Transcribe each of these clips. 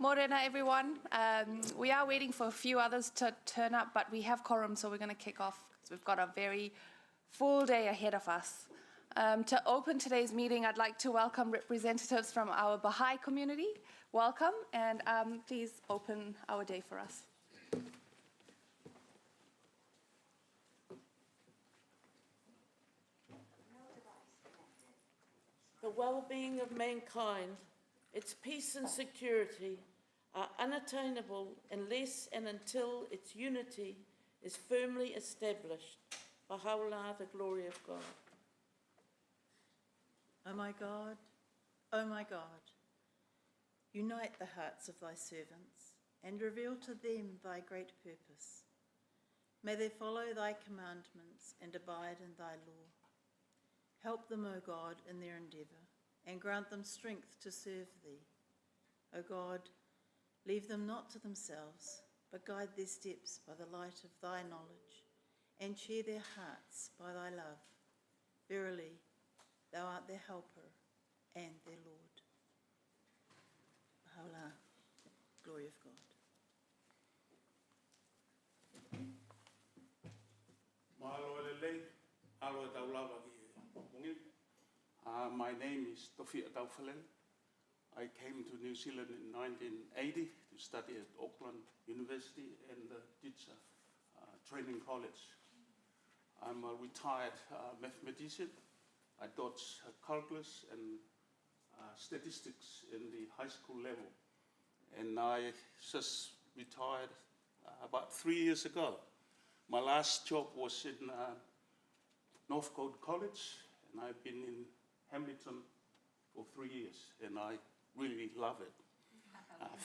Morena, everyone. We are waiting for a few others to turn up, but we have quorum, so we're going to kick off because we've got a very full day ahead of us. To open today's meeting, I'd like to welcome representatives from our Baha'i community. Welcome, and please open our day for us. The well-being of mankind, its peace and security are unattainable unless and until its unity is firmly established. Baha'u'llah, the glory of God. O my God, unite the hearts of thy servants and reveal to them thy great purpose. May they follow thy commandments and abide in thy law. Help them, O God, in their endeavour, and grant them strength to serve thee. O God, leave them not to themselves, but guide their steps by the light of thy knowledge, and cheer their hearts by thy love. Verily, thou art their helper and their Lord. Baha'u'llah, glory of God. My name is Tofia Taufalel. I came to New Zealand in 1980 to study at Auckland University and the Teacher Training College. I'm a retired mathematician. I taught calculus and statistics in the high school level. And I just retired about 3 years ago. My last job was in Northcote College, and I've been in Hamilton for 3 years, and I really love it.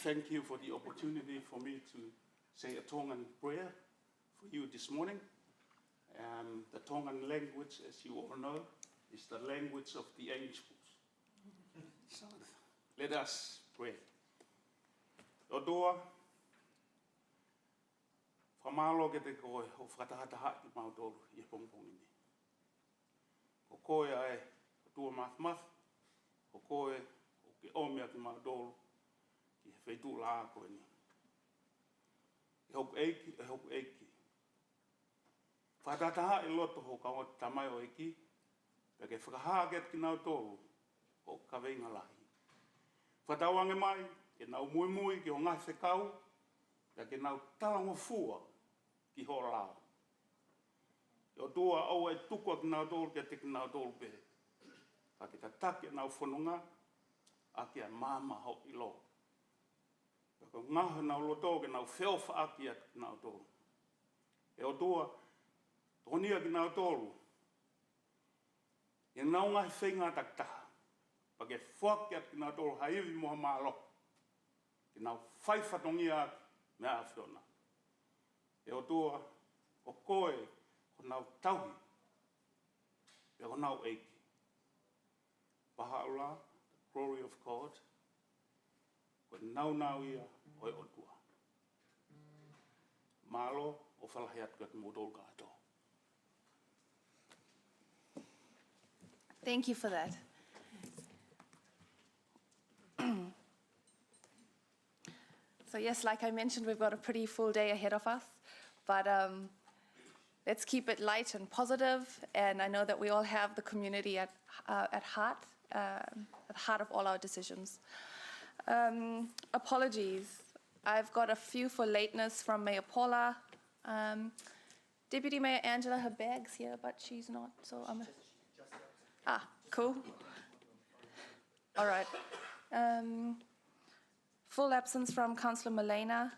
Thank you for the opportunity for me to say a Tongan prayer for you this morning. The Tongan language, as you all know, is the language of the angels. So let us pray. Odoa, whamalo ke te koe o whakatahataha ki mautoro I pongpongi ni. O koe ai o tua mathmath, o koe o ke omea ki mautoro ki he whaitu la koe ni. E hoku eiki. Whakatataha e loto ho kawa tamai o eiki, pe ke whakahaket ki mautoro o ka weinga lahi. Whatawange mai, ke nau mui ki o ngai whekau, ke nau talango fua ki ho lao. O tua au e tukua ki nau tōru ke te ki nau tōru pe. Ka ke ta take nau whanunga, a ke a māma ho I lo. Ka ngaha nau loto ke nau whiawha aki at ki nau tōru. E o tua, tonia ki nau tōru, e nau ngahi whenga taktaha. Pa ke whaki at ki nau tōru haiwi moha mālo. Ke nau whaiwhatongia me a whiona. E o tua, o koe, o nau tauhi, e o nau eiki. Baha'u'llah, the glory of God, ko nau ia o e o tua. Malo o whalahi atu at mōtoro katoa. Thank you for that. So yes, like I mentioned, we've got a pretty full day ahead of us, but let's keep it light and positive, and I know that we all have the community at heart of all our decisions. Apologies. I've got a few for lateness from Mayor Paula. Deputy Mayor Angela, her bag's here, but she's not, so I'm... cool. All right. Full absence from Councillor Malena,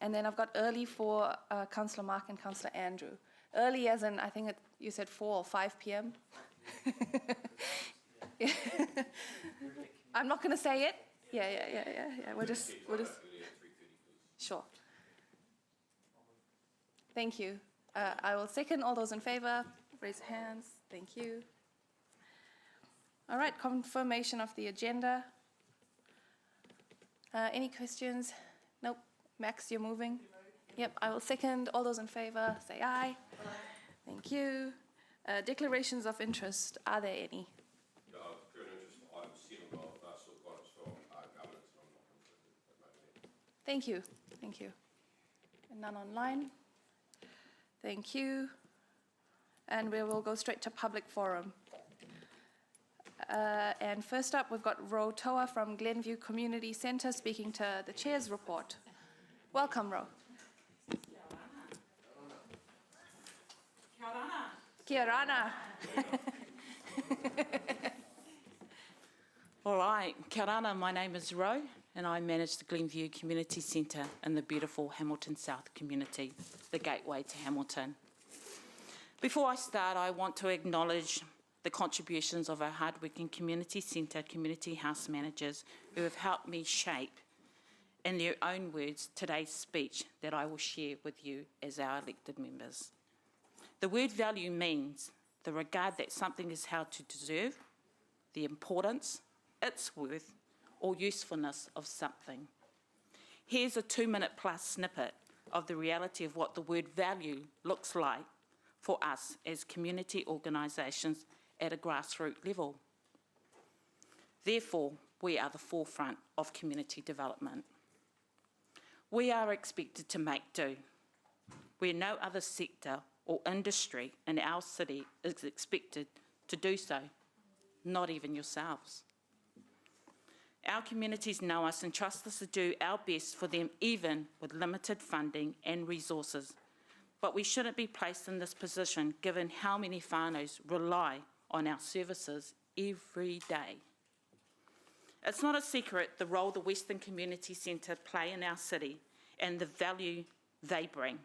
and then I've got early for Councillor Mark and Councillor Andrew. Early as in, I think you said 4 or 5 p.m. Yeah. I'm not going to say it. Yeah. We'll just. Sure. Thank you. I will second all those in favor. Raise hands. Thank you. All right, confirmation of the agenda. Any questions? Nope. Max, you're moving? Yep, I will second. All those in favor, say aye. Aye. Thank you. Declarations of interest, are there any? Current interest for item 7 of still got from governance, and I'm not conflicted at the moment. Thank you. Thank you. And none online. Thank you. And we will go straight to public forum. And first up, we've got Ro Toa from Glenview Community Centre speaking to the Chair's report. Welcome, Ro. Kia rana. All right, kia rana, my name is Ro and I manage the Glenview Community Centre in the beautiful Hamilton South community, the gateway to Hamilton. Before I start, I want to acknowledge the contributions of our hardworking community centre, community house managers who have helped me shape, in their own words, today's speech that I will share with you as our elected members. The word value means the regard that something is held to deserve, the importance, its worth, or usefulness of something. Here's a 2-minute plus snippet of the reality of what the word value looks like for us as community organisations at a grassroots level. Therefore, we are the forefront of community development. We are expected to make do, where no other sector or industry in our city is expected to do so, not even yourselves. Our communities know us and trust us to do our best for them, even with limited funding and resources. But we shouldn't be placed in this position given how many whānaus rely on our services every day. It's not a secret the role the Western Community Centre play in our city and the value they bring.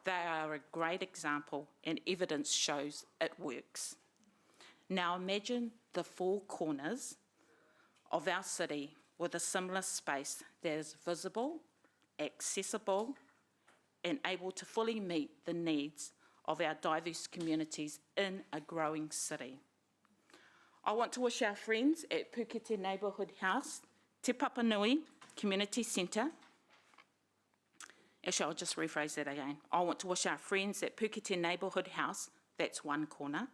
They are a great example and evidence shows it works. Now imagine the 4 corners of our city with a similar space that is visible, accessible, and able to fully meet the needs of our diverse communities in a growing city. I want to wish our friends at Pukete Neighbourhood House, Te Papanui Community Centre, actually I'll just rephrase that again. I want to wish our friends at Pukete Neighbourhood House, that's one corner,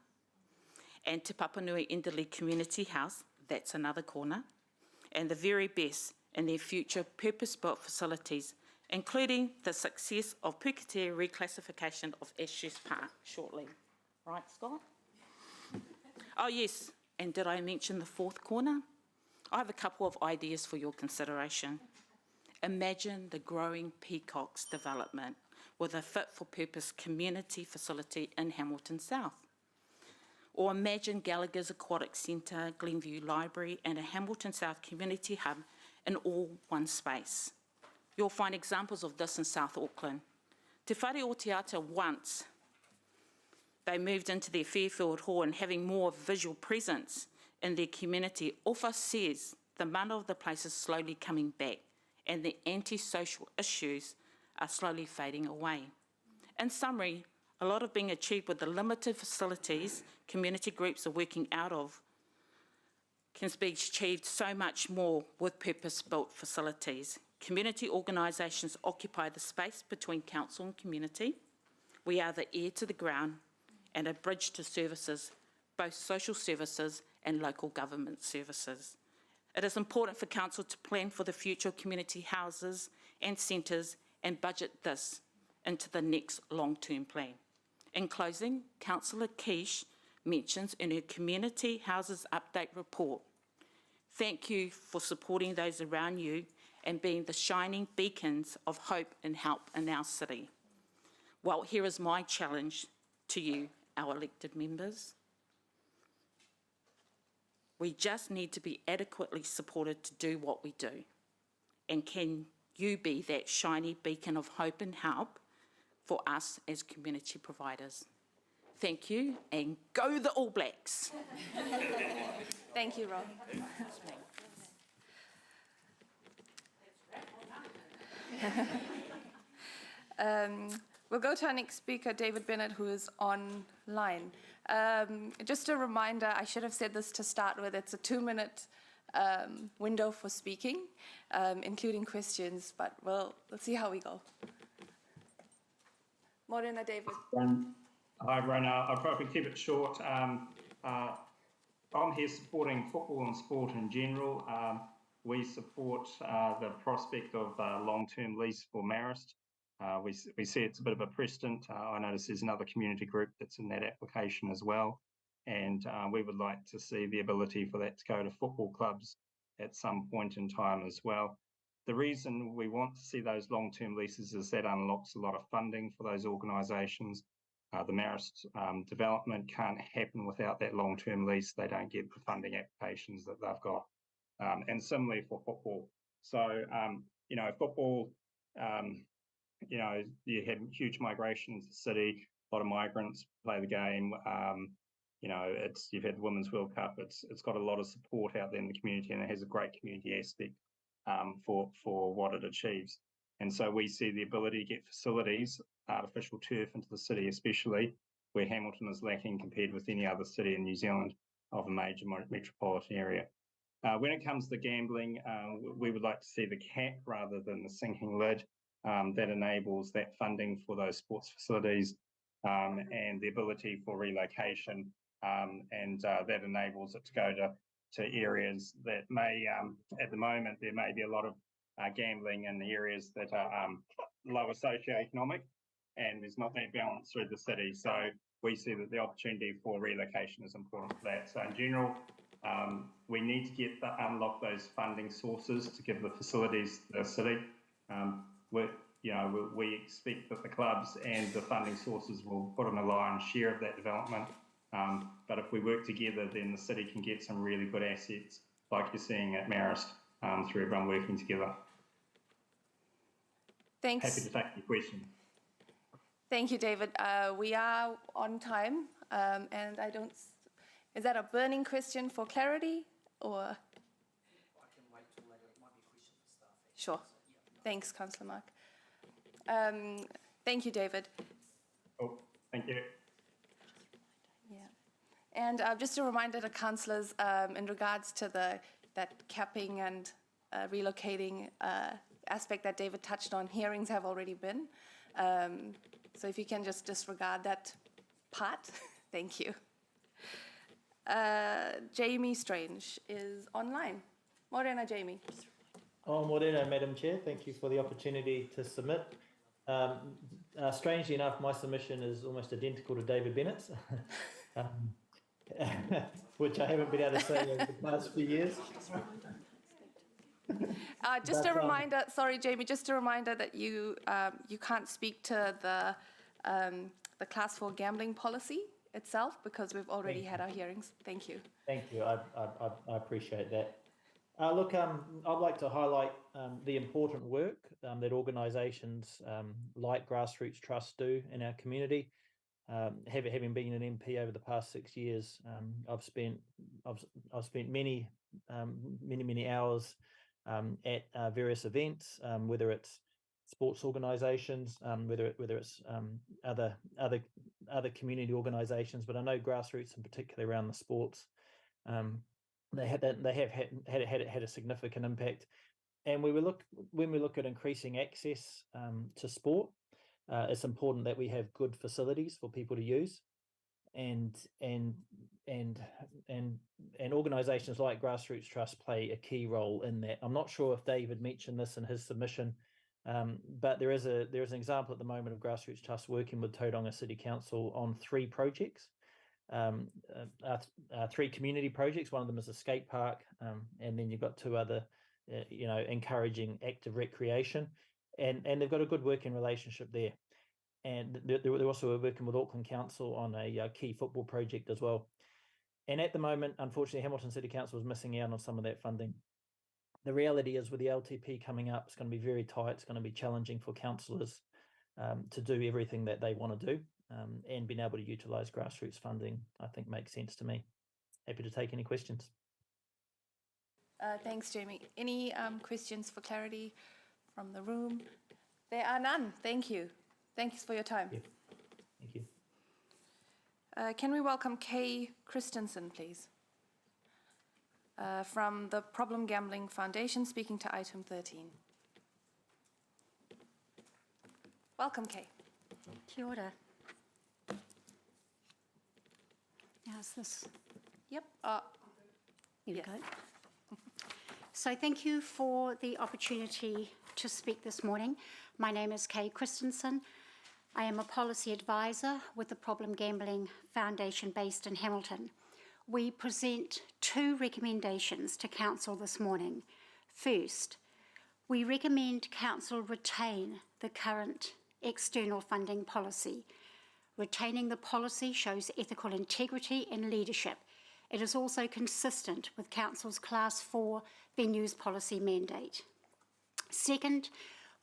and Te Papanui Enderley Community House, that's another corner, and the very best in their future purpose-built facilities, including the success of Pukete reclassification of Ashes Park shortly. Right, Scott? Oh yes, and did I mention the 4th corner? I have a couple of ideas for your consideration. Imagine the growing Peacocks development with a fit-for-purpose community facility in Hamilton South. Or imagine Gallagher's Aquatic Centre, Glenview Library and a Hamilton South community hub in all one space. You'll find examples of this in South Auckland. Te Whare o Te Ata once they moved into their Fairfield Hall and having more visual presence in their community, Ofa says the mana of the place is slowly coming back and the anti-social issues are slowly fading away. In summary, a lot of being achieved with the limited facilities community groups are working out of can be achieved so much more with purpose-built facilities. Community organisations occupy the space between council and community. We are the ear to the ground and a bridge to services, both social services and local government services. It is important for council to plan for the future of community houses and centres and budget this into the next long-term plan. In closing, Councillor Quiche mentions in her Community Houses Update report, thank you for supporting those around you and being the shining beacons of hope and help in our city. Well, here is my challenge to you, our elected members. We just need to be adequately supported to do what we do. And can you be that shiny beacon of hope and help for us as community providers? Thank you, and go the All Blacks. Thank you, Rob. We'll go to our next speaker, David Bennett, who is online. Just a reminder, I should have said this to start with, it's a 2-minute window for speaking, including questions, but let's see how we go. Morena, David. Hi, Rona. I'll probably keep it short. I'm here supporting football and sport in general. we support the prospect of a long-term lease for Marist. We see it's a bit of a precedent. I notice there's another community group that's in that application as well. And we would like to see the ability for that to go to football clubs at some point in time as well. The reason we want to see those long-term leases is that unlocks a lot of funding for those organisations. The Marist development can't happen without that long-term lease. They don't get the funding applications that they've got. And similarly for football. So, football, you had huge migration into the city, a lot of migrants play the game. You've had the Women's World Cup. It's got a lot of support out there in the community, and it has a great community aspect for what it achieves. And so we see the ability to get facilities, artificial turf into the city, especially where Hamilton is lacking compared with any other city in New Zealand of a major metropolitan area. When it comes to gambling, we would like to see the cap rather than the sinking lid that enables that funding for those sports facilities and the ability for relocation, and that enables it to go to areas that may, at the moment, there may be a lot of gambling in the areas that are lower socioeconomic, and there's not that balance through the city. So we see that the opportunity for relocation is important for that. So in general, we need to unlock those funding sources to give the facilities to the city. We expect that the clubs and the funding sources will put in a lion's share of that development. But if we work together, then the city can get some really good assets, like you're seeing at Marist, through everyone working together. Thanks. Happy to take your question. Thank you, David. We are on time, and is that a burning question for clarity, or? I can wait till later. It might be a question for staff. Actually. Sure. So, yeah. Thanks, Councillor Mark. Thank you, David. Oh, thank you. Yeah. And just a reminder to councillors in regards to that capping and relocating aspect that David touched on, hearings have already been. So if you can just disregard that part, thank you. Jamie Strange is online. Morena, Jamie. Oh, Morena, Madam Chair. Thank you for the opportunity to submit. Strangely enough, my submission is almost identical to David Bennett's, which I haven't been able to say over the past few years. Just a reminder, sorry, Jamie, just a reminder that you can't speak to the Class 4 gambling policy itself because we've already had our hearings. Thank you. Thank you. I appreciate that. Look, I'd like to highlight the important work that organisations like Grassroots Trust do in our community. Having been an MP over the past 6 years, I've spent many hours at various events, whether it's sports organisations, whether it's other community organisations, but I know Grassroots in particular around the sports. They have had a significant impact, and when we look at increasing access to sport, it's important that we have good facilities for people to use, and organisations like Grassroots Trust play a key role in that. I'm not sure if David mentioned this in his submission, but there is an example at the moment of Grassroots Trust working with Tauranga City Council on 3 projects. 3 community projects. One of them is a skate park, and then you've got 2 other, encouraging active recreation, and they've got a good working relationship there. And they're also working with Auckland Council on a key football project as well. And at the moment, unfortunately, Hamilton City Council is missing out on some of that funding. The reality is, with the LTP coming up, it's going to be very tight. It's going to be challenging for councillors to do everything that they want to do. And being able to utilise grassroots funding, I think, makes sense to me. Happy to take any questions. Thanks, Jamie. Any questions for clarity from the room? There are none. Thank you. Thanks for your time. Yeah. Thank you. Can we welcome Kay Christensen, please? From the Problem Gambling Foundation, speaking to item 13. Welcome, Kay. Kia ora. How's this? Yep. Here Yes. we go. So thank you for the opportunity to speak this morning. My name is Kay Christensen. I am a policy advisor with the Problem Gambling Foundation based in Hamilton. We present 2 recommendations to Council this morning. First, we recommend Council retain the current external funding policy. Retaining the policy shows ethical integrity and leadership. It is also consistent with Council's Class 4 venues policy mandate. Second,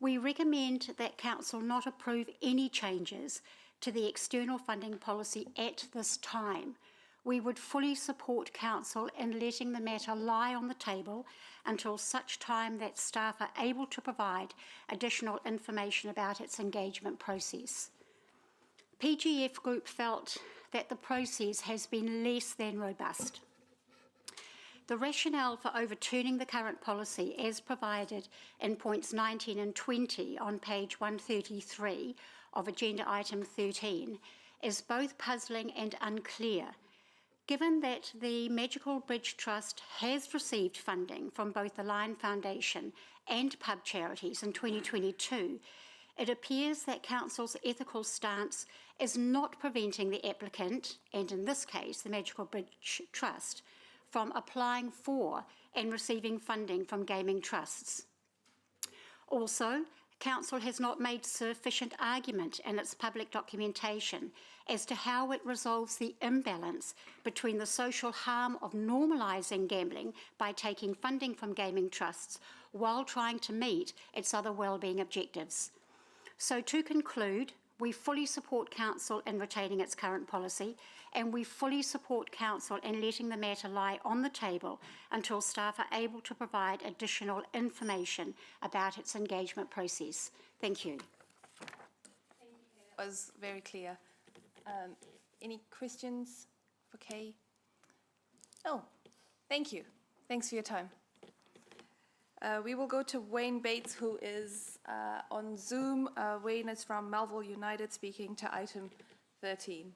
we recommend that Council not approve any changes to the external funding policy at this time. We would fully support Council in letting the matter lie on the table until such time that staff are able to provide additional information about its engagement process. PGF Group felt that the process has been less than robust. The rationale for overturning the current policy as provided in points 19 and 20 on page 133 of agenda item 13 is both puzzling and unclear. Given that the Magical Bridge Trust has received funding from both the Lion Foundation and pub charities in 2022, it appears that Council's ethical stance is not preventing the applicant, and in this case the Magical Bridge Trust, from applying for and receiving funding from gaming trusts. Also, Council has not made sufficient argument in its public documentation as to how it resolves the imbalance between the social harm of normalising gambling by taking funding from gaming trusts while trying to meet its other wellbeing objectives. So to conclude, we fully support Council in retaining its current policy, and we fully support Council in letting the matter lie on the table until staff are able to provide additional information about its engagement process. Thank you. That was very clear. Any questions for Kay? Oh, thank you. Thanks for your time. We will go to Wayne Bates, who is on Zoom. Wayne is from Melville United, speaking to item 13.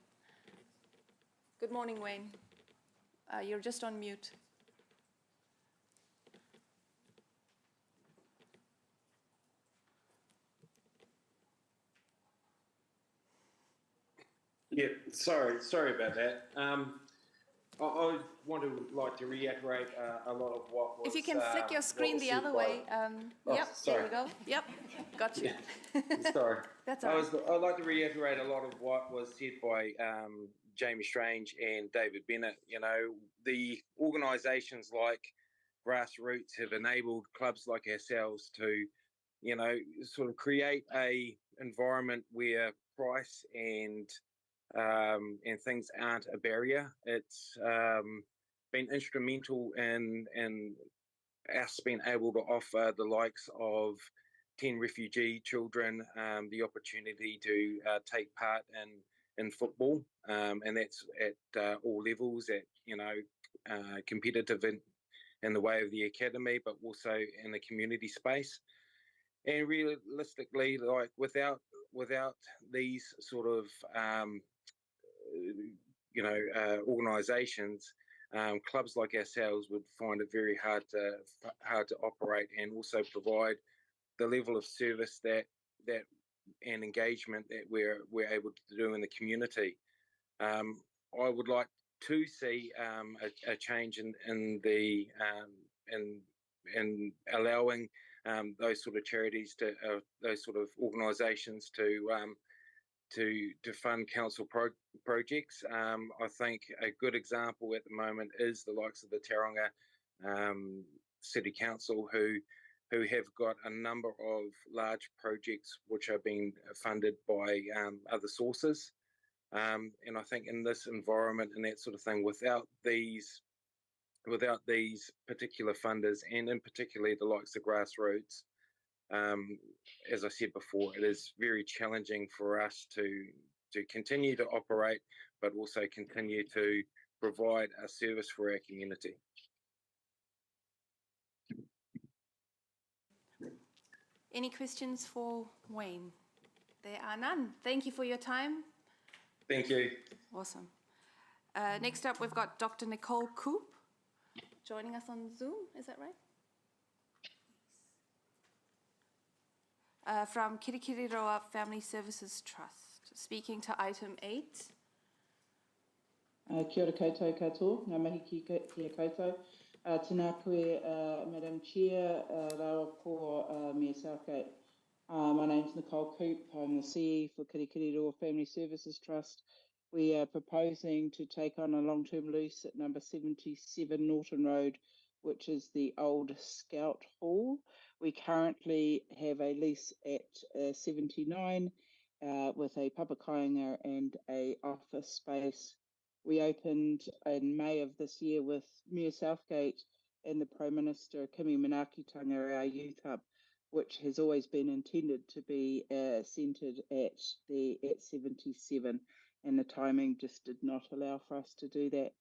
Good morning, Wayne. You're just on mute. Yeah, sorry about that. I like to reiterate a lot of what was. If you can flick your screen the other way. Yep, sorry. there we go. Yep, got you. Sorry. That's all right. I'd like to reiterate a lot of what was said by Jamie Strange and David Bennett. You know, the organisations like Grassroots have enabled clubs like ourselves to, you know, sort of create a environment where price and things aren't a barrier. It's been instrumental in us being able to offer the likes of 10 refugee children the opportunity to take part in football, and that's at all levels, at, you know, competitive in the way of the academy, but also in the community space. And realistically, like without these sort of organisations, clubs like ourselves would find it very hard to operate and also provide the level of service that and engagement that we're able to do in the community. I would like to see a change in the in allowing those sort of charities to those sort of organisations to fund council projects. I think a good example at the moment is the likes of the Tauranga City Council, who have got a number of large projects which are being funded by other sources. And I think in this environment and that sort of thing, without these particular funders, and in particularly the likes of Grassroots, as I said before, it is very challenging for us to continue to operate, but also continue to provide a service for our community. Any questions for Wayne? There are none. Thank you for your time. Thank you. Awesome. Next up, we've got Dr. Nicole Coop joining us on Zoom. Is that right? from Kirikiriroa Family Services Trust, speaking to item 8. Kia ora koutou katoa, ngā mihi ki a koutou. Tēnā koe, Madam Chair, rawa ko Mayor Southgate. My name's Nicole Coop. I'm the CE for Kirikiriroa Family Services Trust. We are proposing to take on a long-term lease at number 77 Norton Road, which is the old Scout Hall. We currently have a lease at 79 with a papakainga and a office space. We opened in May of this year with Mayor Southgate and the Prime Minister, Kimi Manaakitanga, our youth hub, which has always been intended to be centred at 77, and the timing just did not allow for us to do that.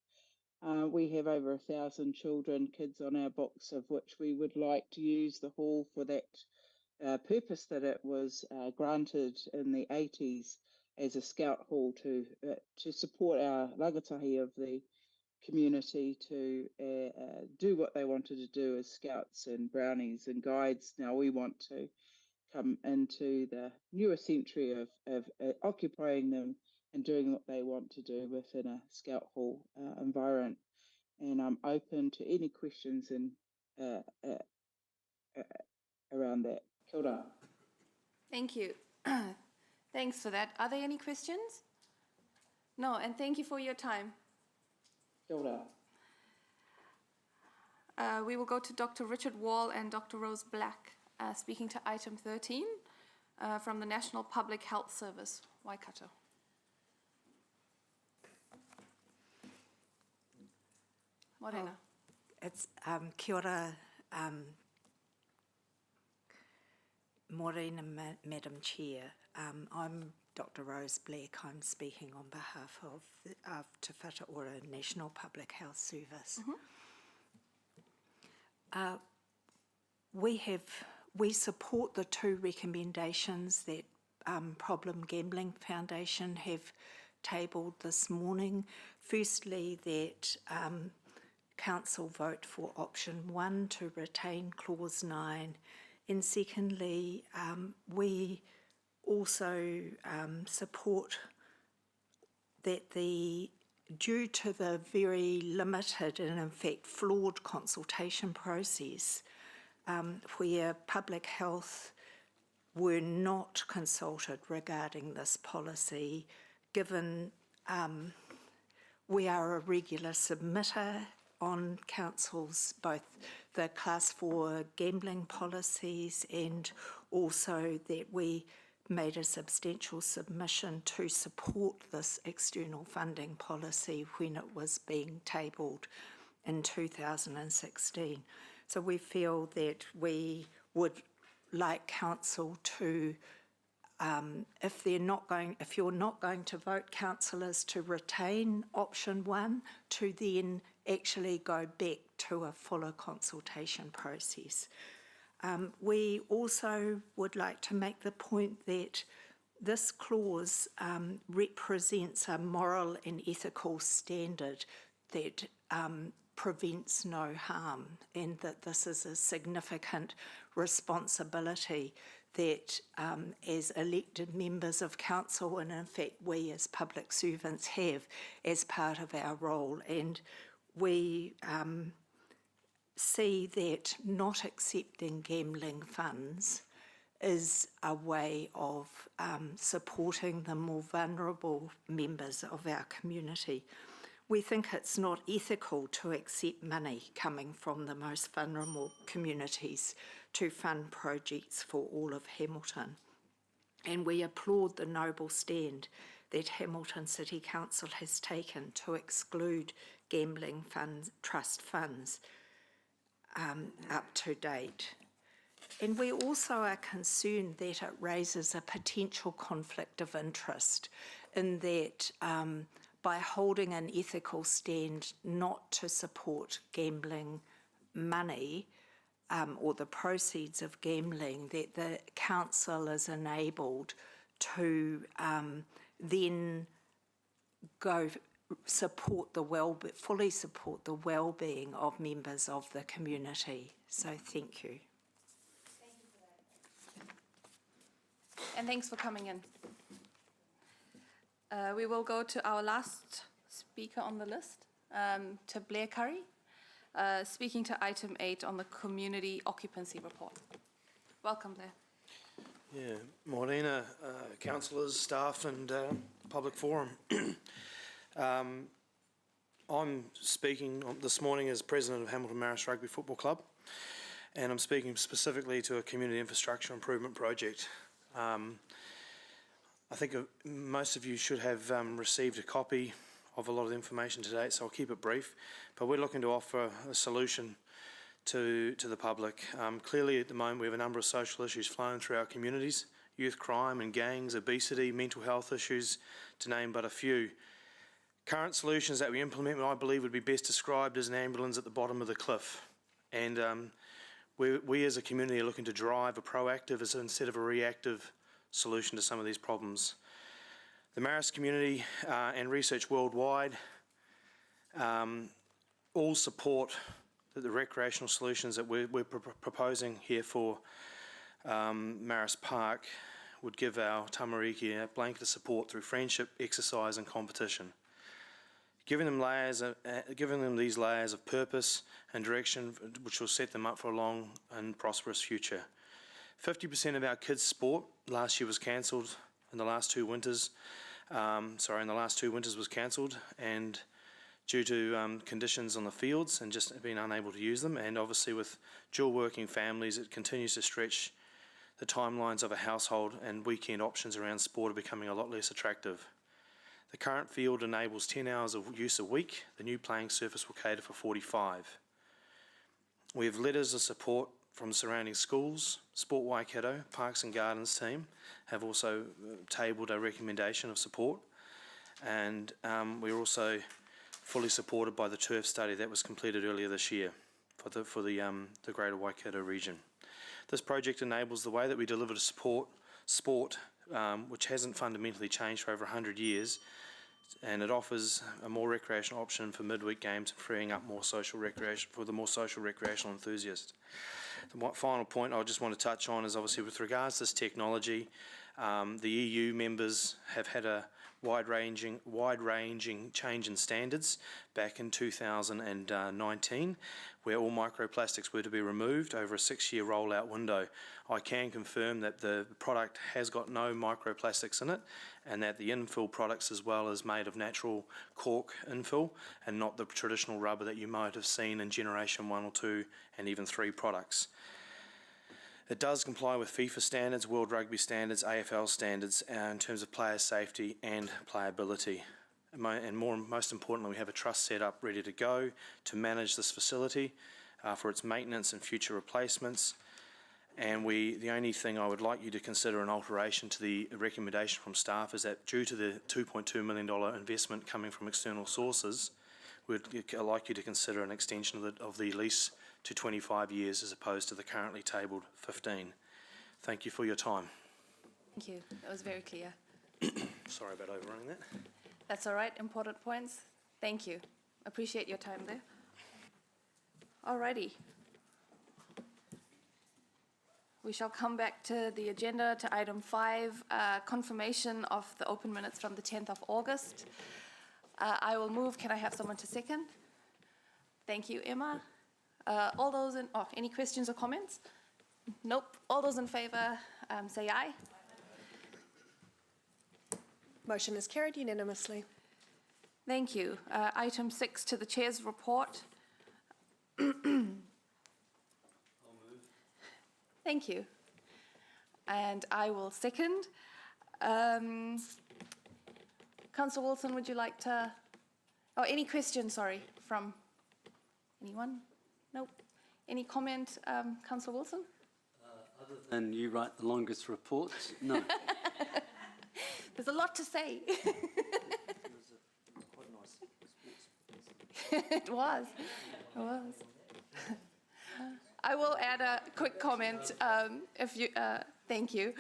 We have over 1,000 children, kids on our books, of which we would like to use the hall for that purpose that it was granted in the 80s as a scout hall to support our rangatahi of the community to do what they wanted to do as scouts and brownies and guides. Now we want to come into the newer century of occupying them and doing what they want to do within a scout hall environment. And I'm open to any questions and around that. Kia ora. Thank you. Thanks for that. Are there any questions? No, and thank you for your time. Kia ora. We will go to Dr. Richard Wall and Dr. Rose Black, speaking to item 13 from the National Public Health Service, Waikato. Morena. It's kia ora, Morena, Madam Chair. I'm Dr. Rose Black. I'm speaking on behalf of Te Whataora National Public Health Service. We support the two recommendations that Problem Gambling Foundation have tabled this morning. Firstly, that Council vote for option 1 to retain clause 9, and secondly, we also support that due to the very limited and in fact flawed consultation process, where public health were not consulted regarding this policy, given we are a regular submitter on Council's both the Class 4 gambling policies, and also that we made a substantial submission to support this external funding policy when it was being tabled in 2016. So we feel that we would like Council to, if you're not going to vote, councillors, to retain option 1, to then actually go back to a fuller consultation process. We also would like to make the point that this clause represents a moral and ethical standard that prevents no harm, and that this is a significant responsibility that as elected members of council, and in fact we as public servants have as part of our role. And we see that not accepting gambling funds is a way of supporting the more vulnerable members of our community. We think it's not ethical to accept money coming from the most vulnerable communities to fund projects for all of Hamilton. And we applaud the noble stand that Hamilton City Council has taken to exclude gambling funds, trust funds up to date. And we also are concerned that it raises a potential conflict of interest in that by holding an ethical stand not to support gambling money or the proceeds of gambling, that the council is enabled to then go fully support the well-being of members of the community. So thank you. and thanks for coming in. We will go to our last speaker on the list, to Blair Curry, speaking to item 8 on the community occupancy report. Welcome, Blair. Yeah, Morena, councillors, staff and public forum. I'm speaking this morning as president of Hamilton Marist Rugby Football Club, and I'm speaking specifically to a community infrastructure improvement project. I think most of you should have received a copy of a lot of the information today, so I'll keep it brief. But we're looking to offer a solution to the public. Clearly at the moment we have a number of social issues flowing through our communities, youth crime and gangs, obesity, mental health issues, to name but a few. Current solutions that we implement, I believe, would be best described as an ambulance at the bottom of the cliff. And we as a community are looking to drive a proactive instead of a reactive solution to some of these problems. The Marist community and research worldwide all support the recreational solutions that we're proposing here for Marist Park would give our tamariki a blanket of support through friendship, exercise and competition. Giving them these layers of purpose and direction which will set them up for a long and prosperous future. 50% of our kids' sport last year was cancelled in the last 2 winters. In the last 2 winters was cancelled, and due to conditions on the fields and just being unable to use them, and obviously with dual working families, it continues to stretch the timelines of a household, and weekend options around sport are becoming a lot less attractive. The current field enables 10 hours of use a week. The new playing surface will cater for 45. We have letters of support from surrounding schools. Sport Waikato, Parks and Gardens team have also tabled a recommendation of support, and we're also fully supported by the turf study that was completed earlier this year for the Greater Waikato region. This project enables the way that we deliver to support sport, which hasn't fundamentally changed for over 100 years, and it offers a more recreational option for midweek games, freeing up more social recreation for the more social recreational enthusiast. The final point I just want to touch on is obviously with regards to this technology, the EU members have had a wide-ranging change in standards back in 2019, where all microplastics were to be removed over a 6-year rollout window. I can confirm that the product has got no microplastics in it, and that the infill products as well is made of natural cork infill and not the traditional rubber that you might have seen in generation 1 or 2 and even 3 products. It does comply with FIFA standards, World Rugby standards, AFL standards in terms of player safety and playability. And most importantly, we have a trust set up ready to go to manage this facility for its maintenance and future replacements. And the only thing I would like you to consider an alteration to the recommendation from staff is that due to the $2.2 million investment coming from external sources, we'd like you to consider an extension of the lease to 25 years as opposed to the currently tabled 15. Thank you for your time. Thank you. That was very clear. Sorry about overrunning that. That's all right. Important points. Thank you. Appreciate your time there. Alrighty. We shall come back to the agenda to item 5, confirmation of the open minutes from the 10th of August. I will move. Can I have someone to second? Thank you, Emma. All those in, any questions or comments? Nope. All those in favour, say aye. Motion is carried unanimously. Thank you. Item 6 to the Chair's report. Thank you. And I will second. Councillor Wilson, would you like to... any questions, sorry, from anyone? Nope. Any comment, Councillor Wilson? Other than you write the longest reports, no. There's a lot to say. It was. It was. I will add a quick comment. If you, thank you.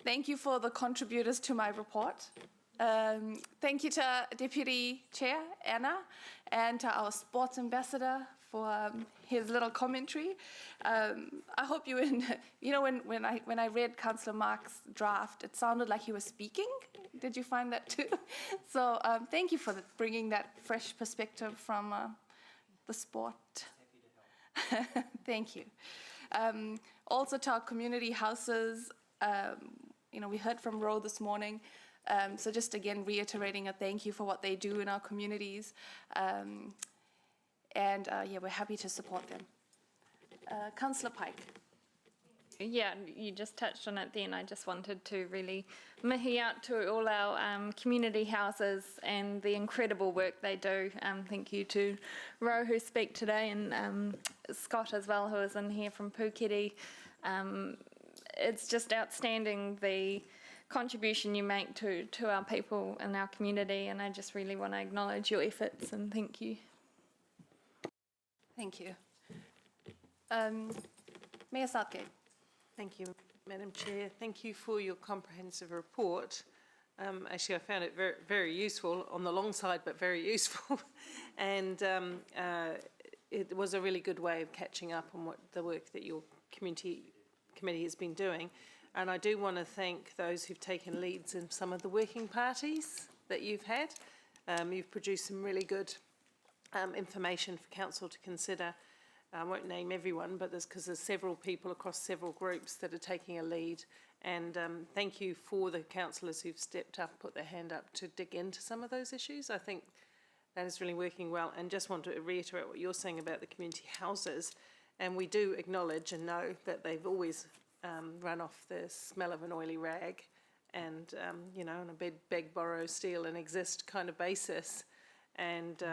Thank you for the contributors to my report. Thank you to Deputy Chair Anna and to our Sports Ambassador for his little commentary. I hope you, when I read Councillor Mark's draft, it sounded like he was speaking. Did you find that too? So thank you for bringing that fresh perspective from the sport. Thank you. Also to our community houses, we heard from Ro this morning. So just again, reiterating a thank you for what they do in our communities. We're happy to support them. Councillor Pike. Yeah, you just touched on it then. I just wanted to really mihi out to all our community houses and the incredible work they do. Thank you to Ro who speak today and Scott as well who is in here from Puketi. It's just outstanding the contribution you make to our people in our community, and I just really want to acknowledge your efforts and thank you. Thank you. Mayor Southgate. Thank you, Madam Chair. Thank you for your comprehensive report. Actually, I found it very, very useful, on the long side, but very useful. And it was a really good way of catching up on what the work that your committee has been doing. And I do want to thank those who've taken leads in some of the working parties that you've had. You've produced some really good information for Council to consider. I won't name everyone, but because there's several people across several groups that are taking a lead. And thank you for the councillors who've stepped up, put their hand up to dig into some of those issues. I think that is really working well. And just want to reiterate what you're saying about the community houses. And we do acknowledge and know that they've always run off the smell of an oily rag and, on a beg, borrow, steal and exist kind of basis. And,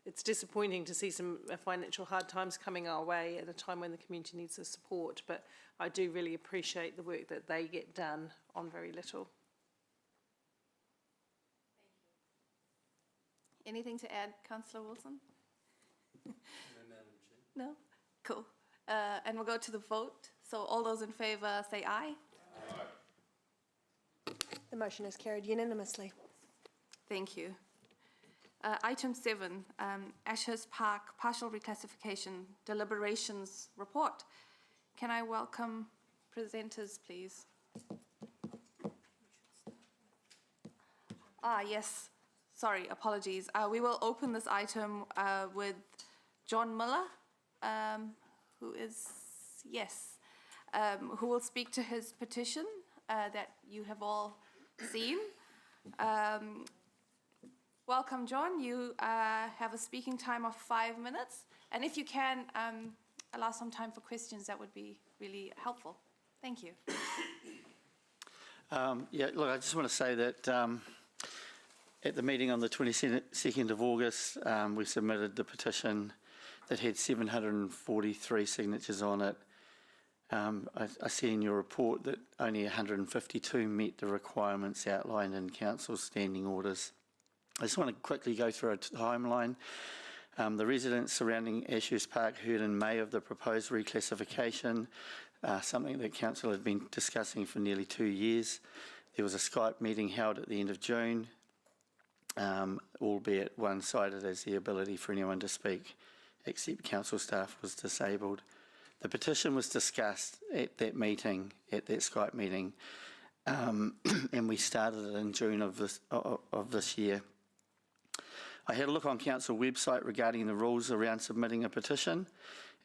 it's disappointing to see some financial hard times coming our way at a time when the community needs the support, but I do really appreciate the work that they get done on very little. Anything to add, Councillor Wilson? No, Madam Chair. No? Cool. And we'll go to the vote. So all those in favour say aye. Aye. The motion is carried unanimously. Thank you. Item 7, Ashurst Park Partial Reclassification Deliberations Report. Can I welcome presenters, please? Yes. Sorry, apologies. We will open this item with John Miller, who will speak to his petition that you have all seen. Welcome, John. You have a speaking time of 5 minutes. And if you can allow some time for questions, that would be really helpful. Thank you. Look, I just want to say that at the meeting on the 22nd of August, we submitted the petition that had 743 signatures on it. I see in your report that only 152 met the requirements outlined in Council's standing orders. I just want to quickly go through a timeline. The residents surrounding Ashurst Park heard in May of the proposed reclassification, something that Council had been discussing for nearly 2 years. There was a Skype meeting held at the end of June, albeit one-sided as the ability for anyone to speak except Council staff was disabled. The petition was discussed at that meeting, at that Skype meeting, and we started it in June of this year. I had a look on Council website regarding the rules around submitting a petition,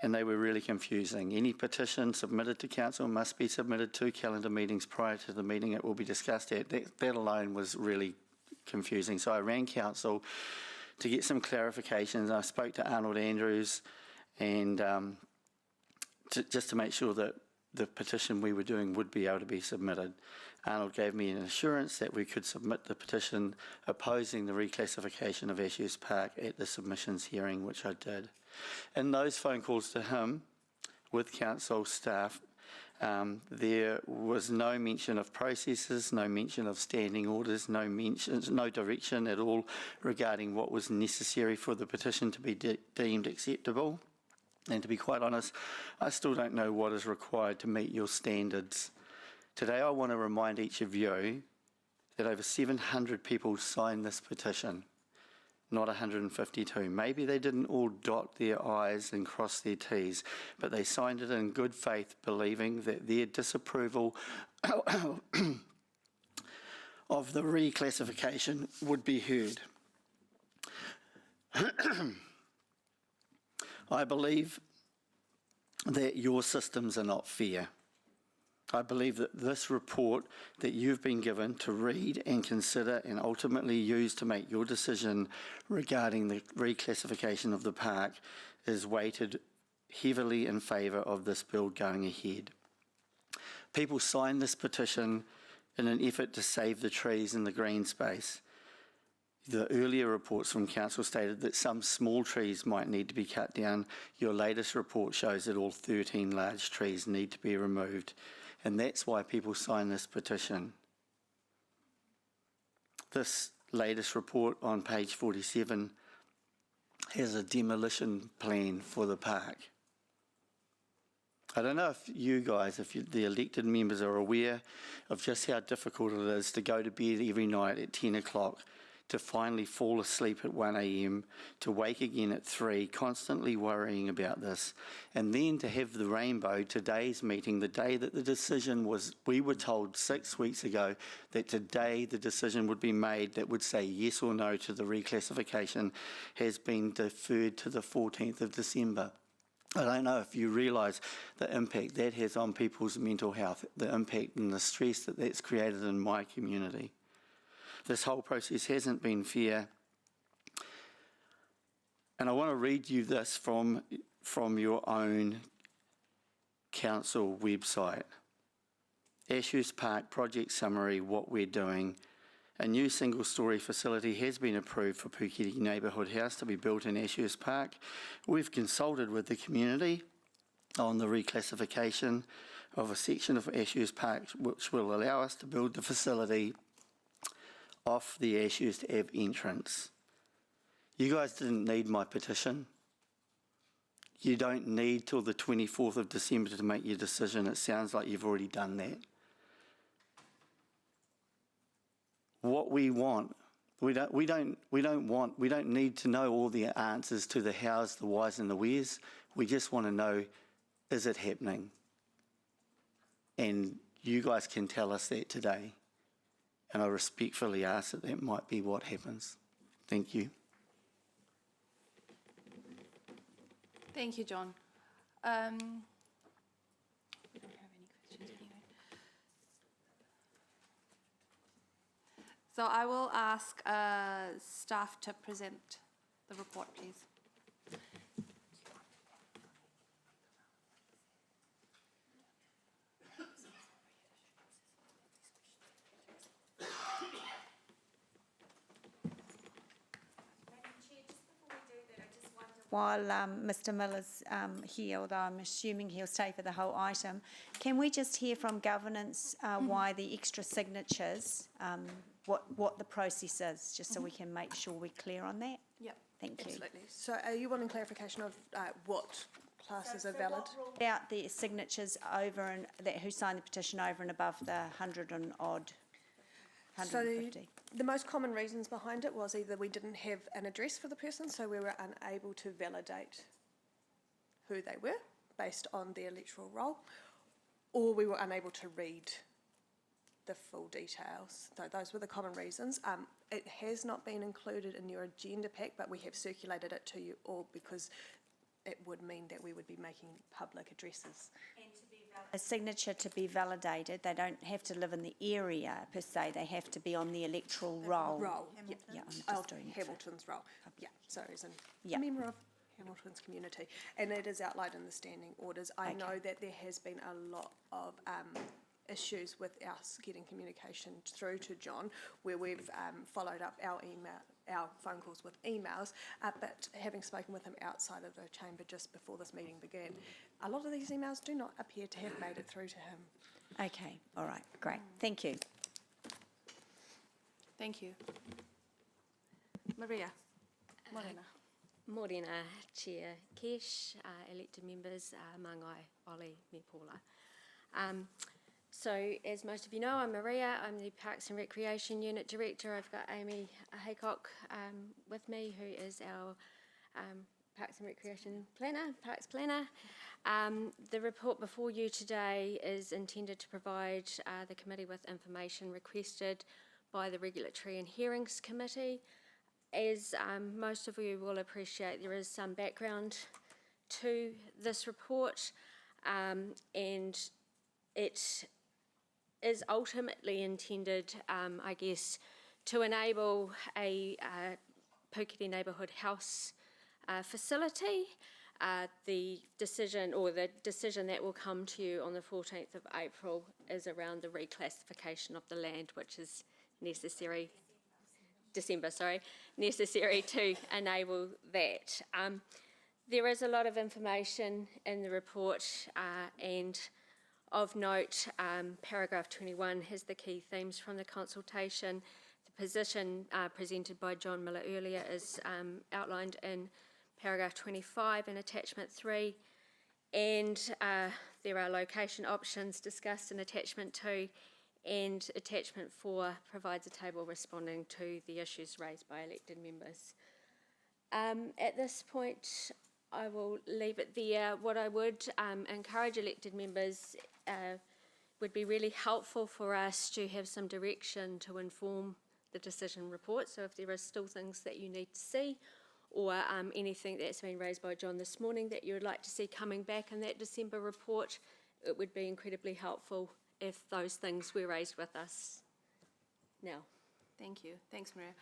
and they were really confusing. Any petition submitted to Council must be submitted 2 calendar meetings prior to the meeting it will be discussed at. That alone was really confusing. So I rang Council to get some clarifications. I spoke to Arnold Andrews and just to make sure that the petition we were doing would be able to be submitted. Arnold gave me an assurance that we could submit the petition opposing the reclassification of Ashurst Park at the submissions hearing, which I did. In those phone calls to him with Council staff, there was no mention of processes, no mention of standing orders, no direction at all regarding what was necessary for the petition to be deemed acceptable. And to be quite honest, I still don't know what is required to meet your standards. Today I want to remind each of you that over 700 people signed this petition. not 152. Maybe they didn't all dot their I's and cross their T's, but they signed it in good faith, believing that their disapproval of the reclassification would be heard. I believe that your systems are not fair. I believe that this report that you've been given to read and consider and ultimately use to make your decision regarding the reclassification of the park is weighted heavily in favour of this bill going ahead. People signed this petition in an effort to save the trees and the green space. The earlier reports from council stated that some small trees might need to be cut down. Your latest report shows that all 13 large trees need to be removed, and that's why people signed this petition. This latest report on page 47 has a demolition plan for the park. I don't know if you guys, the elected members, are aware of just how difficult it is to go to bed every night at 10 o'clock, to finally fall asleep at 1 a.m, to wake again at 3, constantly worrying about this, and then to have the rainbow, today's meeting, the day that the decision was, we were told 6 weeks ago that today the decision would be made that would say yes or no to the reclassification, has been deferred to the 14th of December. I don't know if you realise the impact that has on people's mental health, the impact and the stress that that's created in my community. This whole process hasn't been fair. And I want to read you this from your own council website. Ashurst Park project summary, what we're doing. A new single-storey facility has been approved for Puketi Neighbourhood House to be built in Ashurst Park. We've consulted with the community on the reclassification of a section of Ashurst Park, which will allow us to build the facility off the Ashurst Ave entrance. You guys didn't need my petition. You don't need till the 24th of December to make your decision. It sounds like you've already done that. What we want, we don't need to know all the answers to the hows, the whys and the wheres. We just want to know, is it happening? And you guys can tell us that today. And I respectfully ask that that might be what happens. Thank you. Thank you, John. We don't have any questions anyway. So I will ask staff to present the report, please. While Mr Miller's here, although I'm assuming he'll stay for the whole item, can we just hear from governance why the extra signatures, what the process is, just so we can make sure we're clear on that? Yep. Thank you. Absolutely. So are you wanting clarification of what classes are valid? About the signatures over and who signed the petition over and above the 100 and odd, 150. So the most common reasons behind it was either we didn't have an address for the person, so we were unable to validate who they were based on their electoral roll, or we were unable to read the full details. So those were the common reasons. It has not been included in your agenda pack, but we have circulated it to you all because it would mean that we would be making public addresses. A signature to be validated, they don't have to live in the area per se, they have to be on the electoral roll. Yeah, yeah, I'm just doing it for Hamilton's roll. Yeah, so as Yeah. a member of Hamilton's community, and it is outlined in the standing orders. I know that there has been a lot of issues with us getting communication through to John, where we've followed up our phone calls with emails, but having spoken with him outside of the chamber just before this meeting began, a lot of these emails do not appear to have made it through to him. Okay, all right, great, thank you. Thank you. Maria. Morena. Morena, Chair Kesh, elected members, Mangai, Oli, me Paula. So, as most of you know, I'm Maria. I'm the Parks and Recreation Unit Director. I've got Amy Haycock with me, who is our Parks and Recreation Planner, Parks Planner. The report before you today is intended to provide the committee with information requested by the Regulatory and Hearings Committee. As most of you will appreciate, there is some background to this report, and it is ultimately intended, I guess, to enable a Puketi Neighbourhood House facility. The decision that will come to you on the 14th of April is around the reclassification of the land, which is necessary to enable that. There is a lot of information in the report, and of note, paragraph 21 has the key themes from the consultation. The position presented by John Miller earlier is outlined in paragraph 25 in attachment 3, and there are location options discussed in attachment 2, and attachment 4 provides a table responding to the issues raised by elected members. At this point, I will leave it there. What I would encourage elected members would be really helpful for us to have some direction to inform the decision report. So if there are still things that you need to see, or anything that's been raised by John this morning that you would like to see coming back in that December report, it would be incredibly helpful if those things were raised with us now. Thank you. Thanks, Maria.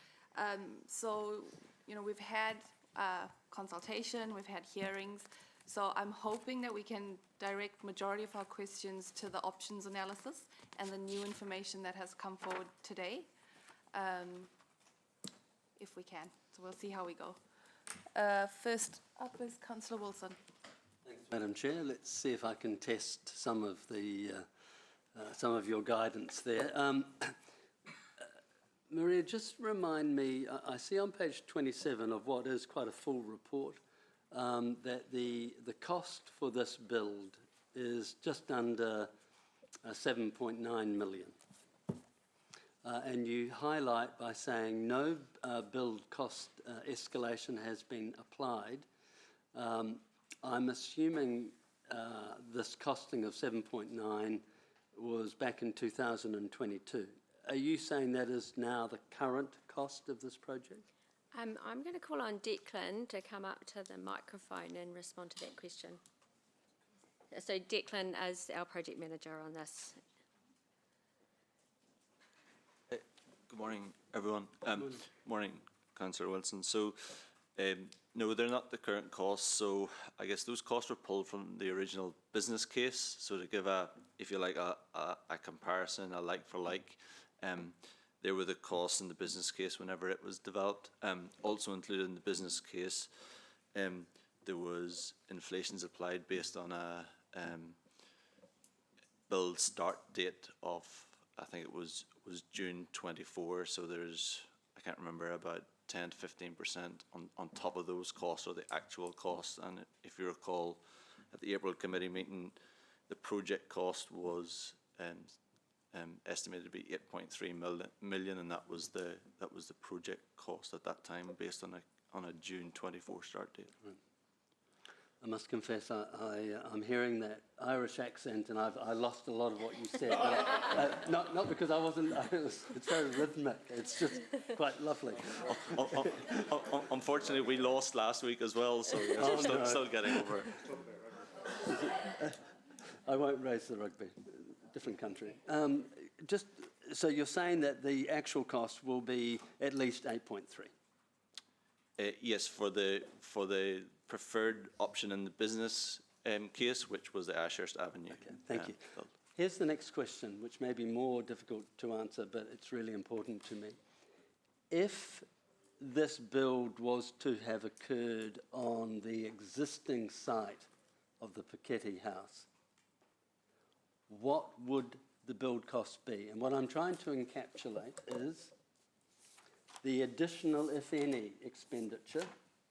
So, we've had consultation, we've had hearings, so I'm hoping that we can direct majority of our questions to the options analysis and the new information that has come forward today, if we can. So we'll see how we go. First up is Councillor Wilson. Thanks, Madam Chair. Let's see if I can test some of the some of your guidance there. Maria, just remind me, I see on page 27 of what is quite a full report, that the cost for this build is just under 7.9 million. And you highlight by saying no build cost escalation has been applied. I'm assuming this costing of 7.9 was back in 2022. Are you saying that is now the current cost of this project? I'm going to call on Declan to come up to the microphone and respond to that question. So Declan is our project manager on this. Good morning, everyone. Morning, Councillor Wilson. So, no, they're not the current costs. So, I guess those costs were pulled from the original business case. So, to give if you like, a comparison, a like for like, there were the costs in the business case whenever it was developed. Also included in the business case, there was inflations applied based on a build start date of, I think it was June 24, so there's, I can't remember, about 10 to 15% on top of those costs, or the actual costs. And if you recall, at the April committee meeting, the project cost was estimated to be 8.3 million, and that was the project cost at that time, based on a June 24 start date. Right. I must confess, I'm hearing that Irish accent, and I lost a lot of what you said. Not because I wasn't. It's very rhythmic. It's just quite lovely. Unfortunately, we lost last week as well, so yes, we're still getting over it. I won't raise the rugby. Different country. Just so you're saying that the actual cost will be at least 8.3. Yes, for the preferred option in the business case, which was the Ashurst Avenue. Okay, thank you. Here's the next question, which may be more difficult to answer, but it's really important to me. If this build was to have occurred on the existing site of the Puketi House, what would the build cost be? And what I'm trying to encapsulate is the additional, if any, expenditure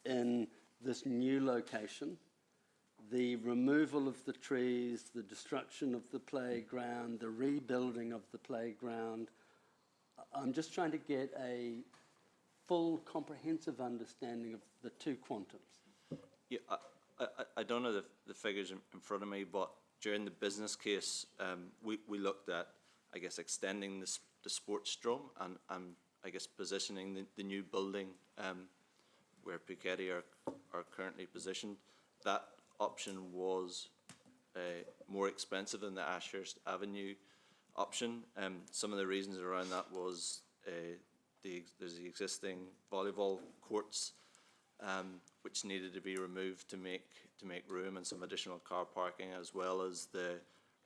in this new location the removal of the trees, the destruction of the playground, the rebuilding of the playground. I'm just trying to get a full, comprehensive understanding of the two quantums. Yeah, I don't know the figures in front of me, but during the business case, we looked at, I guess, extending the sports drum and I guess positioning the new building where Puketi are currently positioned. That option was more expensive than the Ashurst Avenue option. Some of the reasons around that was there's the existing volleyball courts which needed to be removed to make room, and some additional car parking, as well as the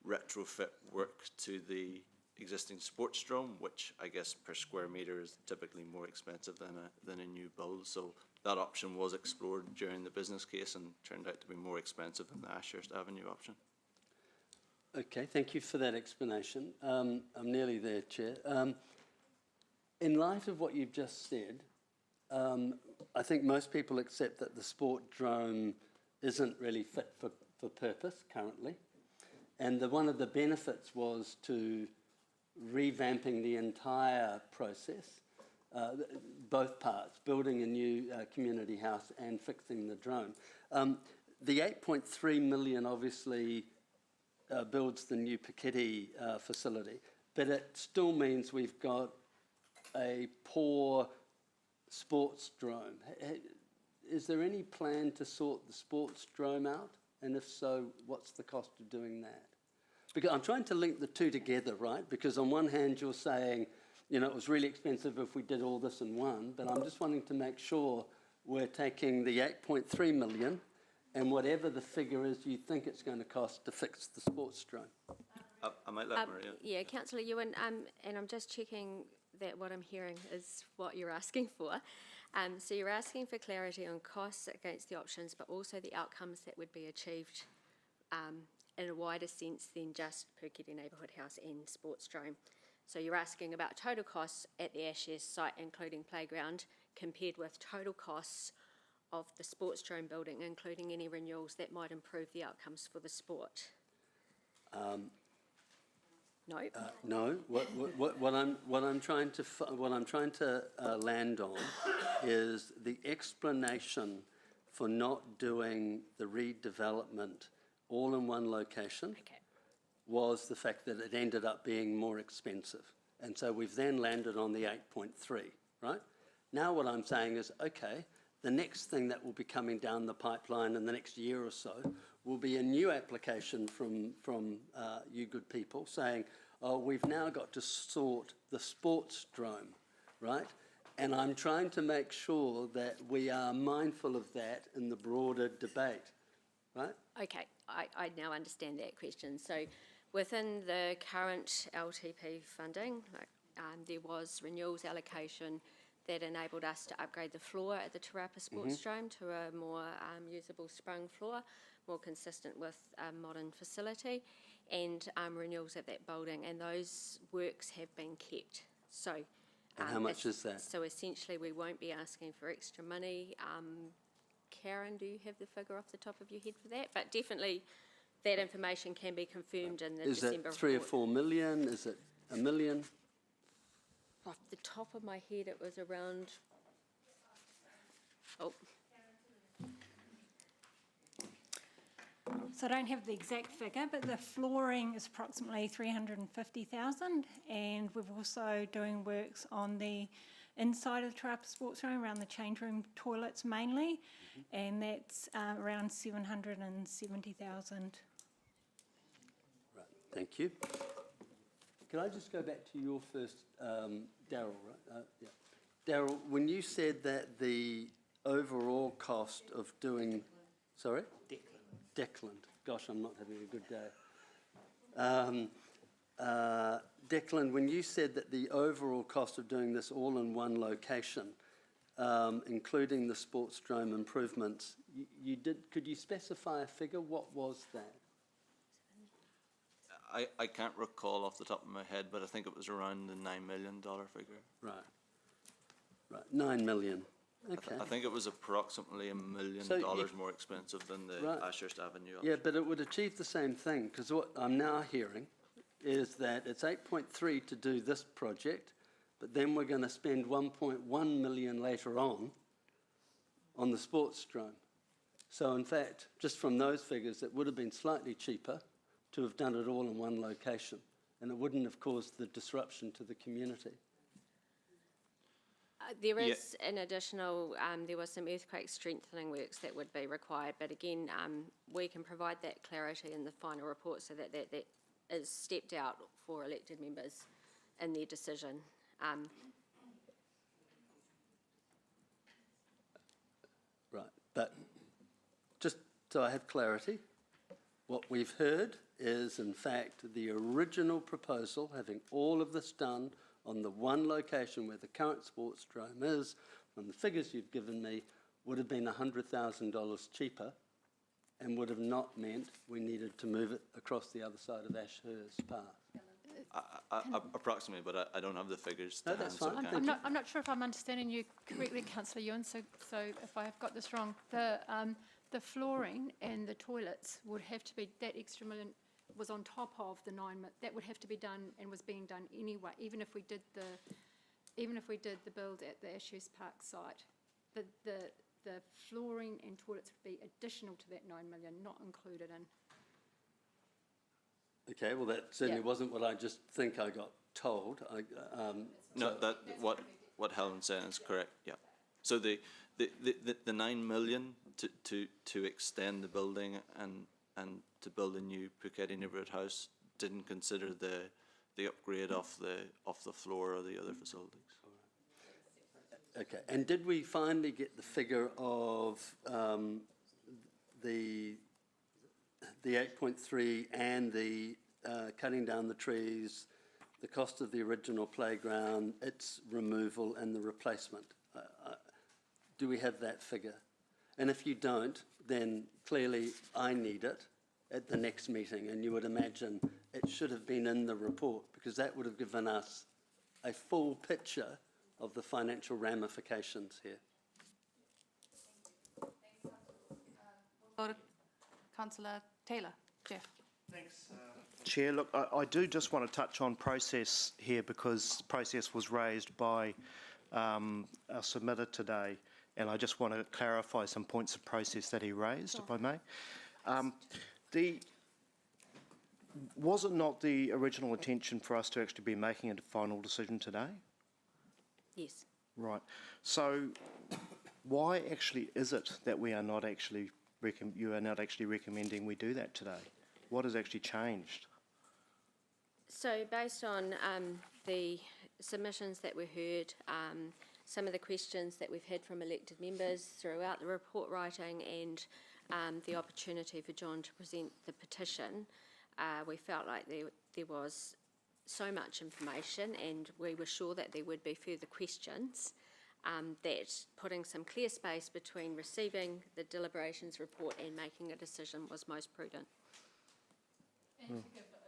retrofit work to the existing sports dome, which I guess per square metre is typically more expensive than a new build. So that option was explored during the business case and turned out to be more expensive than the Ashurst Avenue option. Okay, thank you for that explanation. I'm nearly there, Chair. In light of what you've just said, I think most people accept that the sport drone isn't really fit for purpose currently. And one of the benefits was to revamping the entire process, both parts, building a new community house and fixing the drone. The 8.3 million obviously builds the new Puketi facility, but it still means we've got a poor sports drone. Is there any plan to sort the sports drone out? And if so, what's the cost of doing that? Because I'm trying to link the two together, right? Because on one hand, you're saying, you know, it was really expensive if we did all this in one, but I'm just wanting to make sure we're taking the 8.3 million and whatever the figure is you think it's going to cost to fix the sports drone. I might let Maria. Yeah, Councillor Ewan, and I'm just checking that what I'm hearing is what you're asking for. So you're asking for clarity on costs against the options, but also the outcomes that would be achieved in a wider sense than just Puketi Neighbourhood House and Sports Drome. So you're asking about total costs at the Ashurst site, including playground, compared with total costs of the Sports Drome building, including any renewals that might improve the outcomes for the sport. No. No. What I'm trying to land on is the explanation for not doing the redevelopment all in one location. Was the fact that it ended up being more expensive. And so we've then landed on the 8.3, right? Now what I'm saying is, okay, the next thing that will be coming down the pipeline in the next year or so will be a new application from you good people saying, oh, we've now got to sort the sports drome, right? And I'm trying to make sure that we are mindful of that in the broader debate, right? Okay, I now understand that question. So within the current LTP funding, there was renewals allocation that enabled us to upgrade the floor at the Te Rapa Sports Drome to a more usable sprung floor, more consistent with a modern facility, and renewals at that building, and those works have been kept. So, and how much is that? So essentially we won't be asking for extra money. Karen, do you have the figure off the top of your head for that? But definitely that information can be confirmed in the December report. Is it 3 or 4 million? Is it $1 million? Off the top of my head, it was around, So I don't have the exact figure, but the flooring is approximately 350,000, and we're also doing works on the inside of the Te Rapa Sports Room, around the change room toilets mainly, and that's around 770,000. Right, thank you. Can I just go back to your first, Daryl, right? Yeah. Daryl, when you said that the overall cost of doing, sorry? Declan. Gosh, I'm not having a good day. Declan, when you said that the overall cost of doing this all in one location, including the sports drome improvements, you did. Could you specify a figure? What was that? I can't recall off the top of my head, but I think it was around the $9 million figure. Right. Right, 9 million. Okay. I think it was approximately $1 million So you- more expensive than the Right. Ashurst Avenue. Yeah, but it would achieve the same thing, because what I'm now hearing is that it's 8.3 to do this project, but then we're going to spend 1.1 million later on the sports drone. So in fact, just from those figures, it would have been slightly cheaper to have done it all in one location, and it wouldn't have caused the disruption to the community. There Yeah. is an additional, there was some earthquake strengthening works that would be required, but again, we can provide that clarity in the final report so that that is stepped out for elected members in their decision. Right, but just so I have clarity, what we've heard is in fact the original proposal, having all of this done on the one location where the current sports drome is, from the figures you've given me, would have been $100,000 cheaper and would have not meant we needed to move it across the other side of Ashurst Path. Approximately, but I don't have the figures to No, hand, that's so I fine. can't. I'm not sure if I'm understanding you correctly, Councillor Ewan, so if I have got this wrong, the flooring and the toilets would have to be, that extra million was on top of the that would have to be done and was being done anyway, even if we did the build at the Ashurst Park site. The flooring and toilets would be additional to that 9 million, not included in. Okay, well that certainly Yeah. wasn't what I just think I got told. No, what Helen's saying is correct. Yeah. So the 9 million to extend the building and to build a new Puketi neighbourhood house didn't consider the upgrade of the floor or the other facilities. Okay, and did we finally get the figure of the 8.3 and the cutting down the trees, the cost of the original playground, its removal and the replacement? Do we have that figure? And if you don't, then clearly I need it at the next meeting, and you would imagine it should have been in the report, because that would have given us a full picture of the financial ramifications here. Councillor Taylor. Jeff. Thanks, Chair. Look, I do just want to touch on process here, because process was raised by our submitter today, and I just want to clarify some points of process that he raised, if I may. Was it not the original intention for us to actually be making a final decision today? Yes. Right. So why actually is it that we are not actually you are not actually recommending we do that today? What has actually changed? So based on the submissions that we heard, some of the questions that we've had from elected members throughout the report writing, and the opportunity for John to present the petition, we felt like there was so much information, and we were sure that there would be further questions, that putting some clear space between receiving the deliberations report and making a decision was most prudent. And to give the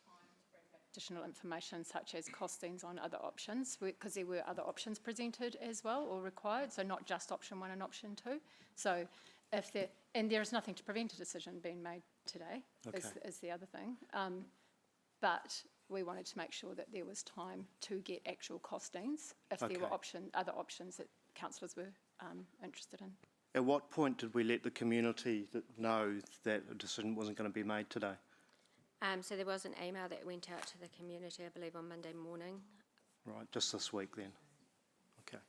time to bring back additional information such as costings on other options, because there were other options presented as well or required, so not just option 1 and option 2. So and there is nothing to prevent a decision being made today, is the other thing. But we wanted to make sure that there was time to get actual costings if there were other options that councillors were interested in. At what point did we let the community know that a decision wasn't going to be made today? So there was an email that went out to the community, I believe, on Monday morning. Right, just this week then. Okay.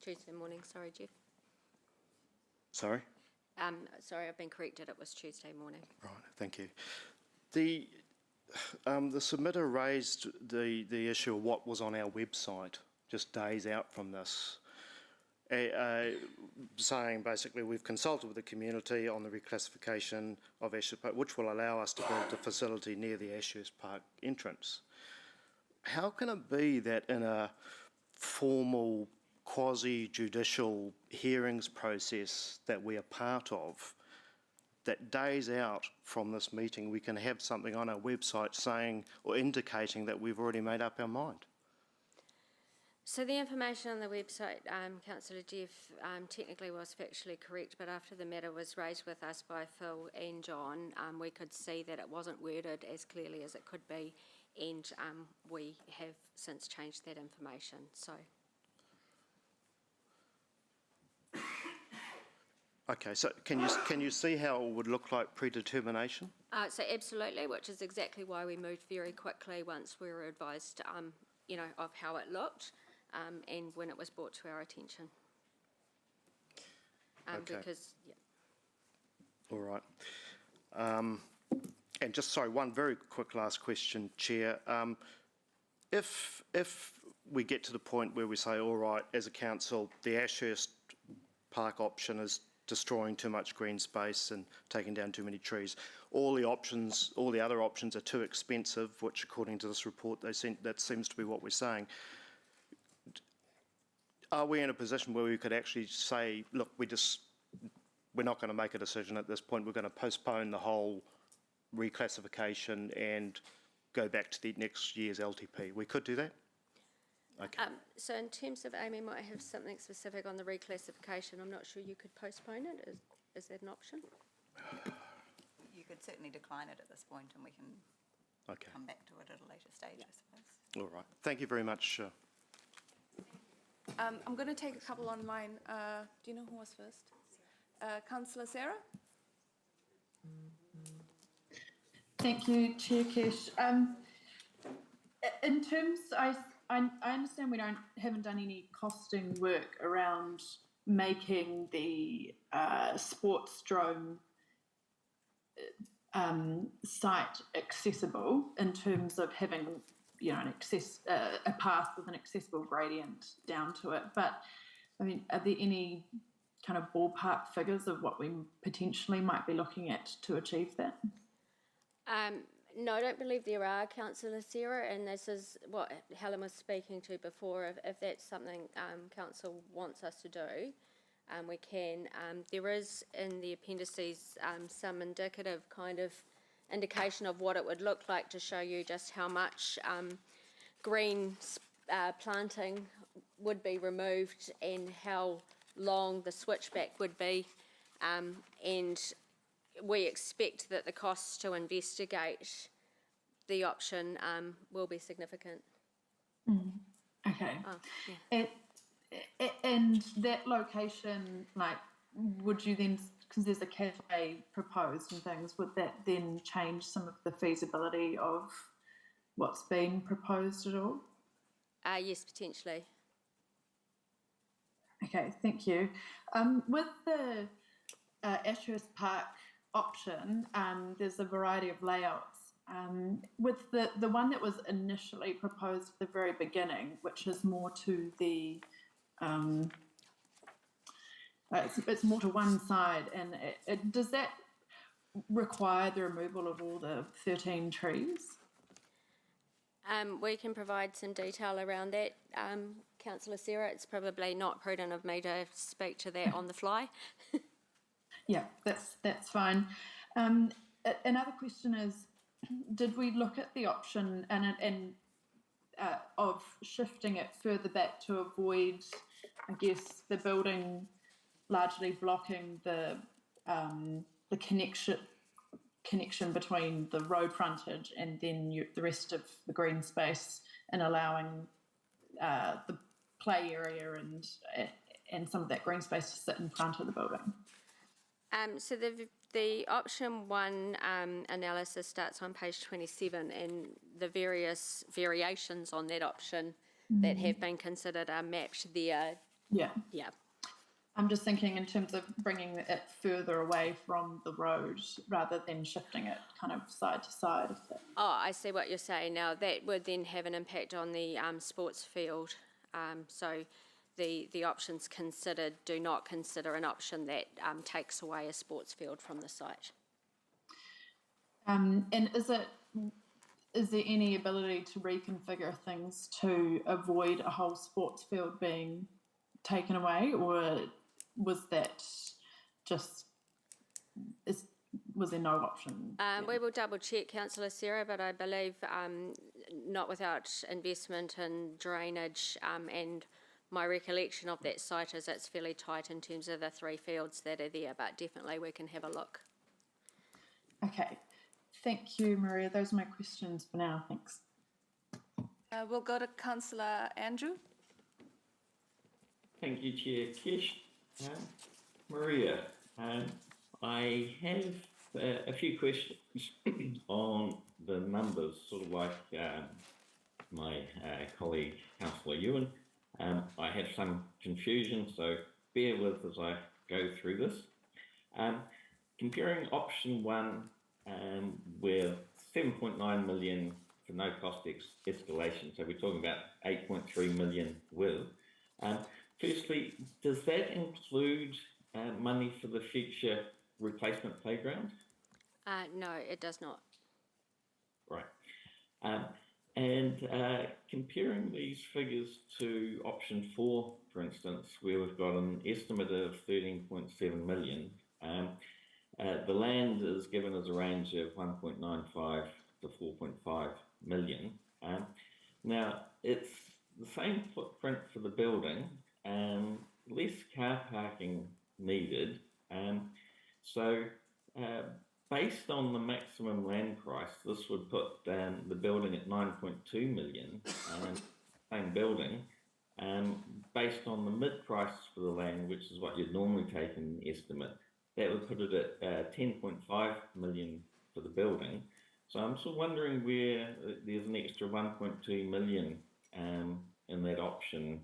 Tuesday morning, sorry, Jeff. Sorry? Sorry, I've been corrected, it was Tuesday morning. Right, thank you. The submitter raised the issue of what was on our website just days out from this, saying basically we've consulted with the community on the reclassification of Ashurst Park, which will allow us to build a facility near the Ashurst Park entrance. How can it be that in a formal quasi-judicial hearings process that we are part of, that days out from this meeting we can have something on our website saying or indicating that we've already made up our mind? So the information on the website, Councillor Jeff, technically was factually correct, but after the matter was raised with us by Phil and John, we could see that it wasn't worded as clearly as it could be, and we have since changed that information. So. Okay, so can you see how it would look like predetermination? So absolutely, which is exactly why we moved very quickly once we were advised, you know, of how it looked, and when it was brought to our attention. Okay. Because, yeah. All right. And just, sorry, one very quick last question, Chair. If we get to the point where we say, all right, as a council, the Ashurst Park option is destroying too much green space and taking down too many trees, all the other options are too expensive, which according to this report, that seems to be what we're saying. Are we in a position where we could actually say, look, we're not going to make a decision at this point, we're going to postpone the whole reclassification and go back to the next year's LTP? We could do that? Okay. So in terms of Amy might have something specific on the reclassification, I'm not sure you could postpone it. Is that an option? You could certainly decline it at this point and we can come back to it at a later stage, I suppose. All right. Thank you very much. I'm going to take a couple online. Do you know who was first? Councillor Sarah? Thank you, Chair Kesh. In terms, I understand we haven't done any costing work around making the sports drone site accessible in terms of having, you know, a path with an accessible gradient down to it. But I mean, are there any kind of ballpark figures of what we potentially might be looking at to achieve that? No, I don't believe there are, Councillor Sarah, and this is what Helen was speaking to before. If that's something Council wants us to do, we can. There is in the appendices some indicative kind of indication of what it would look like to show you just how much green planting would be removed and how long the switchback would be, and we expect that the costs to investigate the option will be significant. Okay. Oh, yeah. And that location, like, would you then, because there's a cafe proposed and things, would that then change some of the feasibility of what's been proposed at all? Yes, potentially. Okay, thank you. With the Ashurst Park option, there's a variety of layouts. With the one that was initially proposed at the very beginning, which is more to the, it's more to one side, and does that require the removal of all the 13 trees? We can provide some detail around that, Councillor Sarah. It's probably not prudent of me to speak to that on the fly. Yeah, that's fine. Another question is, did we look at the option of shifting it further back to avoid, I guess, the building largely blocking the connection between the road frontage and then the rest of the green space, and allowing the play area and some of that green space to sit in front of the building? So the option one analysis starts on page 27, and the various variations on that option that have been considered are mapped there. Yeah. Yeah. I'm just thinking in terms of bringing it further away from the road rather than shifting it kind of side to side. Oh, I see what you're saying now. That would then have an impact on the sports field. So the options considered do not consider an option that takes away a sports field from the site. And is there any ability to reconfigure things to avoid a whole sports field being taken away, or was that just was there no option? We will double check, Councillor Sarah, but I believe not without investment in drainage, and my recollection of that site is it's fairly tight in terms of the 3 fields that are there, but definitely we can have a look. Okay, thank you, Maria. Those are my questions for now. Thanks. We'll go to Councillor Andrew. Thank you, Chair. Kesh, Maria, I have a few questions on the numbers, sort of like my colleague, Councillor Ewan. I have some confusion, so bear with as I go through this. Comparing option 1 with 7.9 million for no cost escalation, so we're talking about 8.3 million with. Firstly, does that include money for the future replacement playground? No, it does not. Right. And comparing these figures to option 4, for instance, where we've got an estimate of 13.7 million, the land is given as a range of 1.95 to 4.5 million. Now, it's the same footprint for the building, less car parking needed. So based on the maximum land price, this would put the building at 9.2 million, same building. Based on the mid price for the land, which is what you'd normally take in the estimate, that would put it at 10.5 million for the building. So I'm sort of wondering where there's an extra 1.2 million in that option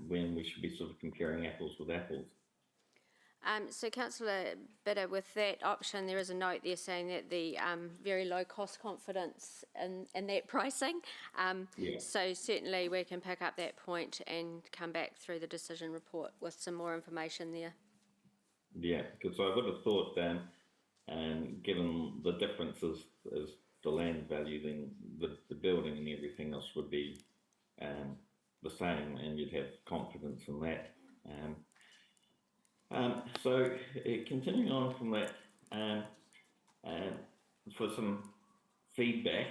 when we should be sort of comparing apples with apples. So Councillor Bitter, with that option, there is a note there saying that the very low cost confidence in that pricing. So certainly we can pick up that point and come back through the decision report with some more information there. Yeah, because I would have thought given the differences as the land value, then the building and everything else would be the same, and you'd have confidence in that. So continuing on from that, for some feedback,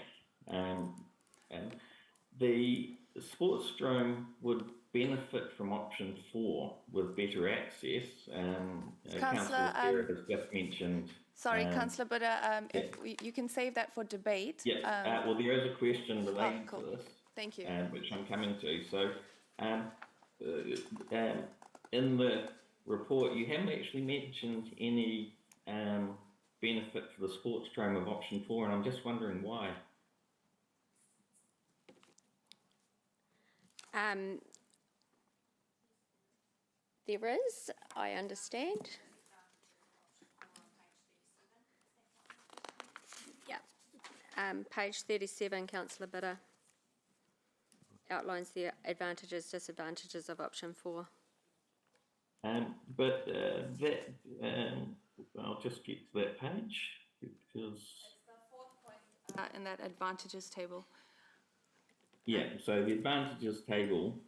the Sportsdrome would benefit from option 4 with better access. Councillor Sarah has just mentioned. Sorry, Councillor Buddha, if you can save that for debate. Yeah, well, there is a question related to this. Thank you. Which I'm coming to. So, in the report, you haven't actually mentioned any benefit for the Sportsdrome of option 4, and I'm just wondering why. There is, I understand. Yeah. Page 37, Councillor Bitter, outlines the advantages, disadvantages of option 4. But that, I'll just get to that page because... It's the 4th point in that advantages table. Yeah, so the advantages table,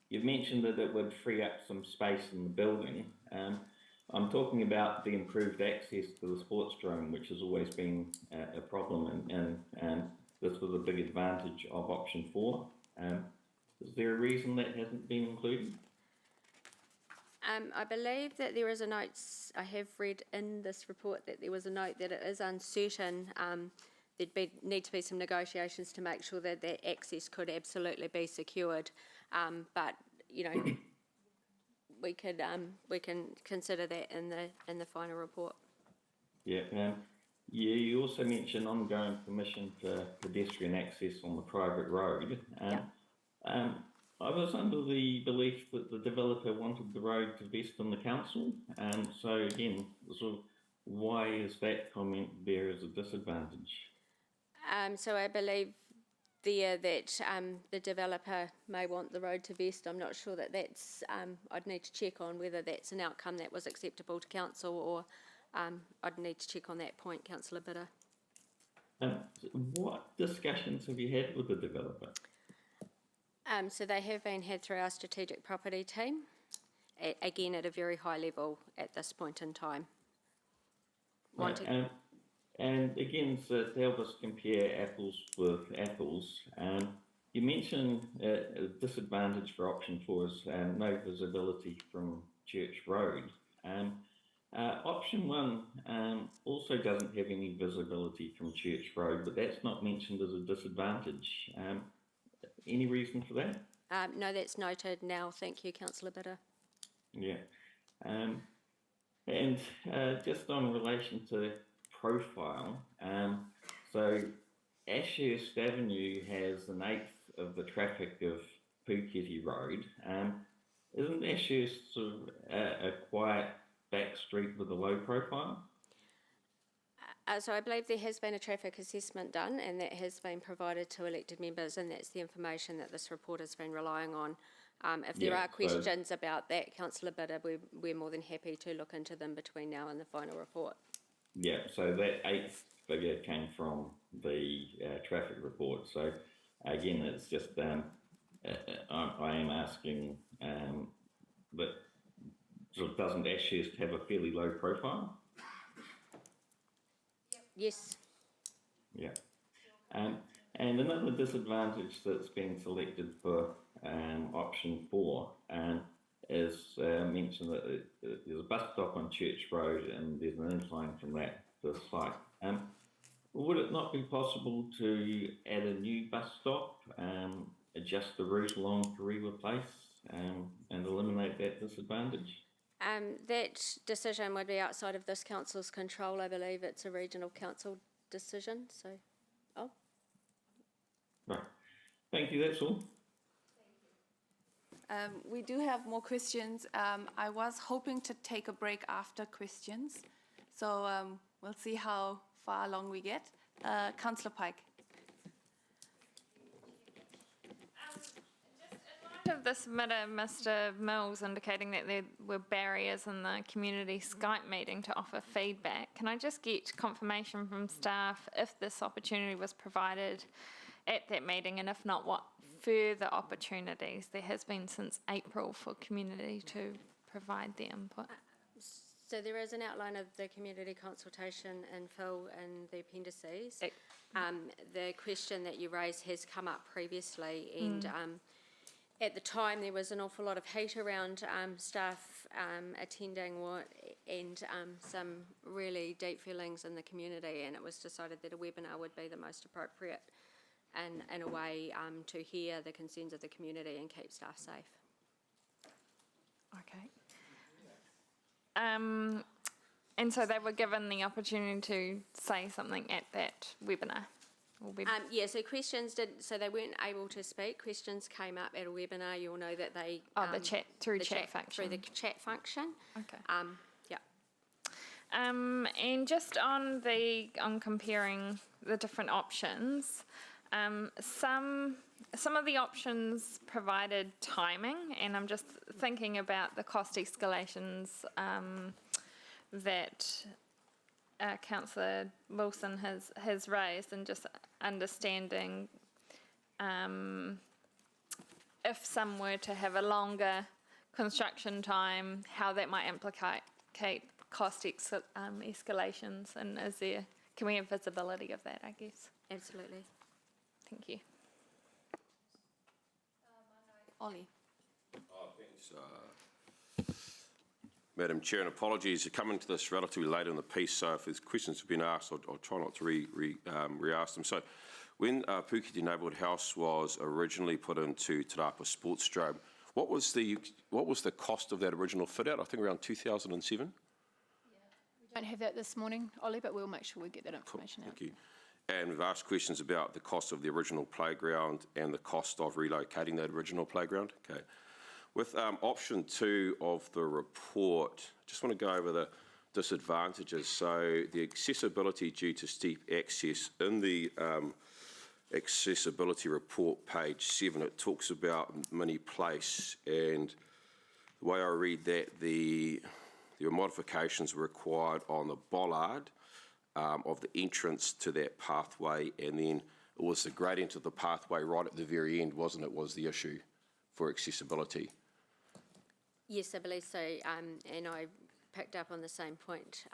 you've mentioned that it would free up some space in the building. I'm talking about the improved access to the Sportsdrome, which has always been a problem, and this was a big advantage of option 4. Is there a reason that hasn't been included? I believe that there is a note, I have read in this report that there was a note that it is uncertain. There'd need to be some negotiations to make sure that that access could absolutely be secured. But you know, we can consider that in the final report. Yeah. You also mentioned ongoing permission for pedestrian access on the private road. I was under the belief that the developer wanted the road to vest on the council, and so again, sort of, why is that comment there as a disadvantage? So I believe there that the developer may want the road to vest. I'm not sure that that's, I'd need to check on whether that's an outcome that was acceptable to council, or I'd need to check on that point, Councillor Bitter. What discussions have you had with the developer? So they have been had through our strategic property team, again at a very high level at this point in time. And again, so to help us compare apples with apples, you mentioned a disadvantage for option 4 is no visibility from Church Road. Option 1 also doesn't have any visibility from Church Road, but that's not mentioned as a disadvantage. Any reason for that? No, that's noted now. Thank you, Councillor Bitter. Yeah. And just on relation to profile, so Ashurst Avenue has an eighth of the traffic of Puketi Road. Isn't Ashurst sort of a quiet back street with a low profile? So I believe there has been a traffic assessment done, and that has been provided to elected members, and that's the information that this report has been relying on. If there are questions about that, Councillor Bitter, we're more than happy to look into them between now and the final report. Yeah, so that eighth figure came from the traffic report. So again, it's just I am asking that sort of doesn't Ashurst have a fairly low profile? Yes. Yeah. And another disadvantage that's been selected for option 4 is mentioned that there's a bus stop on Church Road and there's an incline from that to the site. Would it not be possible to add a new bus stop, adjust the route along Karewa Place and eliminate that disadvantage? That decision would be outside of this council's control. I believe it's a regional council decision, so, Right. Thank you, that's all. We do have more questions. I was hoping to take a break after questions, so we'll see how far along we get. Councillor Pike. Of this matter, Mr. Mills indicating that there were barriers in the community Skype meeting to offer feedback. Can I just get confirmation from staff if this opportunity was provided at that meeting, and if not, what further opportunities there has been since April for community to provide their input? So there is an outline of the community consultation in full in the appendices. The question that you raised has come up previously, and at the time there was an awful lot of heat around staff attending and some really deep feelings in the community, and it was decided that a webinar would be the most appropriate and in a way to hear the concerns of the community and keep staff safe. Okay. And so they were given the opportunity to say something at that webinar? Yeah, so questions so they weren't able to speak. Questions came up at a webinar. You'll know that they... the chat, through chat function. Through the chat function. Okay. Yeah. And just on comparing the different options, some of the options provided timing, and I'm just thinking about the cost escalations that Councillor Wilson has raised, and just understanding if some were to have a longer construction time, how that might implicate cost escalations, and can we have visibility of that, I guess? Absolutely. Thank you. Ollie. Thanks, Madam Chair, and apologies for coming to this relatively late in the piece, so if there's questions have been asked, I'll try not to re-ask them. So when Puketi Neighbourhood House was originally put into Te Rapa Sportsdrome, what was the cost of that original fit-out? I think around 2007? We don't have that this morning, Ollie, but we'll make sure we get that information out. Thank you. And we've asked questions about the cost of the original playground and the cost of relocating that original playground. Okay. With option 2 of the report, just want to go over the disadvantages. So the accessibility due to steep access, in the accessibility report, page 7, it talks about Mini Place, and the way I read that, there were modifications required on the bollard of the entrance to that pathway, and then it was the gradient of the pathway right at the very end, wasn't it, was the issue for accessibility? Yes, I believe so, and I picked up on the same point,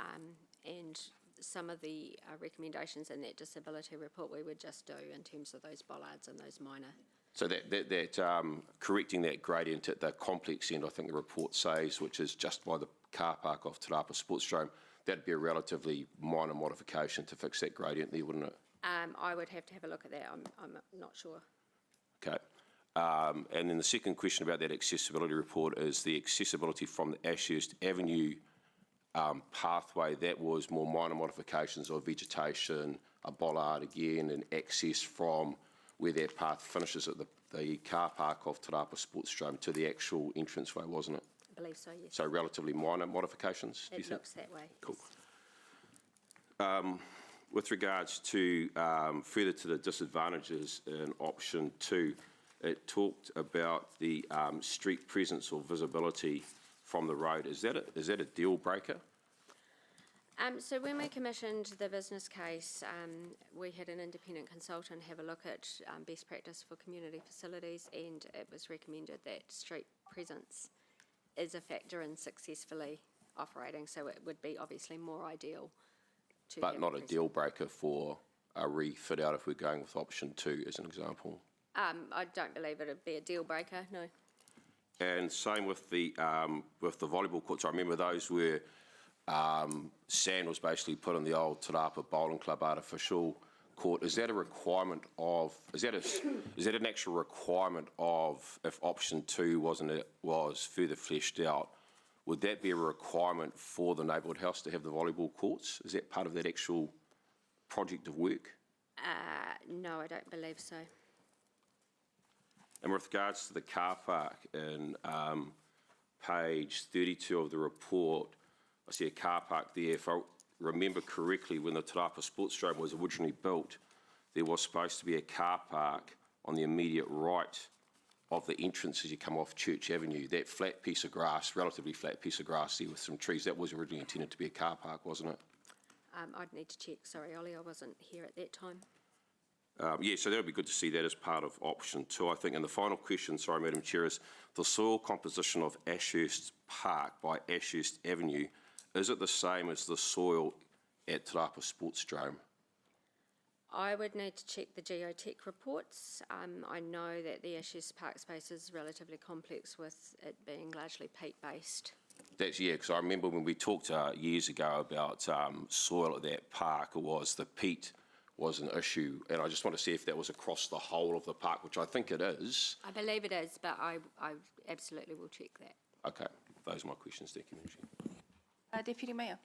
and some of the recommendations in that disability report we would just do in terms of those bollards and those minor. So correcting that gradient at the complex end, I think the report says, which is just by the car park off Te Rapa Sportsdrome, that'd be a relatively minor modification to fix that gradient there, wouldn't it? I would have to have a look at that. I'm not sure. Okay. And then the second question about that accessibility report is the accessibility from the Ashurst Avenue pathway. That was more minor modifications of vegetation, a bollard again, and access from where that path finishes at the car park off Te Rapa Sportsdrome to the actual entranceway, wasn't it? I believe so, yes. So relatively minor modifications, do you It think? looks that way. Cool. With regards to further to the disadvantages in option 2, it talked about the street presence or visibility from the road. Is that a deal breaker? So when we commissioned the business case, we had an independent consultant have a look at best practice for community facilities, and it was recommended that street presence is a factor in successfully operating, so it would be obviously more ideal to But have not a presence. deal breaker for a refit out if we're going with option 2 as an example. I don't believe it would be a deal breaker, no. And same with the volleyball courts. I remember those were sand was basically put in the old Te Rapa Bowling Club artificial court. Is that a requirement of? Is that an actual requirement of if option 2 was further fleshed out? Would that be a requirement for the neighbourhood house to have the volleyball courts? Is that part of that actual project of work? No, I don't believe so. And with regards to the car park in page 32 of the report, I see a car park there. If I remember correctly, when the Te Rapa Sportsdrome was originally built, there was supposed to be a car park on the immediate right of the entrance as you come off Church Avenue. That flat piece of grass, relatively flat piece of grass there with some trees, that was originally intended to be a car park, wasn't it? I'd need to check. Sorry, Ollie, I wasn't here at that time. Yeah, so that would be good to see that as part of option 2, I think. And the final question, sorry, Madam Chair, is the soil composition of Ashurst Park by Ashurst Avenue, is it the same as the soil at Te Rapa Sportsdrome? I would need to check the geotech reports. I know that the Ashurst Park space is relatively complex with it being largely peat-based. That's, yeah, because I remember when we talked years ago about soil at that park, it was the peat was an issue, and I just want to see if that was across the whole of the park, which I think it is. I believe it is, but I absolutely will check that. Okay, those are my questions. Thank you, Madam Chair. Deputy Mayor.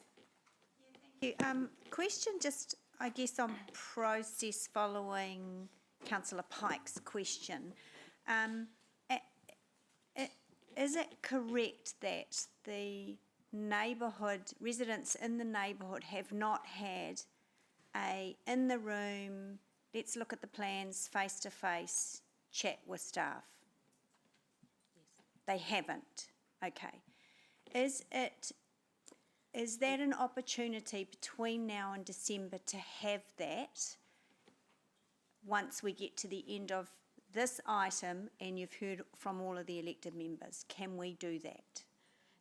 Thank you. Question just, I guess, on process following Councillor Pike's question. Is it correct that the neighbourhood, residents in the neighbourhood have not had a in the room, let's look at the plans face-to-face chat with staff? Yes. They haven't. Okay. Is that an opportunity between now and December to have that once we get to the end of this item and you've heard from all of the elected members? Can we do that?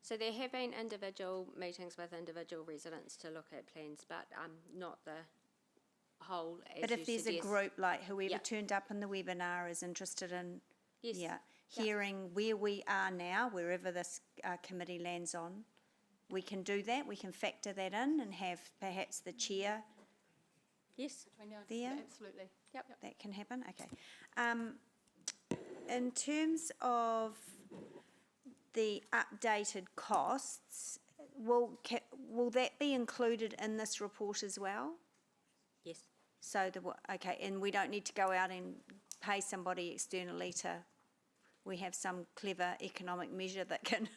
So there have been individual meetings with individual residents to look at plans, but not the whole, as But you if there's suggest. a group, like whoever Yeah. turned up in the webinar is interested in Yes. hearing where we are now, wherever this committee lands on, we can do that, we can factor that in and have perhaps the chair Yes. there? Absolutely. Yep. That can happen, okay. In terms of the updated costs, will that be included in this report as well? Yes. So, okay, and we don't need to go out and pay somebody externally we have some clever economic measure that can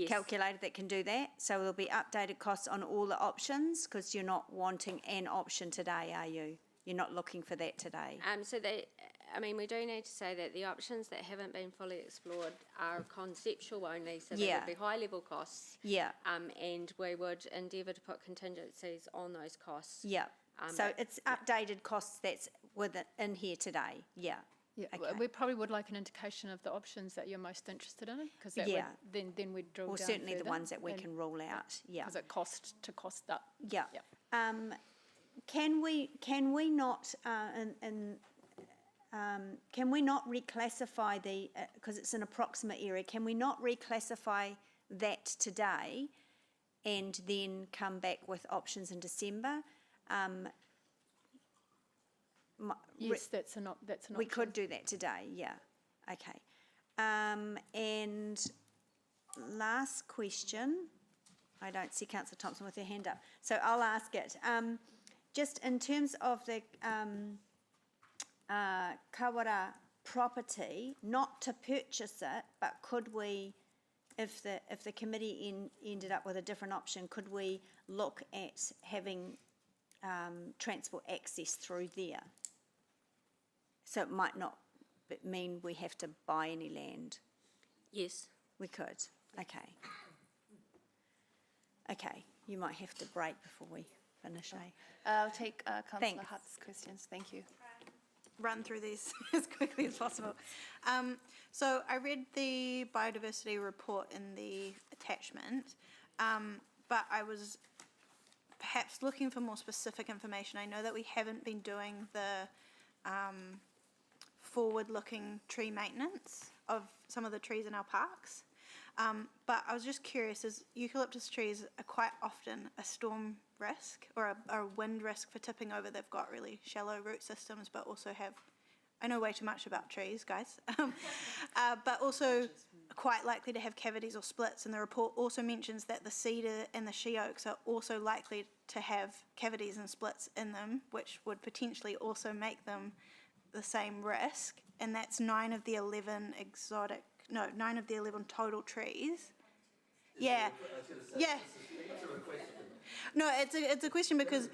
calculate that can do that? So there'll be updated costs on all the options, because you're not wanting an option today, are you? You're not looking for that today? We do need to say that the options that haven't been fully explored are conceptual only, so there Yeah. would be high-level costs. Yeah. And we would endeavour to put contingencies on those costs. Yeah. So it's updated costs that's in here today, yeah. Yeah, Okay. we probably would like an indication of the options that you're most interested in, because Yeah. then we'd drill Or down certainly the further ones that we and- can rule out, yeah. Because it cost up. Yeah. Can we not, can we not reclassify because it's an approximate area, can we not reclassify that today and then come back with options in December? Yes, that's an option. We could do that today, yeah. Okay. And last question. I don't see Councillor Thompson with her hand up, so I'll ask it. Just in terms of the Kawara property, not to purchase it, but could we, if the committee ended up with a different option, could we look at having transport access through there? So it might not mean we have to buy any land. Yes. We could, okay. Okay, you might have to break before we finish, eh? I'll take Councillor Thanks. Hutt's questions. Thank you. Run through these as quickly as possible. So I read the biodiversity report in the attachment, but I was perhaps looking for more specific information. I know that we haven't been doing the forward-looking tree maintenance of some of the trees in our parks. But I was just curious, as eucalyptus trees are quite often a storm risk or a wind risk for tipping over. They've got really shallow root systems, but also have, I know way too much about trees, guys, but also quite likely to have cavities or splits. And the report also mentions that the cedar and the she oaks are also likely to have cavities and splits in them, which would potentially also make them the same risk. And that's 9 of the 11 total trees. Yeah. Yeah. No, it's a question because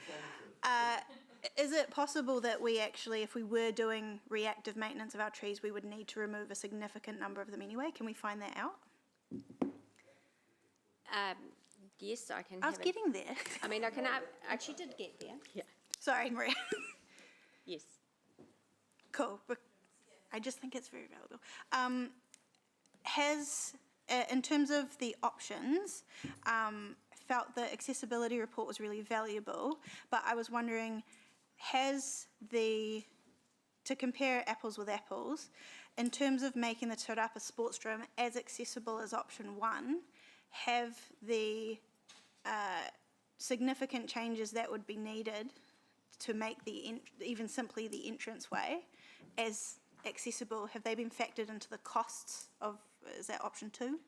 is it possible that we actually, if we were doing reactive maintenance of our trees, we would need to remove a significant number of them anyway? Can we find that out? Yes, I can. I was getting there. I mean, I can. She did get there. Yeah. Sorry, Maria. Yes. Cool. But I just think it's very valuable. In terms of the options, felt the accessibility report was really valuable, but I was wondering, to compare apples with apples, in terms of making the Te Rapa Sportsdrome as accessible as option 1, have the significant changes that would be needed to make even simply the entranceway as accessible, have they been factored into the costs of, is that option 2?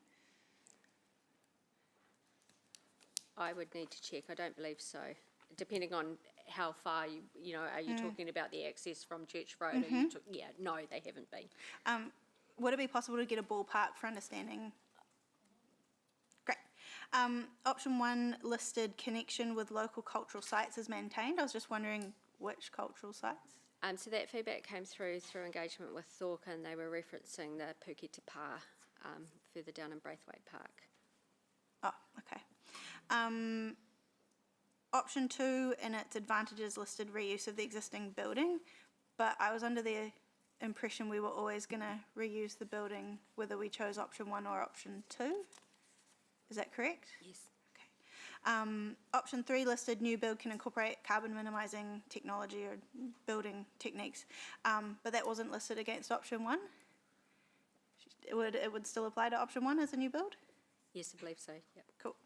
I would need to check. I don't believe so. Depending on how far you know, are you talking about the access from Church Road? Are you no, they haven't been. Would it be possible to get a ballpark for understanding? Great. Option 1 listed connection with local cultural sites as maintained. I was just wondering which cultural sites? So that feedback came through engagement with Thorca, and they were referencing the Puketa Pa further down in Braithwaite Park. Oh, okay. Option 2 in its advantages listed reuse of the existing building, but I was under the impression we were always going to reuse the building whether we chose option 1 or option 2. Is that correct? Yes. Option 3 listed new build can incorporate carbon minimising technology or building techniques, but that wasn't listed against option 1. It would still apply to option 1 as a new build? Yes, I believe so, yep. Cool.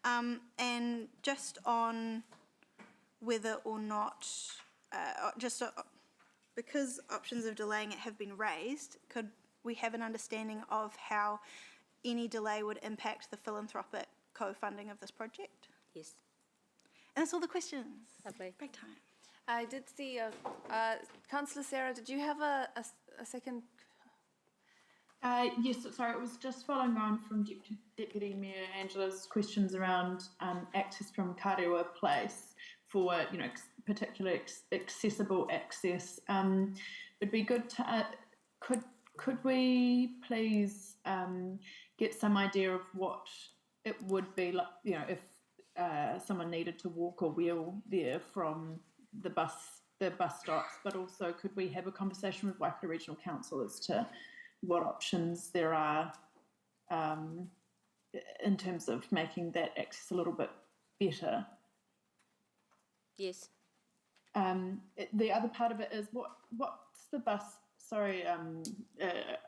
And just on whether or not, because options of delaying it have been raised, could we have an understanding of how any delay would impact the philanthropic co-funding of this project? Yes. And that's all the questions. Lovely. Break time. I did see, Councillor Sarah, did you have a second? Yes, sorry, it was just following on from Deputy Mayor Angela's questions around access from Karewa Place for, particularly accessible access. It'd be good to, could we please get some idea of what it would be like, if someone needed to walk or wheel there from the bus the bus stops, but also could we have a conversation with Waikato Regional Council as to what options there are in terms of making that access a little bit better? Yes. The other part of it is what's the bus? Sorry,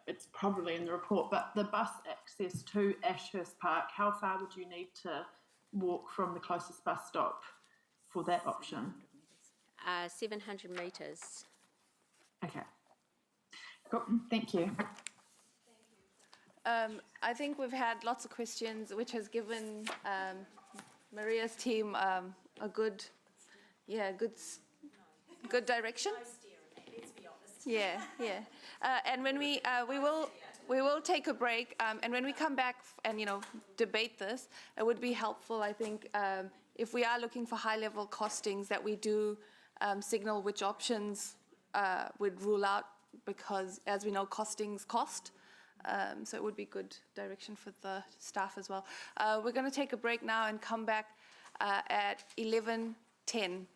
it's probably in the report, but the bus access to Ashurst Park, how far would you need to walk from the closest bus stop for that option? 700 metres. Okay. Cool. Thank you. I think we've had lots of questions, which has given Maria's team a good direction. Yeah. And when we will take a break, and when we come back and debate this, it would be helpful, I think, if we are looking for high-level costings, that we do signal which options would rule out, because as we know, costings cost. So it would be good direction for the staff as well. We're going to take a break now and come back at 11:10,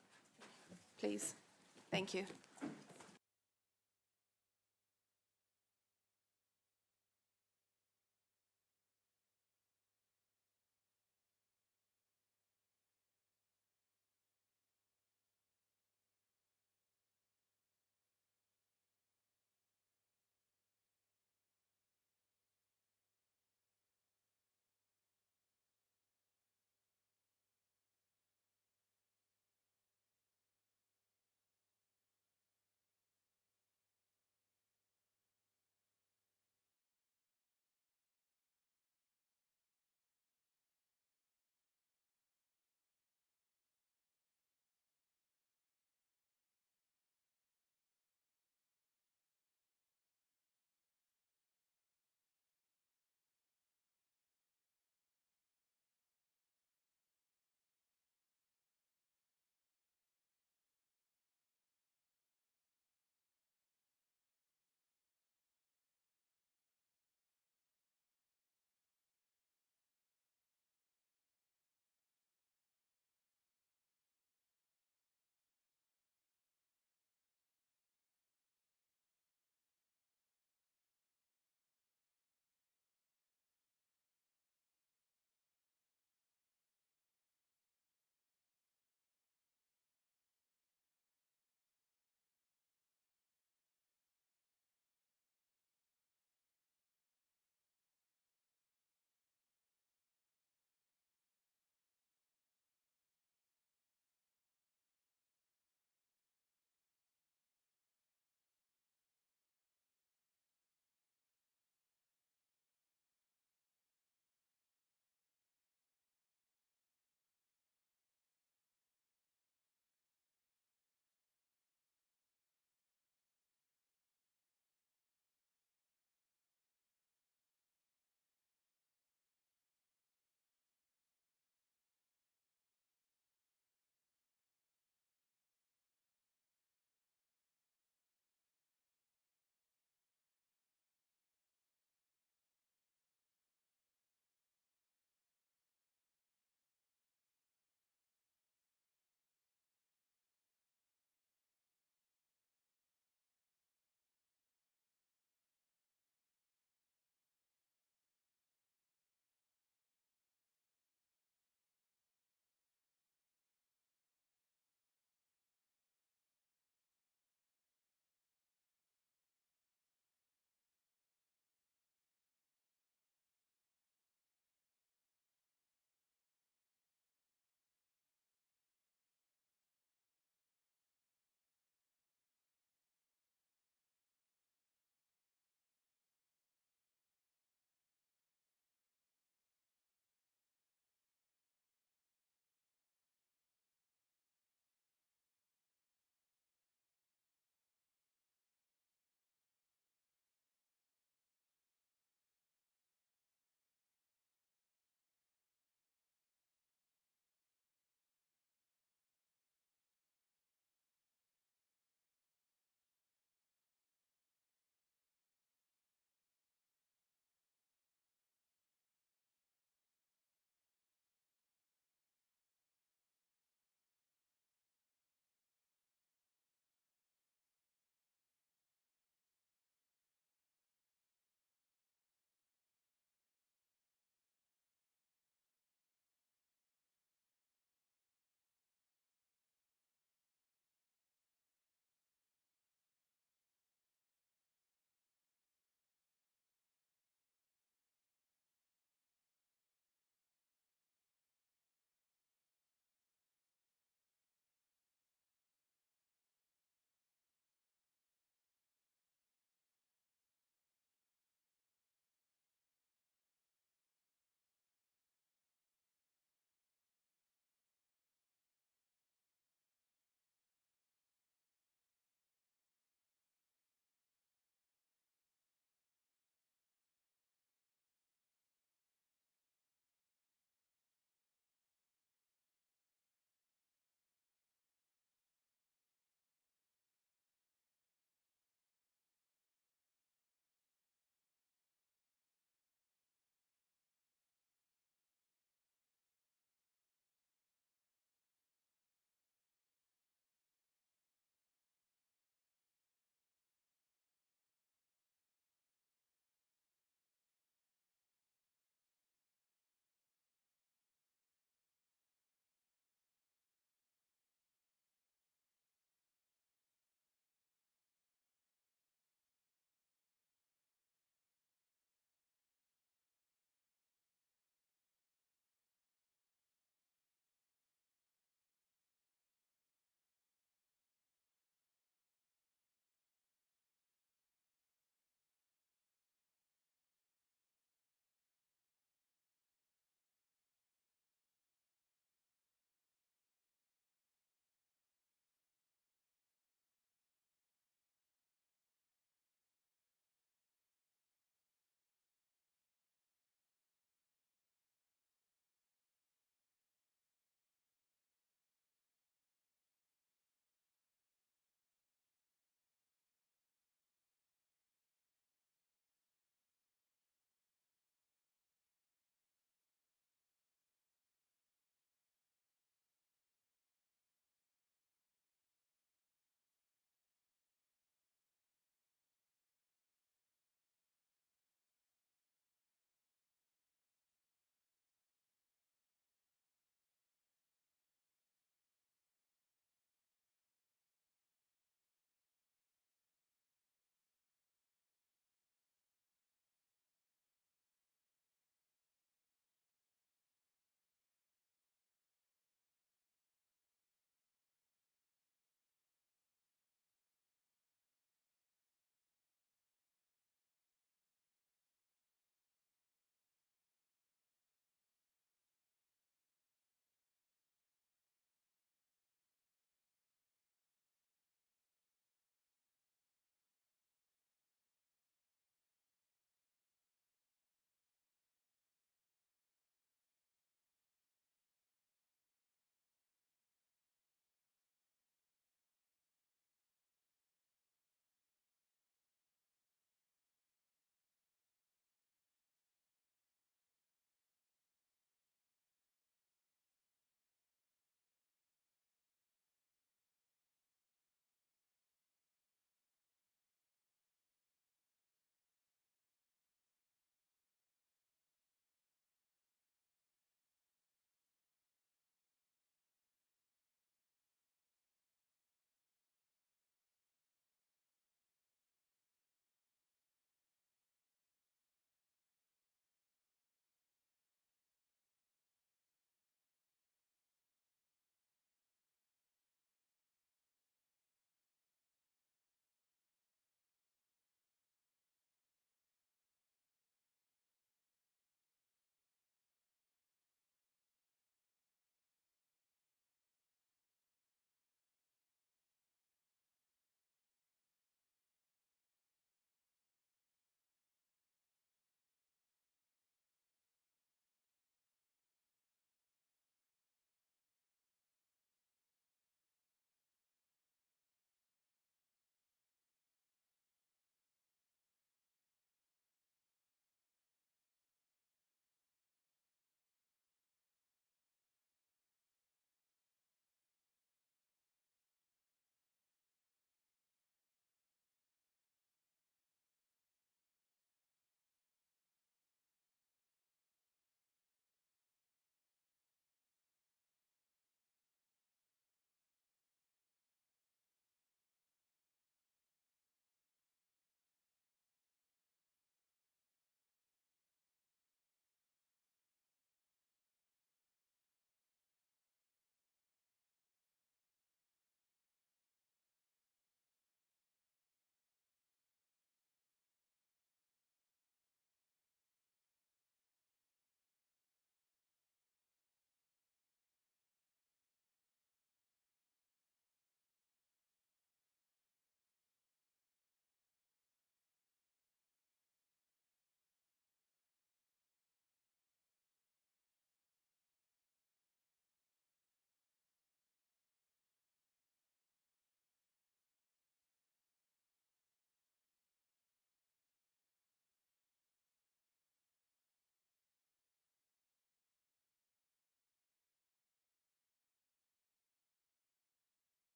please. Thank you.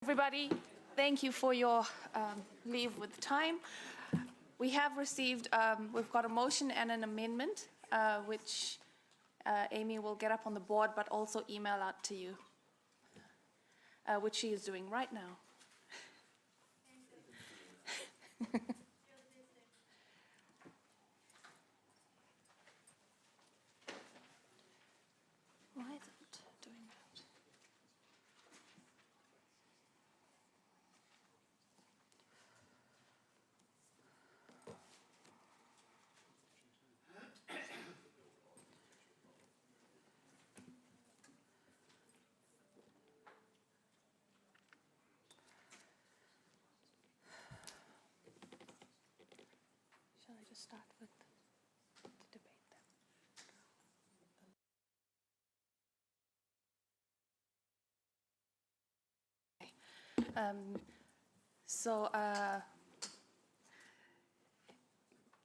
everybody. Thank you for your leave with time. We have received, we've got a motion and an amendment, which Amy will get up on the board, but also email out to you, which she is doing right now. Why is it doing that? Shall I just start with the debate then?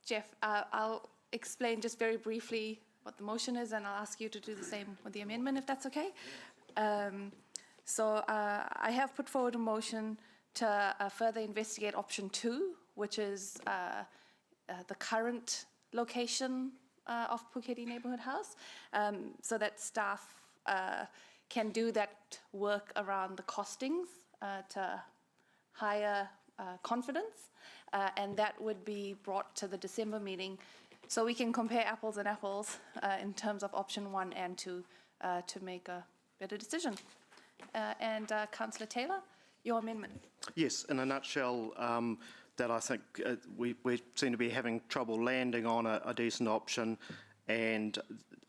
Jeff, I'll explain just very briefly what the motion is, and I'll ask you to do the same with the amendment, if that's okay. I have put forward a motion to further investigate option 2, which is the current location of Puketi Neighbourhood House, so that staff can do that work around the costings to higher confidence, and that would be brought to the December meeting so we can compare apples and apples in terms of option 1 and 2 to make a better decision. Councillor Taylor, your amendment. Yes, in a nutshell, that I think we seem to be having trouble landing on a decent option, and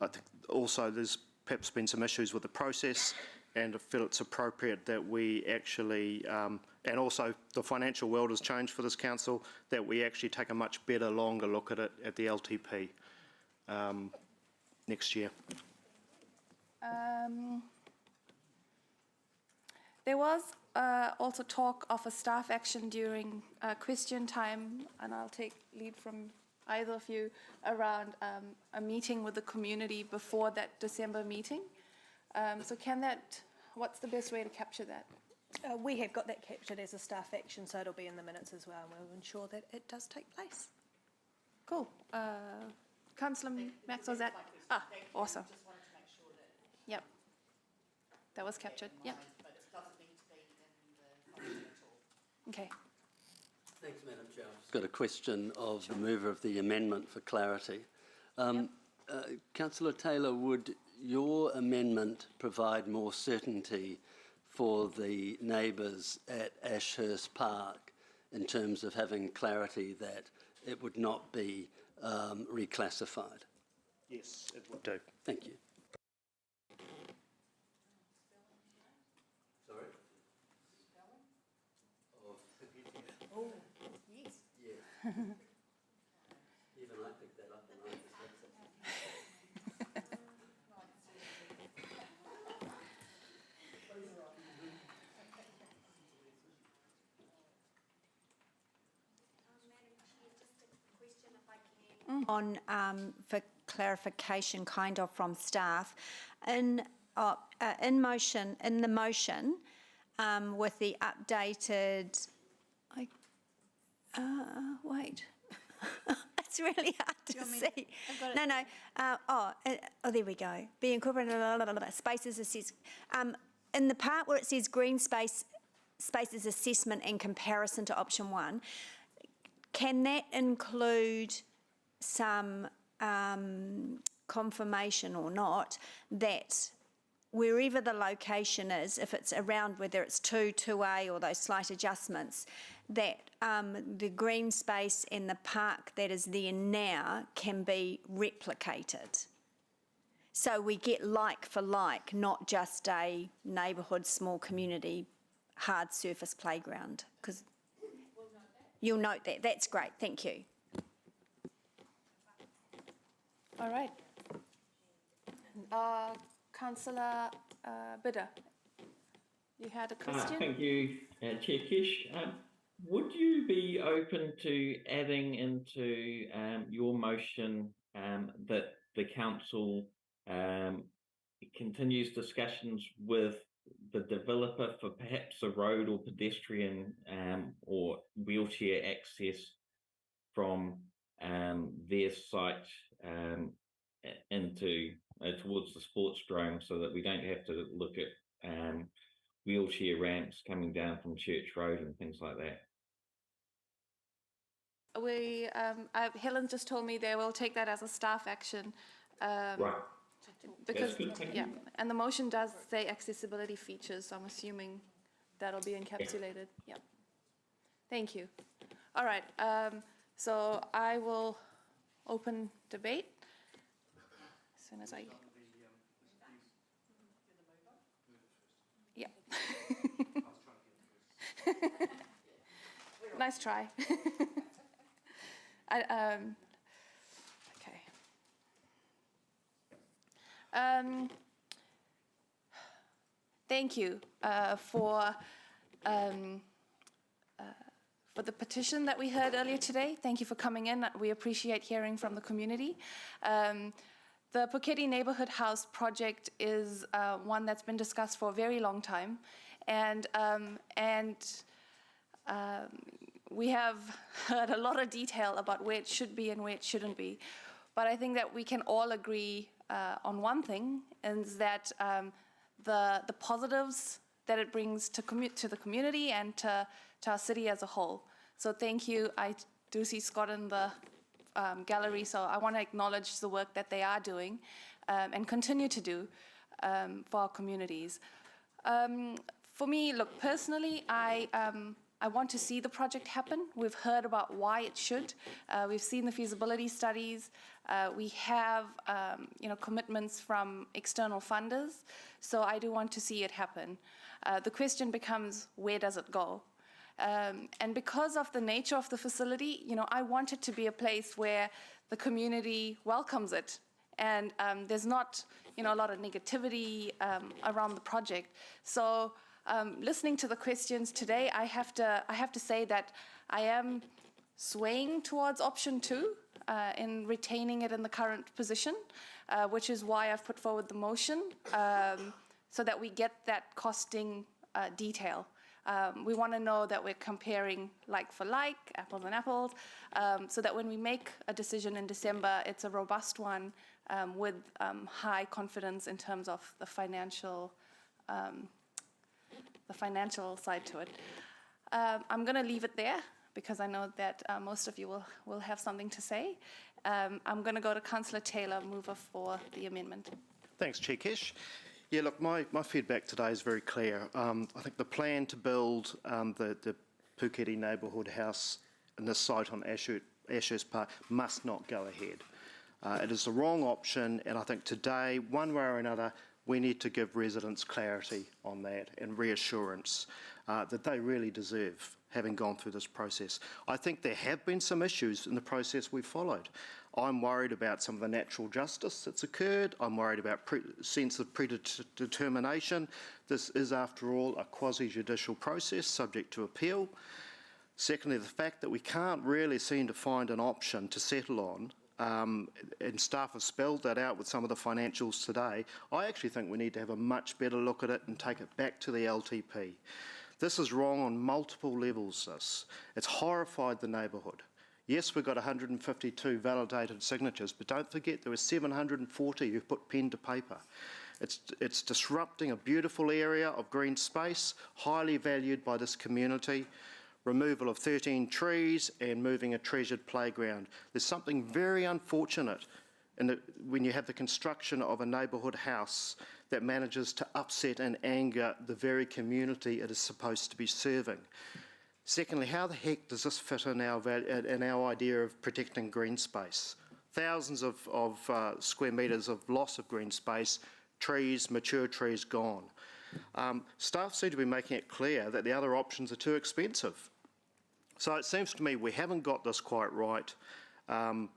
I think also there's perhaps been some issues with the process, and I feel it's appropriate that we actually, and also the financial world has changed for this council, that we actually take a much better, longer look at it at the LTP next year. There was also talk of a staff action during question time, and I'll take lead from either of you around a meeting with the community before that December meeting. So what's the best way to capture that? We have got that captured as a staff action, so it'll be in the minutes as well, and we'll ensure that it does take place. Cool. Councillor Max, was that? Awesome. Yep. That was captured. Yep. Okay. Thanks, Madam Chair. I've got a question of the mover of the amendment for clarity. Councillor Taylor, would your amendment provide more certainty for the neighbours at Ashurst Park in terms of having clarity that it would not be reclassified? Yes, it would do. Thank you. Oh, yes. Yeah. Even I picked that up and I On for clarification, kind of from staff, in the motion with the updated. Wait, it's really hard to see. There we go. Be incorporated. Spaces assessed. In the part where it says green spaces assessment in comparison to option 1, can that include some confirmation or not that wherever the location is, if it's around whether it's 2A or those slight adjustments, that the green space and the park that is there now can be replicated? So we get like for like, not just a neighbourhood, small community, hard surface playground. Because you'll note that. That's great. Thank you. All right. Councillor Bidder, you had a question? Thank you, Chair Kish. Would you be open to adding into your motion that the council continues discussions with the developer for perhaps a road or pedestrian or wheelchair access from their site into towards the sports drome, so that we don't have to look at wheelchair ramps coming down from Church Road and things like that. Helen just told me they will take that as a staff action. Right. Because, That's good, thank yeah, you. and the motion does say accessibility features, so I'm assuming that'll be encapsulated. Yeah. Thank you. All right, so I will open debate as soon as I. Yeah. Nice try. Okay. Thank you for the petition that we heard earlier today. Thank you for coming in. We appreciate hearing from the community. The Puketi Neighbourhood House project is one that's been discussed for a very long time, and we have heard a lot of detail about where it should be and where it shouldn't be. But I think that we can all agree on one thing, is that the positives that it brings to the community and to our city as a whole. So thank you. I do see Scott in the gallery, so I want to acknowledge the work that they are doing and continue to do for our communities. For me, look, personally, I want to see the project happen. We've heard about why it should. We've seen the feasibility studies. We have commitments from external funders. So I do want to see it happen. The question becomes, where does it go? And because of the nature of the facility, I want it to be a place where the community welcomes it. And there's not a lot of negativity around the project. So listening to the questions today, I have to say that I am swaying towards option 2 in retaining it in the current position, which is why I've put forward the motion so that we get that costing detail. We want to know that we're comparing like for like, apples and apples, so that when we make a decision in December, it's a robust one with high confidence in terms of the financial side to it. I'm going to leave it there because I know that most of you will have something to say. I'm going to go to Councillor Taylor, mover for the amendment. Thanks, Chair Kesh. Yeah, look, my feedback today is very clear. I think the plan to build the Puketi Neighbourhood House in this site on Ashurst Park must not go ahead. It is the wrong option, and I think today, one way or another, we need to give residents clarity on that and reassurance that they really deserve, having gone through this process. I think there have been some issues in the process we've followed. I'm worried about some of the natural justice that's occurred. I'm worried about sense of predetermination. This is, after all, a quasi-judicial process subject to appeal. Secondly, the fact that we can't really seem to find an option to settle on, and staff have spelled that out with some of the financials today. I actually think we need to have a much better look at it and take it back to the LTP. This is wrong on multiple levels, It's horrified the neighbourhood. Yes, we've got 152 validated signatures, but don't forget there were 740 who put pen to paper. It's disrupting a beautiful area of green space, highly valued by this community. Removal of 13 trees and moving a treasured playground. There's something very unfortunate when you have the construction of a neighbourhood house that manages to upset and anger the very community it is supposed to be serving. Secondly, how the heck does this fit in our idea of protecting green space? Thousands of square metres of loss of green space, trees, mature trees gone. Staff seem to be making it clear that the other options are too expensive. So it seems to me we haven't got this quite right. In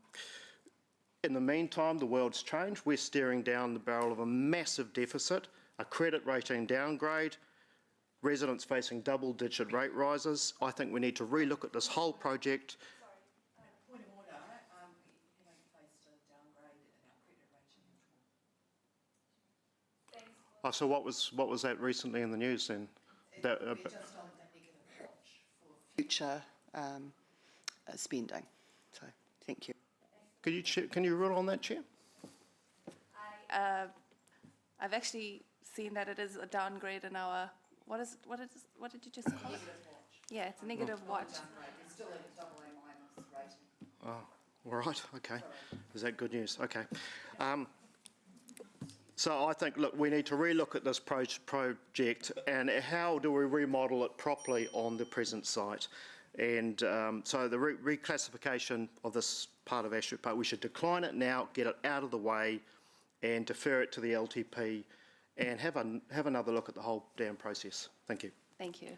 the meantime, the world's changed. We're staring down the barrel of a massive deficit, a credit rating downgrade, residents facing double-digit rate rises. I think we need to relook at this whole project. Point of order, we haven't faced a downgrade in our credit rating at all. Thanks, Oh, so what was that recently in the news then? That, Future spending. So, thank you. Can you rule on that, Chair? I've actually seen that it is a downgrade in our, what did you just call it? Yeah, it's a negative watch. It's still at a AA- rating. Oh, all right, okay. Is that good news? Okay. So I think, look, we need to relook at this project and how do we remodel it properly on the present site. And so the reclassification of this part of Ashford Park, we should decline it now, get it out of the way and defer it to the LTP and have another look at the whole damn process. Thank you. Thank you.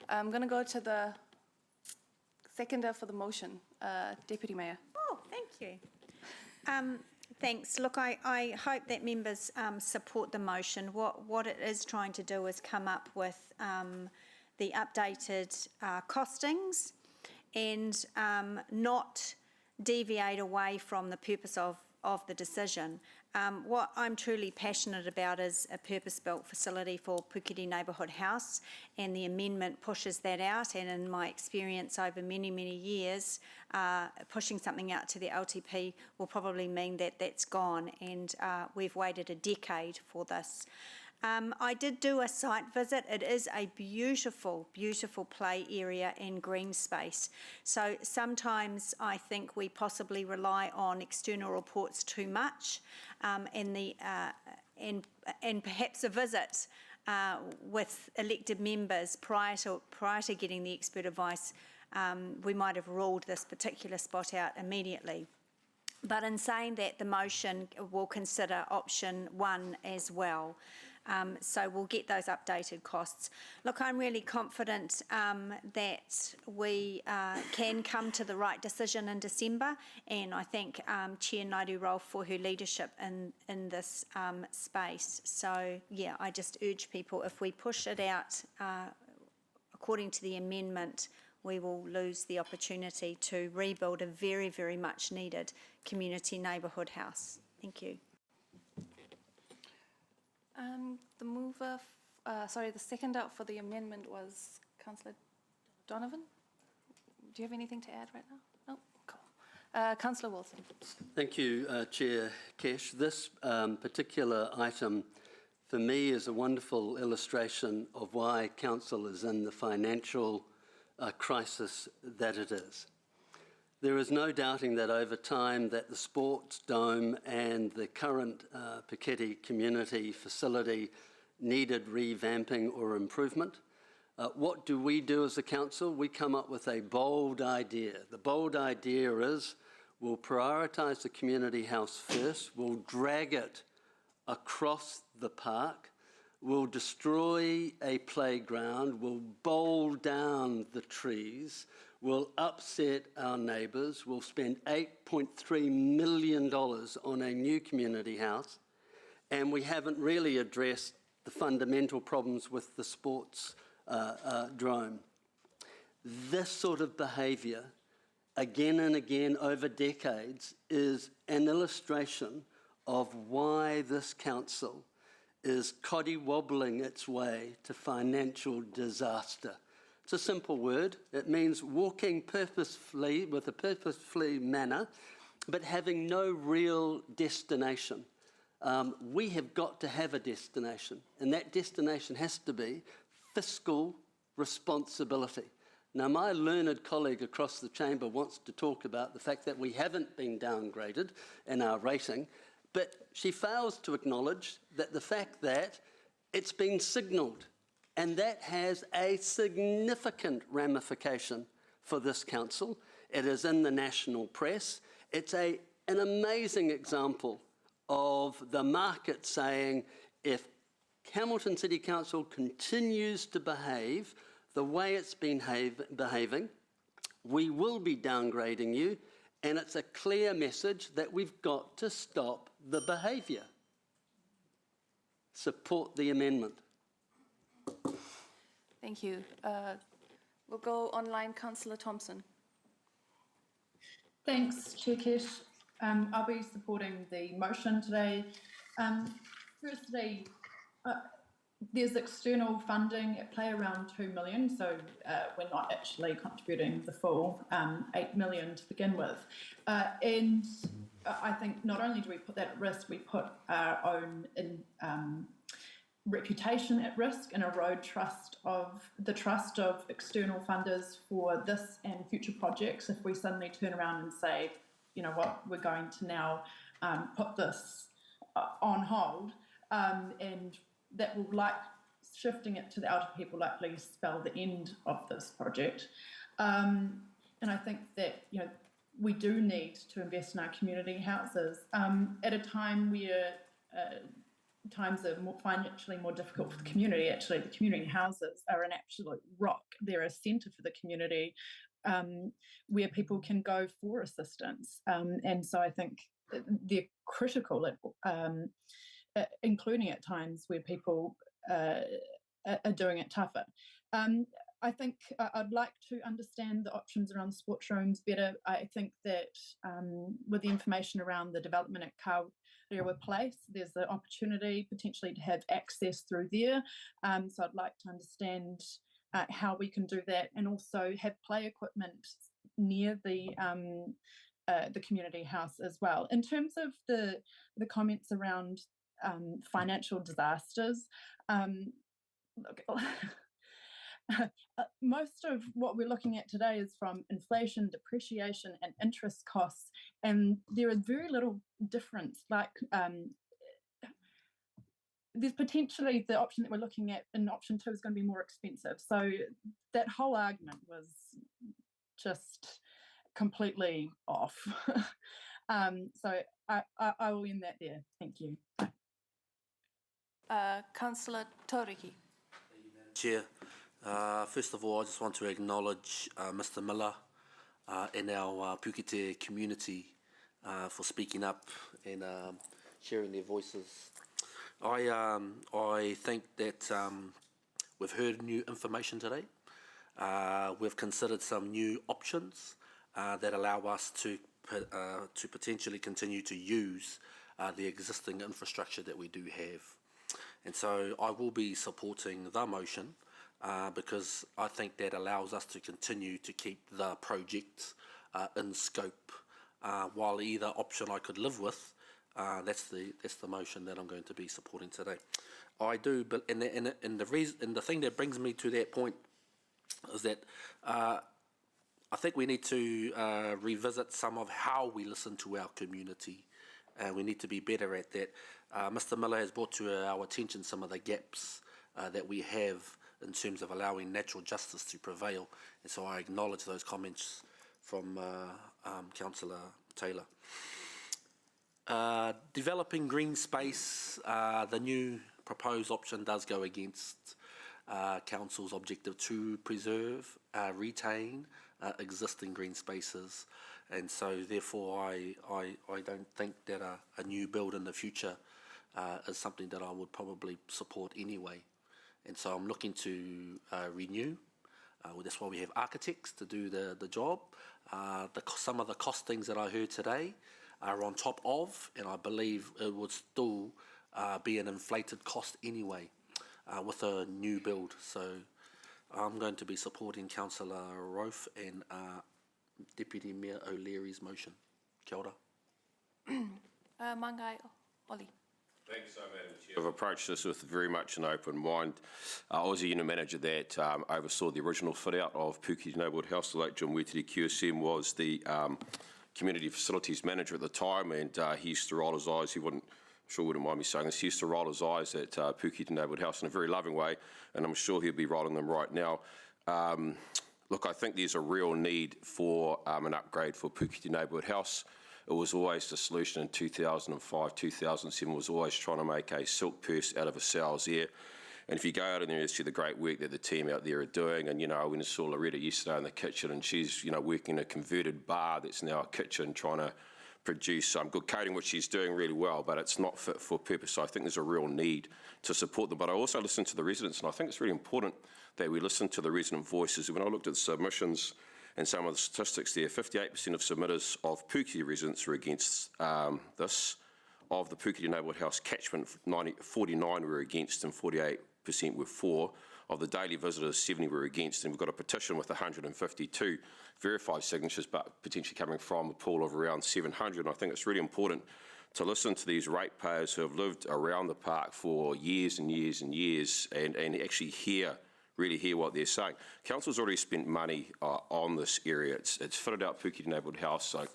I'm going to go to the seconder for the motion, Deputy Mayor. Oh, thank you. Thanks. Look, I hope that members support the motion. What it is trying to do is come up with the updated costings and not deviate away from the purpose of the decision. What I'm truly passionate about is a purpose-built facility for Puketi Neighbourhood House, and the amendment pushes that out, and in my experience over many, many years, pushing something out to the LTP will probably mean that that's gone, and we've waited a decade for this. I did do a site visit. It is a beautiful, beautiful play area and green space. So sometimes I think we possibly rely on external reports too much, and perhaps a visit with elected members prior to getting the expert advice, we might have ruled this particular spot out immediately. But in saying that, the motion will consider option 1 as well. So we'll get those updated costs. Look, I'm really confident that we can come to the right decision in December, and I thank Chair Naidu-Rolfe for her leadership in this space. So, yeah, I just urge people, if we push it out according to the amendment, we will lose the opportunity to rebuild a very, very much needed community neighbourhood house. Thank you. The seconder for the amendment was Councillor Donovan. Do you have anything to add right now? No? Cool. Councillor Wilson. Thank you, Chair Kesh. This particular item, for me, is a wonderful illustration of why Council is in the financial crisis that it is. There is no doubting that over time that the Sports Dome and the current Puketi community facility needed revamping or improvement. What do we do as a council? We come up with a bold idea. The bold idea is we'll prioritise the community house first, we'll drag it across the park, we'll destroy a playground, we'll bowl down the trees, we'll upset our neighbours, we'll spend $8.3 million on a new community house, and we haven't really addressed the fundamental problems with the sports drone. This sort of behaviour, again and again over decades, is an illustration of why this council is coddy-wobbling its way to financial disaster. It's a simple word. It means walking purposefully, with a purposefully manner, but having no real destination. We have got to have a destination, and that destination has to be fiscal responsibility. Now, my learned colleague across the chamber wants to talk about the fact that we haven't been downgraded in our rating, but she fails to acknowledge that the fact that it's been signalled, and that has a significant ramification for this council. It is in the national press. It's an amazing example of the market saying, if Hamilton City Council continues to behave the way it's been behaving, we will be downgrading you, and it's a clear message that we've got to stop the behaviour. Support the amendment. Thank you. We'll go online. Councillor Thompson. Thanks, Chair Kesh. I'll be supporting the motion today. Firstly, there's external funding at play around 2 million, so we're not actually contributing the full 8 million to begin with. And I think not only do we put that at risk, we put our own reputation at risk and erode the trust of external funders for this and future projects if we suddenly turn around and say, you know what, we're going to now put this on hold, and that will, like shifting it to the outer people, likely spell the end of this project. And I think that, you know, we do need to invest in our community houses at a time where times are financially more difficult for the community. Actually, the community houses are an absolute rock. They're a centre for the community where people can go for assistance. And so I think they're critical, including at times where people are doing it tougher. I think I'd like to understand the options around sports rooms better. I think that with the information around the development at Karewa Place, there's the opportunity potentially to have access through there. So I'd like to understand how we can do that, and also have play equipment near the community house as well. In terms of the comments around financial disasters, look, most of what we're looking at today is from inflation, depreciation, and interest costs, and there is very little difference. Like there's potentially the option that we're looking at in option 2 is going to be more expensive. So that whole argument was just completely off. So I will end that there. Thank you. Councillor Tauriki. Chair, first of all, I just want to acknowledge Mr. Miller and our Pukete community for speaking up and sharing their voices. I think that we've heard new information today. We've considered some new options that allow us to potentially continue to use the existing infrastructure that we do have. And so I will be supporting the motion because I think that allows us to continue to keep the project in scope. While either option I could live with, that's the motion that I'm going to be supporting today. I do, but and the thing that brings me to that point is that I think we need to revisit some of how we listen to our community. We need to be better at that. Mr. Miller has brought to our attention some of the gaps that we have in terms of allowing natural justice to prevail, and so I acknowledge those comments from Councillor Taylor. Developing green space, the new proposed option does go against Council's objective to preserve, retain existing green spaces, and so therefore I don't think that a new build in the future is something that I would probably support anyway. And so I'm looking to renew. That's why we have architects to do the job. Some of the costings that I heard today are on top of, and I believe it would still be an inflated cost anyway with a new build. So I'm going to be supporting Councillor Rofe and Deputy Mayor O'Leary's motion. Kia ora. Mangai Oli. Thanks so much, Madam Chair. I've approached this with very much an open mind. I was a unit manager that oversaw the original fit-out of Puketi Neighbourhood House. The late John Wetiti QSM was the community facilities manager at the time, and he used to roll his eyes. He wouldn't mind me saying this. He used to roll his eyes at Puketi Neighbourhood House in a very loving way, and I'm sure he'll be rolling them right now. Look, I think there's a real need for an upgrade for Puketi Neighbourhood House. It was always the solution in 2005, 2007 was always trying to make a silk purse out of a sow's ear. And if you go out in there and see the great work that the team out there are doing, and, you know, I went and saw Loretta yesterday in the kitchen, and she's, you know, working in a converted bar that's now a kitchen, trying to produce some good coating, which she's doing really well, but it's not fit for purpose. So I think there's a real need to support them. But I also listen to the residents, and I think it's really important that we listen to the resident voices. When I looked at the submissions and some of the statistics there, 58% of submitters of Puketi residents were against this. Of the Puketi Neighbourhood House catchment, 49 were against and 48 were for. Of the daily visitors, 70 were against, and we've got a petition with 152 verified signatures, but potentially coming from a pool of around 700. And I think it's really important to listen to these ratepayers who have lived around the park for years and years and years, and actually really hear what they're saying. Council's already spent money on this area. It's fitted out Puketi Neighbourhood House, so I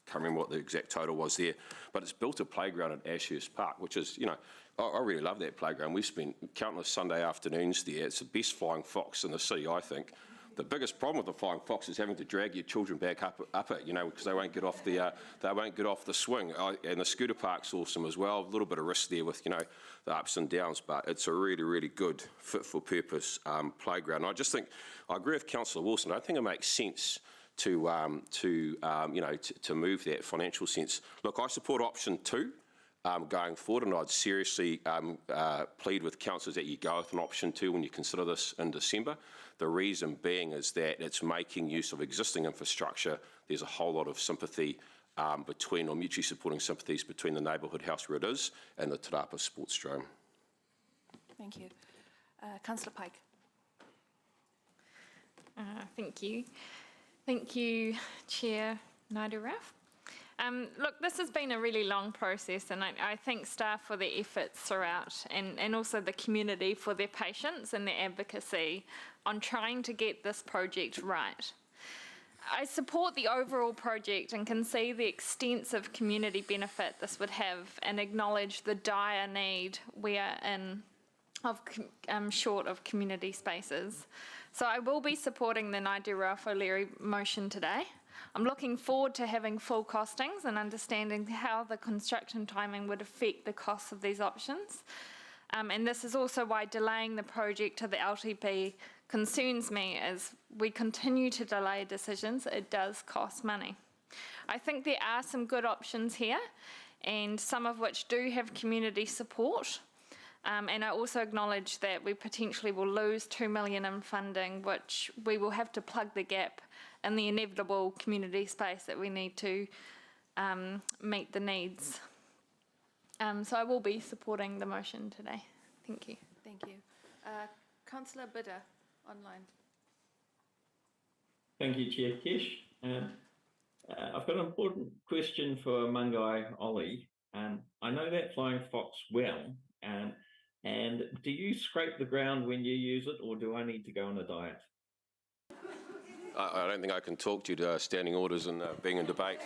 can't remember what the exact total was there, but it's built a playground at Ashurst Park, which is, you know, I really love that playground. We've spent countless Sunday afternoons there. It's the best flying fox in the city, I think. The biggest problem with the flying fox is having to drag your children back up it, you know, because they won't get off the swing. And the scooter park's awesome as well. A little bit of risk there with, you know, the ups and downs, but it's a really, really good fit for purpose playground. And I just think I agree with Councillor Wilson. I don't think it makes sense to move that financial sense. Look, I support option 2. Going forward, and I'd seriously plead with councillors that you go with an option 2 when you consider this in December. The reason being is that it's making use of existing infrastructure. There's a whole lot of sympathy or mutually supporting sympathies between the neighbourhood house where it is and the Te Rapa Sportsdrome. Thank you. Councillor Pike. Thank you. Thank you, Chair Naidoo-Rauf. Look, this has been a really long process, and I thank staff for their efforts throughout, and also the community for their patience and their advocacy on trying to get this project right. I support the overall project and can see the extensive community benefit this would have, and acknowledge the dire need we are in short of community spaces. So I will be supporting the Naidoo-Rauf O'Leary motion today. I'm looking forward to having full costings and understanding how the construction timing would affect the costs of these options. And this is also why delaying the project to the LTP concerns me. As we continue to delay decisions, it does cost money. I think there are some good options here, and some of which do have community support. And I also acknowledge that we potentially will lose $2 million in funding, which we will have to plug the gap in the inevitable community space that we need to meet the needs. So I will be supporting the motion today. Thank you. Thank you. Councillor Bidder, online. Thank you, Chair Kesh. I've got an important question for Mungai Ollie. I know that flying fox well, and do you scrape the ground when you use it, or do I need to go on a diet? I don't think I can talk to you to standing orders and being in debate.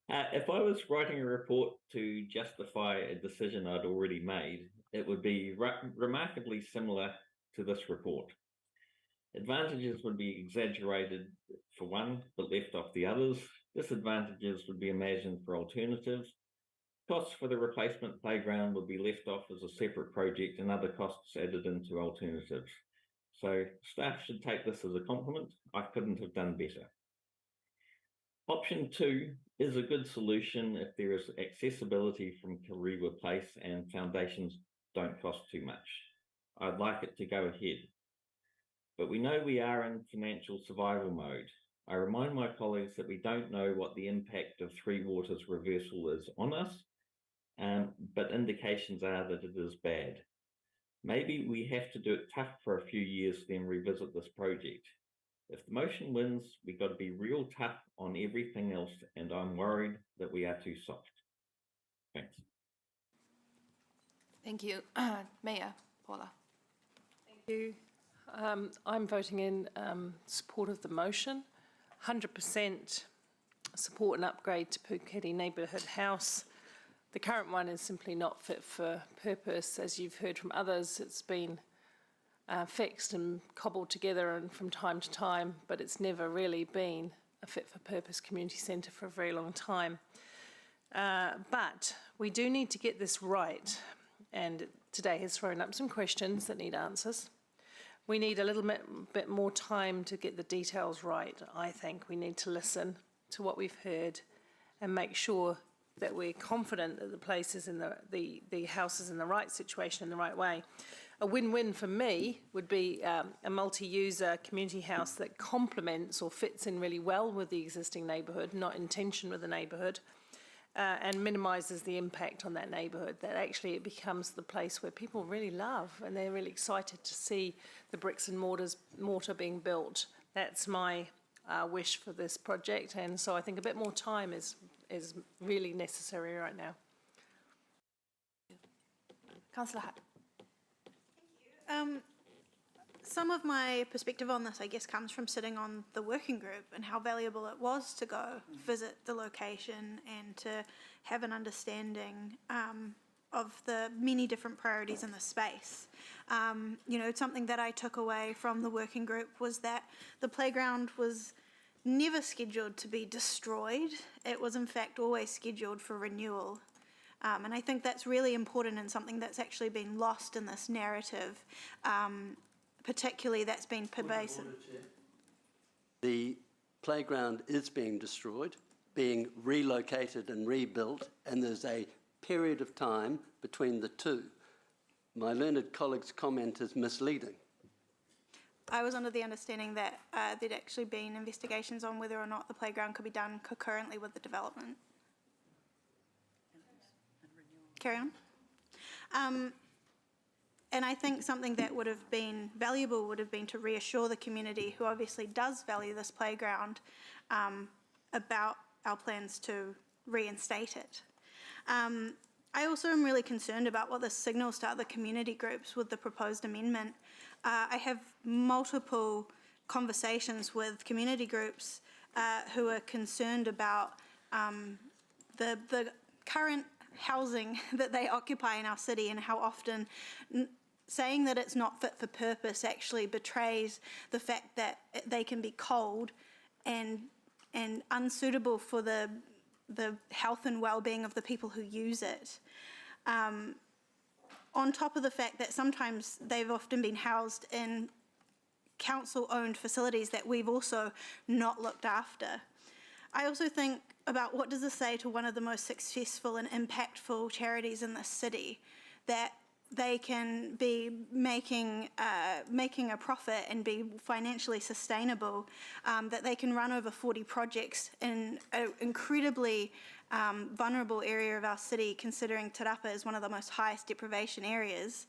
If I was writing a report to justify a decision I'd already made, it would be remarkably similar to this report. Advantages would be exaggerated for one, but left off the others. Disadvantages would be imagined for alternatives. Costs for the replacement playground would be left off as a separate project, and other costs added into alternatives. So staff should take this as a compliment. I couldn't have done better. Option 2 is a good solution if there is accessibility from Kariwa Place and foundations don't cost too much. I'd like it to go ahead. But we know we are in financial survival mode. I remind my colleagues that we don't know what the impact of Three Waters reversal is on us, but indications are that it is bad. Maybe we have to do it tough for a few years, then revisit this project. If the motion wins, we've got to be real tough on everything else, and I'm worried that we are too soft. Thanks. Thank you. Mayor Paula. Thank you. I'm voting in support of the motion. 100% support and upgrade to Puketi Neighbourhood House. The current one is simply not fit for purpose. As you've heard from others, it's been fixed and cobbled together and from time to time, but it's never really been a fit for purpose community centre for a very long time. But we do need to get this right, and today has thrown up some questions that need answers. We need a little bit more time to get the details right, I think. We need to listen to what we've heard and make sure that we're confident that the place is in the house is in the right situation in the right way. A win-win for me would be a multi-user community house that complements or fits in really well with the existing neighbourhood, not in tension with the neighbourhood, and minimises the impact on that neighbourhood, that actually it becomes the place where people really love and they're really excited to see the bricks and mortar being built. That's my wish for this project, and so I think a bit more time is really necessary right now. Councillor Hutt. Some of my perspective on this, I guess, comes from sitting on the working group and how valuable it was to go visit the location and to have an understanding of the many different priorities in the space. You know, something that I took away from the working group was that the playground was never scheduled to be destroyed. It was in fact always scheduled for renewal. And I think that's really important and something that's actually been lost in this narrative, particularly that's been pervasive. The playground is being destroyed, being relocated and rebuilt, and there's a period of time between the two. My learned colleague's comment is misleading. I was under the understanding that there'd actually been investigations on whether or not the playground could be done concurrently with the development. Carry on. And I think something that would have been valuable would have been to reassure the community, who obviously does value this playground, about our plans to reinstate it. I also am really concerned about what this signals to other community groups with the proposed amendment. I have multiple conversations with community groups who are concerned about the current housing that they occupy in our city and how often saying that it's not fit for purpose actually betrays the fact that they can be cold and unsuitable for the health and well-being of the people who use it. On top of the fact that sometimes they've often been housed in council-owned facilities that we've also not looked after. I also think about what does this say to one of the most successful and impactful charities in this city, that they can be making a profit and be financially sustainable, that they can run over 40 projects in an incredibly vulnerable area of our city, considering Te Rapa is one of the most highest deprivation areas.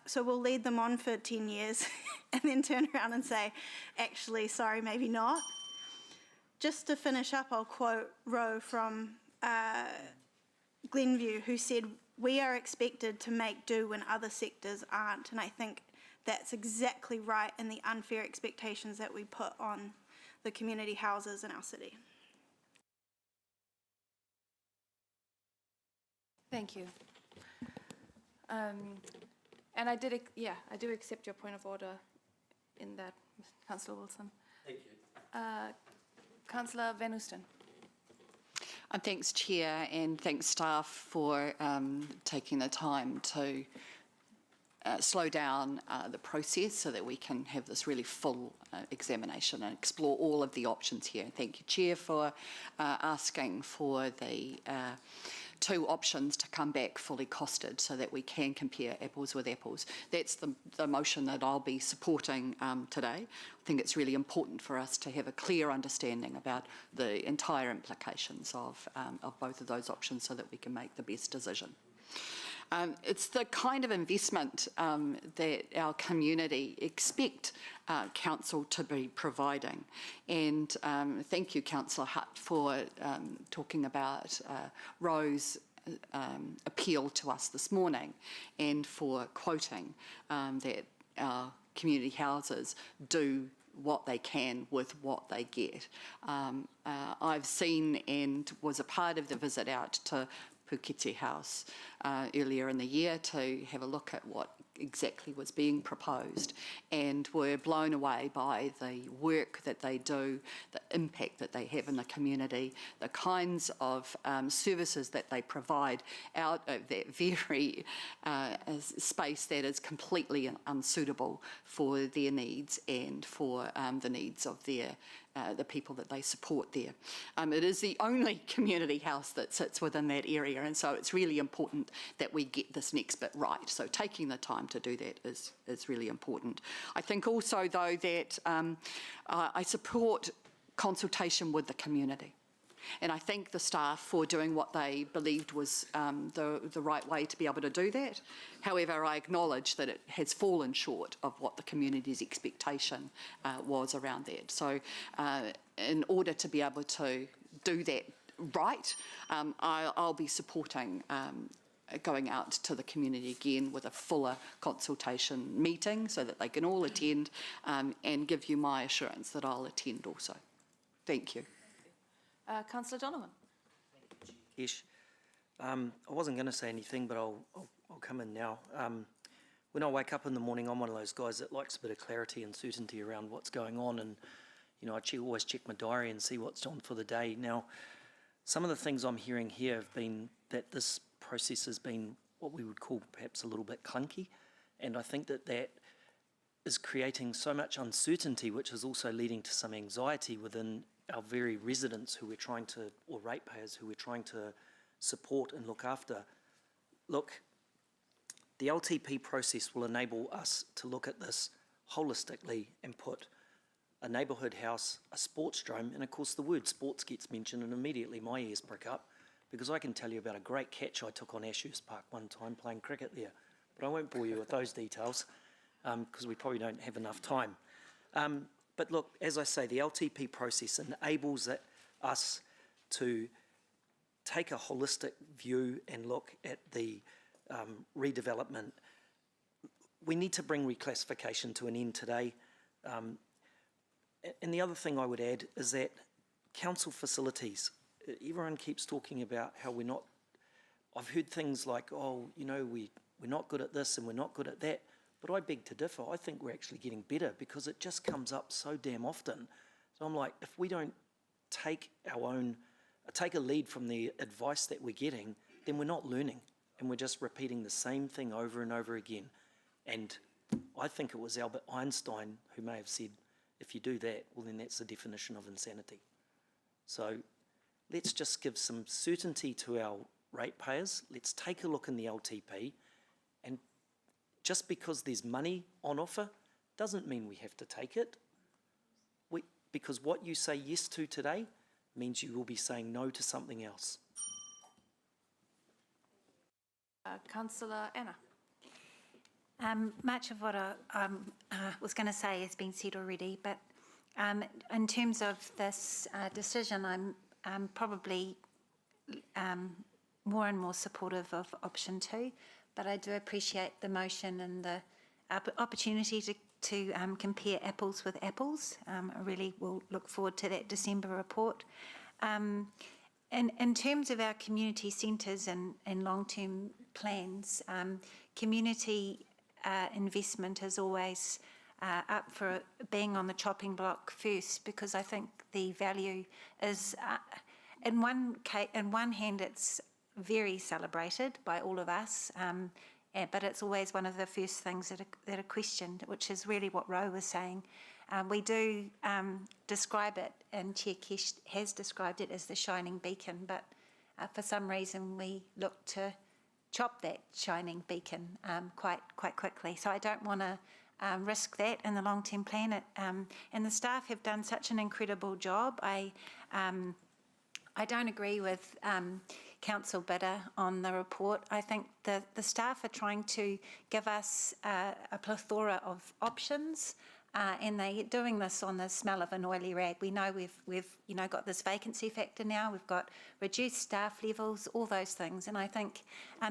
So we'll lead them on for 10 years and then turn around and say, actually, sorry, maybe not. Just to finish up, I'll quote Roe from Glenview, who said, "We are expected to make do when other sectors aren't." And I think that's exactly right in the unfair expectations that we put on the community houses in our city. Thank you. And I do accept your point of order in that, Councillor Wilson. Thank you. Councillor Van Oosten. Thanks, Chair, and thanks, staff, for taking the time to slow down the process so that we can have this really full examination and explore all of the options here. Thank you, Chair, for asking for the two options to come back fully costed so that we can compare apples with apples. That's the motion that I'll be supporting today. I think it's really important for us to have a clear understanding about the entire implications of both of those options so that we can make the best decision. It's the kind of investment that our community expect council to be providing. And thank you, Councillor Hutt, for talking about Roe's appeal to us this morning and for quoting that our community houses do what they can with what they get. I've seen and was a part of the visit out to Puketi House earlier in the year to have a look at what exactly was being proposed, and were blown away by the work that they do, the impact that they have in the community, the kinds of services that they provide out of that very space that is completely unsuitable for their needs and for the needs of their the people that they support there. It is the only community house that sits within that area, and so it's really important that we get this next bit right. So taking the time to do that is really important. I think also, though, that I support consultation with the community. And I thank the staff for doing what they believed was the right way to be able to do that. However, I acknowledge that it has fallen short of what the community's expectation was around that. So in order to be able to do that right, I'll be supporting going out to the community again with a fuller consultation meeting so that they can all attend, and give you my assurance that I'll attend also. Thank you. Councillor Donovan. Ish. I wasn't going to say anything, but I'll come in now. When I wake up in the morning, I'm one of those guys that likes a bit of clarity and certainty around what's going on, and I always check my diary and see what's on for the day. Now, some of the things I'm hearing here have been that this process has been what we would call perhaps a little bit clunky, and I think that is creating so much uncertainty, which is also leading to some anxiety within our very residents who we're trying to, or ratepayers who we're trying to support and look after. Look, the LTP process will enable us to look at this holistically and put a neighbourhood house, a sports dome, and of course the word sports gets mentioned and immediately my ears prick up, because I can tell you about a great catch I took on Ashurst Park one time playing cricket there. But I won't bore you with those details because we probably don't have enough time. But look, as I say, the LTP process enables us to take a holistic view and look at the redevelopment. We need to bring reclassification to an end today. And the other thing I would add is that council facilities, everyone keeps talking about how we're not, I've heard things like, oh, we're not good at this and we're not good at that. But I beg to differ. I think we're actually getting better because it just comes up so damn often. So I'm like, if we don't take a lead from the advice that we're getting, then we're not learning and we're just repeating the same thing over and over again. And I think it was Albert Einstein who may have said, if you do that, well, then that's the definition of insanity. So let's just give some certainty to our ratepayers. Let's take a look in the LTP, and just because there's money on offer doesn't mean we have to take it. Because what you say yes to today means you will be saying no to something else. Councillor Anna. Much of what I was going to say has been said already, but in terms of this decision, I'm probably more and more supportive of option 2, but I do appreciate the motion and the opportunity to compare apples with apples. I really will look forward to that December report. And in terms of our community centres and long-term plans, community investment is always up for being on the chopping block first, because I think the value is, in one hand, it's very celebrated by all of us, but it's always one of the first things that are questioned, which is really what Ro was saying. We do describe it, and Chair Kesh has described it as the shining beacon, but for some reason we look to chop that shining beacon quite quickly. So I don't want to risk that in the long-term plan. And the staff have done such an incredible job. I don't agree with Council Bidder on the report. I think the staff are trying to give us a plethora of options, and they're doing this on the smell of an oily rag. We know we've got this vacancy factor now. We've got reduced staff levels, all those things, and I think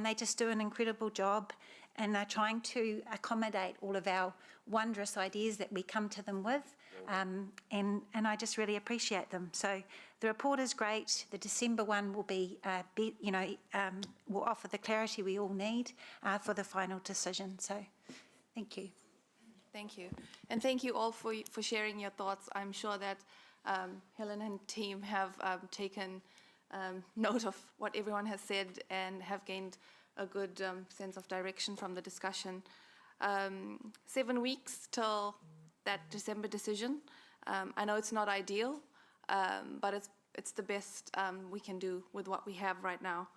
they just do an incredible job, and they're trying to accommodate all of our wondrous ideas that we come to them with, and I just really appreciate them. So the report is great. The December one will will offer the clarity we all need for the final decision. So thank you. Thank you. And thank you all for sharing your thoughts. I'm sure that Helen and team have taken note of what everyone has said and have gained a good sense of direction from the discussion. 7 weeks till that December decision. I know it's not ideal, but it's the best we can do with what we have right now.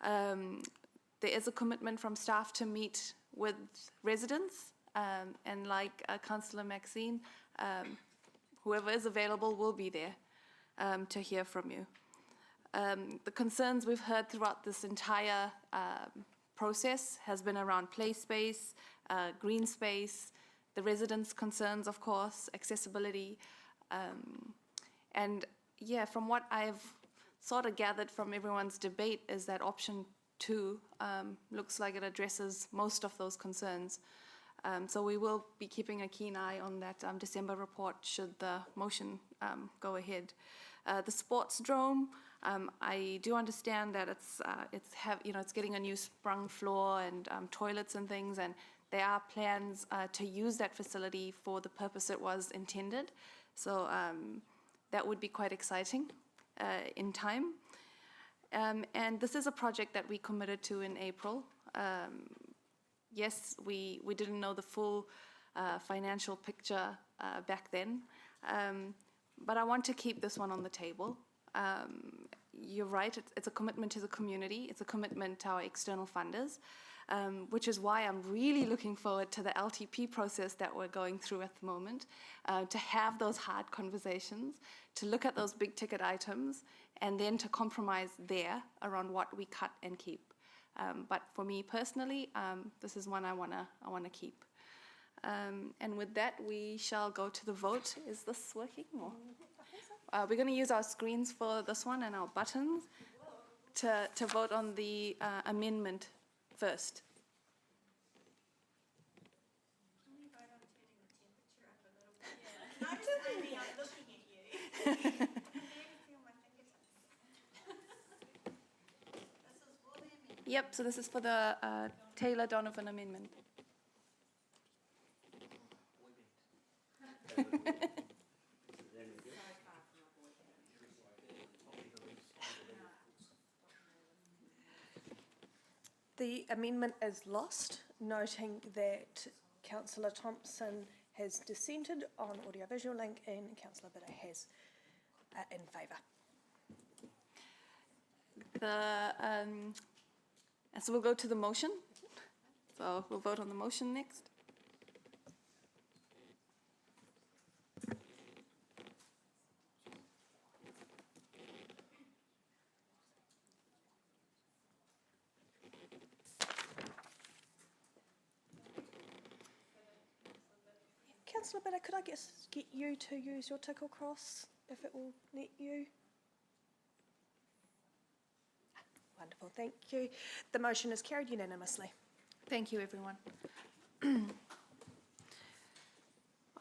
There is a commitment from staff to meet with residents, and like Councillor Maxine, whoever is available will be there to hear from you. The concerns we've heard throughout this entire process has been around play space, green space, the residents' concerns, of course, accessibility. And yeah, from what I've sort of gathered from everyone's debate is that option 2 looks like it addresses most of those concerns. So we will be keeping a keen eye on that December report should the motion go ahead. The sports drome, I do understand that it's getting a new sprung floor and toilets and things, and there are plans to use that facility for the purpose it was intended. So that would be quite exciting in time. And this is a project that we committed to in April. Yes, we didn't know the full financial picture back then, but I want to keep this one on the table. You're right, it's a commitment to the community, it's a commitment to our external funders, which is why I'm really looking forward to the LTP process that we're going through at the moment, to have those hard conversations, to look at those big ticket items, and then to compromise there around what we cut and keep. But for me personally, this is one I wanna keep. And with that, we shall go to the vote. Is this working? Or? We're going to use our screens for this one and our buttons to vote on the amendment first. Yep, so this is for the Taylor Donovan amendment. The amendment is lost, noting that Councillor Thompson has dissented on audiovisual link and Councillor Bitter has in favour. So we'll go to the motion. So we'll vote on the motion next. Councillor Bitter, could I get you to use your tickle cross, if it will let you? Wonderful, thank you. The motion is carried unanimously. Thank you, everyone.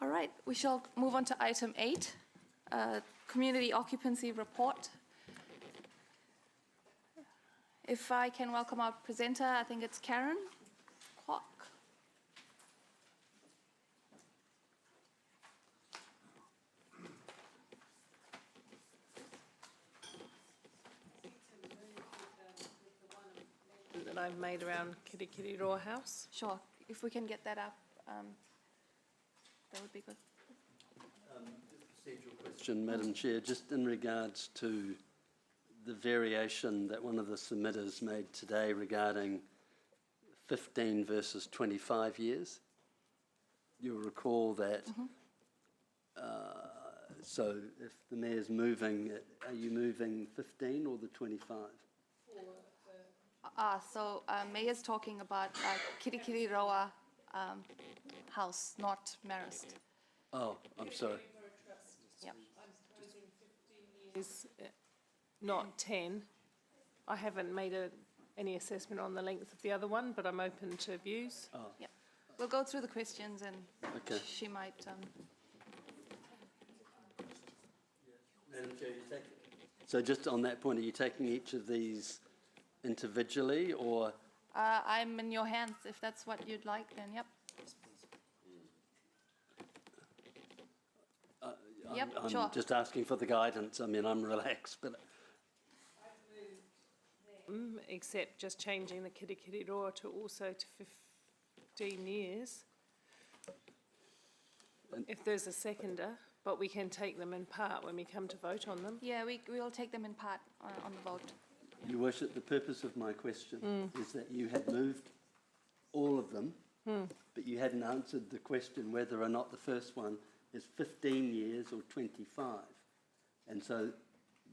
All right, we shall move on to item 8, community occupancy report. If I can welcome our presenter, I think it's Karen Kwok. That I've made around Kirikiriroa House. Sure, if we can get that up, that would be good. Procedural question, Madam Chair, just in regards to the variation that one of the submitters made today regarding 15 versus 25 years. You'll recall that, so if the mayor's moving, are you moving 15 or the 25? So Mayor's talking about Kirikiriroa House, not Marist. Oh, I'm sorry. Yep. Is not 10. I haven't made any assessment on the length of the other one, but I'm open to views. Oh. Yep. We'll go through the questions and Okay. she might. Madam Chair, so just on that point, are you taking each of these individually or? I'm in your hands. If that's what you'd like, then yep. Yep, I'm sure. just asking for the guidance. I mean, I'm relaxed, but. Except just changing the Kirikiriroa to also to 15 years. If there's a seconder, but we can take them in part when we come to vote on them. Yeah, we'll take them in part on the vote. Your Worship, the purpose of my question is that you had moved all of them, but you hadn't answered the question whether or not the first one is 15 years or 25. And so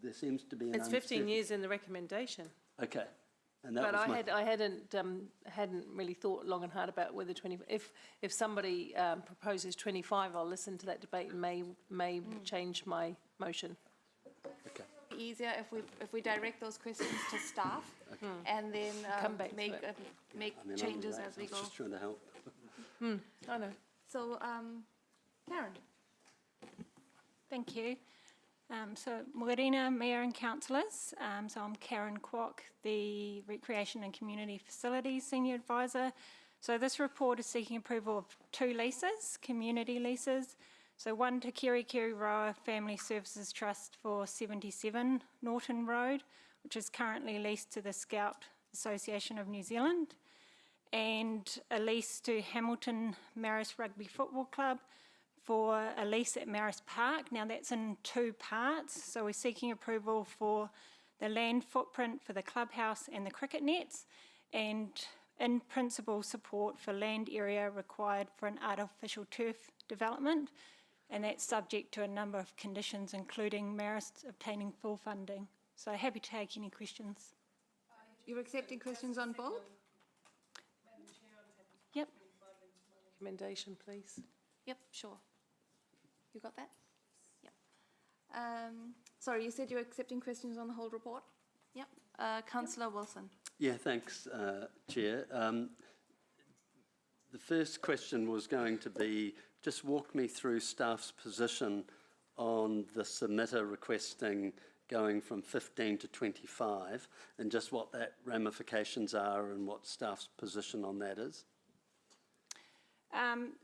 there seems to be an It's 15 uncertain- years in the recommendation. Okay, and that But was my... I hadn't really thought long and hard about whether 20, if somebody proposes 25, I'll listen to that debate and may change my motion. Easier if we direct those questions to staff and then Come back to make it. make I mean, I'm changes right, as we I was go. just trying to help. I know. So, Karen. Thank you. So, Morena, Mayor and Councillors. So I'm Karen Kwok, the Recreation and Community Facilities Senior Advisor. So this report is seeking approval of 2 leases, community leases. So one to Kiri Kiri Roa Family Services Trust for 77 Norton Road, which is currently leased to the Scout Association of New Zealand, and a lease to Hamilton Marist Rugby Football Club for a lease at Marist Park. Now that's in 2 parts, so we're seeking approval for the land footprint for the clubhouse and the cricket nets, and in principle support for land area required for an artificial turf development, and that's subject to a number of conditions, including Marist obtaining full funding. So happy to take any questions. You're accepting questions on both? Yep. Recommendation, please. Yep, sure. You got that? Yep. Sorry, you said you're accepting questions on the whole report? Yep. Councillor Wilson. Yeah, thanks, Chair. The first question was going to be, just walk me through staff's position on the submitter requesting going from 15 to 25, and just what that ramifications are and what staff's position on that is.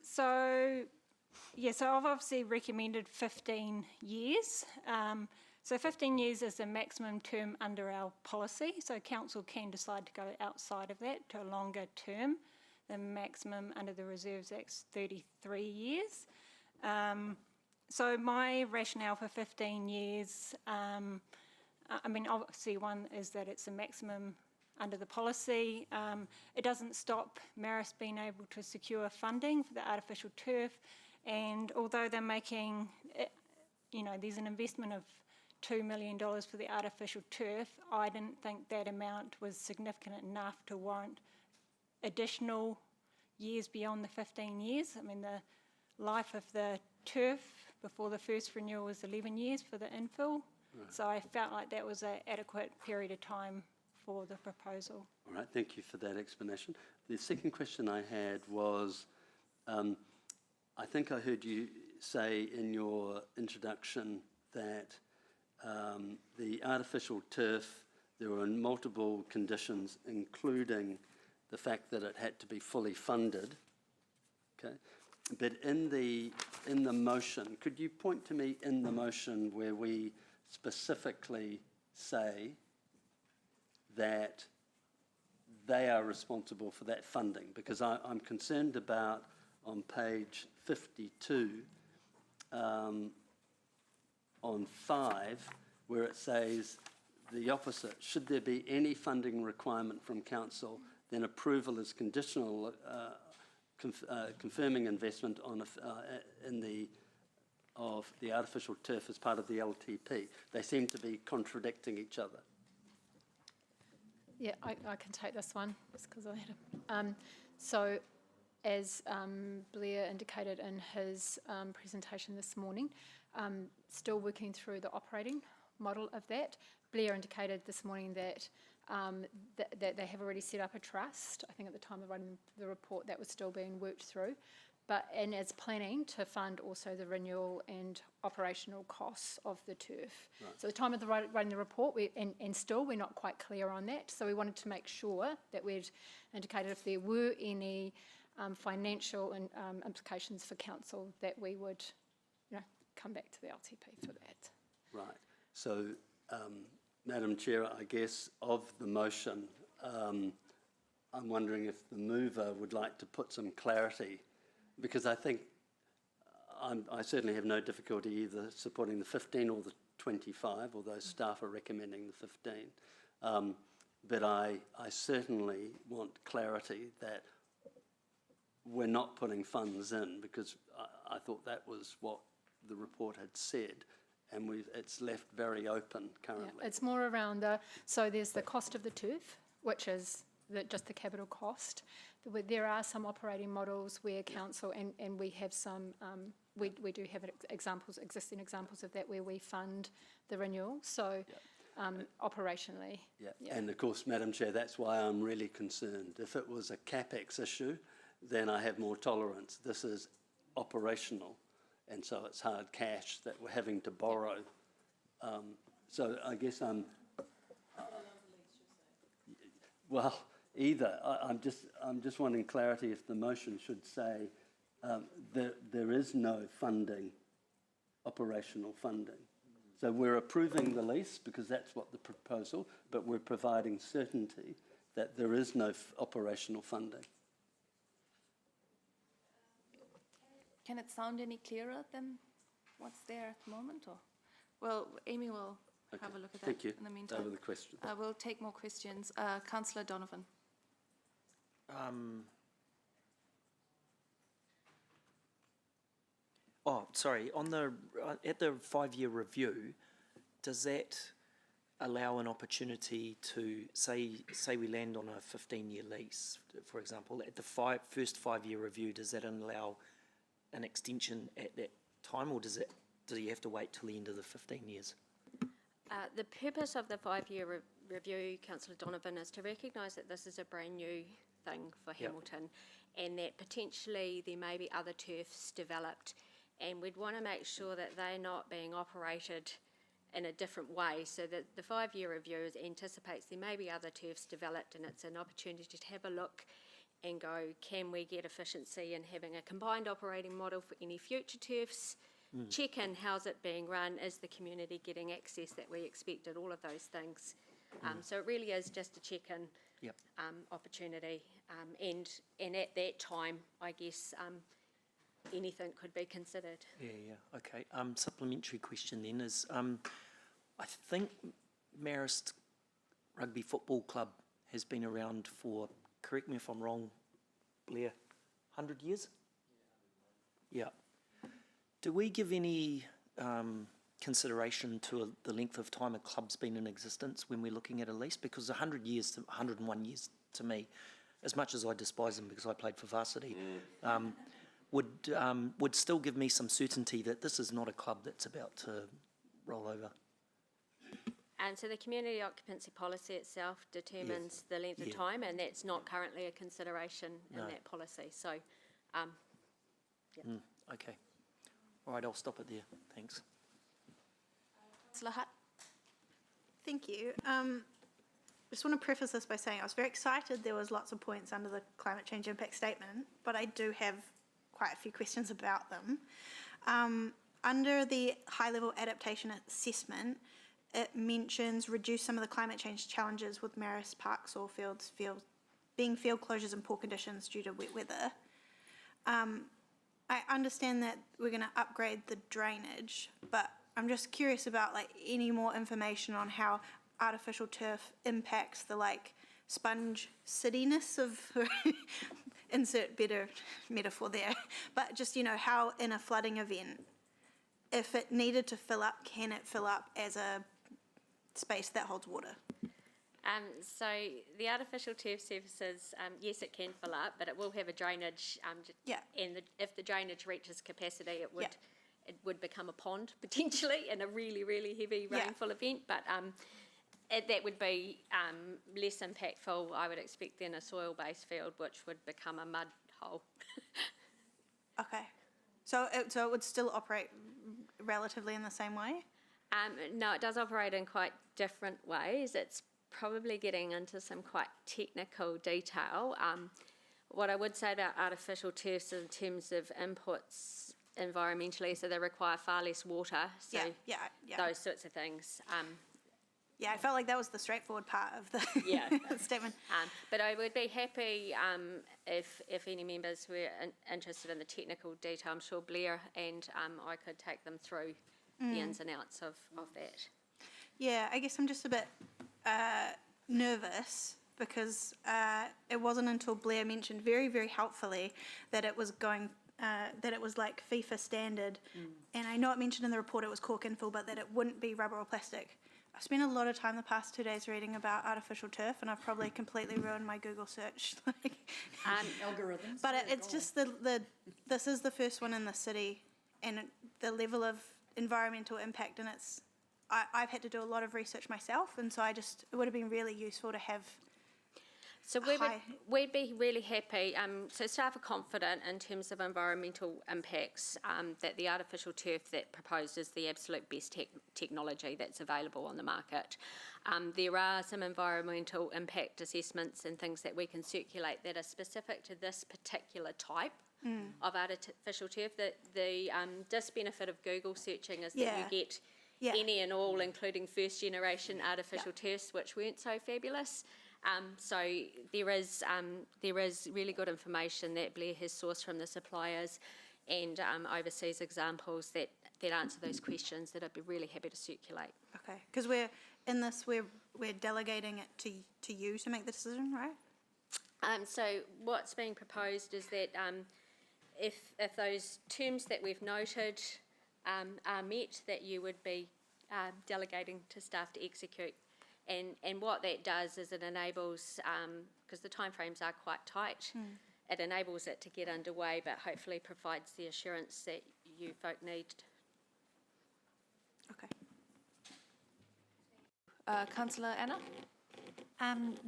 So I've obviously recommended 15 years. So 15 years is the maximum term under our policy, so council can decide to go outside of that to a longer term. The maximum under the Reserves Act is 33 years. So my rationale for 15 years, I mean, obviously one is that it's a maximum under the policy. It doesn't stop Marist being able to secure funding for the artificial turf, and although they're making, there's an investment of $2 million for the artificial turf, I didn't think that amount was significant enough to warrant additional years beyond the 15 years. I mean, the life of the turf before the first renewal was 11 years for the infill. Right. So I felt like that was an adequate period of time for the proposal. All right, thank you for that explanation. The second question I had was, I think I heard you say in your introduction that the artificial turf, there were multiple conditions, including the fact that it had to be fully funded. Okay, but in the motion, could you point to me in the motion where we specifically say that they are responsible for that funding? Because I'm concerned about on page 52, on 5, where it says the opposite. Should there be any funding requirement from council, then approval is conditional, confirming investment on of the artificial turf as part of the LTP. They seem to be contradicting each other. Yeah, I can take this one, just because I had a... So, as Blair indicated in his presentation this morning, still working through the operating model of that. Blair indicated this morning that that they have already set up a trust. I think at the time of writing the report that was still being worked through. And as planning to fund also the renewal and operational costs of the turf. Right. So at the time of writing the report, and still we're not quite clear on that. So we wanted to make sure that we'd indicated if there were any financial implications for council, that we would, come back to the LTP for that. Right. So, Madam Chair, I guess of the motion, I'm wondering if the mover would like to put some clarity, because I think I certainly have no difficulty either supporting the 15 or the 25, although staff are recommending the 15. But I certainly want clarity that we're not putting funds in, because I thought that was what the report had said, and it's left very open Yeah, currently. it's more around so there's the cost of the turf, which is just the capital cost. There are some operating models where council, and we have some, we do have existing examples of that where we fund the renewal, so operationally. Yeah. And of course, Madam Chair, that's why I'm really concerned. If it was a CapEx issue, then I have more tolerance. This is operational, and so it's hard cash that we're having to borrow. So I guess well, either. I'm just wanting clarity if the motion should say there is no funding, operational funding. So we're approving the lease because that's what the proposal, but we're providing certainty that there is no operational funding. Can it sound any clearer than what's there at the moment? Or, well, Amy will have a look at that Thank you. in the meantime. Over the question. We'll take more questions. Councillor Donovan. Oh, sorry, on the, at the 5-year review, does that allow an opportunity to, say we land on a 15-year lease, for example, at the first 5-year review, does that allow an extension at that time, or do you have to wait till the end of the 15 years? The purpose of the 5-year review, Councillor Donovan, is to recognise that this is a brand new thing for Hamilton, and that potentially there may be other turfs developed, and we'd want to make sure that they're not being operated in a different way, so that the 5-year review anticipates there may be other turfs developed, and it's an opportunity to have a look and go, can we get efficiency in having a combined operating model for any future turfs? Check in, how's it being run? Is the community getting access that we expected? All of those things. So it really is just a check-in opportunity. And at that time, I guess, anything could be considered. Yeah, okay. Supplementary question then is, I think Marist Rugby Football Club has been around for, correct me if I'm wrong, Blair, 100 years? Yeah. Do we give any consideration to the length of time a club's been in existence when we're looking at a lease? Because 100 years to 101 years to me, as much as I despise them because I played for varsity, would still give me some certainty that this is not a club that's about to roll over. And so the community occupancy policy itself determines the length of time, and that's not currently a consideration in that policy. So, Okay. All right, I'll stop it there. Thanks. Councillor Hutt. Thank you. Just want to preface this by saying I was very excited there was lots of points under the climate change impact statement, but I do have quite a few questions about them. Under the high-level adaptation assessment, it mentions reduce some of the climate change challenges with Marist Park soil fields being field closures in poor conditions due to wet weather. I understand that we're going to upgrade the drainage, but I'm just curious about any more information on how artificial turf impacts the sponge cityness of insert better metaphor there, but just how in a flooding event, if it needed to fill up, can it fill up as a space that holds water? So the artificial turf surfaces, yes, it can fill up, but it will have a drainage. And if the drainage reaches capacity, it would become a pond potentially in a really, really heavy rainfall event. But that would be less impactful, I would expect, than a soil-based field, which would become a mud hole. Okay. So it would still operate relatively in the same way? No, it does operate in quite different ways. It's probably getting into some quite technical detail. What I would say about artificial turfs in terms of inputs environmentally, so they require far less water, so those sorts of things. I felt like that was the straightforward part of the statement. But I would be happy if any members were interested in the technical detail. I'm sure Blair and I could take them through the ins and outs of that. Yeah, I guess I'm just a bit nervous because it wasn't until Blair mentioned very, very helpfully that it was going that it was like FIFA standard, and I know it mentioned in the report it was cork and fill, but that it wouldn't be rubber or plastic. I've spent a lot of time the past 2 days reading about artificial turf, and I've probably completely ruined my Google search. Algorithms. But it's just this is the first one in the city, and the level of environmental impact, and I've had to do a lot of research myself, and so it would have been really useful to have. So we'd be really happy, so staff are confident in terms of environmental impacts that the artificial turf that proposed is the absolute best technology that's available on the market. There are some environmental impact assessments and things that we can circulate that are specific to this particular type of artificial turf. The disbenefit of Google searching is that you get any and all, including first generation artificial turfs, which weren't so fabulous. So there is really good information that Blair has sourced from the suppliers and overseas examples that answer those questions that I'd be really happy to circulate. Okay, because we're delegating it to you to make the decision, right? So what's being proposed is that if those terms that we've noted are met, that you would be delegating to staff to execute. And what that does is it enables, because the timeframes are quite tight, it enables it to get underway, but hopefully provides the assurance that you folk need. Okay. Councillor Anna?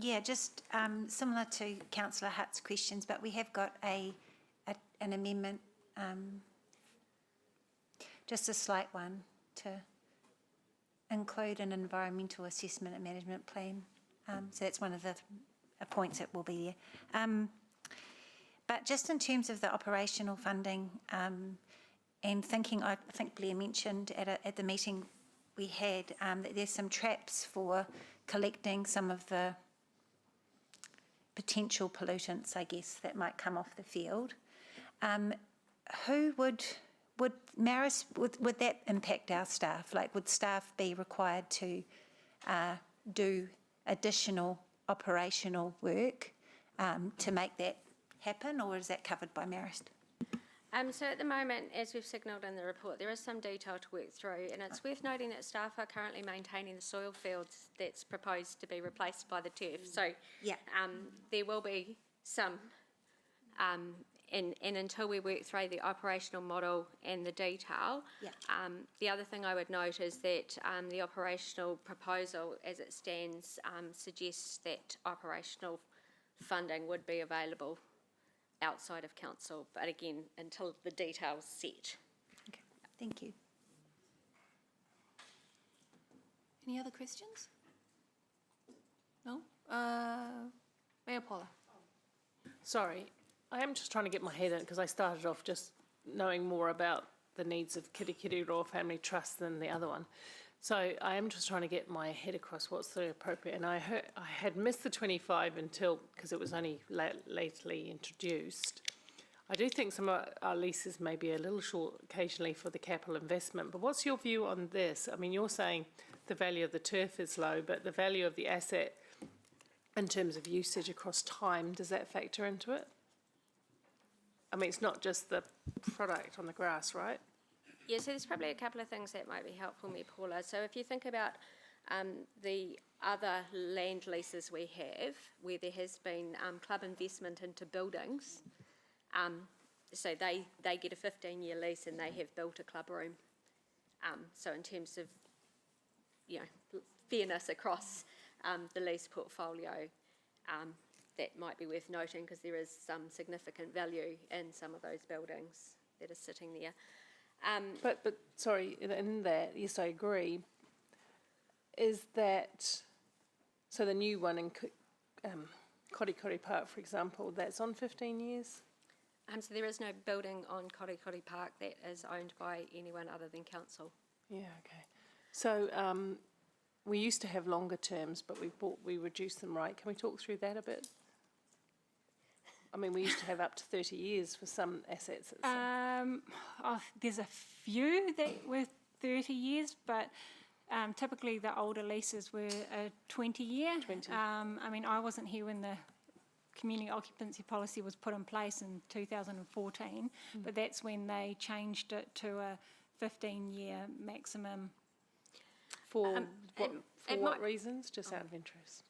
Yeah, just similar to Councillor Hutt's questions, but we have got an amendment, just a slight one, to include an environmental assessment and management plan. So that's one of the points that will be there. But just in terms of the operational funding and thinking, I think Blair mentioned at the meeting we had that there's some traps for collecting some of the potential pollutants, I guess, that might come off the field. Who would Maris, would that impact our staff? Like, would staff be required to do additional operational work to make that happen, or is that covered by Marist? So at the moment, as we've signalled in the report, there is some detail to work through, and it's worth noting that staff are currently maintaining the soil fields that's proposed to be replaced by the turf. So there will be some, and until we work through the operational model and the detail, the other thing I would note is that the operational proposal as it stands suggests that operational funding would be available outside of council, but again, until the detail's set. Okay, thank you. Any other questions? No? Mayor Paula. Sorry, I am just trying to get my head in, because I started off just knowing more about the needs of Kirikiriroa Family Trust than the other one. So I am just trying to get my head across what's the appropriate, and I had missed the 25 until, because it was only lately introduced. I do think some of our leases may be a little short occasionally for the capital investment, but what's your view on this? I mean, you're saying the value of the turf is low, but the value of the asset in terms of usage across time, does that factor into it? I mean, it's not just the product on the grass, right? Yeah, so there's probably a couple of things that might be helpful, me, Paula. So if you think about the other land leases we have, where there has been club investment into buildings, so they get a 15-year lease and they have built a club room. So in terms of, fairness across the lease portfolio, that might be worth noting, because there is some significant value in some of those buildings that are sitting there. But sorry, in that, yes, I agree. Is that, so the new one in Korikori Park, for example, that's on 15 years? So there is no building on Korikori Park that is owned by anyone other than council. Yeah, okay. So we used to have longer terms, but we reduced them, right? Can we talk through that a bit? I mean, we used to have up to 30 years for some assets. There's a few that were 30 years, but typically the older leases were a 20-year. 20. I mean, I wasn't here when the community occupancy policy was put in place in 2014, but that's when they changed it to a 15-year maximum. For it what might- reasons, just out of interest?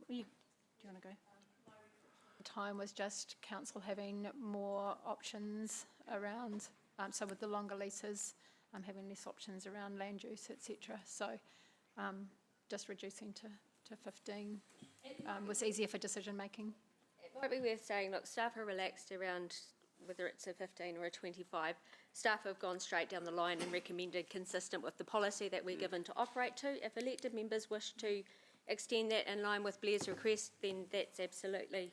Do you want to go? Time was just council having more options around, so with the longer leases, having less options around land use, etc. So just reducing to 15 was easier for decision making. It might be worth saying, look, staff are relaxed around whether it's a 15 or a 25. Staff have gone straight down the line and recommended consistent with the policy that we're given to operate to. If elected members wish to extend that in line with Blair's request, then that's absolutely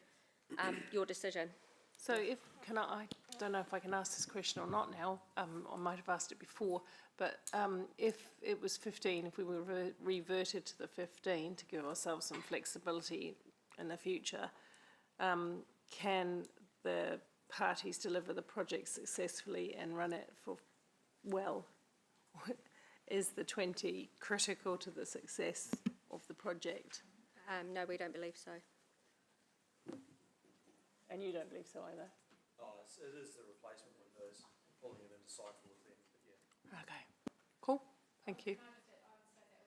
your decision. So I don't know if I can ask this question or not now, I might have asked it before, but if it was 15, if we were reverted to the 15 to give ourselves some flexibility in the future, can the parties deliver the project successfully and run it for well? Is the 20 critical to the success of the project? No, we don't believe so. And you don't believe so either? Oh, it is the replacement windows, pulling it into cycle with them, but yeah. Okay, cool, thank you.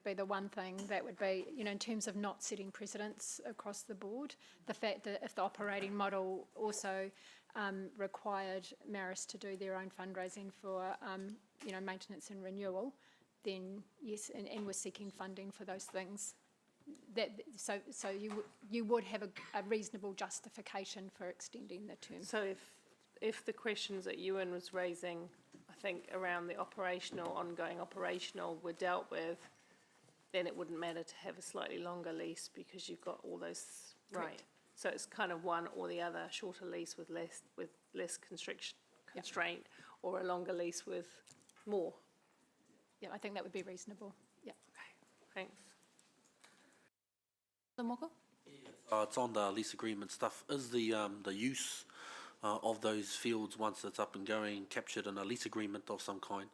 Be the one thing that would be, in terms of not setting precedents across the board, the fact that if the operating model also required Marist to do their own fundraising for, maintenance and renewal, then yes, and we're seeking funding for those things. So you would have a reasonable justification for extending the term. So if the questions that Ewan was raising, I think around the ongoing operational were dealt with, then it wouldn't matter to have a slightly longer lease because you've got all those, right? Correct. So it's kind of one or the other, shorter lease with less constraint, or a longer lease with more. Yeah, I think that would be reasonable. Yeah. Okay, thanks. It's on the lease agreement stuff. Is the use of those fields, once it's up and going, captured in a lease agreement of some kind?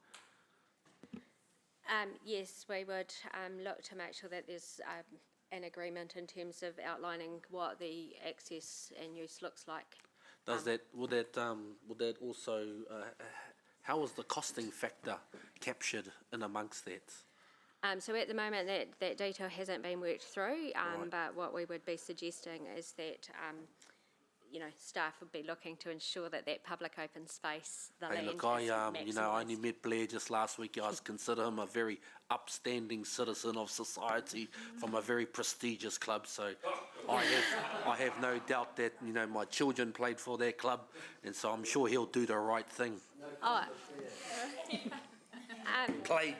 Yes, we would look to make sure that there's an agreement in terms of outlining what the access and use looks like. Would that also, how is the costing factor captured in amongst that? So at the moment that detail hasn't been worked through, but what we would be suggesting is that staff would be looking to ensure that public open space, the land, Look, is I maximised. only met Blair just last week. I consider him a very upstanding citizen of society from a very prestigious club. So I have no doubt that my children played for their club, and so I'm sure he'll do the right thing. Oh. Played.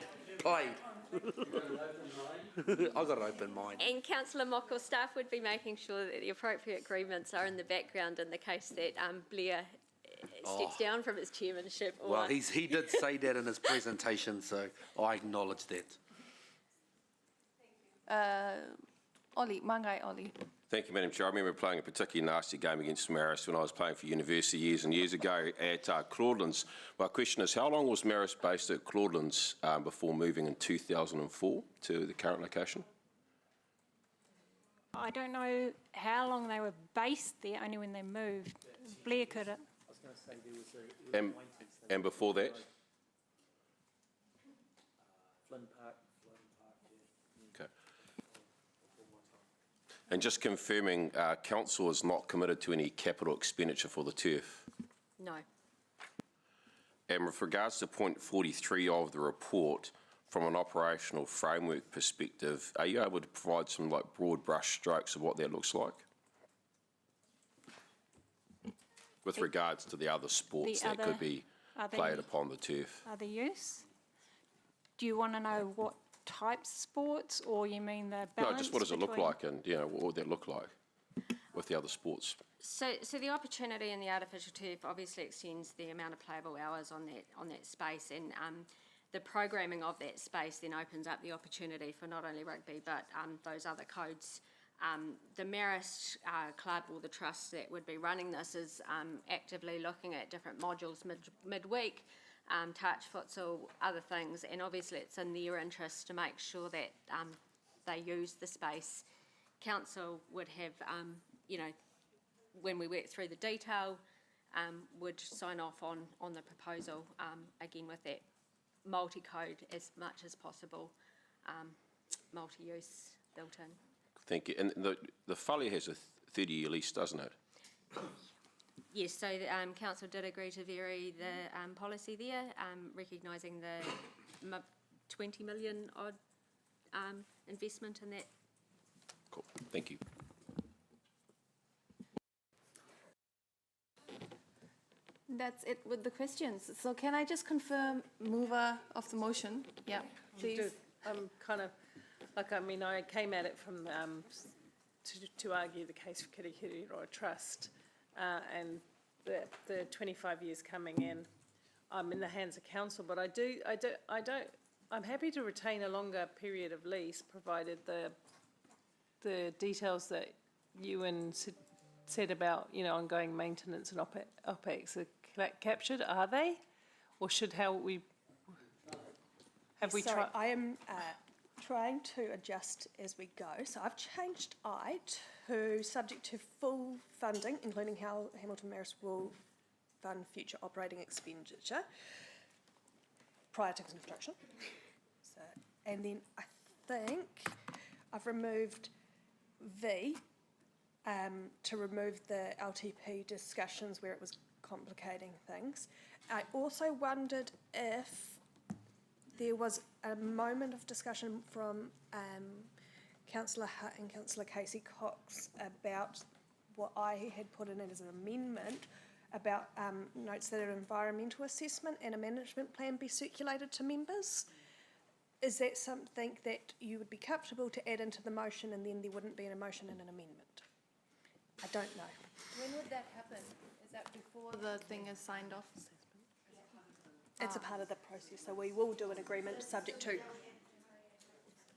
I've got an open mind. And Councillor Mockle, staff would be making sure that the appropriate agreements are in the background in the case that Blair steps down from his chairmanship. Or Well, he did say that in his presentation, so I acknowledge that. Ollie, Mangai Ollie. Thank you, Madam Chair. I remember playing a particularly nasty game against Marist when I was playing for university years and years ago at Claudelands. My question is, how long was Marist based at Claudelands before moving in 2004 to the current location? I don't know how long they were based there, only when they moved. Blair could. I was going to say there was a... And before that? Flynn Park, yeah. Okay. And just confirming, council is not committed to any capital expenditure for the turf? No. And with regards to point 43 of the report, from an operational framework perspective, are you able to provide some broad brush strokes of what that looks like? With regards to the other sports that could be played upon the turf? Other use? Do you want to know what types of sports, or you mean the balance? No, just what does it look between- like, and what would that look like with the other sports? So the opportunity in the artificial turf obviously extends the amount of playable hours on that space, and the programming of that space then opens up the opportunity for not only rugby but those other codes. The Marist Club, or the trust that would be running this, is actively looking at different modules midweek, touch, futsal, other things, and obviously it's in their interest to make sure that they use the space council would have, when we work through the detail, would sign off on the proposal, again with that multi-code as much as possible, multi-use built in. Thank you. And the Whale has a 30-year lease, doesn't it? Yes, so the council did agree to vary the policy there, recognising the 20 million odd investment in that. Cool. Thank you. That's it with the questions. So can I just confirm mover of the motion? Yeah, please. I'm kind of, I came at it from, to argue the case for Kirikiriroa Trust, and the 25 years coming in. I'm in the hands of council, but I'm happy to retain a longer period of lease, provided the details that Ewan said about, ongoing maintenance and OPEX are captured. Are they? Or have we Sorry, tried? I am trying to adjust as we go. So I've changed I to subject to full funding, including how Hamilton Marist will fund future operating expenditure prior to construction. So, and then I think I've removed V to remove the LTP discussions where it was complicating things. I also wondered if there was a moment of discussion from Councillor Hutt and Councillor Casey Cox about what I had put in it as an amendment about notes that an environmental assessment and a management plan be circulated to members. Is that something that you would be comfortable to add into the motion, and then there wouldn't be a motion and an amendment? I don't know. When would that happen? Is that before the thing is signed off? It's a part of the process, so we will do an agreement subject to.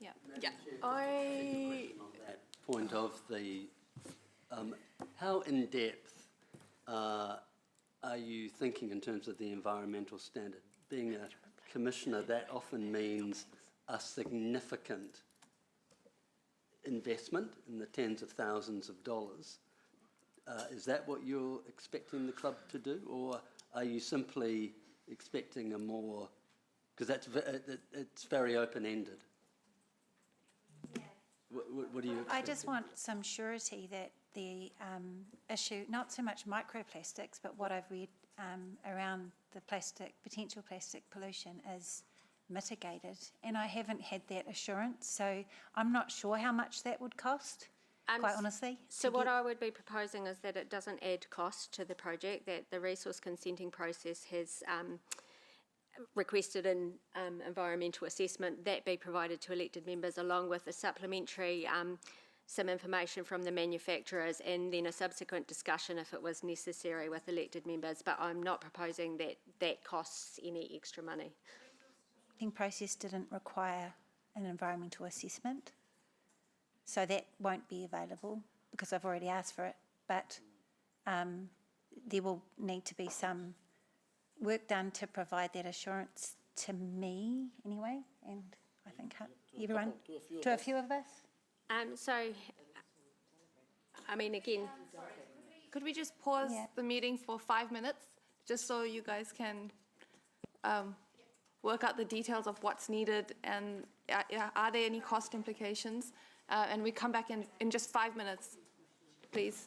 Yeah. Yeah. Point of the, how in-depth are you thinking in terms of the environmental standard? Being a commissioner, that often means a significant investment in the tens of thousands of dollars. Is that what you're expecting the club to do, or are you simply expecting a more, because it's very open-ended? What do you expect? I just want some surety that the issue, not so much microplastics, but what I've read around the potential plastic pollution is mitigated. And I haven't had that assurance, so I'm not sure how much that would cost, quite honestly. So what I would be proposing is that it doesn't add cost to the project, that the resource consenting process has requested an environmental assessment that be provided to elected members, along with a supplementary some information from the manufacturers, and then a subsequent discussion if it was necessary with elected members. But I'm not proposing that that costs any extra money. The process didn't require an environmental assessment, so that won't be available because I've already asked for it. But there will need to be some work done to provide that assurance to me anyway, and I think everyone, to a few of us. So, I mean, again, Could we just pause the meeting for 5 minutes, just so you guys can work out the details of what's needed, and are there any cost implications? And we come back in just 5 minutes, please.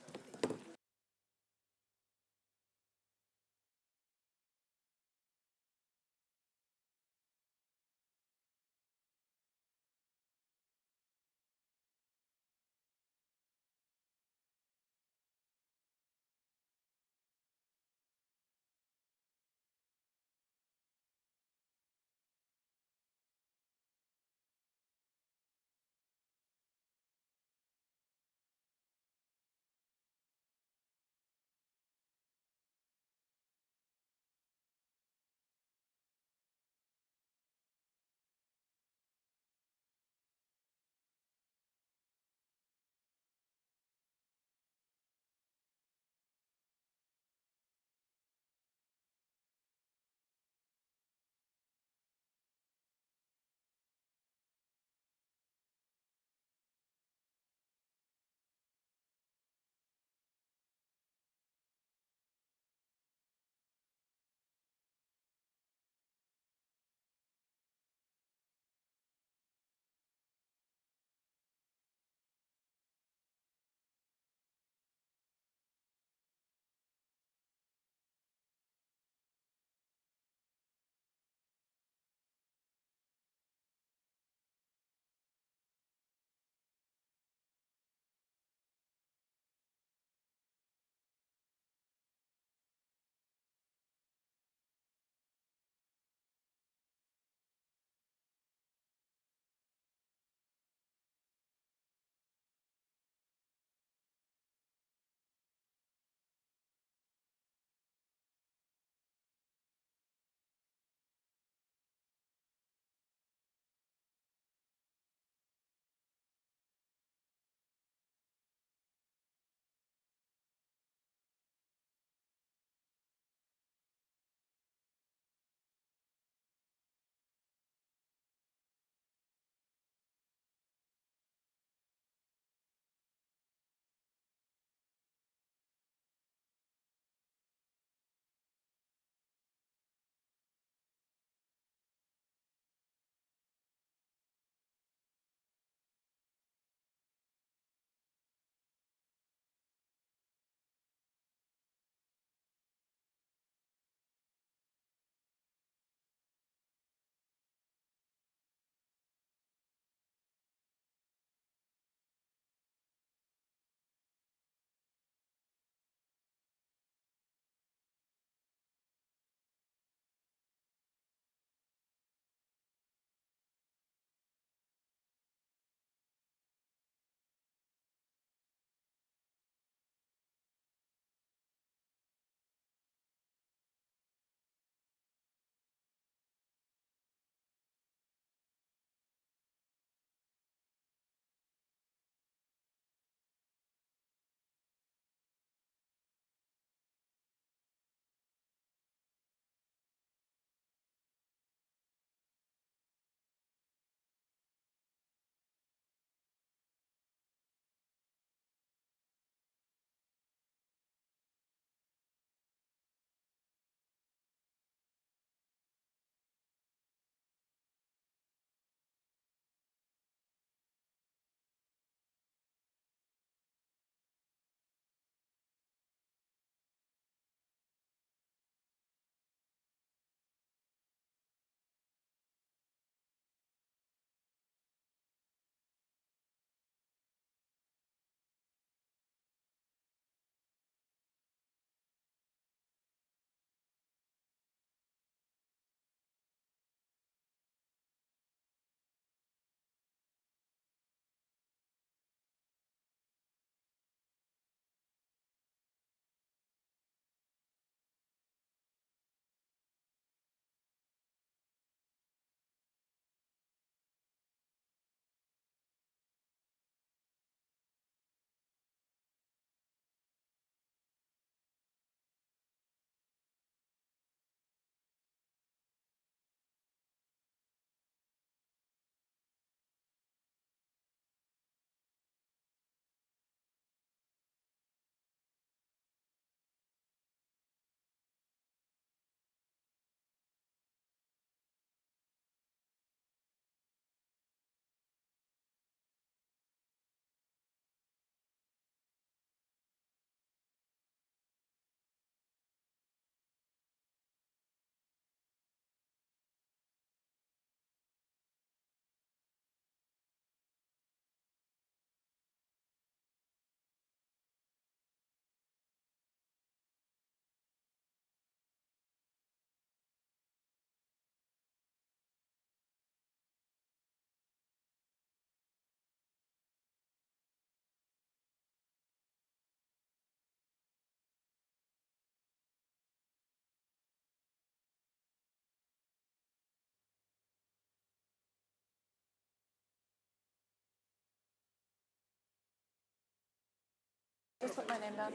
Just put my name down.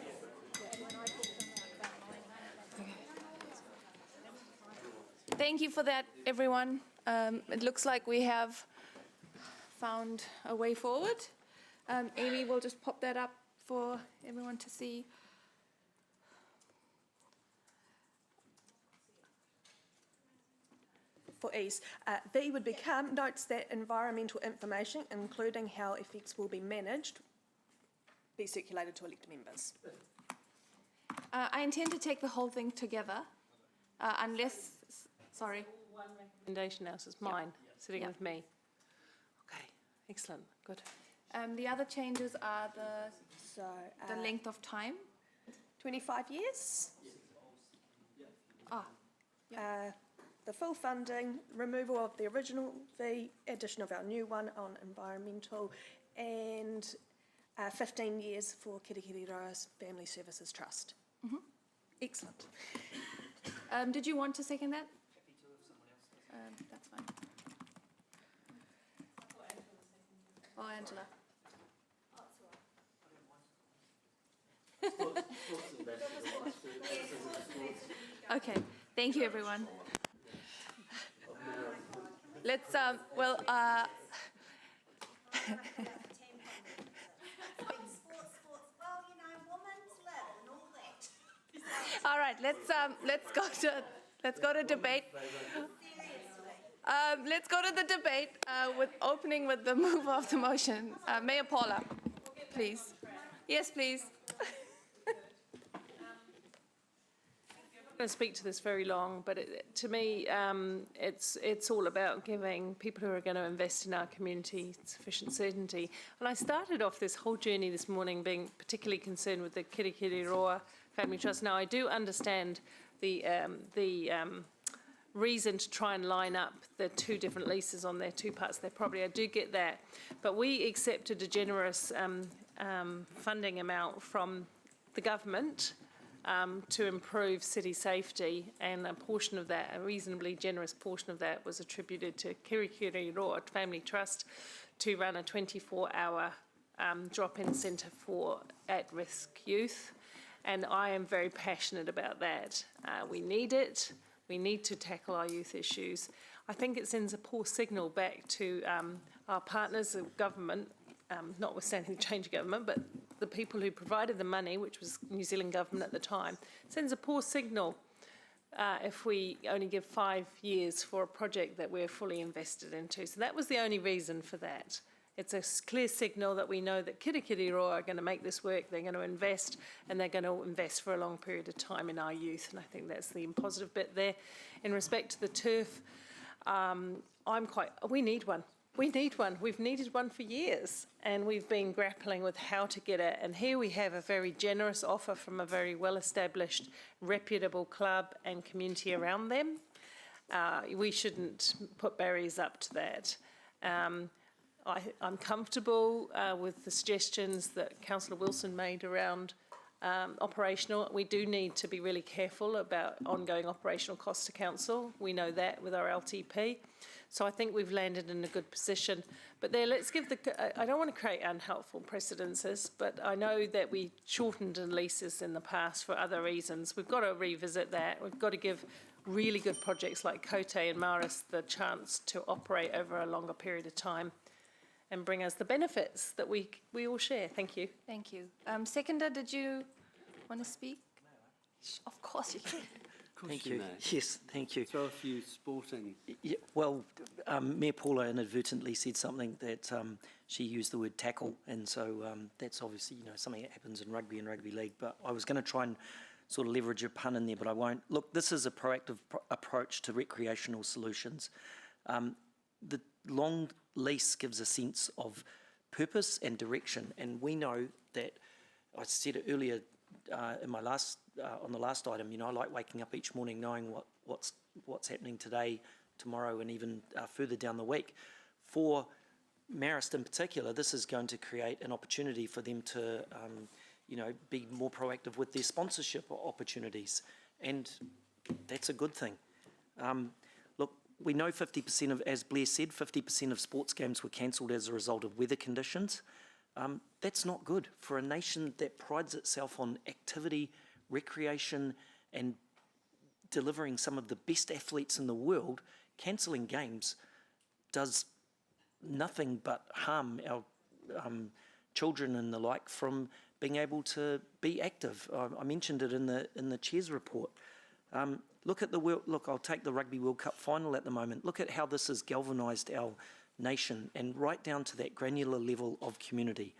Thank you for that, everyone. It looks like we have found a way forward. Amy will just pop that up for everyone to see. For ease, B would become notes that environmental information, including how effects will be managed, be circulated to elected members. I intend to take the whole thing together, unless, sorry. One recommendation now, so it's mine, sitting with me. Okay, excellent, good. The other changes are the length of time. 25 years. The full funding, removal of the original fee, addition of our new one on environmental, and 15 years for Kirikiriroa's Family Services Trust. Excellent. Did you want to second that? That's fine. Oh, Angela. Okay, thank you, everyone. Let's, all right, let's go to debate. Let's go to the debate with opening with the mover of the motion, Mayor Paula, please. Yes, please. I'm going to speak to this very long, but to me, it's all about giving people who are going to invest in our community sufficient certainty. And I started off this whole journey this morning being particularly concerned with the Kirikiriroa Family Trust. Now, I do understand the reason to try and line up the two different leases on their two parts of their property. I do get that, but we accepted a generous funding amount from the government to improve city safety, and a portion of that, a reasonably generous portion of that, was attributed to Kirikiriroa Family Trust to run a 24-hour drop-in centre for at-risk youth, and I am very passionate about that. We need it. We need to tackle our youth issues. I think it sends a poor signal back to our partners of government, notwithstanding the change of government, but the people who provided the money, which was New Zealand government at the time, sends a poor signal if we only give 5 years for a project that we're fully invested into. So that was the only reason for that. It's a clear signal that we know that Kirikiriroa are going to make this work, they're going to invest, and they're going to invest for a long period of time in our youth, and I think that's the positive bit there. In respect to the turf, we need one. We need one. We've needed one for years, and we've been grappling with how to get it. And here we have a very generous offer from a very well-established, reputable club and community around them. We shouldn't put barriers up to that. I'm comfortable with the suggestions that Councillor Wilson made around operational. We do need to be really careful about ongoing operational costs to council. We know that with our LTP. So I think we've landed in a good position. But there, let's give I don't want to create unhelpful precedences, but I know that we shortened leases in the past for other reasons. We've got to revisit that. We've got to give really good projects like Kote and Maris the chance to operate over a longer period of time and bring us the benefits that we all share. Thank you. Thank you. Seconder, did you want to speak? Of course you can. Thank you. Yes, thank you. Throw a few sporting. Yeah, well, Mayor Paula inadvertently said something that she used the word tackle, and so that's obviously something that happens in rugby and rugby league. But I was going to try and sort of leverage a pun in there, but I won't. Look, this is a proactive approach to recreational solutions. The long lease gives a sense of purpose and direction, and we know that. I said it earlier in my last on the last item. I like waking up each morning knowing what's happening today, tomorrow, and even further down the week. For Marist in particular, this is going to create an opportunity for them to, be more proactive with their sponsorship opportunities, and that's a good thing. Look, we know 50% of, as Blair said, 50% of sports games were cancelled as a result of weather conditions. That's not good for a nation that prides itself on activity, recreation, and delivering some of the best athletes in the world. Cancelling games does nothing but harm our children and the like from being able to be active. I mentioned it in the chair's report. Look at I'll take the Rugby World Cup final at the moment. Look at how this has galvanised our nation and right down to that granular level of community.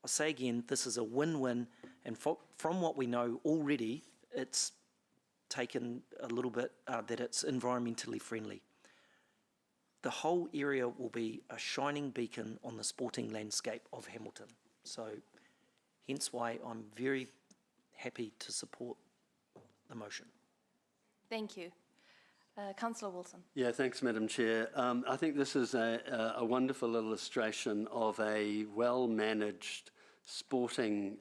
I'll say again, this is a win-win, and from what we know already, it's taken a little bit that it's environmentally friendly. The whole area will be a shining beacon on the sporting landscape of Hamilton. So hence why I'm very happy to support the motion. Thank you. Councillor Wilson. Yeah, thanks, Madam Chair. I think this is a wonderful illustration of a well-managed sporting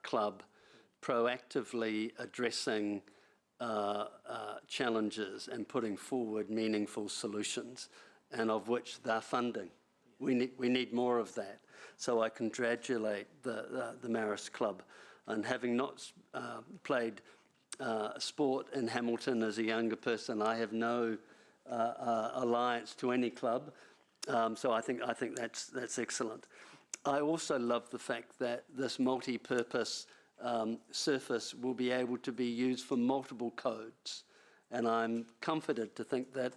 club proactively addressing challenges and putting forward meaningful solutions, and of which they're funding. We need more of that. So I congratulate the Marist Club. And having not played sport in Hamilton as a younger person, I have no alliance to any club. So I think that's excellent. I also love the fact that this multi-purpose surface will be able to be used for multiple codes. And I'm comforted to think that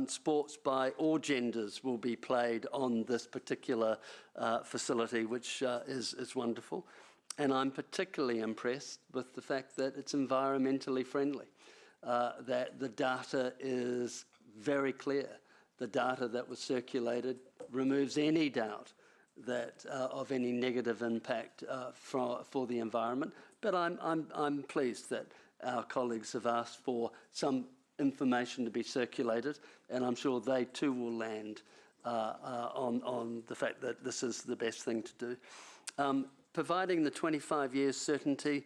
sports by all genders will be played on this particular facility, which is wonderful. And I'm particularly impressed with the fact that it's environmentally friendly, that the data is very clear. The data that was circulated removes any doubt that of any negative impact for the environment. But I'm pleased that our colleagues have asked for some information to be circulated, and I'm sure they too will land on the fact that this is the best thing to do. Providing the 25 years certainty,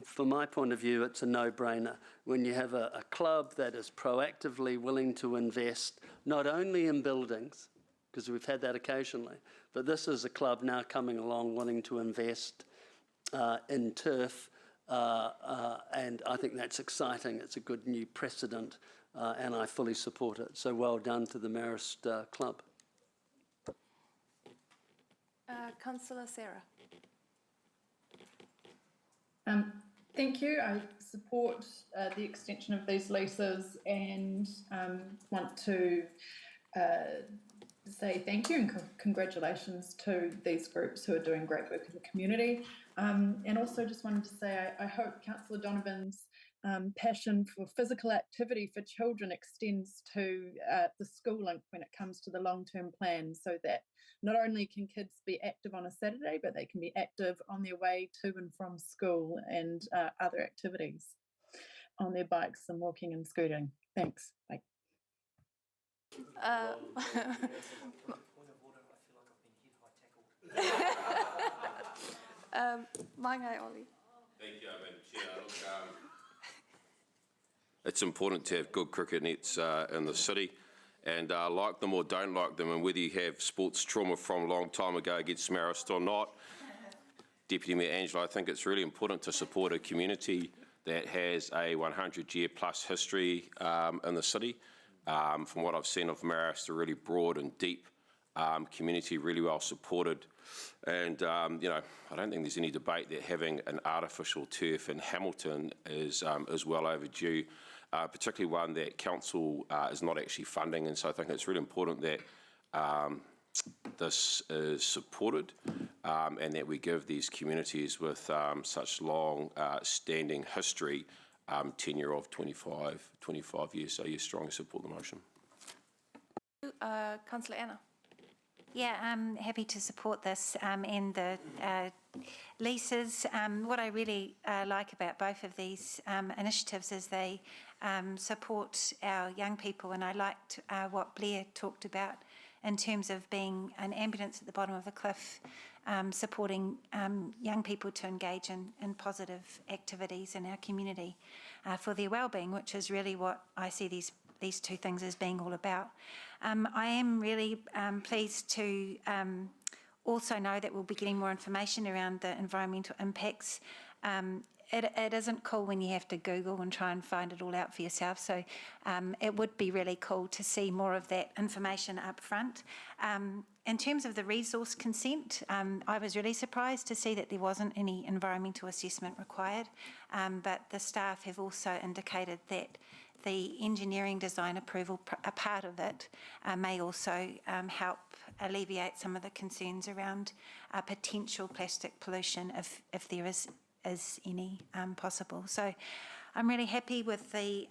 from my point of view, it's a no-brainer. When you have a club that is proactively willing to invest not only in buildings, because we've had that occasionally, but this is a club now coming along wanting to invest in turf, and I think that's exciting. It's a good new precedent, and I fully support it. So well done to the Marist Club. Councillor Sarah. Thank you. I support the extension of these leases and want to say thank you and congratulations to these groups who are doing great work in the community. And also just wanted to say I hope Councillor Donovan's passion for physical activity for children extends to the school link when it comes to the long-term plan, so that not only can kids be active on a Saturday, but they can be active on their way to and from school and other activities on their bikes and walking and scooting. Thanks. Bye. Mai Oli. Thank you, Madam Chair. Look, it's important to have good cricket nets in the city, and like them or don't like them, and whether you have sports trauma from a long time ago against Marist or not, Deputy Mayor Angela, I think it's really important to support a community that has a 100-year plus history in the city. From what I've seen of Marist, a really broad and deep community, really well supported. And, you know, I don't think there's any debate that having an artificial turf in Hamilton is well overdue, particularly one that council is not actually funding. And so I think it's really important that this is supported and that we give these communities with such long standing history tenure of 25 years. So you strongly support the motion. Councillor Anna. Yeah, I'm happy to support this and the leases. What I really like about both of these initiatives is they support our young people, and I liked what Blair talked about in terms of being an ambulance at the bottom of a cliff, supporting young people to engage in positive activities in our community for their well-being, which is really what I see these two things as being all about. I am really pleased to also know that we'll be getting more information around the environmental impacts. It isn't cool when you have to Google and try and find it all out for yourself. So it would be really cool to see more of that information up front. In terms of the resource consent, I was really surprised to see that there wasn't any environmental assessment required, but the staff have also indicated that the engineering design approval, a part of it, may also help alleviate some of the concerns around potential plastic pollution if there is any possible. So I'm really happy with the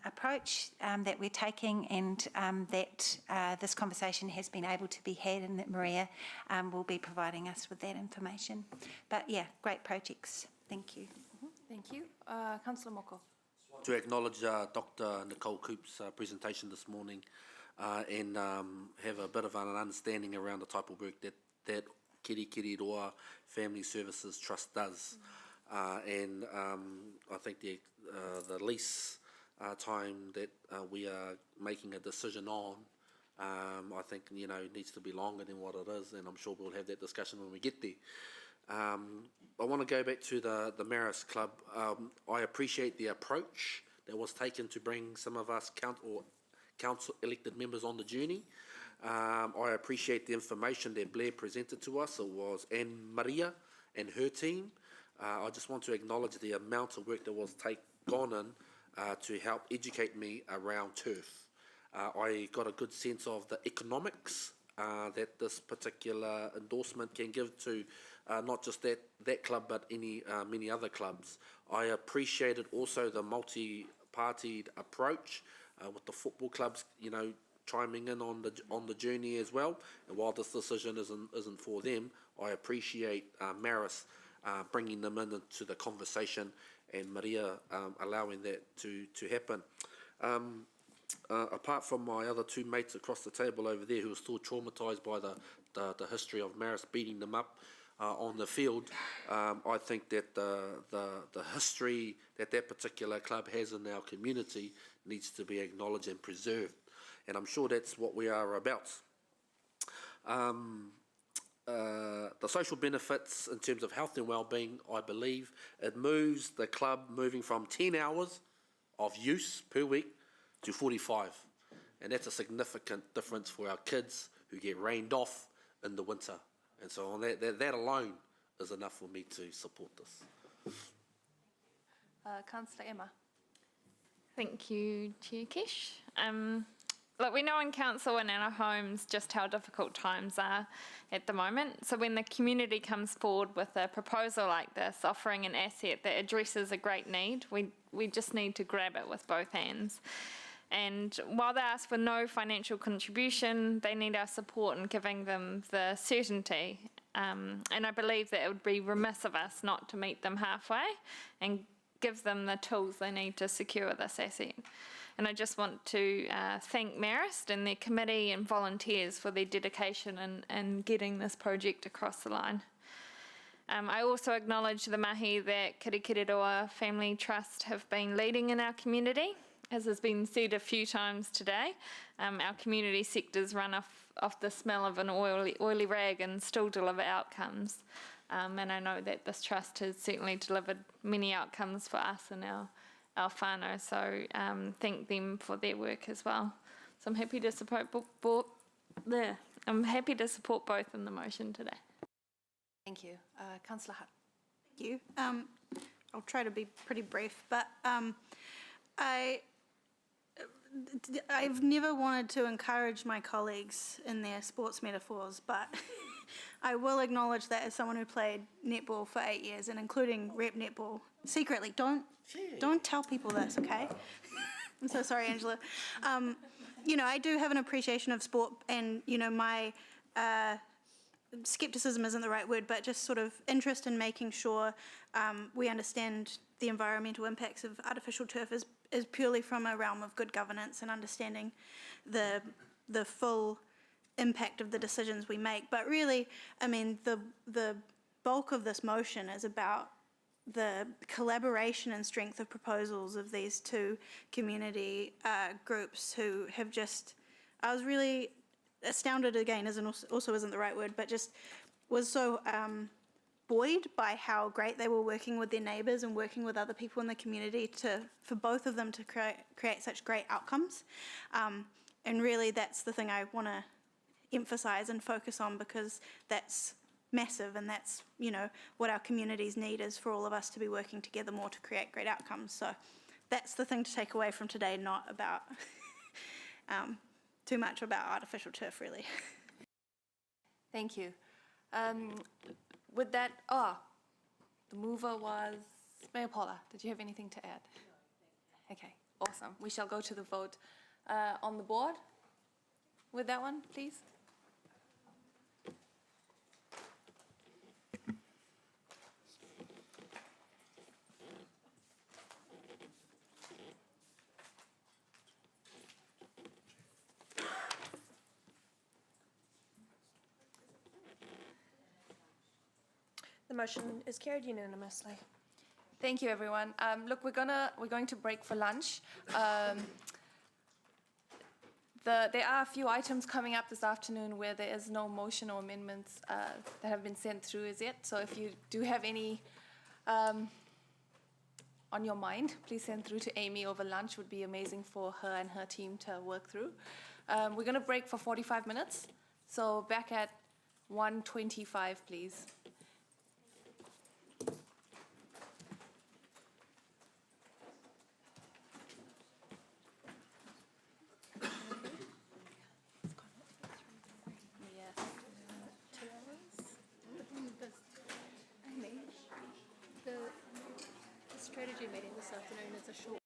approach that we're taking, and that this conversation has been able to be had, and that Maria will be providing us with that information. But yeah, great projects. Thank you. Thank you. Councillor Moko. To acknowledge Dr. Nicole Coop's presentation this morning and have a bit of an understanding around the type of work that Kirikiriroa Family Services Trust does. And I think the lease time that we are making a decision on, I think, needs to be longer than what it is, and I'm sure we'll have that discussion when we get there. I want to go back to the Marist Club. I appreciate the approach that was taken to bring some of us council elected members on the journey. I appreciate the information that Blair presented to us. It was Anne Maria and her team. I just want to acknowledge the amount of work that was gone in to help educate me around turf. I got a good sense of the economics that this particular endorsement can give to not just that club, but many other clubs. I appreciated also the multi-partied approach with the football clubs, chiming in on the journey as well. And while this decision isn't for them, I appreciate Marist bringing them into the conversation, and Maria allowing that to happen. Apart from my other two mates across the table over there who are still traumatised by the history of Marist beating them up on the field, I think that the history that particular club has in our community needs to be acknowledged and preserved, and I'm sure that's what we are about. The social benefits in terms of health and well-being, I believe it moves the club moving from 10 hours of use per week to 45, and that's a significant difference for our kids who get rained off in the winter. And so on that alone is enough for me to support this. Councillor Emma. Thank you, Chair Kish. Look, we know in council and in our homes just how difficult times are at the moment. So when the community comes forward with a proposal like this, offering an asset that addresses a great need, we just need to grab it with both hands. And while they ask for no financial contribution, they need our support in giving them the certainty. And I believe that it would be remiss of us not to meet them halfway and give them the tools they need to secure this asset. And I just want to thank Marist and their committee and volunteers for their dedication in getting this project across the line. I also acknowledge the mahi that Kirikiriroa Family Trust have been leading in our community. As has been said a few times today, our community sectors run off the smell of an oily rag and still deliver outcomes. And I know that this trust has certainly delivered many outcomes for us and our whānau, so thank them for their work as well. So I'm happy to support both in the motion today. Thank you. Councillor Hutt. Thank you. I'll try to be pretty brief, but I've never wanted to encourage my colleagues in their sports metaphors, but I will acknowledge that as someone who played netball for 8 years, and including rep netball, secretly, don't tell people this, okay? I'm so sorry, Angela. I do have an appreciation of sport, and, my skepticism isn't the right word, but just sort of interest in making sure we understand the environmental impacts of artificial turf is purely from a realm of good governance and understanding the full impact of the decisions we make. But really, the bulk of this motion is about the collaboration and strength of proposals of these two community groups who have just, I was really astounded, again, also isn't the right word, but just was so buoyed by how great they were working with their neighbours and working with other people in the community for both of them to create such great outcomes. And really that's the thing I want to emphasise and focus on, because that's massive, and that's, you know, what our communities need, is for all of us to be working together more to create great outcomes. So that's the thing to take away from today, not about too much about artificial turf, really. Thank you. With that, the mover was Mayor Paula. Did you have anything to add? Okay, awesome. We shall go to the vote on the board with that one, please. The motion is carried unanimously. Thank you, everyone. Look, we're going to break for lunch. There are a few items coming up this afternoon where there is no motion or amendments that have been sent through as yet. So if you do have any on your mind, please send through to Amy over lunch. Would be amazing for her and her team to work through. We're going to break for 45 minutes. So back at 1:25, please. The strategy meeting this afternoon is a short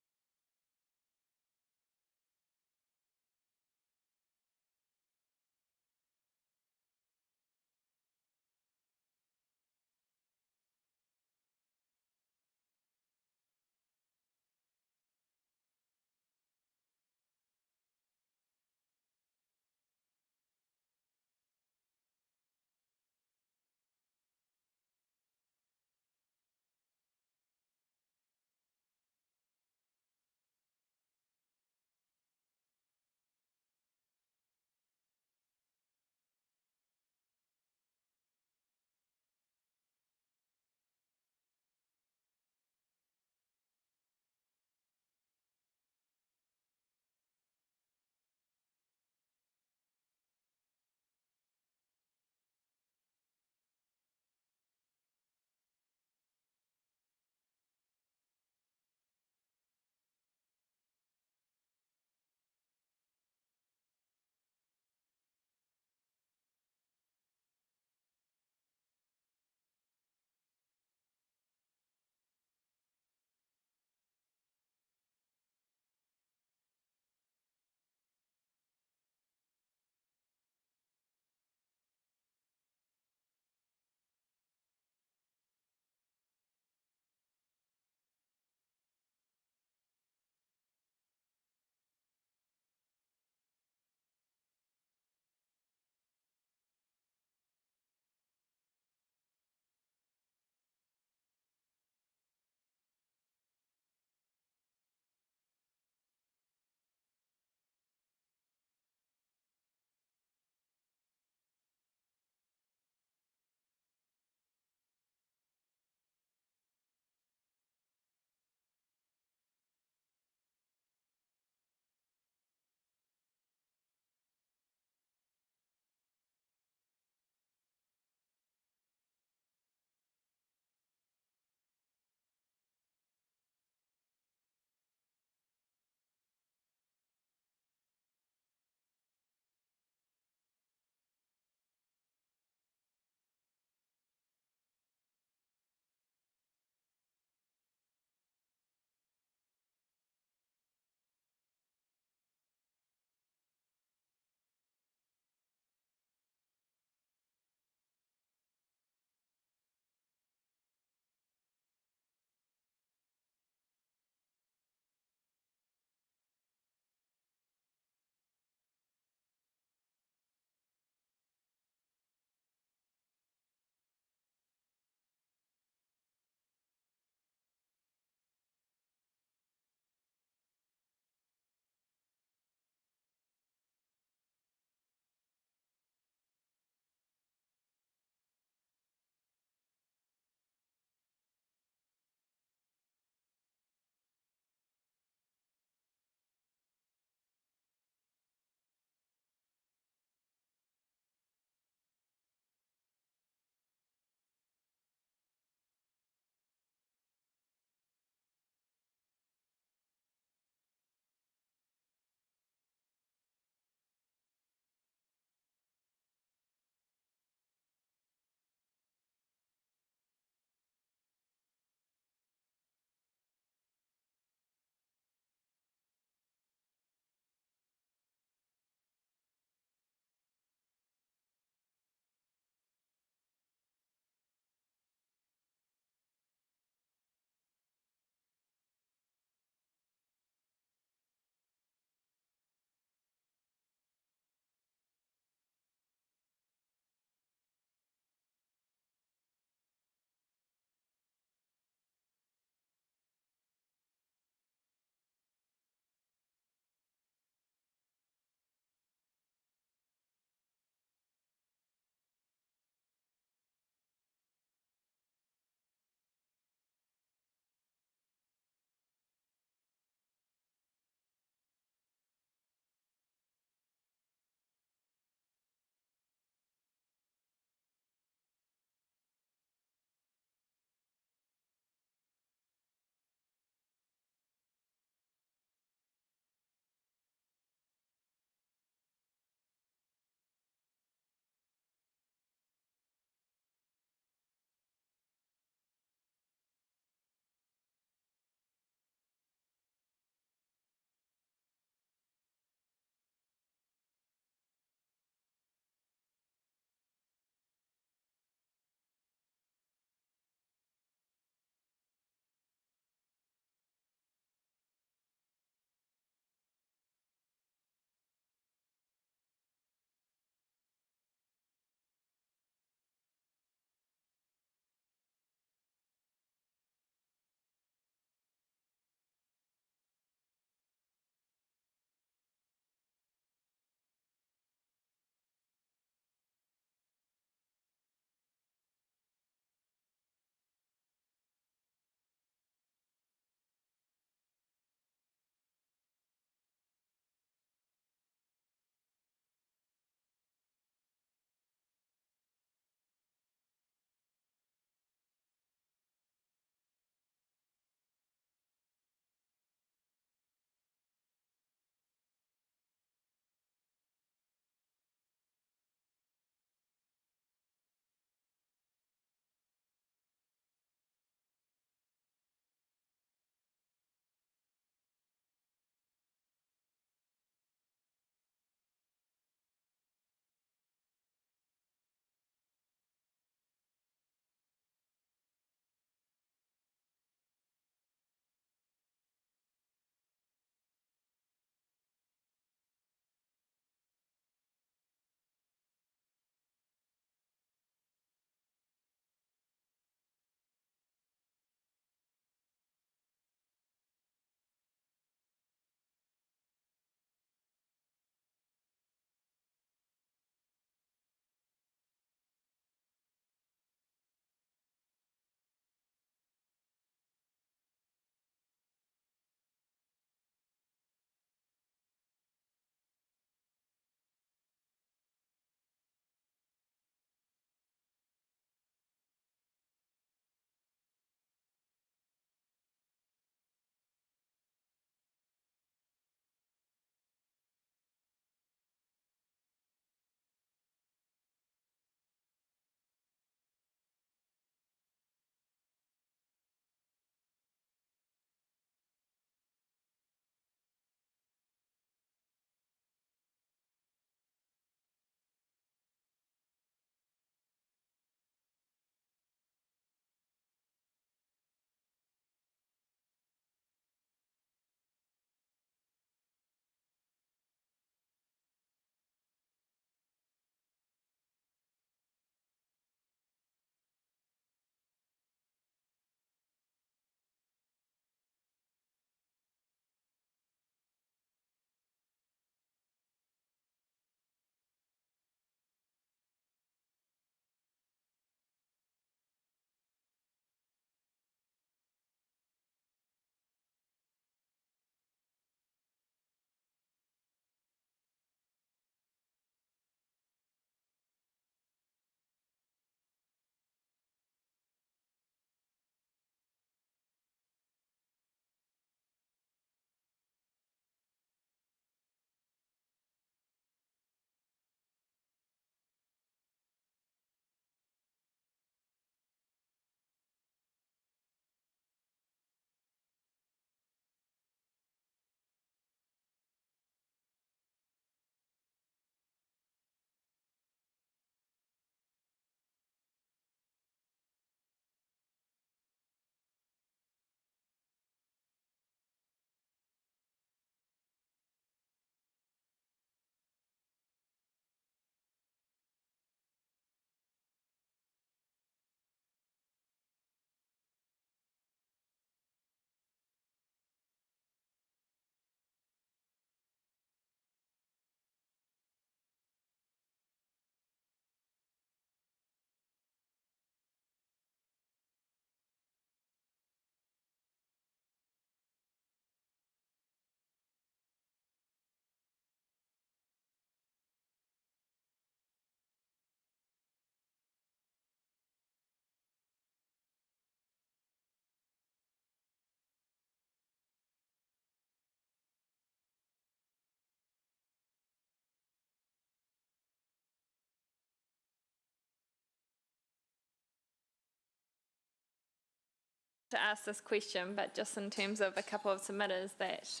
to ask this question, but just in terms of a couple of submitters that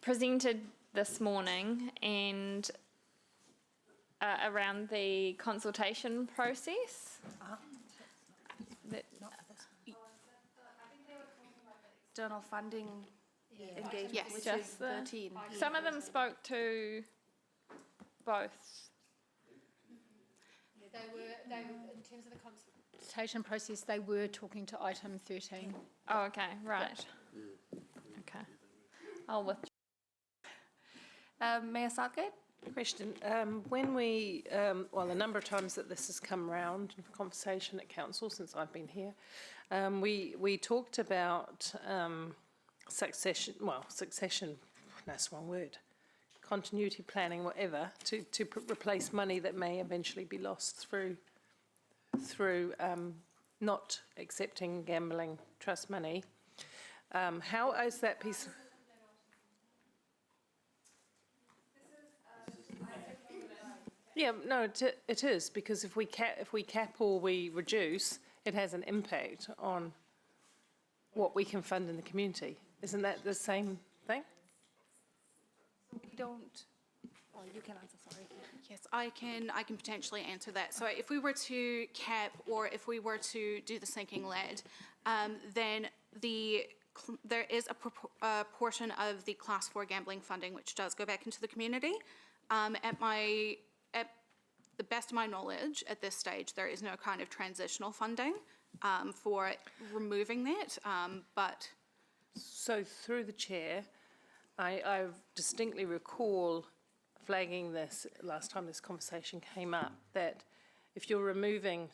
presented this morning and around the consultation process. That, External funding engagement, yes, which just is the- 13. Some of them spoke to both. They were, in terms of the consultation process, they were talking to item 13. Oh, okay, right. Okay. I'll withdraw. Mayor Southgate? Question, when we, well, a number of times that this has come round in conversation at council since I've been here, we talked about succession, that's the wrong word, continuity planning, whatever, to replace money that may eventually be lost through not accepting gambling trust money. How is that piece? Yeah, no, it is, because if we cap or we reduce, it has an impact on what we can fund in the community. Isn't that the same thing? We don't. Oh, you can answer, sorry. Yes, I can potentially answer that. So if we were to cap or if we were to do the sinking lead, then there is a portion of the Class 4 gambling funding which does go back into the community. At the best of my knowledge, at this stage, there is no kind of transitional funding for removing that, but... So through the chair, I distinctly recall flagging this last time this conversation came up, that if you're removing,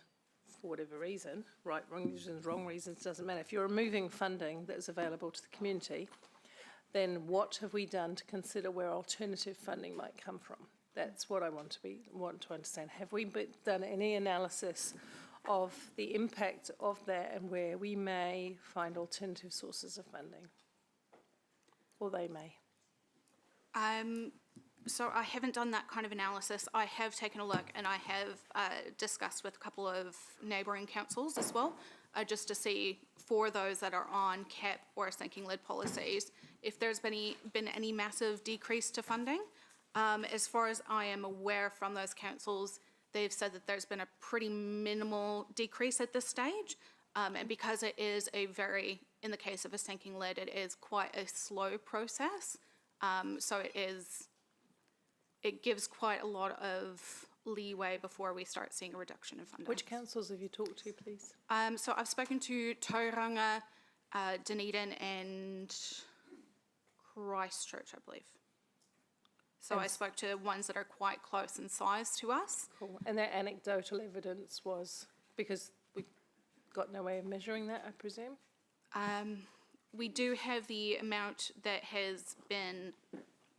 for whatever reason, right, wrong reasons, doesn't matter, if you're removing funding that's available to the community, then what have we done to consider where alternative funding might come from? That's what I want to understand. Have we done any analysis of the impact of that and where we may find alternative sources of funding? Or they may? So I haven't done that kind of analysis. I have taken a look and I have discussed with a couple of neighbouring councils as well, just to see for those that are on cap or sinking lid policies, if there's been any massive decrease to funding. As far as I am aware from those councils, they've said that there's been a pretty minimal decrease at this stage. And because it is in the case of a sinking lid, it is quite a slow process. So it gives quite a lot of leeway before we start seeing a reduction in funding. Which councils have you talked to, please? So I've spoken to Tauranga, Dunedin and Christchurch, I believe. So I spoke to ones that are quite close in size to us. Cool. And that anecdotal evidence was because we got no way of measuring that, I presume? We do have the amount that has been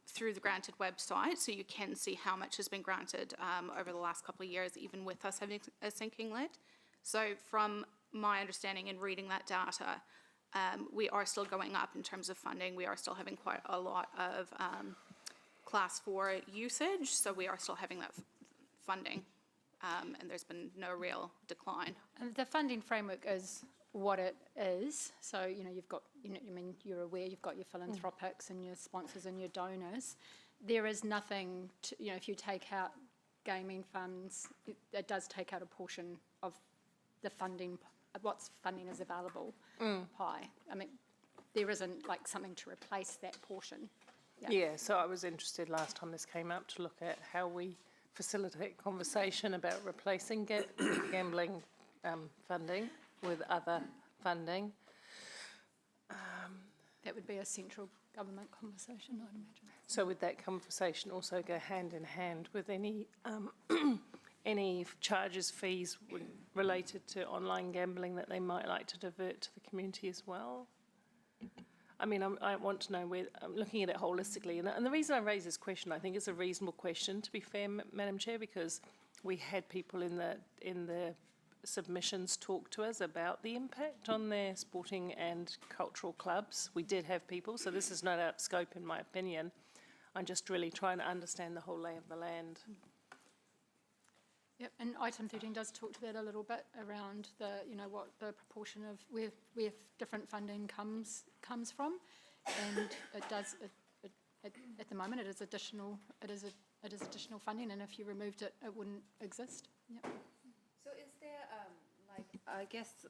through the granted website, so you can see how much has been granted over the last couple of years, even with us having a sinking lid. So from my understanding and reading that data, we are still going up in terms of funding. We are still having quite a lot of Class 4 usage, so we are still having that funding, and there's been no real decline. And the funding framework is what it is. So, you've got, you're aware you've got your philanthropics and your sponsors and your donors. There is nothing, if you take out gaming funds, it does take out a portion of the funding, what's funding is available pie. I mean, there isn't like something to replace that portion. Yeah, so I was interested last time this came up to look at how we facilitate conversation about replacing gambling funding with other funding. That would be a central government conversation, I'd imagine. So would that conversation also go hand in hand with any any charges, fees related to online gambling that they might like to divert to the community as well? I mean, I want to know where, I'm looking at it holistically. And the reason I raise this question, I think it's a reasonable question, to be fair, Madam Chair, because we had people in the submissions talk to us about the impact on their sporting and cultural clubs. We did have people, so this is not out of scope in my opinion. I'm just really trying to understand the whole lay of the land. Yep, and item 13 does talk to that a little bit around the, what the proportion of where different funding comes from, and it does. At the moment, it is additional funding, and if you removed it, it wouldn't exist. Yep. So is there, I guess,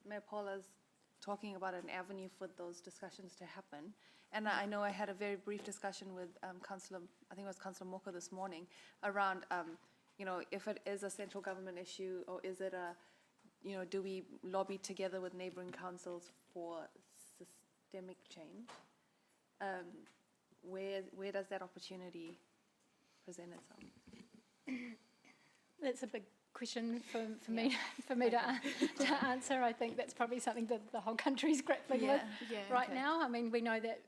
Mayor Paula's talking about an avenue for those discussions to happen. And I know I had a very brief discussion with Councillor, I think it was Councillor Moka this morning, around, if it is a central government issue, or is it do we lobby together with neighbouring councils for systemic change? Where does that opportunity present itself? That's a big question for me to answer. I think that's probably something that the whole country's grappling with right now. I mean, we know that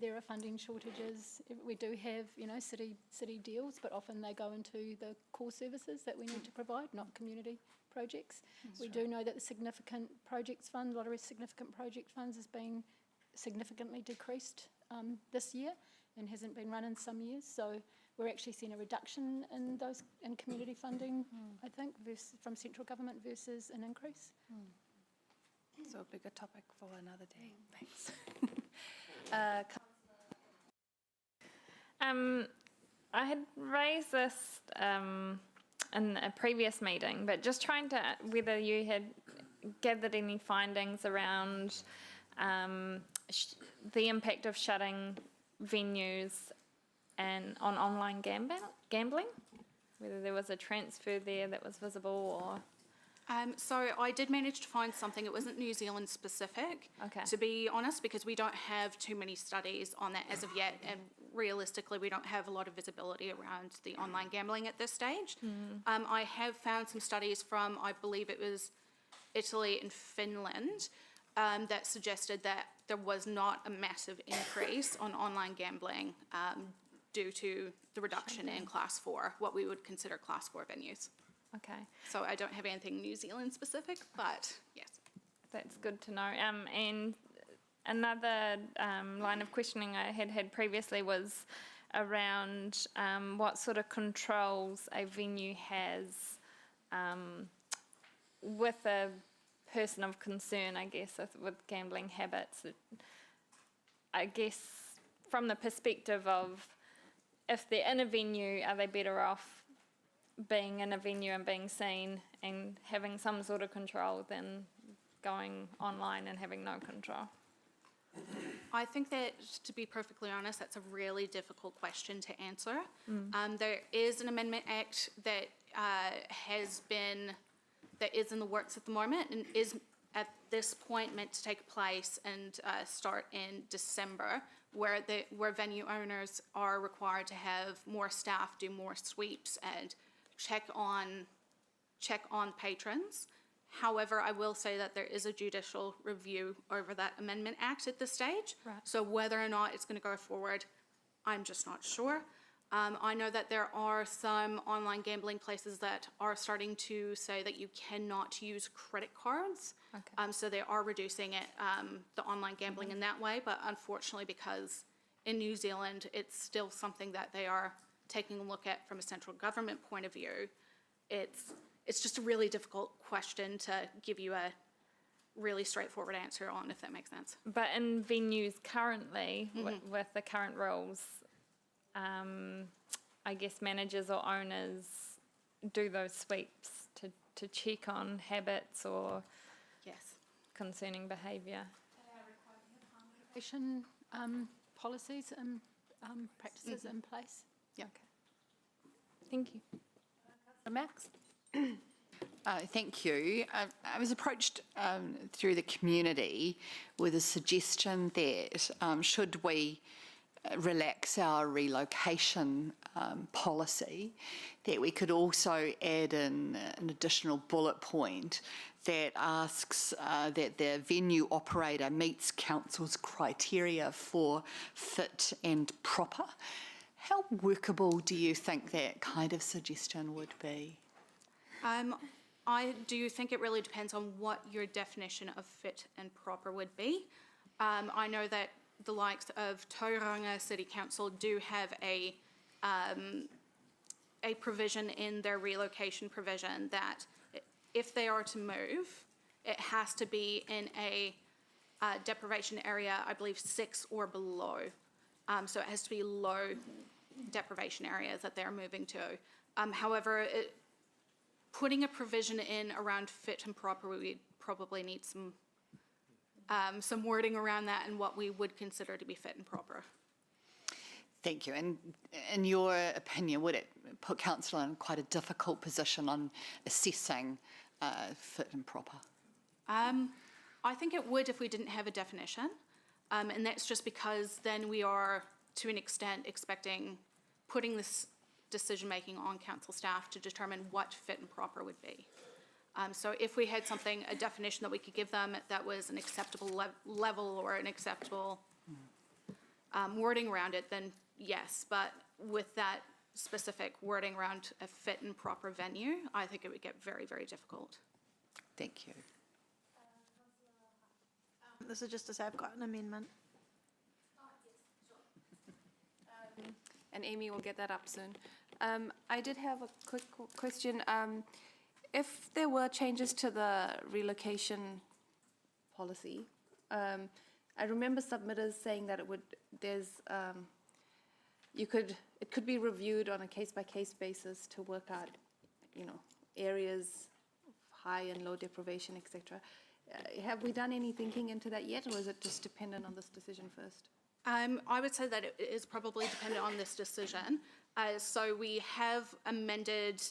there are funding shortages. We do have, city deals, but often they go into the core services that we need to provide, not community projects. We do know that the significant projects fund, lottery significant project funds, has been significantly decreased this year and hasn't been run in some years. So we're actually seeing a reduction in community funding, I think, from central government versus an increase. So a bigger topic for another day. Thanks. I had raised this in a previous meeting, but just trying to, whether you had gathered any findings around the impact of shutting venues and on online gambling, whether there was a transfer there that was visible or... So I did manage to find something. It wasn't New Zealand specific, to be honest, because we don't have too many studies on that as of yet, and realistically we don't have a lot of visibility around the online gambling at this stage. I have found some studies from, I believe it was Italy and Finland, that suggested that there was not a massive increase on online gambling due to the reduction in Class 4, what we would consider Class 4 venues. Okay. So I don't have anything New Zealand specific, but yes. That's good to know. And another line of questioning I had previously was around what sort of controls a venue has with a person of concern, I guess, with gambling habits. I guess from the perspective of if they're in a venue, are they better off being in a venue and being seen and having some sort of control than going online and having no control? I think that, to be perfectly honest, that's a really difficult question to answer. There is an Amendment Act that that is in the works at the moment and is at this point meant to take place and start in December, where venue owners are required to have more staff do more sweeps and check on patrons. However, I will say that there is a judicial review over that Amendment Act at this stage. Right. So whether or not it's going to go forward, I'm just not sure. I know that there are some online gambling places that are starting to say that you cannot use credit cards. So they are reducing it, the online gambling in that way. But unfortunately, because in New Zealand, it's still something that they are taking a look at from a central government point of view, it's just a really difficult question to give you a really straightforward answer on, if that makes sense. But in venues currently, with the current rules, I guess managers or owners do those sweeps to check on habits or concerning behaviour. Harmonization policies and practices in place. Yeah. Okay. Thank you. Max? Thank you. I was approached through the community with a suggestion that should we relax our relocation policy, that we could also add in an additional bullet point that asks that the venue operator meets council's criteria for fit and proper. How workable do you think that kind of suggestion would be? I do think it really depends on what your definition of fit and proper would be. I know that the likes of Tauranga City Council do have a a provision in their relocation provision that if they are to move, it has to be in a deprivation area, I believe 6 or below. So it has to be low deprivation areas that they're moving to. However, putting a provision in around fit and proper, we probably need some wording around that and what we would consider to be fit and proper. Thank you. And in your opinion, would it put council in quite a difficult position on assessing fit and proper? I think it would if we didn't have a definition. And that's just because then we are, to an extent, putting this decision-making on council staff to determine what fit and proper would be. So if we had a definition that we could give them that was an acceptable level or an acceptable wording around it, then yes. But with that specific wording around a fit and proper venue, I think it would get very, very difficult. Thank you. This is just to say I've got an amendment. And Amy will get that up soon. I did have a quick question. If there were changes to the relocation policy, I remember submitters saying that it could be reviewed on a case-by-case basis to work out, areas of high and low deprivation, etc. Have we done any thinking into that yet, or is it just dependent on this decision first? I would say that it is probably dependent on this decision. So we have amended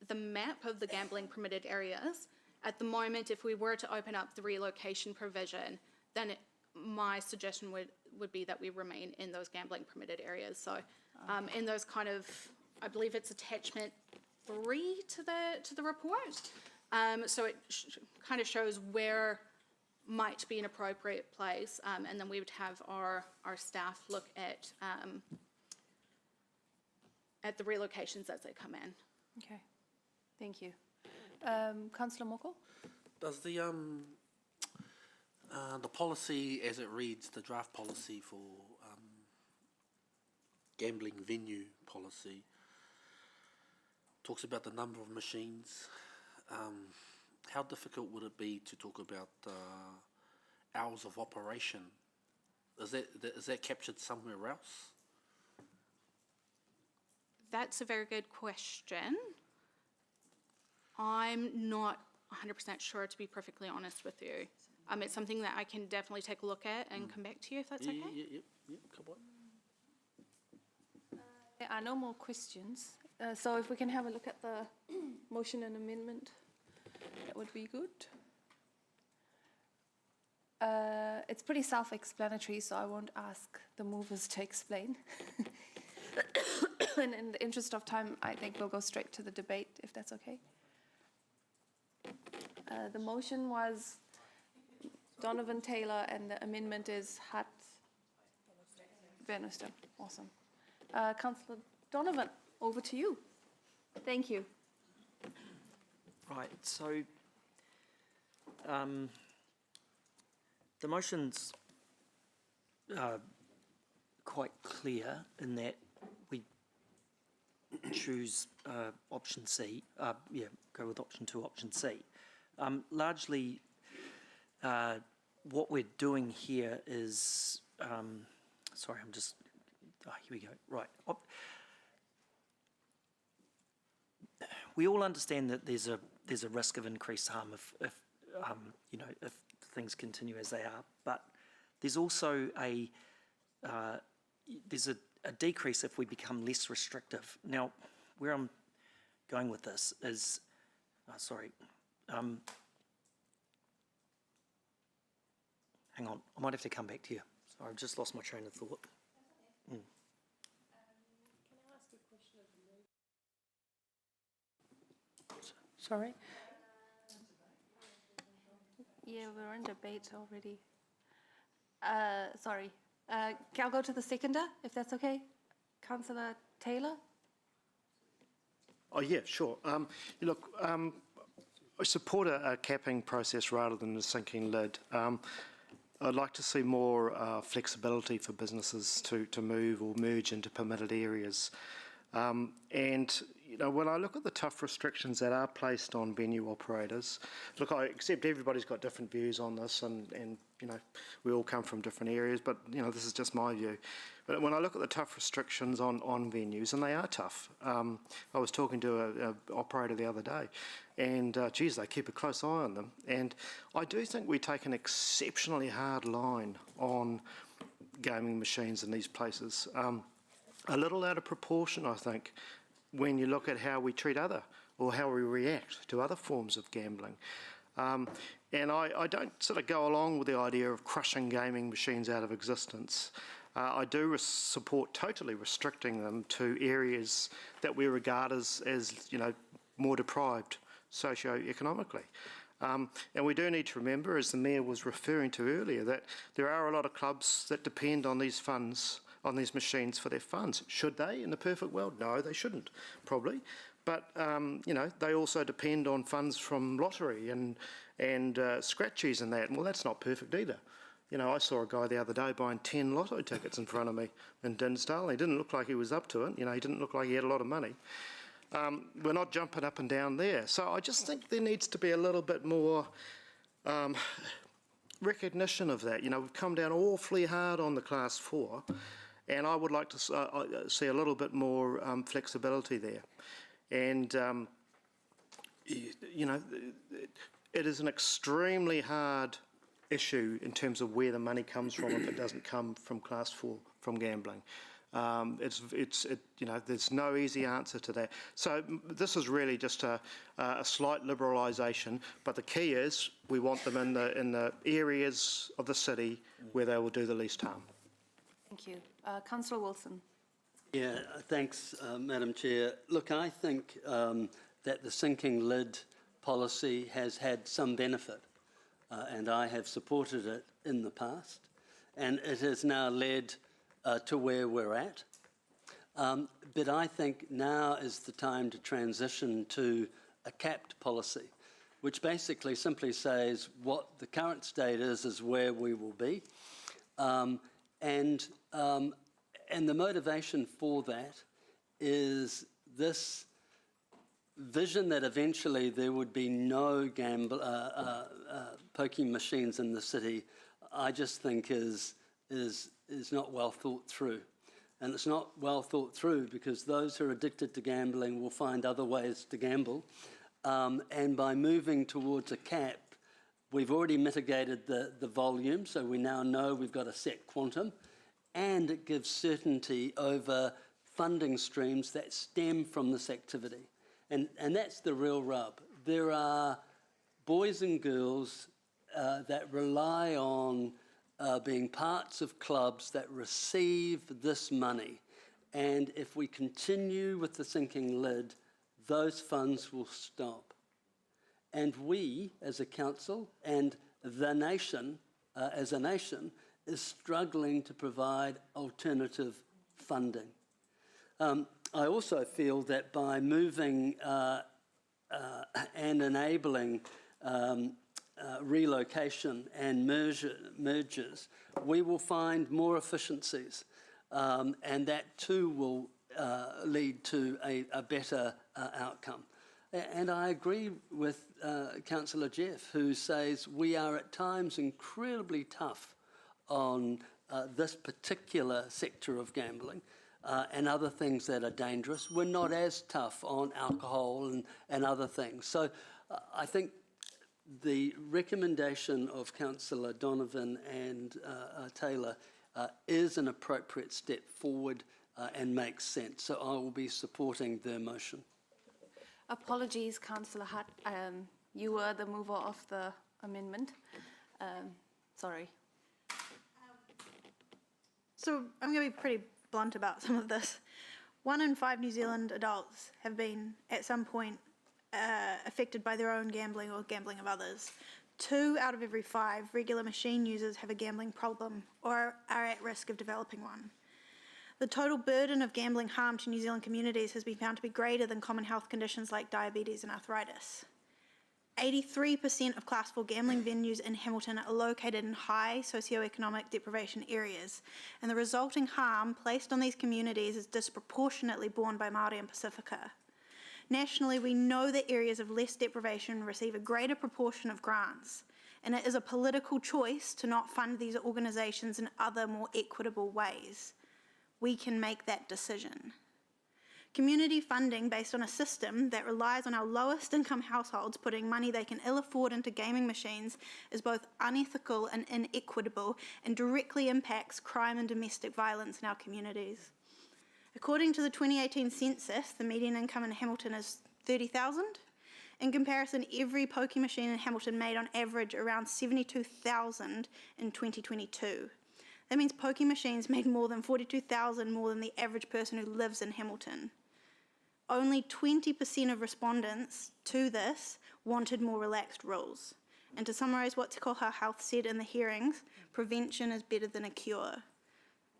the map of the gambling permitted areas. At the moment, if we were to open up the relocation provision, then my suggestion would be that we remain in those gambling permitted areas. So in those I believe it's attachment 3 to the report. So it kind of shows where might be an appropriate place, and then we would have our staff look at the relocations as they come in. Okay, thank you. Councillor Moko? Does the policy as it reads, the draft policy for gambling venue policy, talks about the number of machines. How difficult would it be to talk about hours of operation? Is that captured somewhere else? That's a very good question. I'm not 100% sure, to be perfectly honest with you. It's something that I can definitely take a look at and come back to you if that's okay. Yeah, come on. There are no more questions. So if we can have a look at the motion and amendment, that would be good. It's pretty self-explanatory, so I won't ask the movers to explain. And in the interest of time, I think we'll go straight to the debate, if that's okay. The motion was Donovan Taylor, and the amendment is Hart Bannister. Awesome. Councillor Donovan, over to you. Thank you. Right, so the motion's quite clear in that we choose option C, go with option 2, option C. Largely, what we're doing here is, sorry, here we go, right. We all understand that there's a risk of increased harm if things continue as they are, but there's also a decrease if we become less restrictive. Now, where I'm going with this is, hang on, I might have to come back to you. Sorry, I've just lost my train of thought. Can I ask a question of the Sorry? Yeah, we're in debate already. Sorry. I'll go to the seconder, if that's okay. Councillor Taylor? Oh, yeah, sure. Look, I support a capping process rather than a sinking lid. I'd like to see more flexibility for businesses to move or merge into permitted areas. And, you know, when I look at the tough restrictions that are placed on venue operators, look, I accept everybody's got different views on this and you know, we all come from different areas, but, you know, this is just my view. But when I look at the tough restrictions on venues, and they are tough. I was talking to an operator the other day, and, geez, they keep a close eye on them. And I do think we take an exceptionally hard line on gaming machines in these places. A little out of proportion, I think, when you look at how we treat other, or how we react to other forms of gambling. And I don't sort of go along with the idea of crushing gaming machines out of existence. I do support totally restricting them to areas that we regard as you know, more deprived socio-economically. And we do need to remember, as the Mayor was referring to earlier, that there are a lot of clubs that depend on these funds, on these machines for their funds. Should they, in the perfect world? No, they shouldn't, probably. But, you know, they also depend on funds from lottery and scratchies and that. Well, that's not perfect either. You know, I saw a guy the other day buying 10 lotto tickets in front of me in Dinsdale. He didn't look like he was up to it. You know, he didn't look like he had a lot of money. We're not jumping up and down there. So I just think there needs to be a little bit more recognition of that. You know, we've come down awfully hard on the Class 4, and I would like to see a little bit more flexibility there. And, you know, it is an extremely hard issue in terms of where the money comes from if it doesn't come from Class 4, from gambling. You know, there's no easy answer to that. So this is really just a slight liberalisation, but the key is we want them in the areas of the city where they will do the least harm. Thank you. Councillor Wilson. Yeah, thanks, Madam Chair. Look, I think that the sinking lid policy has had some benefit, and I have supported it in the past, and it has now led to where we're at. But I think now is the time to transition to a capped policy, which basically simply says what the current state is where we will be. And the motivation for that is this vision that eventually there would be no poking machines in the city. I just think is not well thought through. And it's not well thought through because those who are addicted to gambling will find other ways to gamble. And by moving towards a cap, we've already mitigated the volume, so we now know we've got a set quantum, and it gives certainty over funding streams that stem from this activity. And that's the real rub. There are boys and girls that rely on being parts of clubs that receive this money. And if we continue with the sinking lid, those funds will stop. And we, as a council, and the nation, as a nation, is struggling to provide alternative funding. I also feel that by moving and enabling relocation and mergers, we will find more efficiencies, and that too will lead to a better outcome. And I agree with Councillor Jeff, who says we are at times incredibly tough on this particular sector of gambling and other things that are dangerous. We're not as tough on alcohol and other things. So I think the recommendation of Councillor Donovan and Taylor is an appropriate step forward and makes sense. So I will be supporting their motion. Apologies, Councillor Hutt. You were the mover of the amendment. Sorry. So I'm going to be pretty blunt about some of this. 1 in 5 New Zealand adults have been at some point affected by their own gambling or gambling of others. 2 out of every 5 regular machine users have a gambling problem or are at risk of developing one. The total burden of gambling harm to New Zealand communities has been found to be greater than common health conditions like diabetes and arthritis. 83% of Class 4 gambling venues in Hamilton are located in high socioeconomic deprivation areas, and the resulting harm placed on these communities is disproportionately borne by Māori and Pacifica. Nationally, we know that areas of less deprivation receive a greater proportion of grants, and it is a political choice to not fund these organisations in other more equitable ways. We can make that decision. Community funding based on a system that relies on our lowest income households putting money they can ill afford into gaming machines is both unethical and inequitable and directly impacts crime and domestic violence in our communities. According to the 2018 census, the median income in Hamilton is $30,000. In comparison, every pokie machine in Hamilton made on average around $72,000 in 2022. That means pokie machines made more than $42,000 more than the average person who lives in Hamilton. Only 20% of respondents to this wanted more relaxed rules. And to summarise what Te Koha Health said in the hearings, prevention is better than a cure.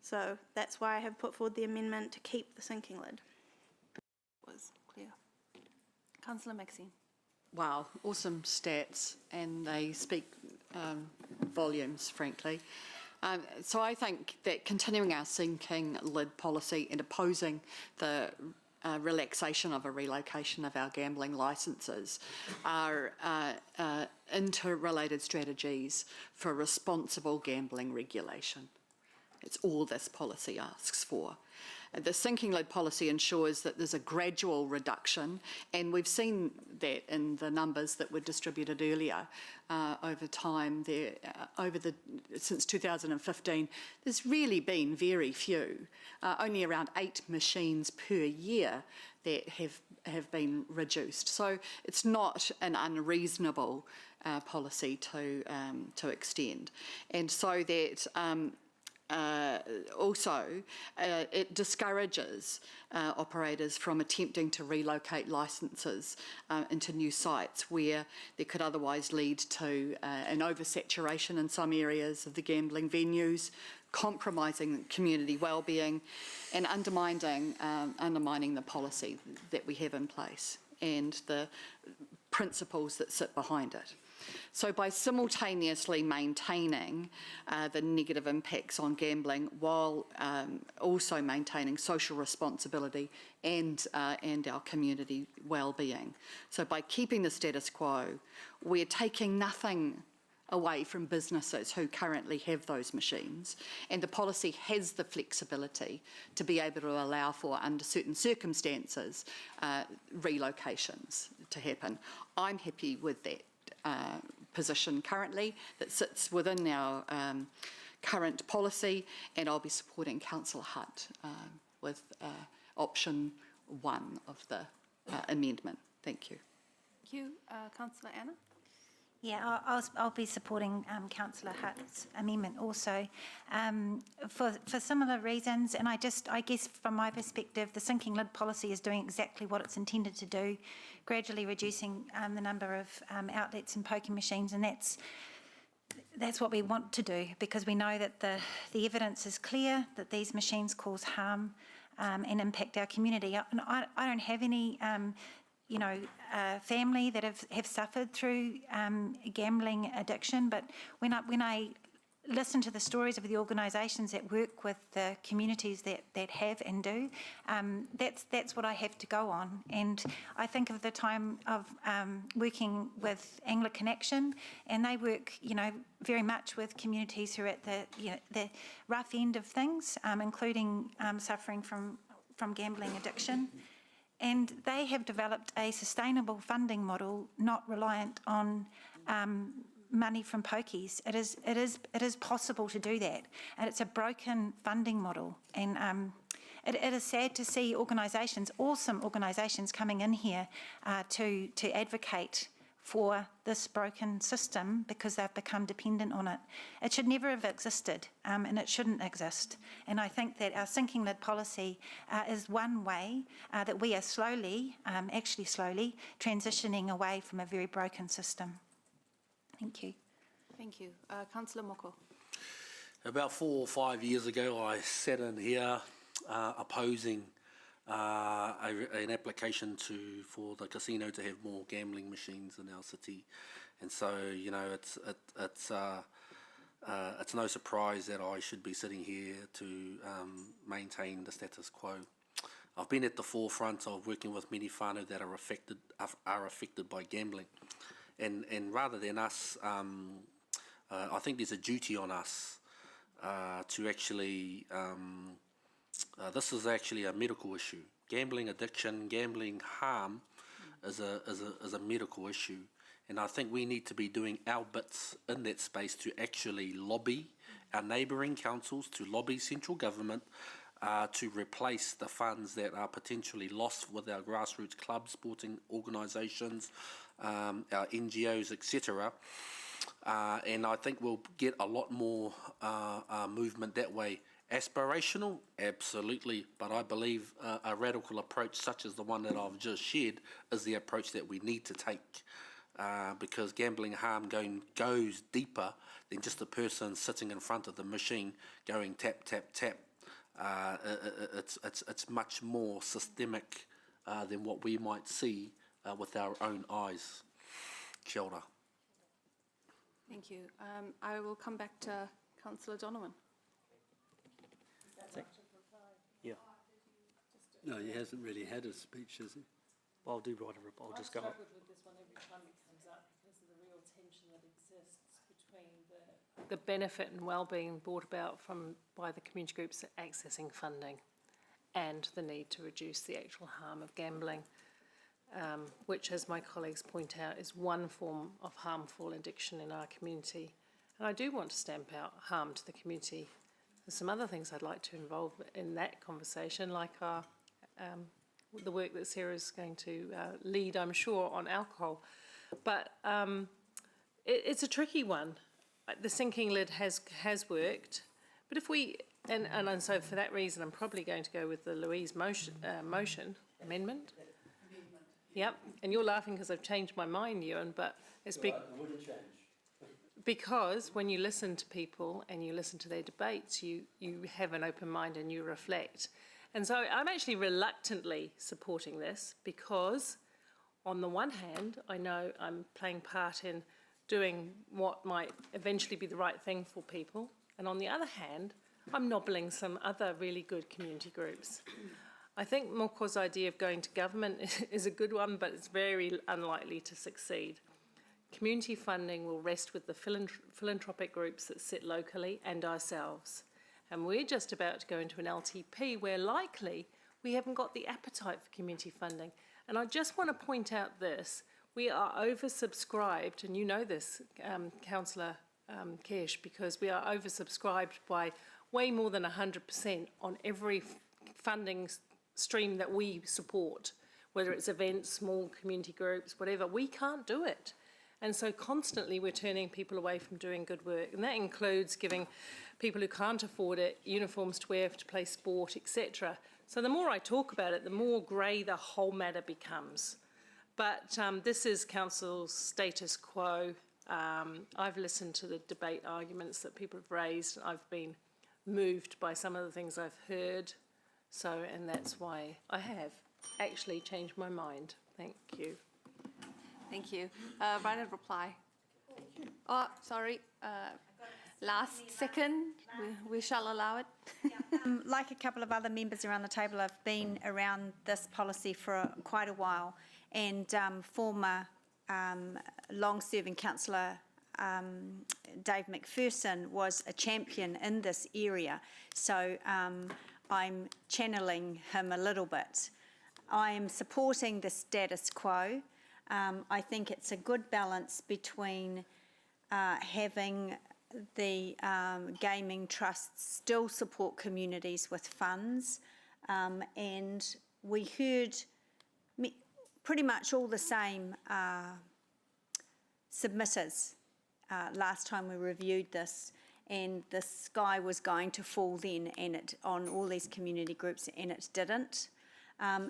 So that's why I have put forward the amendment to keep the sinking lid. Was clear. Councillor Maxine. Wow, awesome stats, and they speak volumes, frankly. So I think that continuing our sinking lid policy and opposing the relaxation of a relocation of our gambling licences are interrelated strategies for responsible gambling regulation. It's all this policy asks for. The sinking lid policy ensures that there's a gradual reduction, and we've seen that in the numbers that were distributed earlier over time. Since 2015, there's really been very few, only around 8 machines per year that have been reduced. So it's not an unreasonable policy to extend, and so that. It discourages operators from attempting to relocate licences into new sites where there could otherwise lead to an oversaturation in some areas of the gambling venues, compromising community wellbeing and undermining the policy that we have in place and the principles that sit behind it. So by simultaneously maintaining the negative impacts on gambling while also maintaining social responsibility and our community well-being. So by keeping the status quo, we're taking nothing away from businesses who currently have those machines, and the policy has the flexibility to be able to allow for, under certain circumstances, relocations to happen. I'm happy with that position currently that sits within our current policy, and I'll be supporting Councillor Hutt with option 1 of the amendment. Thank you. Thank you. Councillor Anna? Yeah, I'll be supporting Councillor Hutt's amendment also for similar reasons. And I guess from my perspective, the sinking lid policy is doing exactly what it's intended to do, gradually reducing the number of outlets and pokie machines, and that's what we want to do, because we know that the evidence is clear that these machines cause harm and impact our community. And I don't have any family that have suffered through gambling addiction, but when I listen to the stories of the organisations that work with the communities that have and do, that's what I have to go on. And I think of the time of working with Anglican Action, and they work, very much with communities who are at the rough end of things, including suffering from gambling addiction. And they have developed a sustainable funding model, not reliant on money from pokies. It is possible to do that, and it's a broken funding model. And it is sad to see organisations, awesome organisations, coming in here to advocate for this broken system because they've become dependent on it. It should never have existed, and it shouldn't exist. And I think that our sinking lid policy is one way that we are slowly, transitioning away from a very broken system. Thank you. Thank you. Councillor Moko. About 4 or 5 years ago, I sat in here opposing an application for the casino to have more gambling machines in our city, and so it's no surprise that I should be sitting here to maintain the status quo. I've been at the forefront of working with many whānau that are affected by gambling, and rather than us, I think there's a duty on us to actually. This is actually a medical issue. Gambling addiction, gambling harm, is a medical issue, and I think we need to be doing our bits in that space to actually lobby our neighbouring councils, to lobby central government. To replace the funds that are potentially lost with our grassroots clubs, sporting organisations, our NGOs, etc. And I think we'll get a lot more movement that way. Aspirational, absolutely, but I believe a radical approach such as the one that I've just shared is the approach that we need to take, because gambling harm goes deeper than just the person sitting in front of the machine going tap, tap, tap. It's much more systemic than what we might see with our own eyes. Kia ora. Thank you. I will come back to Councillor Donovan. Yeah. No, he hasn't really had a speech, has he? Well, I'll do right a report. I'll just go. with this one every time it comes up because of the real tension that exists between the benefit and well-being brought about by the community groups accessing funding and the need to reduce the actual harm of gambling, which, as my colleagues point out, is one form of harmful addiction in our community. And I do want to stamp out harm to the community. There's some other things I'd like to involve in that conversation, like the work that Sarah's going to lead, I'm sure, on alcohol. But it's a tricky one. The sinking lid has worked, but if we, and so for that reason, I'm probably going to go with the Louise amendment. Yep, and you're laughing because I've changed my mind, Ewan, but it's because when you listen to people and you listen to their debates, you have an open mind and you reflect. And so I'm actually reluctantly supporting this because, on the one hand, I know I'm playing part in doing what might eventually be the right thing for people. And on the other hand, I'm nobbling some other really good community groups. I think Moko's idea of going to government is a good one, but it's very unlikely to succeed. Community funding will rest with the philanthropic groups that sit locally and ourselves. And we're just about to go into an LTP where likely we haven't got the appetite for community funding. And I just want to point out this. We are oversubscribed, and you know this, Councillor Kesh, because we are oversubscribed by way more than 100% on every funding stream that we support, whether it's events, small community groups, whatever. We can't do it. And so constantly we're turning people away from doing good work. And that includes giving people who can't afford it uniforms to wear to play sport, etc. So the more I talk about it, the more grey the whole matter becomes. But this is Council's status quo. I've listened to the debate arguments that people have raised. I've been moved by some of the things I've heard. So, and that's why I have actually changed my mind. Thank you. Thank you. Right of reply. Oh, sorry. Last second, we shall allow it. Like a couple of other members around the table, I've been around this policy for quite a while, and former long-serving councillor Dave McPherson was a champion in this area, so I'm channeling him a little bit. I am supporting the status quo. I think it's a good balance between having the gaming trusts still support communities with funds, and we heard pretty much all the same submitters last time we reviewed this, and the sky was going to fall then and on all these community groups, and it didn't.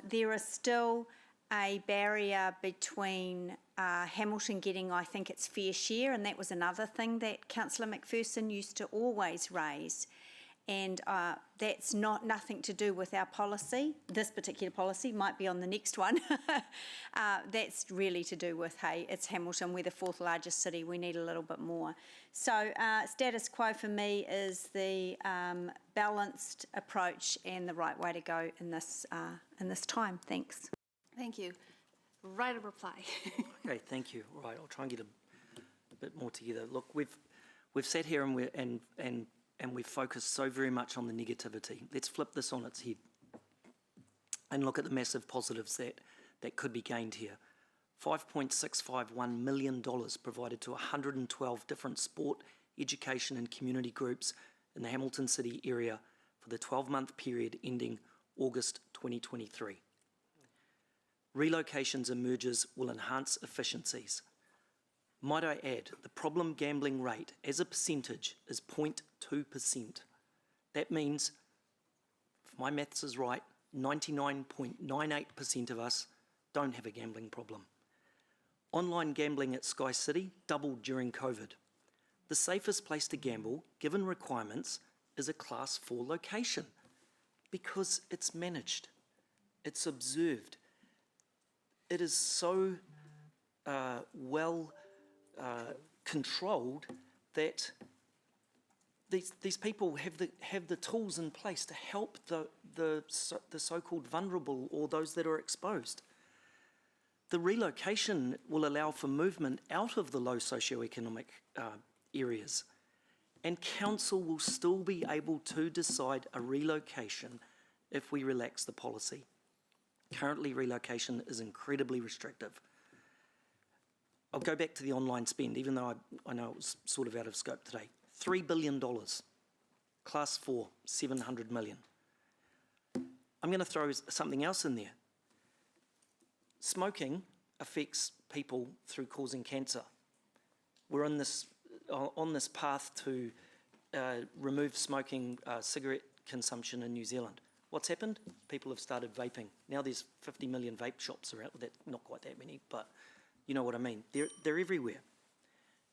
There is still a barrier between Hamilton getting, I think, its fair share, and that was another thing that Councillor McPherson used to always raise, And that's nothing to do with our policy. This particular policy might be on the next one. That's really to do with, hey, it's Hamilton, we're the 4th largest city, we need a little bit more. So status quo for me is the balanced approach and the right way to go in this time. Thanks. Thank you. Right of reply. Okay, thank you. All right, I'll try and get a bit more together. Look, we've sat here and we've focused so very much on the negativity. Let's flip this on its head and look at the massive positives that could be gained here. $5.651 million provided to 112 different sport, education and community groups in the Hamilton City area for the 12-month period ending August 2023. Relocations and mergers will enhance efficiencies. Might I add, the problem gambling rate as a percentage is 0.2%. That means, if my maths is right, 99.98% of us don't have a gambling problem. Online gambling at Sky City doubled during COVID. The safest place to gamble, given requirements, is a Class 4 location because it's managed, it's observed. It is so well controlled that these people have the tools in place to help the so-called vulnerable or those that are exposed. The relocation will allow for movement out of the low socioeconomic areas, and council will still be able to decide a relocation if we relax the policy. Currently, relocation is incredibly restrictive. I'll go back to the online spend, even though I know it was sort of out of scope today. $3 billion, Class 4, 700 million. I'm going to throw something else in there. Smoking affects people through causing cancer. We're on this path to remove smoking cigarette consumption in New Zealand. What's happened? People have started vaping. Now there's 50 million vape shops around, not quite that many, but you know what I mean. They're everywhere.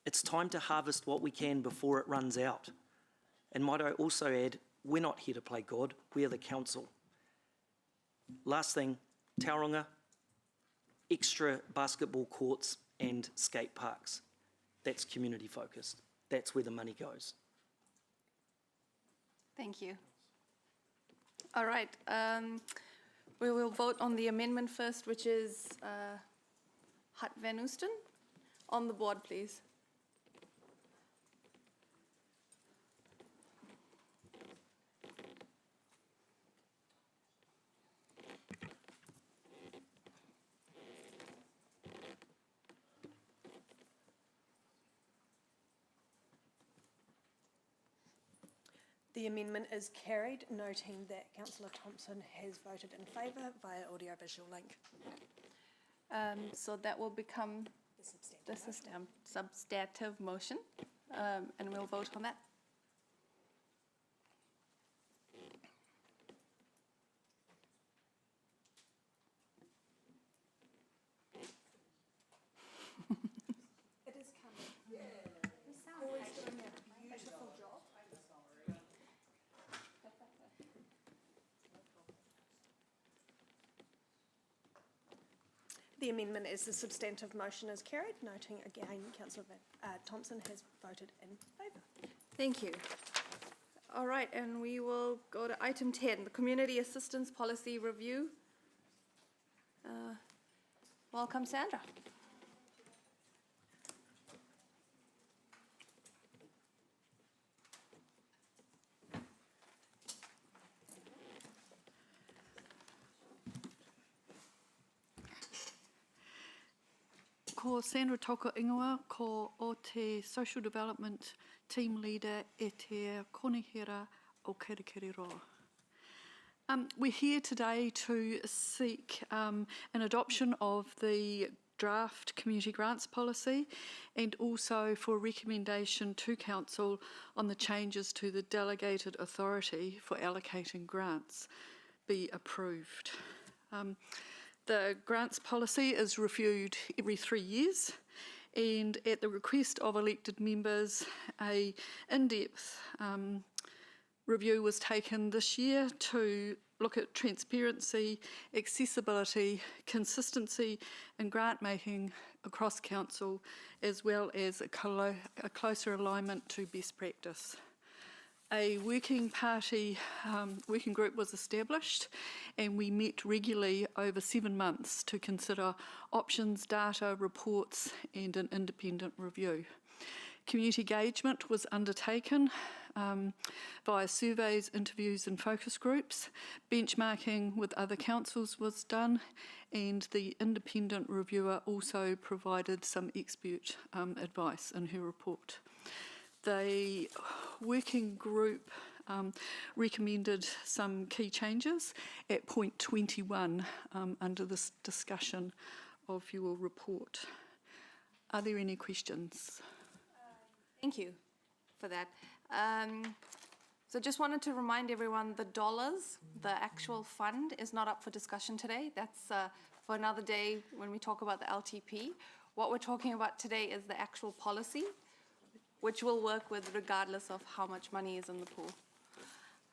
It's time to harvest what we can before it runs out. And might I also add, we're not here to play God, we are the council. Last thing, Tauranga, extra basketball courts and skate parks. That's community focused. That's where the money goes. Thank you. All right, we will vote on the amendment first, which is Hut Van Oosten. On the board, please. The amendment is carried, noting that Councillor Thompson has voted in favour via audiovisual link. So that will become the substantive motion, and we'll vote on that. It is coming. Yeah. Corey's doing a beautiful job. The amendment as the substantive motion is carried, noting again Councillor Thompson has voted in favour. Thank you. All right, and we will go to item 10, the Community Assistance Policy Review. Welcome, Sandra. Ko Sandra Toko Ingoa, ko o te Social Development Team Leader e te Konihira o Kirikiriroa. We're here today to seek an adoption of the draft community grants policy and also for recommendation to Council on the changes to the delegated authority for allocating grants be approved. The grants policy is reviewed every 3 years, and at the request of elected members, a in-depth review was taken this year to look at transparency, accessibility, consistency and grant making across council, as well as a closer alignment to best practice. A working group was established, and we met regularly over 7 months to consider options, data, reports and an independent review. Community engagement was undertaken via surveys, interviews and focus groups. Benchmarking with other councils was done, and the independent reviewer also provided some expert advice in her report. The working group recommended some key changes at point 21 under this discussion of your report. Are there any questions? Thank you for that. So just wanted to remind everyone the dollars, the actual fund is not up for discussion today. That's for another day when we talk about the LTP. What we're talking about today is the actual policy, which we'll work with regardless of how much money is in the pool.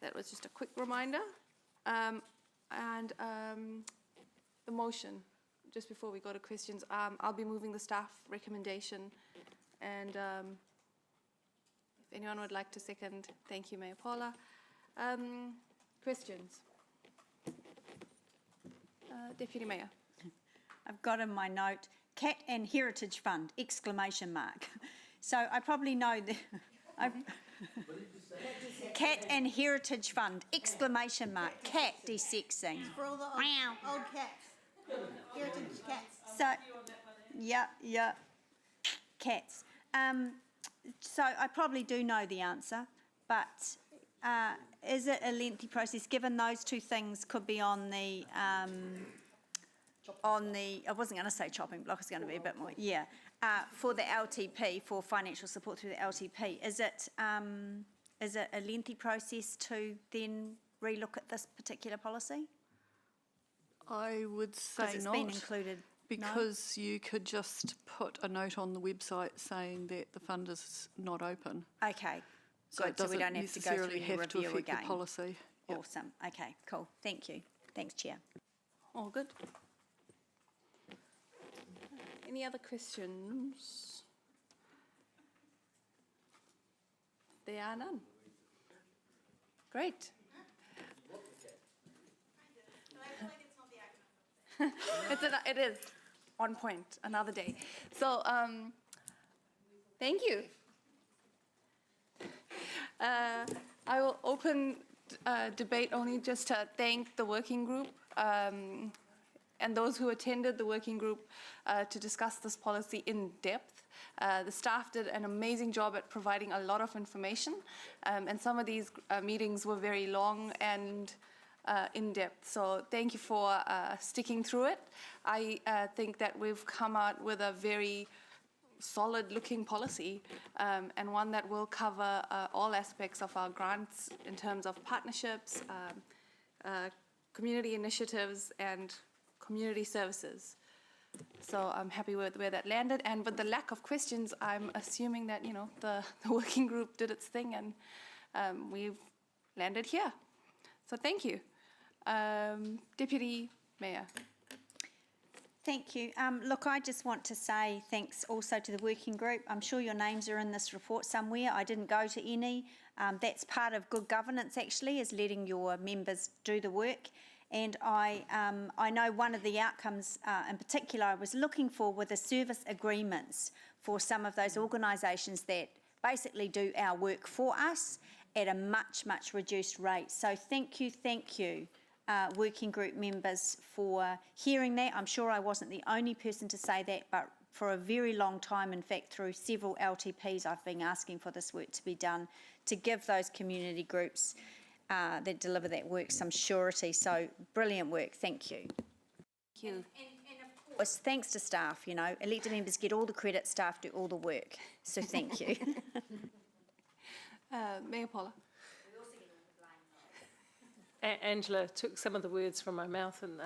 That was just a quick reminder. The motion, just before we go to questions, I'll be moving the staff recommendation, and if anyone would like to second, thank you, Mayor Paula. Questions? Deputy Mayor. I've got in my note, Cat and Heritage Fund, exclamation mark. So I probably know the, Cat and Heritage Fund, exclamation mark, cat desexing. For all the old cats, heritage cats. So, yeah, cats. So I probably do know the answer, but is it a lengthy process, given those two things could be on the, I wasn't going to say chopping block, it's going to be a bit more, yeah, for the LTP, for financial support through the LTP. Is it a lengthy process to then relook at this particular policy? I would say Because it's not. been included. Because you could just put a note on the website saying that the fund is not open. Okay, So it good, so we doesn't don't have to go through necessarily the have to review affect the again. policy. Yep. Awesome, okay, cool, thank you. Thanks, Chair. All good. Any other questions? There are none. Great. It is on point, another day. So, thank you. I will open debate only just to thank the working group and those who attended the working group to discuss this policy in depth. The staff did an amazing job at providing a lot of information, and some of these meetings were very long and in depth. So thank you for sticking through it. I think that we've come out with a very solid looking policy and one that will cover all aspects of our grants in terms of partnerships, community initiatives and community services. So I'm happy with where that landed, and with the lack of questions, I'm assuming that, you know, the working group did its thing and we've landed here. So thank you. Deputy Mayor. Thank you. Look, I just want to say thanks also to the working group. I'm sure your names are in this report somewhere. I didn't go to any. That's part of good governance, actually, is letting your members do the work. And I know one of the outcomes in particular I was looking for were the service agreements for some of those organisations that basically do our work for us at a much, much reduced rate. So thank you, working group members, for hearing that. I'm sure I wasn't the only person to say that, but for a very long time, in fact, through several LTPs, I've been asking for this work to be done to give those community groups that deliver that work some surety. So brilliant work, thank you. Thank you. And of course, thanks to staff, you know, elected members get all the credit, staff do all the work. So thank you. Mayor Paula. Angela took some of the words from my mouth, and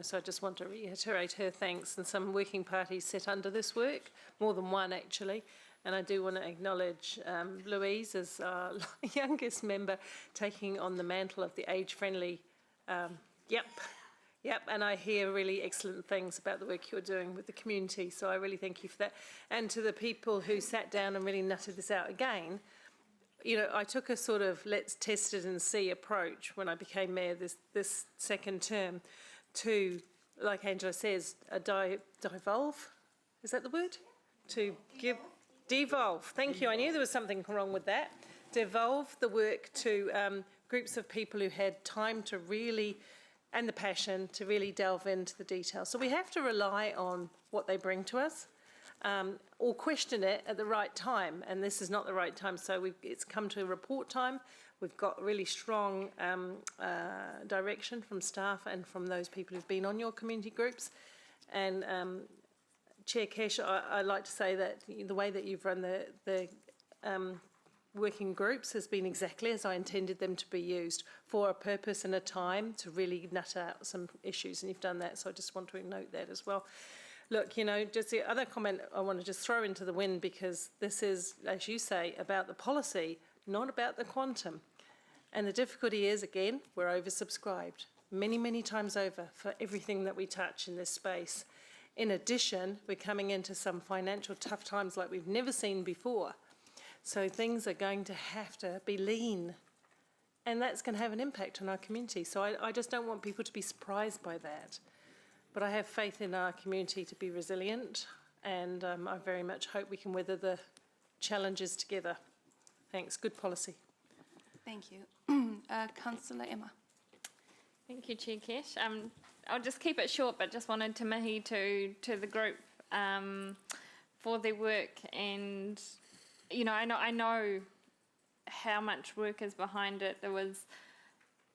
so I just want to reiterate her thanks. And some working parties sat under this work, more than one actually, And I do want to acknowledge Louise as our youngest member taking on the mantle of the age-friendly. Yep, and I hear really excellent things about the work you're doing with the community, so I really thank you for that. And to the people who sat down and really nutted this out again, you know, I took a sort of let's test it and see approach when I became mayor this second term to, like Angela says, devolve. Is that the word? To give, devolve. Thank you. I knew there was something wrong with that. Devolve the work to groups of people who had time to really, and the passion to really delve into the details. So we have to rely on what they bring to us, or question it at the right time. And this is not the right time. So it's come to report time. We've got really strong direction from staff and from those people who've been on your community groups. And Chair Kesh, I'd like to say that the way that you've run the working groups has been exactly as I intended them to be used, for a purpose and a time to really nut out some issues, and you've done that, so I just want to note that as well. Look, you know, just the other comment I want to just throw into the wind, because this is, as you say, about the policy, not about the quantum. And the difficulty is, again, we're oversubscribed many, many times over for everything that we touch in this space. In addition, we're coming into some financial tough times like we've never seen before. So things are going to have to be lean, and that's going to have an impact on our community. So I just don't want people to be surprised by that. But I have faith in our community to be resilient, and I very much hope we can weather the challenges together. Thanks. Good policy. Thank you. Councillor Emma. Thank you, Chair Kesh. I'll just keep it short, but just wanted to mihi to the group for their work. And, you know, I know how much work is behind it. There was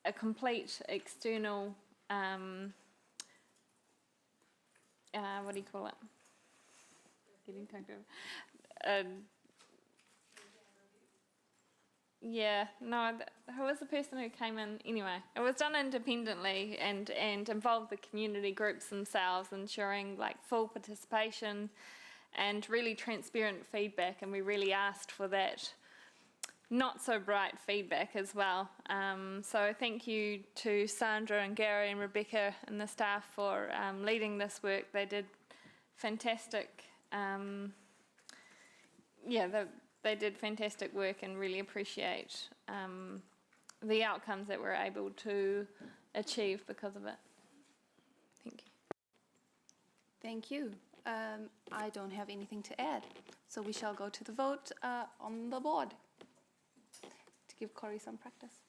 a complete external, what do you call it? Getting tongue over. Yeah, no, who was the person who came in? Anyway, it was done independently and involved the community groups themselves, ensuring like full participation and really transparent feedback, and we really asked for that not so bright feedback as well. So thank you to Sandra and Gary and Rebecca and the staff for leading this work. They did fantastic, they did fantastic work, and really appreciate the outcomes that we're able to achieve because of it. Thank you. Thank you. I don't have anything to add, so we shall go to the vote on the board to give Corey some practice.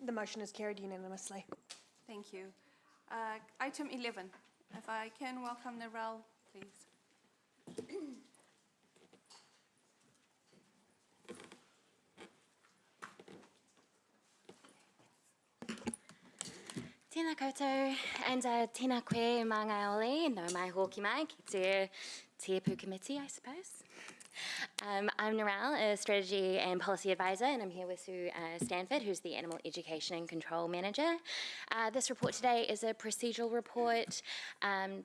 The motion is carried unanimously. Thank you. Item 11, if I can welcome Narelle, please. Tēnā koutou, and tēnā koe mā ngai ole, no mai hoki mai, ki te Pū Committee, I suppose. I'm Narelle, a Strategy and Policy Advisor, and I'm here with Sue Stanford, who's the Animal Education and Control Manager. This report today is a procedural report,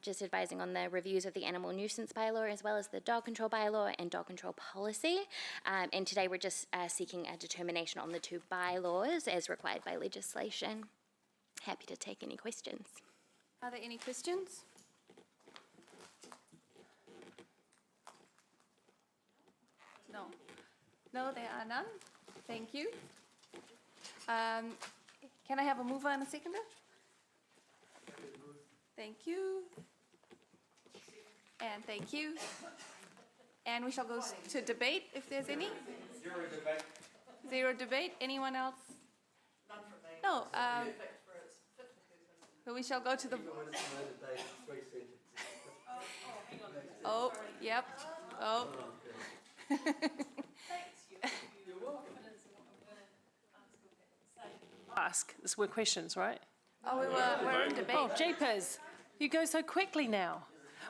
just advising on the reviews of the Animal Nuisance Bylaw, as well as the Dog Control Bylaw and Dog Control Policy. And today we're just seeking a determination on the two bylaws as required by legislation. Happy to take any questions. Are there any questions? No. No, there are none. Thank you. Can I have a mover and a seconder? Thank you. And thank you. And we shall go to debate if there's any. Zero debate. Zero debate. Anyone else? None from me. No. So we shall go to the. Oh, yep. Oh. ask. We're questions, right? Oh, we're in debate. Oh, jeepers. You go so quickly now.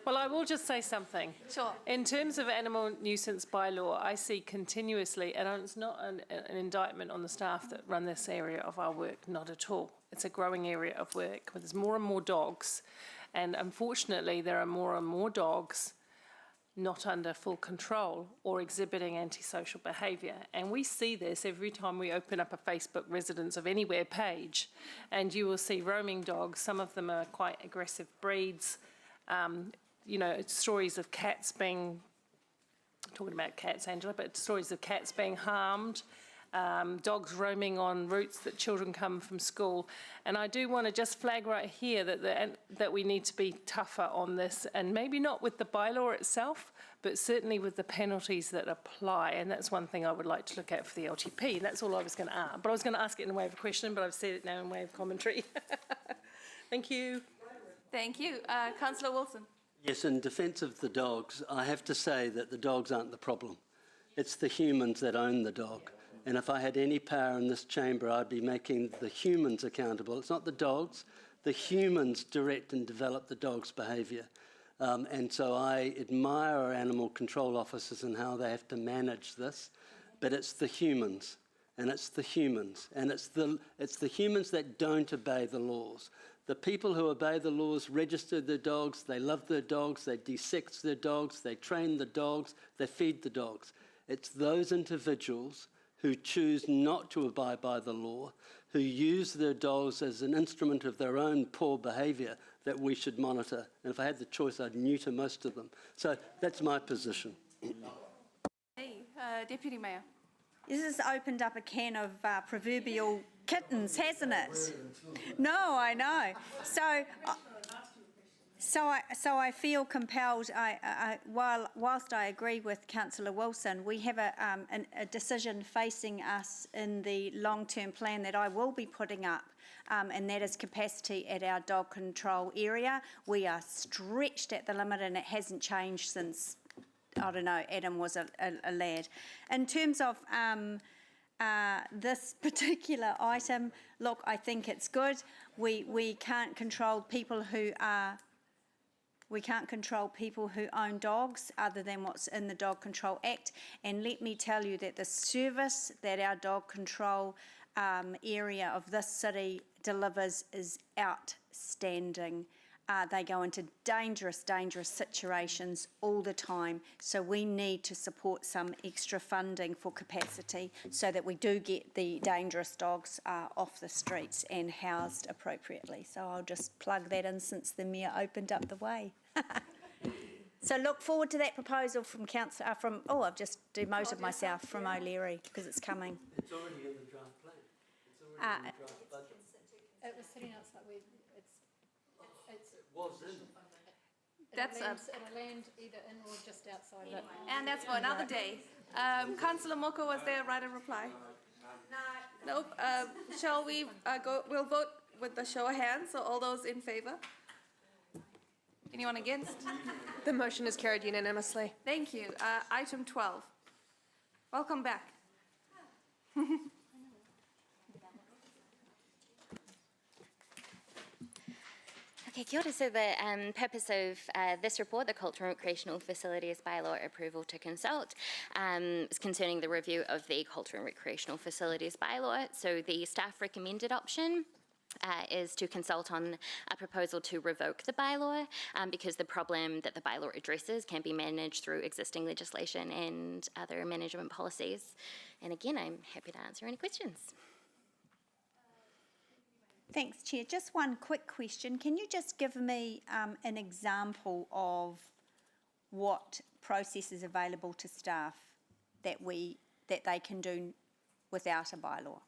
Well, I will just say something. Sure. In terms of animal nuisance bylaw, I see continuously, and it's not an indictment on the staff that run this area of our work, not at all. It's a growing area of work where there's more and more dogs, and unfortunately there are more and more dogs not under full control or exhibiting antisocial behaviour. And we see this every time we open up a Facebook Residents of Anywhere page, and you will see roaming dogs. Some of them are quite aggressive breeds. You know, stories of cats being, talking about cats, Angela, but stories of cats being harmed, dogs roaming on routes that children come from school. And I do want to just flag right here that we need to be tougher on this, and maybe not with the bylaw itself, but certainly with the penalties that apply. And that's one thing I would like to look at for the LTP. And that's all I was going to ask. But I was going to ask it in a way of a question, but I've said it now in a way of commentary. Thank you. Thank you. Councillor Wilson. Yes, in defence of the dogs, I have to say that the dogs aren't the problem. It's the humans that own the dog. And if I had any power in this chamber, I'd be making the humans accountable. It's not the dogs. The humans direct and develop the dog's behaviour. And so I admire our animal control officers and how they have to manage this, but it's the humans. And it's the humans. And it's the humans that don't obey the laws. The people who obey the laws register their dogs, they love their dogs, they dissect their dogs, they train the dogs, they feed the dogs. It's those individuals who choose not to abide by the law, who use their dogs as an instrument of their own poor behaviour that we should monitor. And if I had the choice, I'd neuter most of them. So that's my position. Hey, Deputy Mayor. This has opened up a can of proverbial kittens, hasn't it? No, I know. So I feel compelled. Whilst I agree with Councillor Wilson, we have a decision facing us in the long-term plan that I will be putting up, and that is capacity at our dog control area. We are stretched at the limit, and it hasn't changed since, I don't know, Adam was a lad. In terms of this particular item, look, I think it's good. We can't control people who are. We can't control people who own dogs other than what's in the Dog Control Act. And let me tell you that the service that our dog control area of this city delivers is outstanding. They go into dangerous situations all the time. So we need to support some extra funding for capacity so that we do get the dangerous dogs off the streets and housed appropriately. So I'll just plug that in since the Mayor opened up the way. So look forward to that proposal from I've just demoted myself from O'Leary because it's coming. It's already in the draft plan. It's already in the draft budget. It was sitting outside. It was in. That's it'll land either in or just outside it. And that's for another day. Councillor Moko, was there a right of reply? No. Nope. Shall we go? We'll vote with the show of hands. So all those in favour? Anyone against? The motion is carried unanimously. Thank you. Item 12. Welcome back. Okay, kia ora. So the purpose of this report, the Cultural and Recreational Facilities Bylaw Approval to Consult, is concerning the review of the Cultural and Recreational Facilities Bylaw. So the staff recommended option is to consult on a proposal to revoke the bylaw because the problem that the bylaw addresses can be managed through existing legislation and other management policies. And again, I'm happy to answer any questions. Thanks, Chair. Just one quick question. Can you just give me an example of what process is available to staff that they can do without a bylaw?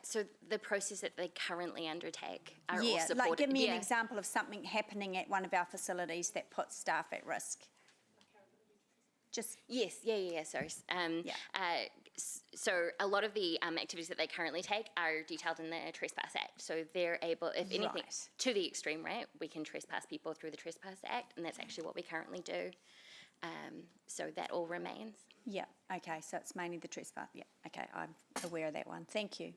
So the process that they currently undertake are all Yeah, supported. like give me an example of something happening at one of our facilities that puts staff at risk. Just Yes, sorry. So a lot of the activities that they currently take are detailed in the Trespass Act. So they're able, if anything, Right. to the extreme, right, we can trespass people through the Trespass Act, and that's actually what we currently do. So that all remains. Yeah, okay, so it's mainly the trespass. Yeah, okay, I'm aware of that one. Thank you.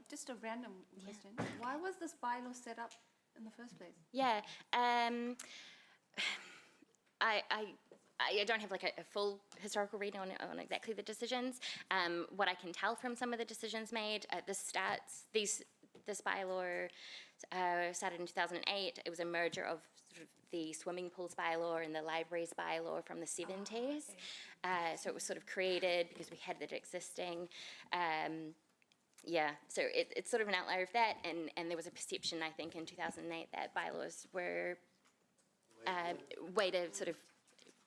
Just a random question. Why was this bylaw set up in the first place? Yeah. I don't have like a full historical read on exactly the decisions. What I can tell from some of the decisions made at the starts, this bylaw started in 2008. It was a merger of sort of the swimming pools bylaw and the libraries bylaw from the 70s. So it was sort of created because we had it existing. So it's sort of an outlier of that, and there was a perception, I think, in 2008 that bylaws were a way to sort of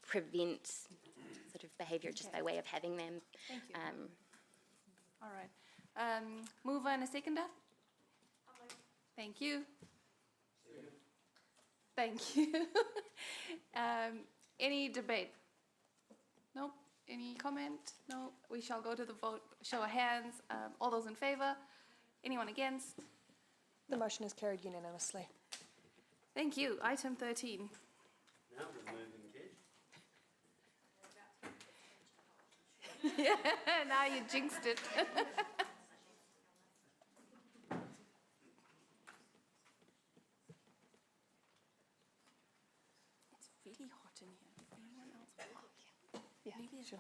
prevent sort of behaviour just by way of having them. Thank you. All right. Mover and a seconder? Thank you. Thank you. Any debate? Nope. Any comment? No. We shall go to the vote. Show of hands. All those in favour? Anyone against? The motion is carried unanimously. Thank you. Item 13. Now we're moving, Yeah, now you jinxed it. It's really hot in here. Anyone else? Yeah, maybe sure.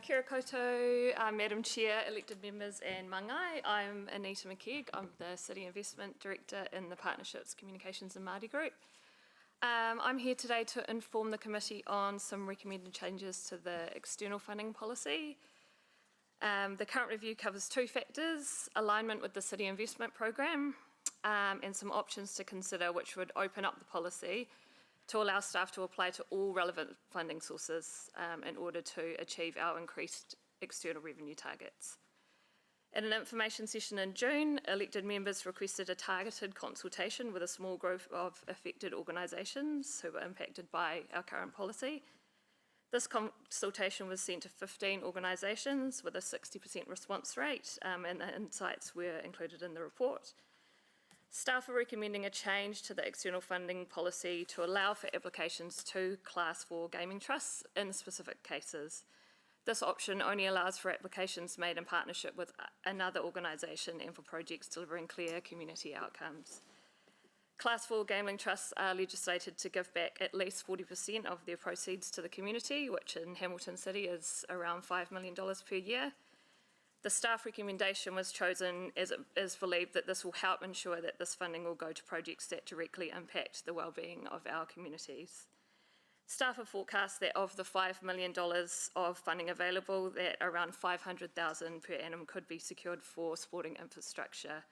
Kia ora koutou, Madam Chair, elected members and mangai. I'm Anita McKeag. I'm the City Investment Director in the Partnerships, Communications and Māori Group. I'm here today to inform the committee on some recommended changes to the external funding policy. The current review covers two factors: alignment with the City Investment Programme and some options to consider which would open up the policy to allow staff to apply to all relevant funding sources in order to achieve our increased external revenue targets. In an information session in June, elected members requested a targeted consultation with a small group of affected organisations who were impacted by our current policy. This consultation was sent to 15 organisations with a 60% response rate, and the insights were included in the report. Staff are recommending a change to the external funding policy to allow for applications to Class 4 gaming trusts in specific cases. This option only allows for applications made in partnership with another organisation and for projects delivering clear community outcomes. Class 4 gambling trusts are legislated to give back at least 40% of their proceeds to the community, which in Hamilton City is around $5 million per year. The staff recommendation was chosen as it is believed that this will help ensure that this funding will go to projects that directly impact the wellbeing of our communities. Staff have forecast that of the $5 million of funding available, that around $500,000 per annum could be secured for sporting infrastructure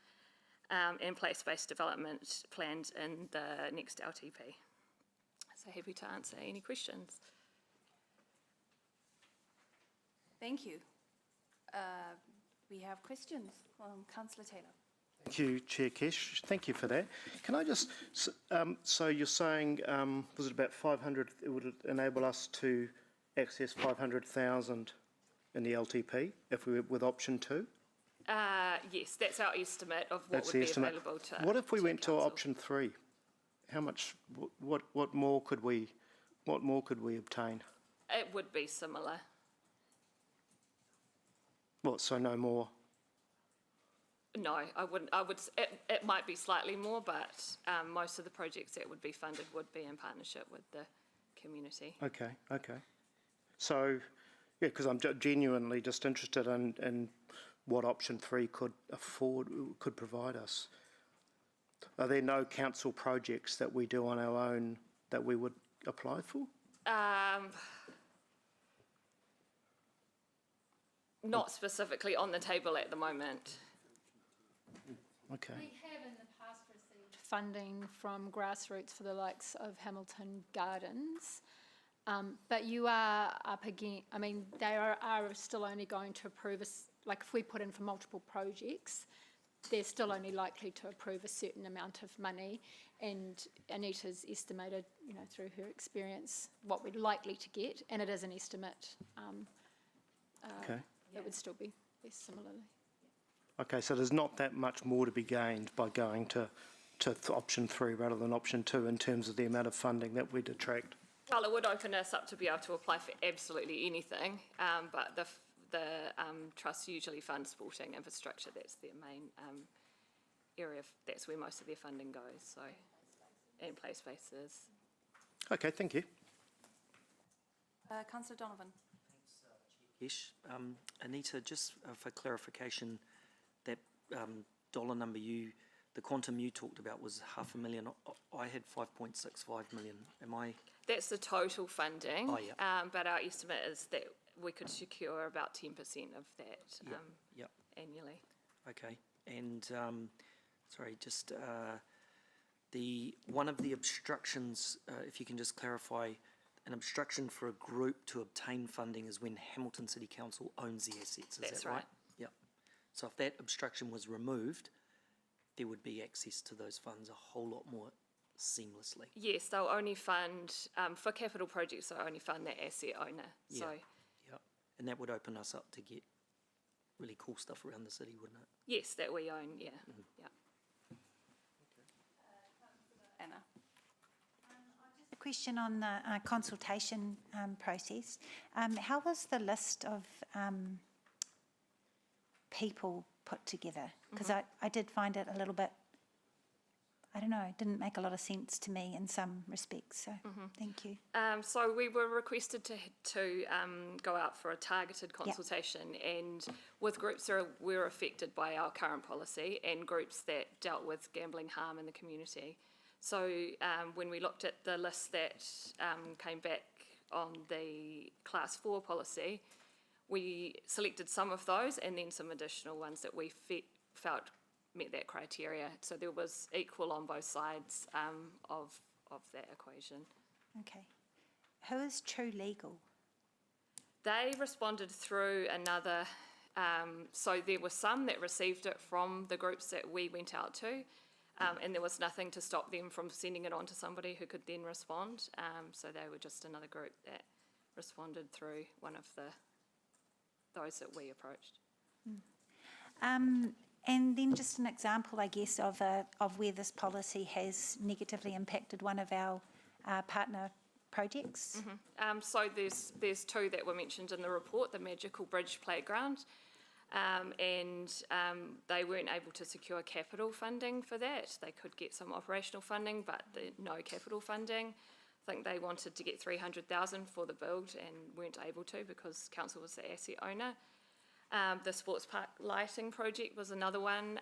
and place-based development planned in the next LTP. So happy to answer any questions. Thank you. We have questions. Councillor Taylor. Thank you, Chair Kesh. Thank you for that. Can I just, so you're saying, was it about 500, it would enable us to access 500,000 in the LTP if we were with option 2? Yes, that's our estimate of what That's would the be estimate. available to. What if we went to council. option 3? How much, what more could we obtain? It would be similar. What, so no more? No, I wouldn't. It might be slightly more, but most of the projects that would be funded would be in partnership with the community. Okay. So, yeah, because I'm genuinely just interested in what option 3 could provide us. Are there no council projects that we do on our own that we would apply for? Not specifically on the table at the moment. Okay. We have in the past received funding from grassroots for the likes of Hamilton Gardens, but you are up again, I mean, they are still only going to approve us, like if we put in for multiple projects, they're still only likely to approve a certain amount of money, and Anita's estimated, you know, through her experience, what we're likely to get, and it is an estimate. Okay. It would still be similarly. Okay, so there's not that much more to be gained by going to option 3 rather than option 2 in terms of the amount of funding that we'd attract. Well, it would open us up to be able to apply for absolutely anything, but the trust usually funds sporting infrastructure. That's their main area. That's where most of their funding goes. So, and play spaces. Okay, thank you. Councillor Donovan. Ish. Anita, just for clarification, that dollar number the quantum you talked about was $500,000. I had 5.65 million. Am I? That's the total funding. Oh, yeah. But our estimate is that we could secure about 10% of that annually. Okay. And sorry, just one of the obstructions, if you can just clarify, an obstruction for a group to obtain funding is when Hamilton City Council owns the assets. Is that right? Yep. So if that obstruction was removed, there would be access to those funds a whole lot more seamlessly. Yes, they'll only fund, for capital projects, they'll only fund that asset owner. Yeah. So, yeah. And that would open us up to get really cool stuff around the city, wouldn't it? yes, that we own, yeah. Yeah. Anna. A question on the consultation process. How was the list of people put together? Because I did find it a little bit, I don't know, it didn't make a lot of sense to me in some respects. So thank you. So we were requested to go out for a targeted consultation, and with groups that were affected by our current policy and groups that dealt with gambling harm in the community. So when we looked at the list that came back on the Class 4 policy, we selected some of those and then some additional ones that we felt met that criteria. So there was equal on both sides of that equation. Okay. Who is True Legal? They responded through another, so there were some that received it from the groups that we went out to, and there was nothing to stop them from sending it on to somebody who could then respond. So they were just another group that responded through one of those that we approached. And then just an example, I guess, of where this policy has negatively impacted one of our partner projects. So there's two that were mentioned in the report, the Magical Bridge Playground, and they weren't able to secure capital funding for that. They could get some operational funding, but no capital funding. I think they wanted to get 300,000 for the build and weren't able to because council was the asset owner. The sports park lighting project was another one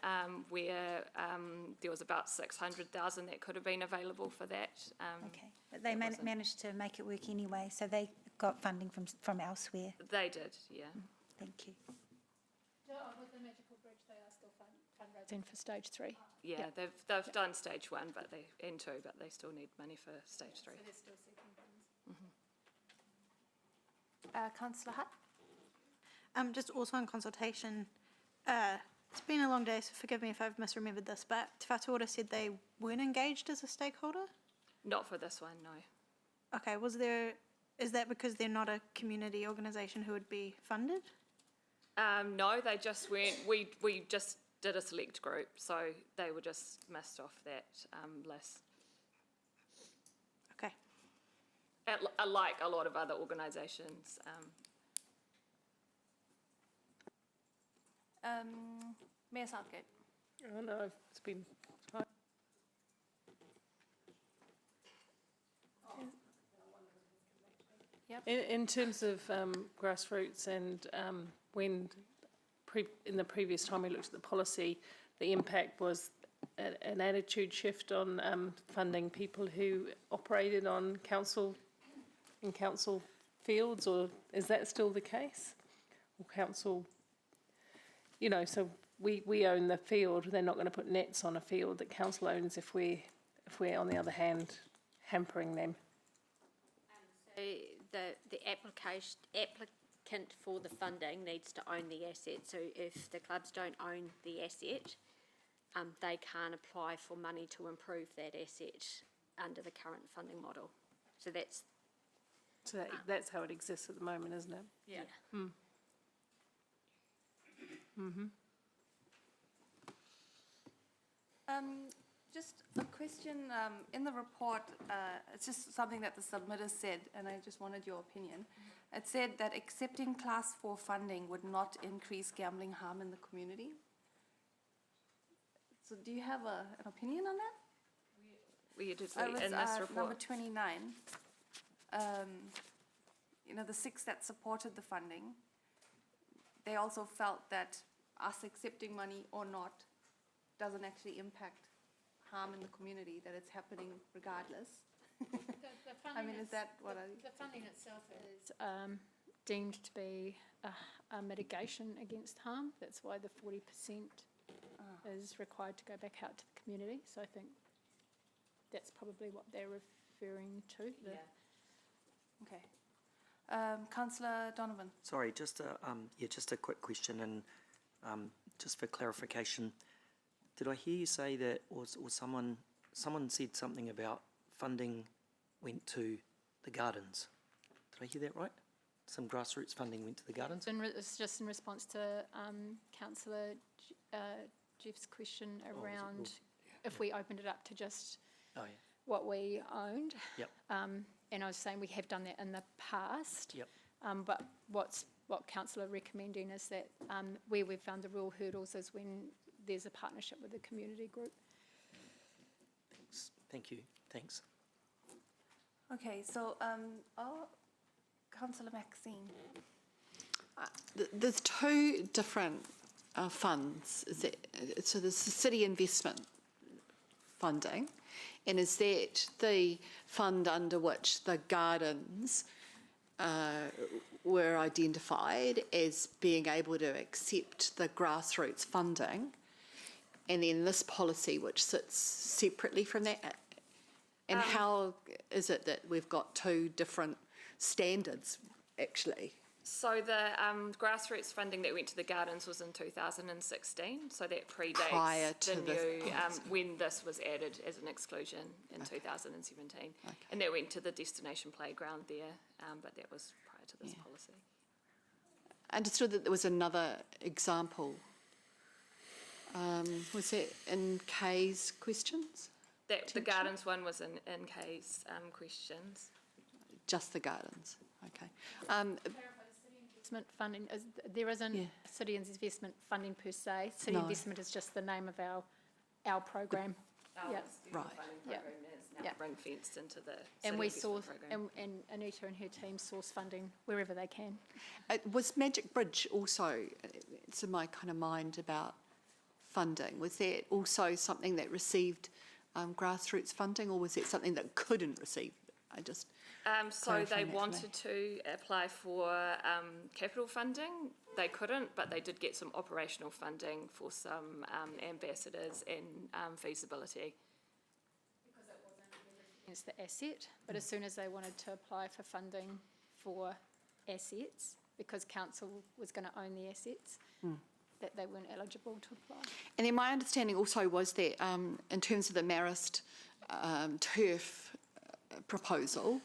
where there was about 600,000 that could have been available for that. Okay, but they managed to make it work anyway, so they got funding from elsewhere. They did, yeah. Thank you. With the Magical Bridge, they are still fundraising for stage 3. Yeah, they've done stage 1 and 2, but they still need money for stage 3. So they're still seeking funds. Councillor Hutt. Just also on consultation, it's been a long day, so forgive me if I've misremembered this, but Te Whatu Ora said they weren't engaged as a stakeholder? Not for this one, no. Okay, is that because they're not a community organisation who would be funded? No, they just weren't. We just did a select group, so they were just missed off that list. Okay. Like a lot of other organisations. Mayor Southgate. Oh no, it's been. Yep. In terms of grassroots and when in the previous time we looked at the policy, the impact was an attitude shift on funding people who operated on council fields, or is that still the case? Or council, so we own the field. They're not going to put nets on a field that council owns if we're on the other hand hampering them. So the applicant for the funding needs to own the asset. So if the clubs don't own the asset, they can't apply for money to improve that asset under the current funding model. So that's how it exists at the moment, isn't it? Yeah. Just a question, in the report, it's just something that the submitter said, and I just wanted your opinion. It said that accepting Class 4 funding would not increase gambling harm in the community. So do you have an opinion on that? Where did I we, was, in this Number report? 29. You know, the 6 that supported the funding, they also felt that us accepting money or not doesn't actually impact harm in the community, that it's happening regardless. I mean, is that what I... The funding itself is deemed to be a mitigation against harm. That's why the 40% is required to go back out to the community. So I think that's probably what they're referring to. Okay. Councillor Donovan. Sorry, just a quick question, and just for clarification, did I hear you say that, or someone said something about funding went to the gardens? Did I hear that right? Some grassroots funding went to the gardens? It's just in response to Councillor Jeff's question around if we opened it up to just what we owned. Yep. And I was saying we have done that in the past. Yep. But what councillor recommending is that where we've found the real hurdles is when there's a partnership with the community group. Thank you. Thanks. Okay, so, Councillor Maxine. There's 2 different funds. So there's the city investment funding, and is that the fund under which the gardens were identified as being able to accept the grassroots funding, and then this policy which sits separately from that? And how is it that we've got 2 different standards, actually? So the grassroots funding that went to the gardens was in 2016, so that predates Prior to the this new, policy. when this was added as an exclusion in 2017. And that went to the destination playground there, but that was prior to this policy. I understood that there was another example. Was that in Kay's questions? That the gardens one was in Kay's questions. Just the gardens, okay. Investment funding, there isn't city investment funding per se. City No. investment is just the name of our program. Our Yeah. student Right. funding Yeah. program is now Yeah. ring-fenced into the And city we investment source, program. and Anita and her team source funding wherever they can. Was Magic Bridge also, it's in my kind of mind about funding, was that also something that received grassroots funding, or was it something that couldn't receive? So they clarifying that for me. wanted to apply for capital funding. They couldn't, but they did get some operational funding for some ambassadors and feasibility. Because it wasn't against the asset, but as soon as they wanted to apply for funding for assets, because council was going to own the assets, that they weren't eligible to apply. And then my understanding also was that in terms of the Marist turf proposal,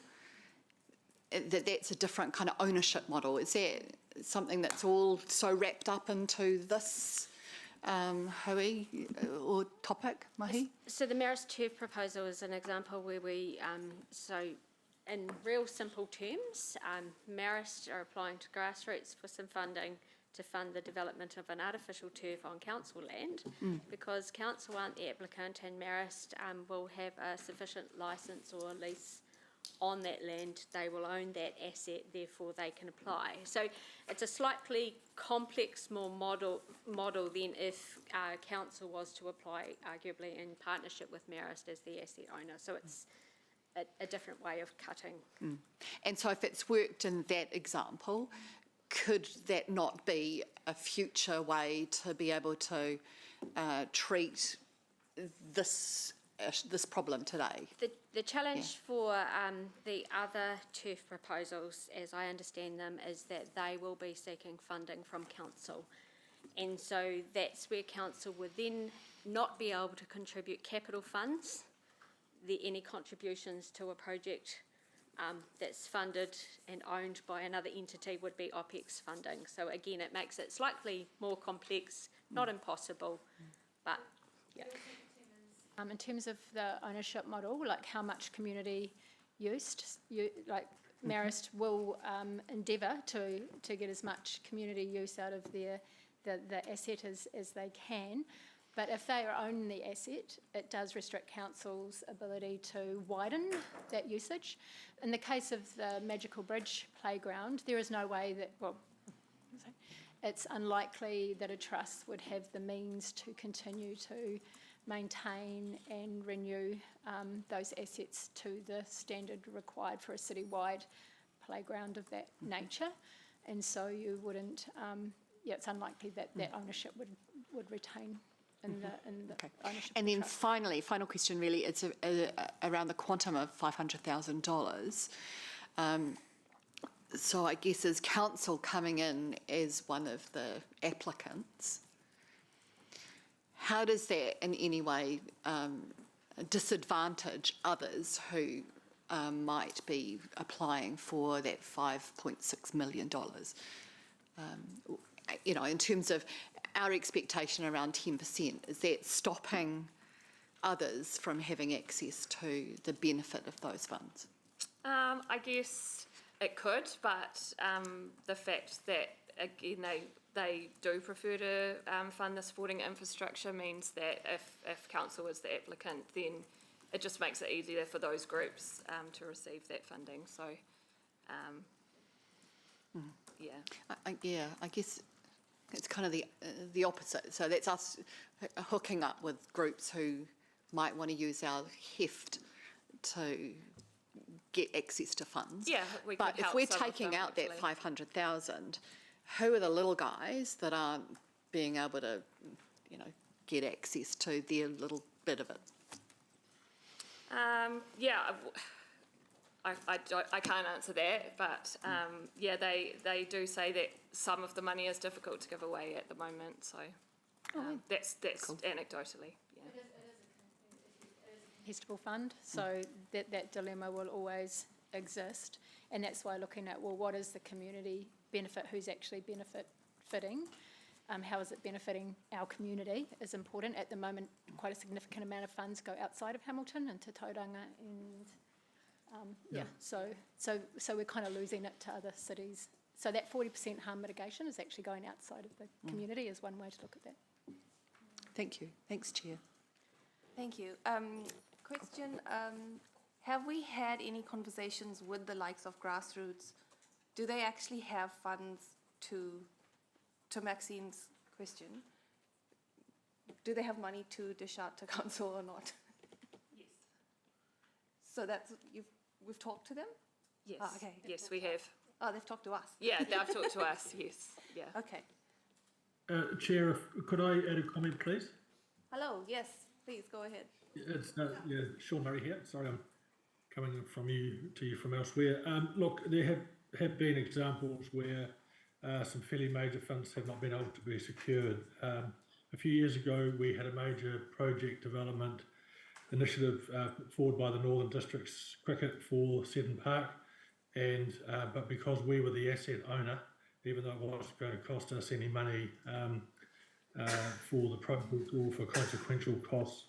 that's a different kind of ownership model. Is that something that's all so wrapped up into this hui or topic, Mahi? So the Marist Turf proposal is an example where we, so in real simple terms, Marist are applying to grassroots for some funding to fund the development of an artificial turf on council land, because council aren't the applicant and Marist will have a sufficient licence or lease on that land. They will own that asset, therefore they can apply. So it's a slightly complex, more model than if council was to apply, arguably in partnership with Marist as the asset owner. So it's a different way of cutting. And so if it's worked in that example, could that not be a future way to be able to treat this problem today? The challenge for the other turf proposals, as I understand them, is that they will be seeking funding from council. And so that's where council would then not be able to contribute capital funds. Any contributions to a project that's funded and owned by another entity would be OPEX funding. So again, it makes it slightly more complex, not impossible, but yeah. In terms of the ownership model, like how much community use, Marist will endeavour to get as much community use out of the asset as they can. But if they own the asset, it does restrict council's ability to widen that usage. In the case of the Magical Bridge playground, there is no way that, well, it's unlikely that a trust would have the means to continue to maintain and renew those assets to the standard required for a citywide playground of that nature. And so you wouldn't, it's unlikely that that ownership would retain in the ownership. And of the then trust. finally, final question really, it's around the quantum of $500,000. So I guess as council coming in as one of the applicants, how does that in any way disadvantage others who might be applying for that $5.6 million? In terms of our expectation around 10%, is that stopping others from having access to the benefit of those funds? I guess it could, but the fact that, again, they do prefer to fund the sporting infrastructure means that if council is the applicant, then it just makes it easier for those groups to receive that funding. So, I guess it's kind of the opposite. So that's us hooking up with groups who might want to use our heft to get access to funds. Yeah, we could But if help we're some of taking them, out that actually. 500,000, who are the little guys that aren't being able to, get access to their little bit of it? I can't answer that, but they do say that some of the money is difficult to give away at the moment. So that's anecdotally. Yeah. Contestable fund, so that dilemma will always exist, and that's why looking at, well, what is the community benefit, who's actually benefiting, how is it benefiting our community is important. At the moment, quite a significant amount of funds go outside of Hamilton into Tauranga and so we're kind of losing it to other cities. So that 40% harm mitigation is actually going outside of the community is one way to look at that. Thank you. Thanks, Chair. Thank you. Question, have we had any conversations with the likes of Grassroots? Do they actually have funds to Maxine's question? Do they have money to dish out to council or not? Yes. So we've talked to them? Yes. Oh, okay. Yes, we have. Oh, they've talked to us? Yeah, they've talked to us, yes. Yeah. Okay. Chair, could I add a comment, please? Hello, yes, please, go ahead. It's Sean Murray here. Sorry, I'm coming to you from elsewhere. Look, there have been examples where some fairly major funds have not been able to be secured. A few years ago, we had a major project development initiative put forward by the Northern Districts Cricket for Seddon Park, and but because we were the asset owner, even though it wasn't going to cost us any money for the project or for consequential costs,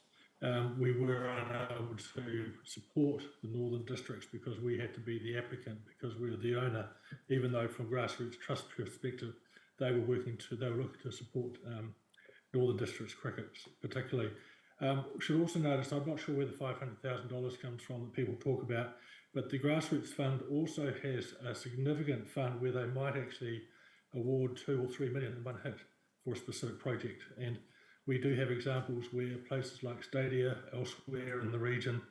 we were unable to support the Northern Districts because we had to be the applicant because we were the owner, even though from Grassroots Trust perspective, they were looking to support Northern Districts Cricket particularly. Should also notice, I'm not sure where the $500,000 comes from that people talk about, but the Grassroots Fund also has a significant fund where they might actually award 2 or 3 million in one hit for a specific project. And we do have examples where places like Stadia elsewhere in the region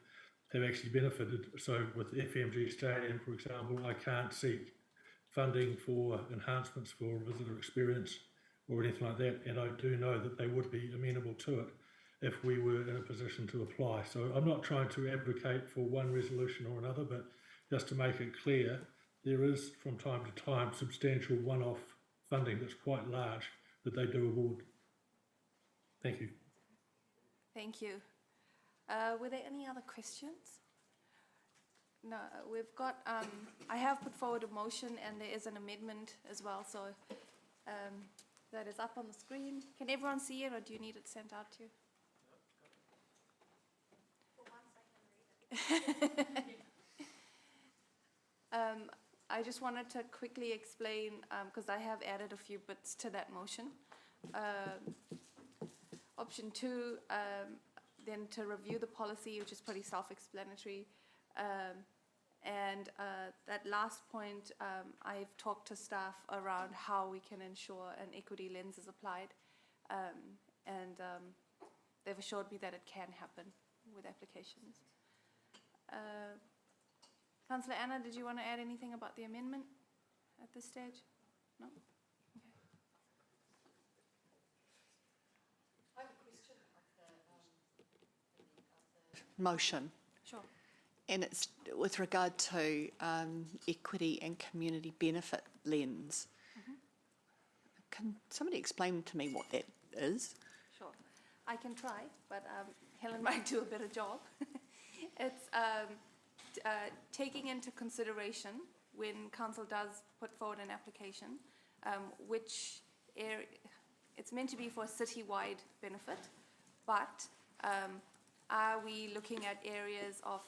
have actually benefited. So with FMG Stadium, for example, I can't seek funding for enhancements for visitor experience or anything like that. And I do know that they would be amenable to it if we were in a position to apply. So I'm not trying to advocate for one resolution or another, but just to make it clear, there is from time to time substantial one-off funding that's quite large that they do award. Thank you. Thank you. Were there any other questions? No, we've got, I have put forward a motion and there is an amendment as well, so that is up on the screen. Can everyone see it or do you need it sent out to you? I just wanted to quickly explain, because I have added a few bits to that motion. Option 2, then to review the policy, which is pretty self-explanatory. And that last point, I've talked to staff around how we can ensure an equity lens is applied. And they've assured me that it can happen with applications. Councillor Anna, did you want to add anything about the amendment at this stage? No? Okay. I have a question of the motion. Sure. And it's with regard to equity and community benefit lens. Can somebody explain to me what that is? Sure. I can try, but Helen might do a better job. It's taking into consideration when council does put forward an application, which area, it's meant to be for a citywide benefit, but are we looking at areas of,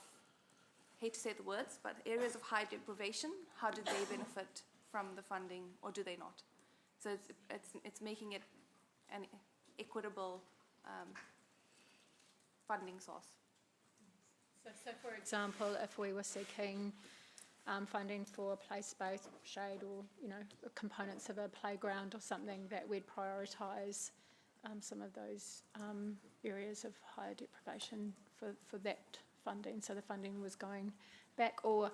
hate to say the words, but areas of high deprivation? How do they benefit from the funding, or do they not? So it's making it an equitable funding source. So for example, if we were seeking funding for a play space, shade, or components of a playground or something, that we'd prioritise some of those areas of higher deprivation for that funding. So the funding was going back, or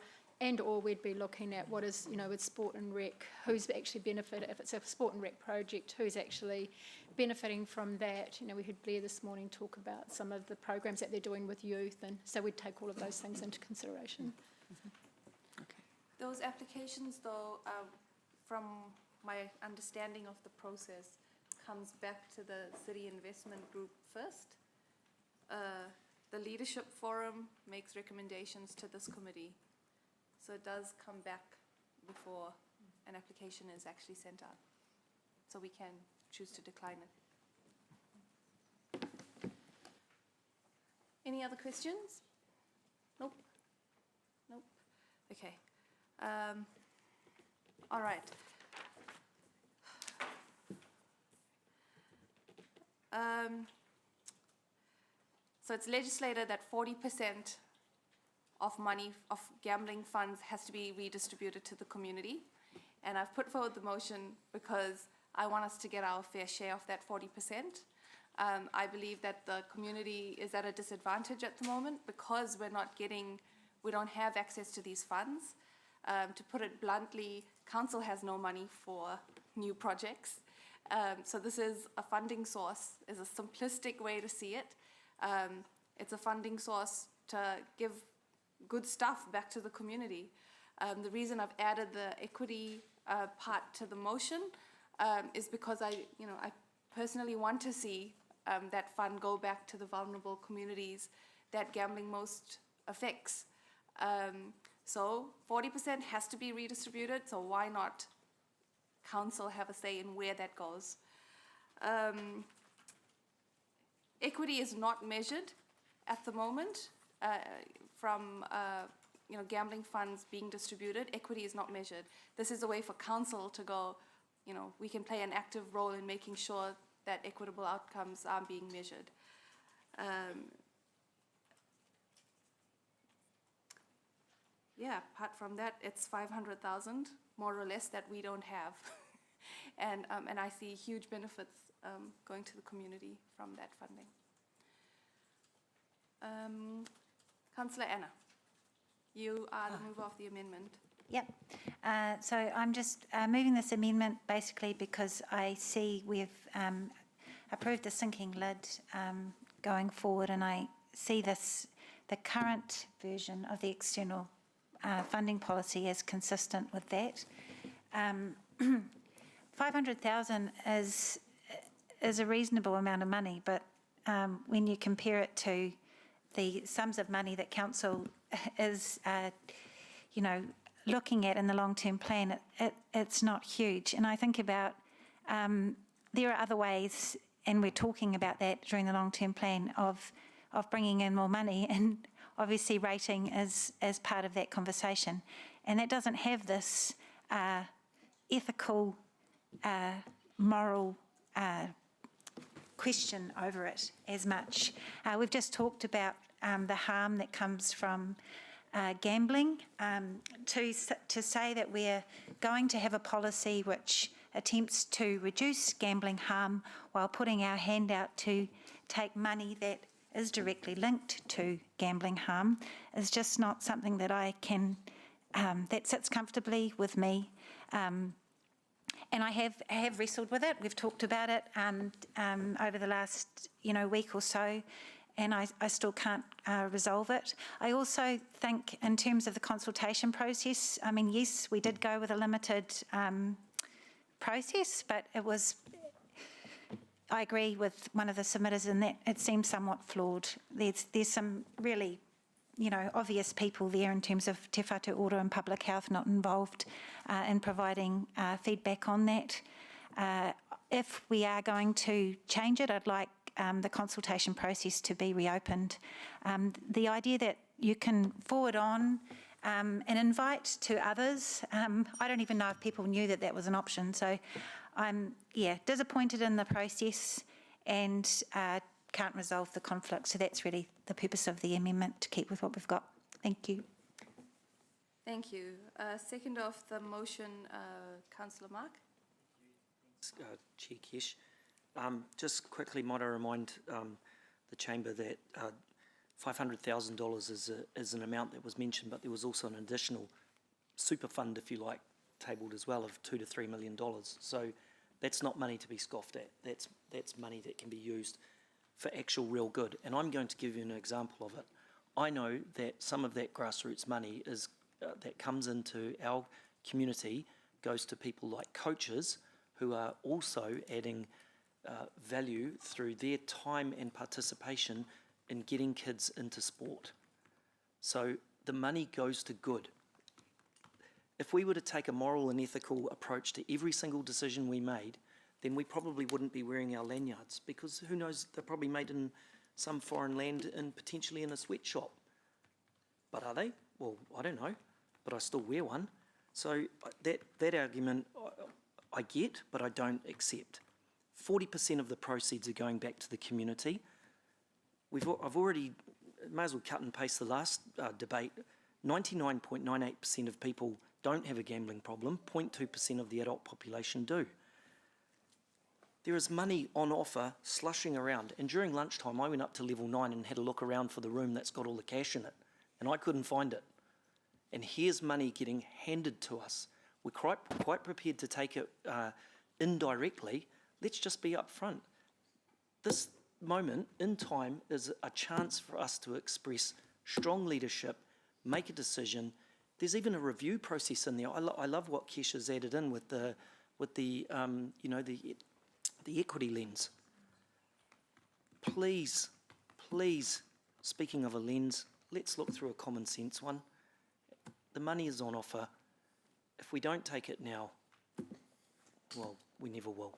we'd be looking at what is, with sport and rec, who's actually benefited. If it's a sport and rec project, who's actually benefiting from that? We heard Blair this morning talk about some of the programs that they're doing with youth, and so we'd take all of those things into consideration. Those applications, though, from my understanding of the process, comes back to the City Investment Group first. The Leadership Forum makes recommendations to this committee. So it does come back before an application is actually sent out. So we can choose to decline it. Any other questions? Nope. Nope. Okay. All right. So it's legislated that 40% of money of gambling funds has to be redistributed to the community. And I've put forward the motion because I want us to get our fair share of that 40%. I believe that the community is at a disadvantage at the moment because we don't have access to these funds. To put it bluntly, council has no money for new projects. So this is a funding source, is a simplistic way to see it. It's a funding source to give good stuff back to the community. The reason I've added the equity part to the motion is because I personally want to see that fund go back to the vulnerable communities that gambling most affects. So 40% has to be redistributed, so why not council have a say in where that goes? Equity is not measured at the moment from gambling funds being distributed. Equity is not measured. This is a way for council to go, we can play an active role in making sure that equitable outcomes are being measured. Yeah, apart from that, it's 500,000, more or less, that we don't have. And I see huge benefits going to the community from that funding. Councillor Anna, you are the mover of the amendment. Yep. So I'm just moving this amendment basically because I see we've approved the sinking lid going forward, and I see the current version of the external funding policy as consistent with that. 500,000 is a reasonable amount of money, but when you compare it to the sums of money that council is, looking at in the long-term plan, it's not huge. And I think about there are other ways, and we're talking about that during the long-term plan of bringing in more money. And obviously rating is part of that conversation. And that doesn't have this ethical, moral question over it as much. We've just talked about the harm that comes from gambling. To say that we're going to have a policy which attempts to reduce gambling harm while putting our hand out to take money that is directly linked to gambling harm is just not something that I can, that sits comfortably with me. And I have wrestled with it. We've talked about it over the last week or so, and I still can't resolve it. I also think in terms of the consultation process, I mean, yes, we did go with a limited process, but it was, I agree with one of the submitters in that it seems somewhat flawed. There's some really obvious people there in terms of Te Whatu Ora and public health not involved in providing feedback on that. If we are going to change it, I'd like the consultation process to be reopened. The idea that you can forward on an invite to others, I don't even know if people knew that that was an option. So I'm, disappointed in the process and can't resolve the conflict. So that's really the purpose of the amendment, to keep with what we've got. Thank you. Thank you. Second of the motion, Councillor Mark. Chair Kesh. Just quickly, might I remind the Chamber that $500,000 is an amount that was mentioned, but there was also an additional super fund, if you like, tabled as well of $2 to $3 million. So that's not money to be scoffed at. That's money that can be used for actual real good. And I'm going to give you an example of it. I know that some of that grassroots money is that comes into our community goes to people like coaches who are also adding value through their time and participation in getting kids into sport. So the money goes to good. If we were to take a moral and ethical approach to every single decision we made, then we probably wouldn't be wearing our lanyards, because who knows, they're probably made in some foreign land and potentially in a sweatshop. But are they? Well, I don't know, but I still wear one. So that argument I get, but I don't accept. 40% of the proceeds are going back to the community. I've already, may as well cut and paste the last debate. 99.98% of people don't have a gambling problem. 0.2% of the adult population do. There is money on offer slushing around. And during lunchtime, I went up to level 9 and had a look around for the room that's got all the cash in it. And I couldn't find it. And here's money getting handed to us. We're quite prepared to take it indirectly. Let's just be upfront. This moment in time is a chance for us to express strong leadership, make a decision. There's even a review process in there. I love what Kesh has added in with the equity lens. Please, speaking of a lens, let's look through a common sense one. The money is on offer. If we don't take it now, well, we never will.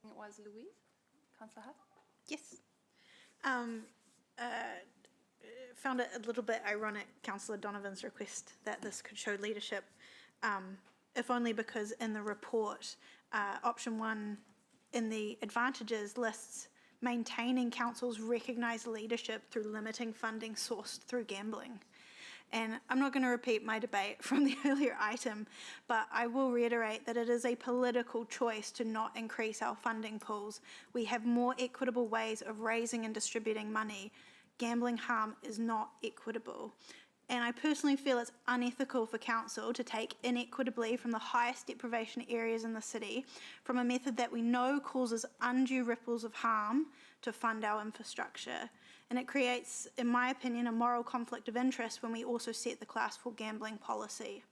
It was Louise. Councillor Hart. Yes. Found it a little bit ironic, Councillor Donovan's request that this could show leadership, if only because in the report, option 1 in the advantages lists maintaining council's recognised leadership through limiting funding sourced through gambling. And I'm not going to repeat my debate from the earlier item, but I will reiterate that it is a political choice to not increase our funding pools. We have more equitable ways of raising and distributing money. Gambling harm is not equitable. And I personally feel it's unethical for council to take inequitably from the highest deprivation areas in the city, from a method that we know causes undue ripples of harm, to fund our infrastructure. And it creates, in my opinion, a moral conflict of interest when we also set the Class 4 gambling policy.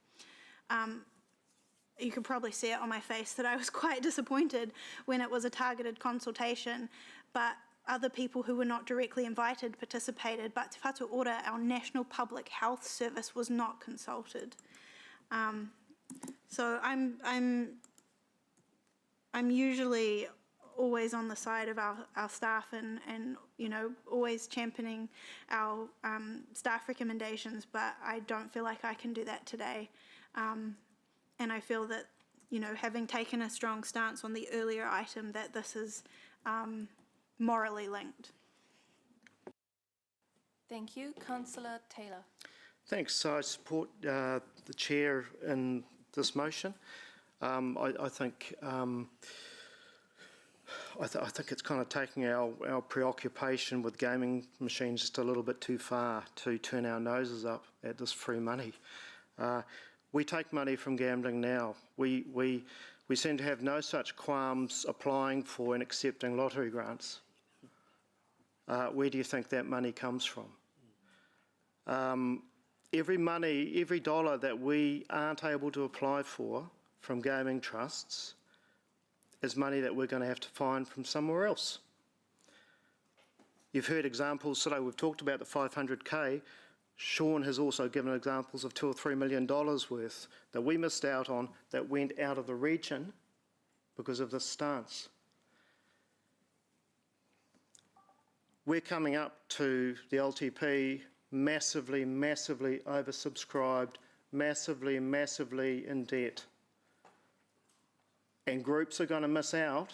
You can probably see it on my face that I was quite disappointed when it was a targeted consultation, but other people who were not directly invited participated, but Te Whatu Ora, our National Public Health Service, was not consulted. So I'm usually always on the side of our staff and you know, always championing our staff recommendations, but I don't feel like I can do that today. And I feel that, you know, having taken a strong stance on the earlier item, that this is morally linked. Thank you. Councillor Taylor. Thanks. So I support the chair in this motion. I think it's kind of taking our preoccupation with gaming machines just a little bit too far to turn our noses up at this free money. We take money from gambling now. We seem to have no such qualms applying for and accepting lottery grants. Where do you think that money comes from? Every dollar that we aren't able to apply for from gaming trusts is money that we're going to have to find from somewhere else. You've heard examples today. We've talked about the 500K. Sean has also given examples of $2 or $3 million worth that we missed out on that went out of the region because of this stance. We're coming up to the LTP massively, massively oversubscribed, massively, massively in debt. And groups are going to miss out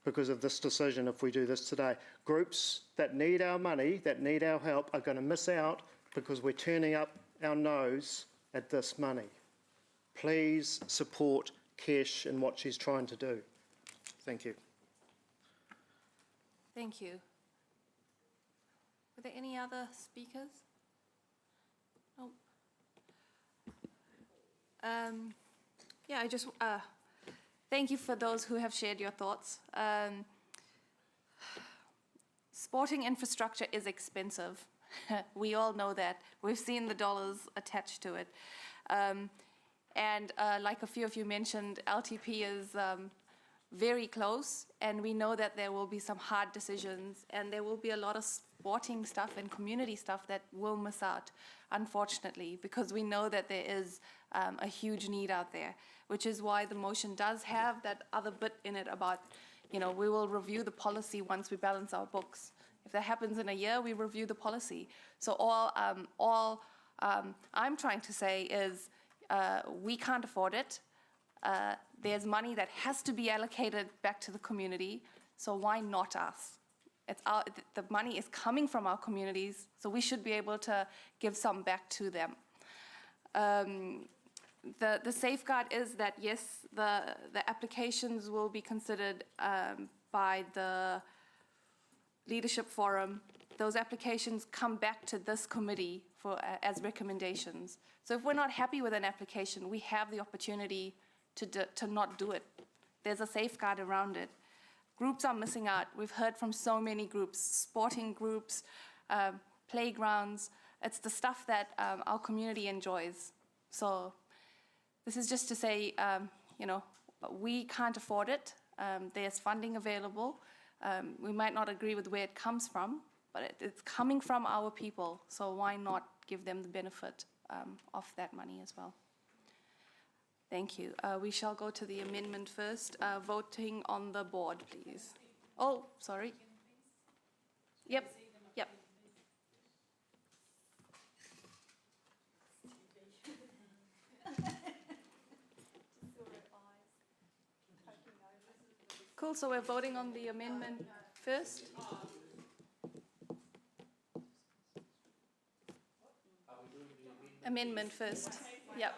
because of this decision if we do this today. Groups that need our money, that need our help, are going to miss out because we're turning up our nose at this money. Please support Kesh and what she's trying to do. Thank you. Thank you. Were there any other speakers? No. Yeah, I just thank you for those who have shared your thoughts. Sporting infrastructure is expensive. We all know that. We've seen the dollars attached to it. And like a few of you mentioned, LTP is very close, and we know that there will be some hard decisions, and there will be a lot of sporting stuff and community stuff that will miss out, unfortunately, because we know that there is a huge need out there, which is why the motion does have that other bit in it about, you know, we will review the policy once we balance our books. If that happens in a year, we review the policy. So all I'm trying to say is we can't afford it. There's money that has to be allocated back to the community, so why not us? The money is coming from our communities, so we should be able to give some back to them. The safeguard is that, yes, the applications will be considered by the Leadership Forum. Those applications come back to this committee for as recommendations. So if we're not happy with an application, we have the opportunity to not do it. There's a safeguard around it. Groups are missing out. We've heard from so many groups, sporting groups, playgrounds. It's the stuff that our community enjoys. So this is just to say, you know, we can't afford it. There's funding available. We might not agree with where it comes from, but it's coming from our people. So why not give them the benefit of that money as well? Thank you. We shall go to the amendment first. Voting on the board, please. Oh, sorry. Yep, yep. Cool, so we're voting on the amendment first? Amendment first, yep.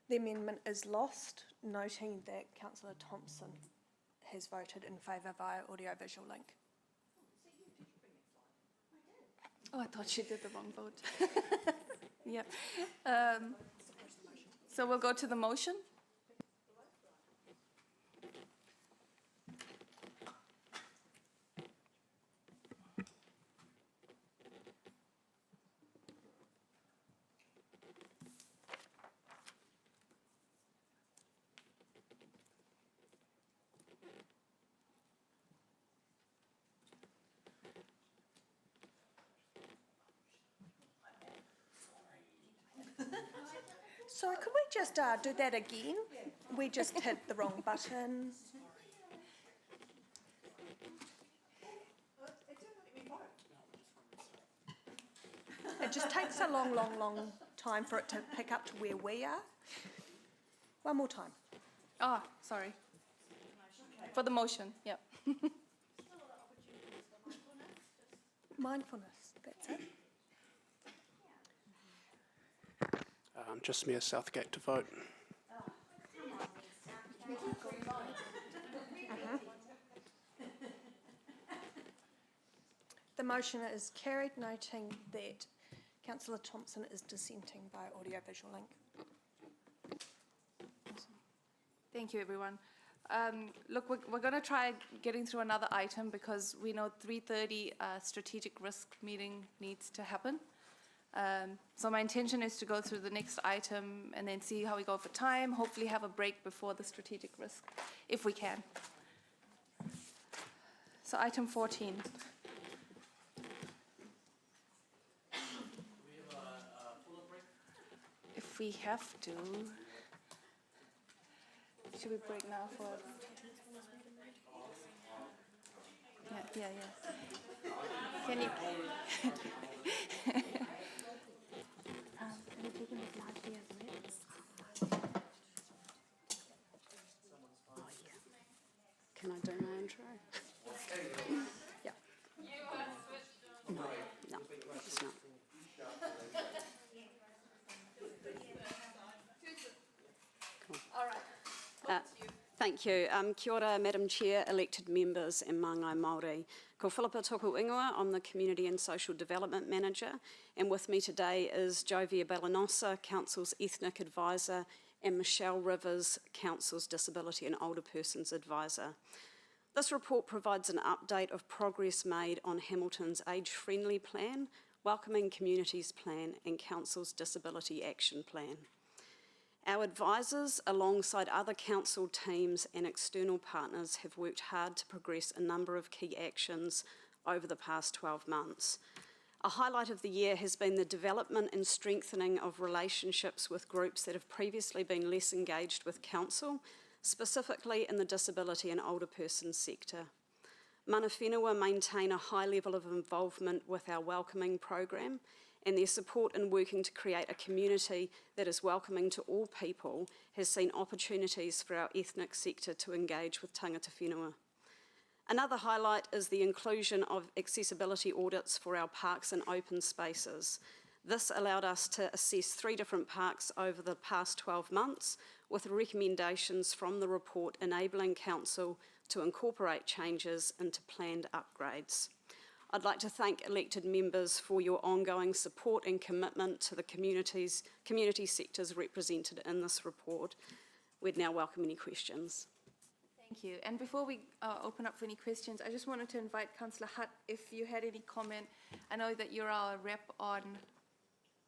The amendment is lost, noting that Councillor Thompson has voted in favour via audiovisual link. Oh, I thought she did the wrong vote. Yep. So we'll go to the motion. Sorry, could we just do that again? We just hit the wrong button. It just takes a long time for it to pick up to where we are. One more time. Oh, sorry. For the motion, yep. Mindfulness, that's it. Just Mayor Southgate to vote. The motion is carried, noting that Councillor Thompson is dissenting by audiovisual link. Thank you, everyone. Look, we're going to try getting through another item because we know 3:30 strategic risk meeting needs to happen. So my intention is to go through the next item and then see how we go for time, hopefully have a break before the strategic risk, if we can. So item 14. If we have to. Should we break now for? Yeah. Can you? Can I do my intro? Yeah. No, it's not. All right. Thank you. Kia ora, Madam Chair, elected members and māngai Māori. Ko Philippa Toku Ingoa, I'm the Community and Social Development Manager, and with me today is Jovia Bellanosa, Council's Ethnic Advisor, and Michelle Rivers, Council's Disability and Older Persons Advisor. This report provides an update of progress made on Hamilton's Age-Friendly Plan, Welcoming Communities Plan, and Council's Disability Action Plan. Our advisors, alongside other council teams and external partners, have worked hard to progress a number of key actions over the past 12 months. A highlight of the year has been the development and strengthening of relationships with groups that have previously been less engaged with council, specifically in the disability and older persons sector. Mana Whenua maintain a high level of involvement with our welcoming program, and their support in working to create a community that is welcoming to all people has seen opportunities for our ethnic sector to engage with tangata whenua. Another highlight is the inclusion of accessibility audits for our parks and open spaces. This allowed us to assess 3 different parks over the past 12 months, with recommendations from the report enabling council to incorporate changes into planned upgrades. I'd like to thank elected members for your ongoing support and commitment to the community sectors represented in this report. We'd now welcome any questions. Thank you. And before we open up for any questions, I just wanted to invite Councillor Hutt, if you had any comment. I know that you're our rep on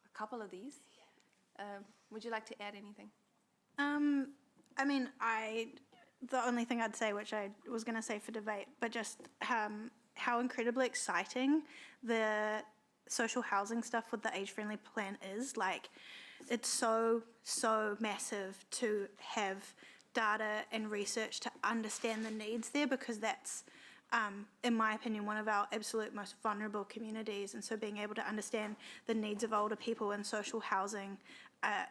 a couple of these. Would you like to add anything? I mean, the only thing I'd say, which I was going to say for debate, but just how incredibly exciting the social housing stuff with the age-friendly plan is. Like, it's so massive to have data and research to understand the needs there, because that's, in my opinion, one of our absolute most vulnerable communities. And so being able to understand the needs of older people in social housing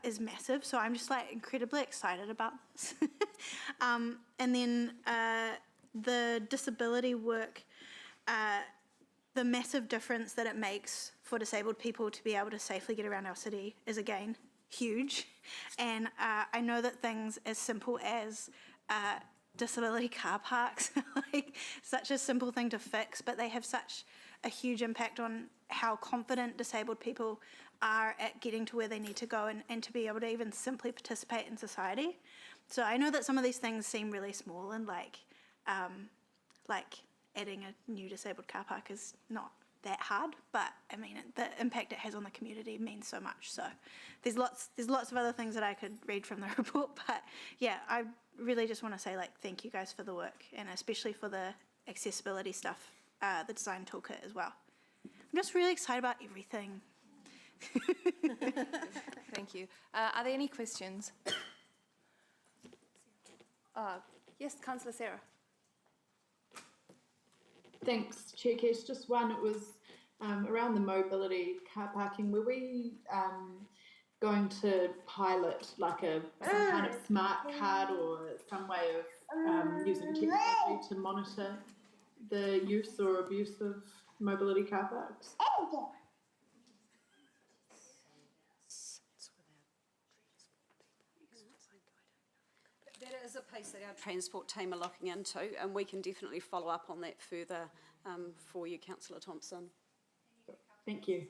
is massive. So I'm just like incredibly excited about this. And then the disability work, the massive difference that it makes for disabled people to be able to safely get around our city is, again, huge. And I know that things as simple as disability car parks, like such a simple thing to fix, but they have such a huge impact on how confident disabled people are at getting to where they need to go and to be able to even simply participate in society. So I know that some of these things seem really small, and like adding a new disabled car park is not that hard, but I mean, the impact it has on the community means so much. So there's lots of other things that I could read from the report, but yeah, I really just want to say, like, thank you guys for the work, and especially for the accessibility stuff, the design toolkit as well. I'm just really excited about everything. Thank you. Are there any questions? Yes, Councillor Sarah. Thanks, Chair Kesh. Just one, it was around the mobility car parking. Were we going to pilot like some kind of smart card or some way of using technology to monitor the use or abuse of mobility car parks? That is a piece that our transport team are looking into, and we can definitely follow up on that further for you, Councillor Thompson. Thank you.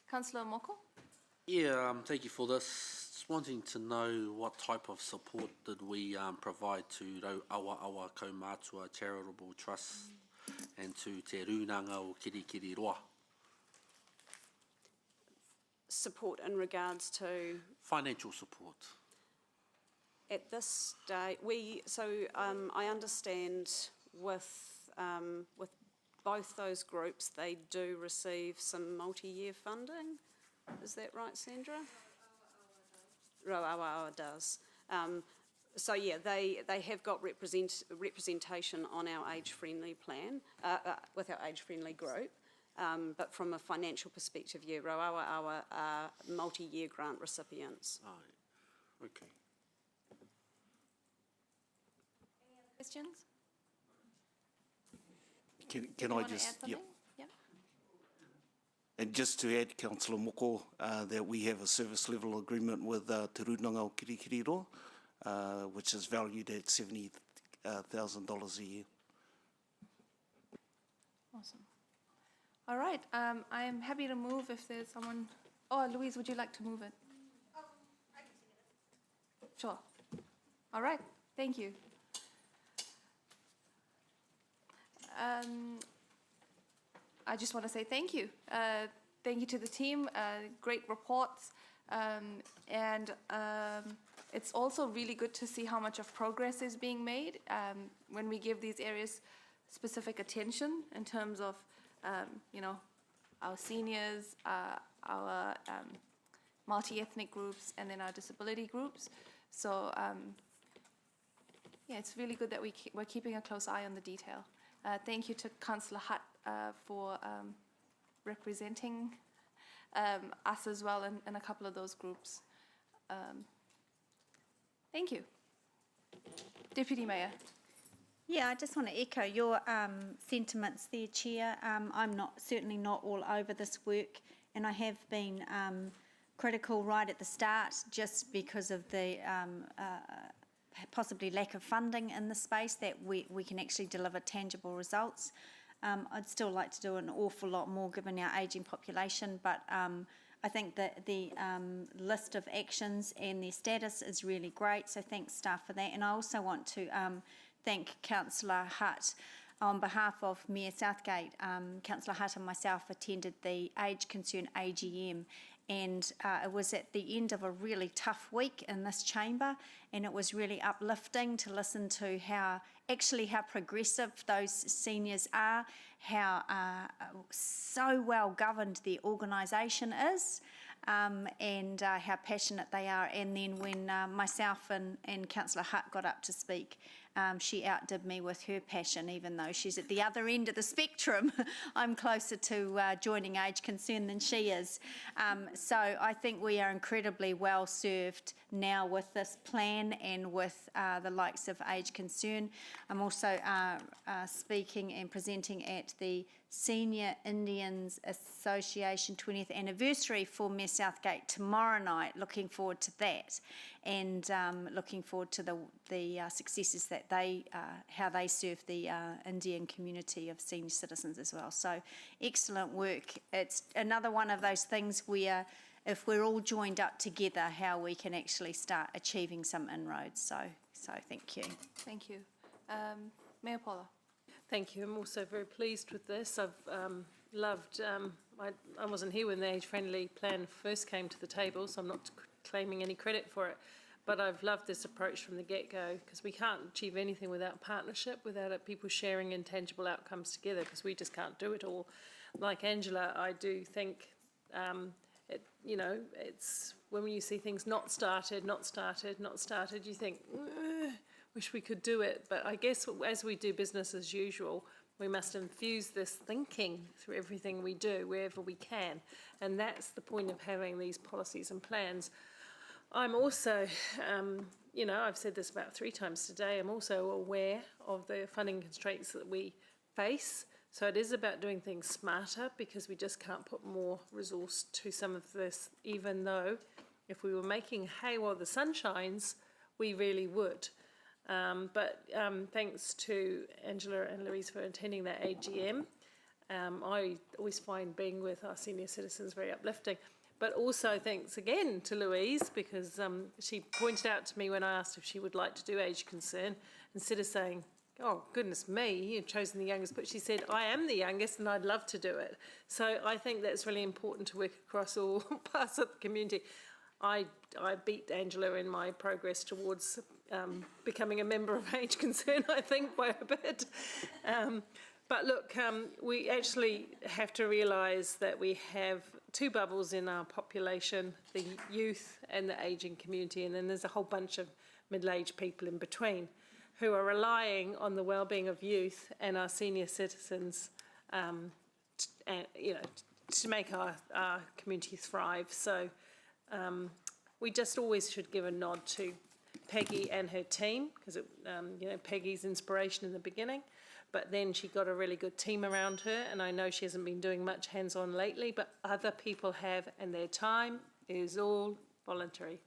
Councillor Moko? Yeah, thank you for this. Just wanting to know what type of support did we provide to Awa Awa Kaumātua Charitable Trust and to Te Runanga o Kirikiri Roa? Support in regards to? Financial support. At this stage, I understand with both those groups, they do receive some multi-year funding. Is that right, Sandra? Rauawa does. So yeah, they have got representation on our age-friendly plan, with our age-friendly group. But from a financial perspective, yeah, Rauawa are multi-year grant recipients. Oh, okay. Any other questions? Can I just, yep. And just to add, Councillor Moko, that we have a service level agreement with Te Runanga o Kirikiri Roa, which is valued at $70,000 a year. Awesome. All right, I am happy to move if there's someone. Oh, Louise, would you like to move it? Sure. All right, thank you. I just want to say thank you. Thank you to the team, great reports. And it's also really good to see how much of progress is being made when we give these areas specific attention in terms of, you know, our seniors, our multi-ethnic groups, and then our disability groups. So yeah, it's really good that we're keeping a close eye on the detail. Thank you to Councillor Hutt for representing us as well in a couple of those groups. Thank you. Deputy Mayor. Yeah, I just want to echo your sentiments there, Chair. I'm certainly not all over this work, and I have been critical right at the start just because of the possibly lack of funding in the space that we can actually deliver tangible results. I'd still like to do an awful lot more given our ageing population, but I think that the list of actions and their status is really great, so thanks staff for that. And I also want to thank Councillor Hutt on behalf of Mayor Southgate. Councillor Hutt and myself attended the Age Concern AGM, and it was at the end of a really tough week in this chamber, and it was really uplifting to listen to how progressive those seniors are, how so well governed their organisation is, and how passionate they are. And then when myself and Councillor Hutt got up to speak, she outdid me with her passion, even though she's at the other end of the spectrum. I'm closer to joining Age Concern than she is. So I think we are incredibly well served now with this plan and with the likes of Age Concern. I'm also speaking and presenting at the Senior Indians Association 20th anniversary for Mayor Southgate tomorrow night. Looking forward to that, and looking forward to the successes that how they serve the Indian community of senior citizens as well. So excellent work. It's another one of those things where if we're all joined up together, how we can actually start achieving some inroads. So thank you. Thank you. Mayor Paula. Thank you. I'm also very pleased with this. I've loved, I wasn't here when the age-friendly plan first came to the table, so I'm not claiming any credit for it. But I've loved this approach from the get-go, because we can't achieve anything without partnership, without people sharing intangible outcomes together, because we just can't do it all. Like Angela, I do think, it's when you see things not started, you think, wish we could do it. But I guess as we do business as usual, we must infuse this thinking through everything we do, wherever we can. And that's the point of having these policies and plans. I'm also, I've said this about 3 times today, I'm also aware of the funding constraints that we face. So it is about doing things smarter, because we just can't put more resource to some of this, even though if we were making hay while the sun shines, we really would. But thanks to Angela and Louise for attending that AGM. I always find being with our senior citizens very uplifting. But also thanks again to Louise, because she pointed out to me when I asked if she would like to do age concern, instead of saying, oh, goodness me, you've chosen the youngest, but she said, I am the youngest and I'd love to do it. So I think that's really important to work across all parts of the community. I beat Angela in my progress towards becoming a member of Age Concern, I think, by a bit. But look, we actually have to realise that we have 2 bubbles in our population, the youth and the ageing community, and then there's a whole bunch of middle-aged people in between who are relying on the well-being of youth and our senior citizens to make our community thrive. So we just always should give a nod to Peggy and her team, because Peggy's inspiration in the beginning, but then she got a really good team around her, and I know she hasn't been doing much hands-on lately, but other people have, and their time is all voluntary.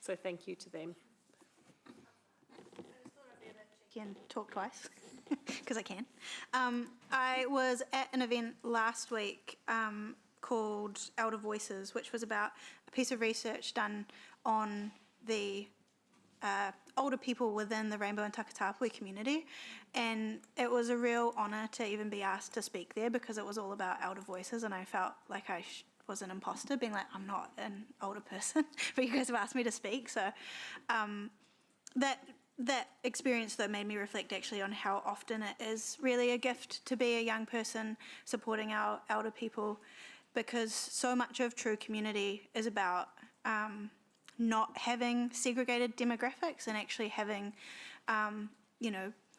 So thank you to them. Can talk twice, because I can. I was at an event last week called Elder Voices, which was about a piece of research done on the older people within the Rainbow and Takatapui community, and it was a real honour to even be asked to speak there, because it was all about elder voices, and I felt like I was an imposter, being like, I'm not an older person, but you guys have asked me to speak. So that experience, though, made me reflect actually on how often it is really a gift to be a young person supporting our elder people, because so much of true community is about not having segregated demographics and actually having,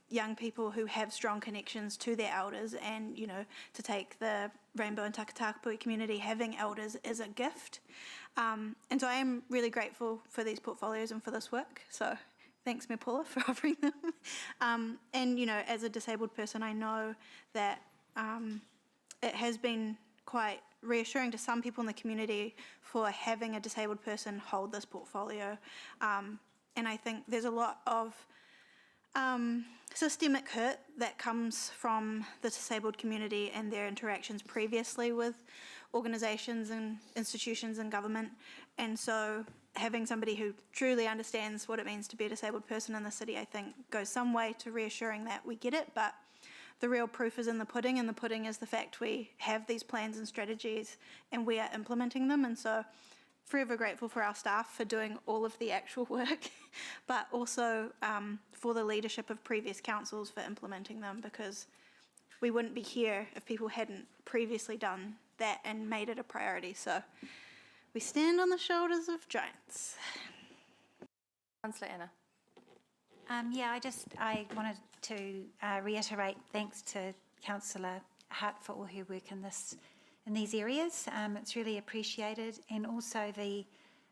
young people who have strong connections to their elders, and, to take the Rainbow and Takatapui community, having elders is a gift. And so I am really grateful for these portfolios and for this work. So thanks, Me Paula, for offering them. And, as a disabled person, I know that it has been quite reassuring to some people in the community for having a disabled person hold this portfolio. And I think there's a lot of systemic hurt that comes from the disabled community and their interactions previously with organisations and institutions and government. And so having somebody who truly understands what it means to be a disabled person in the city, I think, goes some way to reassuring that we get it. But the real proof is in the pudding, and the pudding is the fact we have these plans and strategies and we are implementing them. And so forever grateful for our staff for doing all of the actual work, but also for the leadership of previous councils for implementing them, because we wouldn't be here if people hadn't previously done that and made it a priority. So we stand on the shoulders of giants. Councillor Anna. I wanted to reiterate thanks to Councillor Hart for all her work in these areas. It's really appreciated, and also the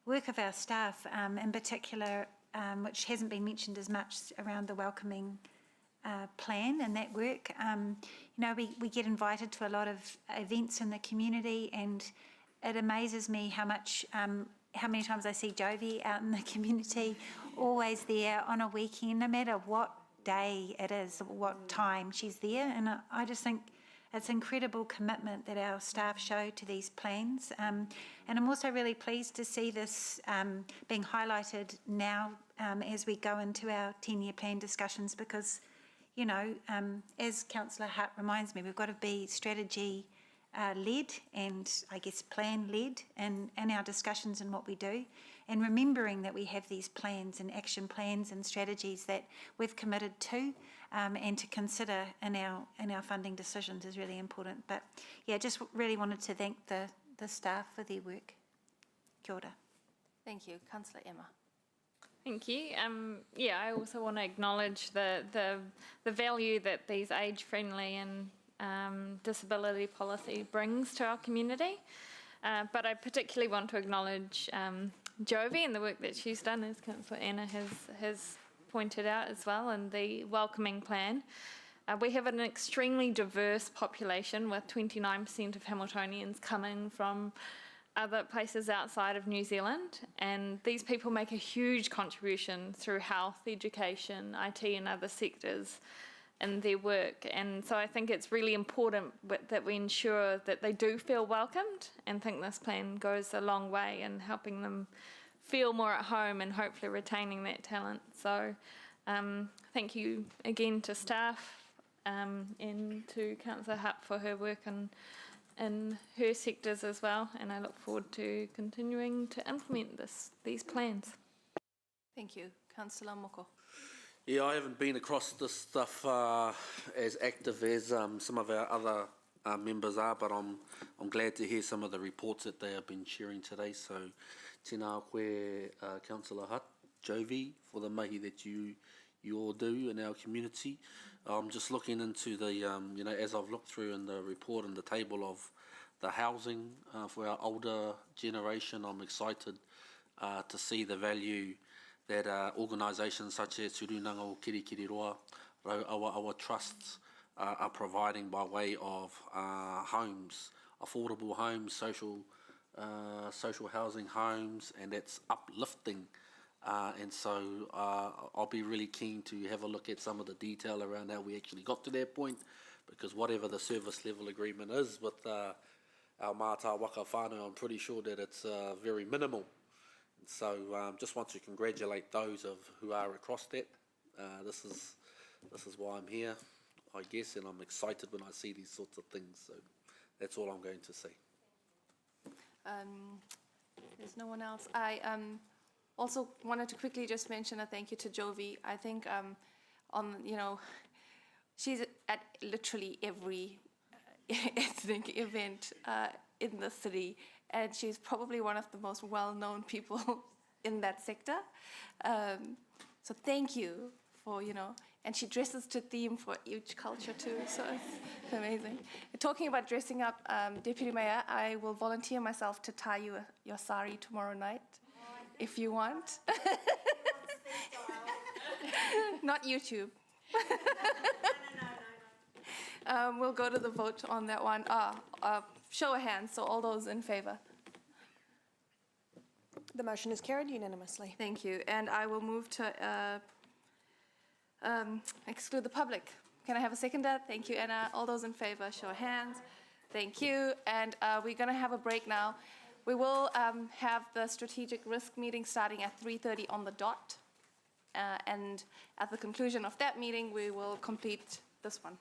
work of our staff, in particular, which hasn't been mentioned as much, around the welcoming plan and that work. We get invited to a lot of events in the community, and it amazes me how many times I see Jovi out in the community, always there on a weekend, no matter what day it is, what time she's there. And I just think it's incredible commitment that our staff show to these plans. And I'm also really pleased to see this being highlighted now as we go into our 10-year plan discussions, because, as Councillor Hart reminds me, we've got to be strategy led and I guess plan led in our discussions and what we do, and remembering that we have these plans and action plans and strategies that we've committed to and to consider in our funding decisions is really important. But yeah, just really wanted to thank the staff for their work. Kia ora. Thank you. Councillor Emma. Thank you. Yeah, I also want to acknowledge the value that these age-friendly and disability policy brings to our community. But I particularly want to acknowledge Jovi and the work that she's done, as Councillor Anna has pointed out as well, and the welcoming plan. We have an extremely diverse population with 29% of Hamiltonians coming from other places outside of New Zealand, and these people make a huge contribution through health, education, IT and other sectors in their work. And so I think it's really important that we ensure that they do feel welcomed, and think this plan goes a long way in helping them feel more at home and hopefully retaining that talent. So thank you again to staff and to Councillor Hutt for her work in her sectors as well, and I look forward to continuing to implement these plans. Thank you. Councillor Moko. Yeah, I haven't been across this stuff as active as some of our other members are, but I'm glad to hear some of the reports that they have been sharing today. So, tēnā koe, Councillor Hutt, Jovi, for the mahi that you all do in our community. I'm just looking into the, as I've looked through in the report and the table of the housing for our older generation, I'm excited to see the value that organisations such as Turunanga o Kirikiriroa, Rauawa Trusts are providing by way of homes, affordable homes, social housing homes, and that's uplifting. And so I'll be really keen to have a look at some of the detail around how we actually got to that point, because whatever the service level agreement is with our Mātā Waka whānau, I'm pretty sure that it's very minimal. And so just want to congratulate those of who are across that. This is why I'm here, I guess, and I'm excited when I see these sorts of things. So that's all I'm going to say. There's no one else. I also wanted to quickly just mention a thank you to Jovi. I think she's at literally every ethnic event in the city, and she's probably one of the most well-known people in that sector. So thank you for, and she dresses to theme for each culture too, so it's amazing. Talking about dressing up, Deputy Mayor, I will volunteer myself to tie you your sari tomorrow night, if you want. Not YouTube. We'll go to the vote on that one. Show of hands, so all those in favour. The motion is carried unanimously. Thank you. And I will move to exclude the public. Can I have a seconder? Thank you, Anna. All those in favour, show of hands. Thank you. And we're going to have a break now. We will have the strategic risk meeting starting at 3:30 on the dot. And at the conclusion of that meeting, we will complete this one.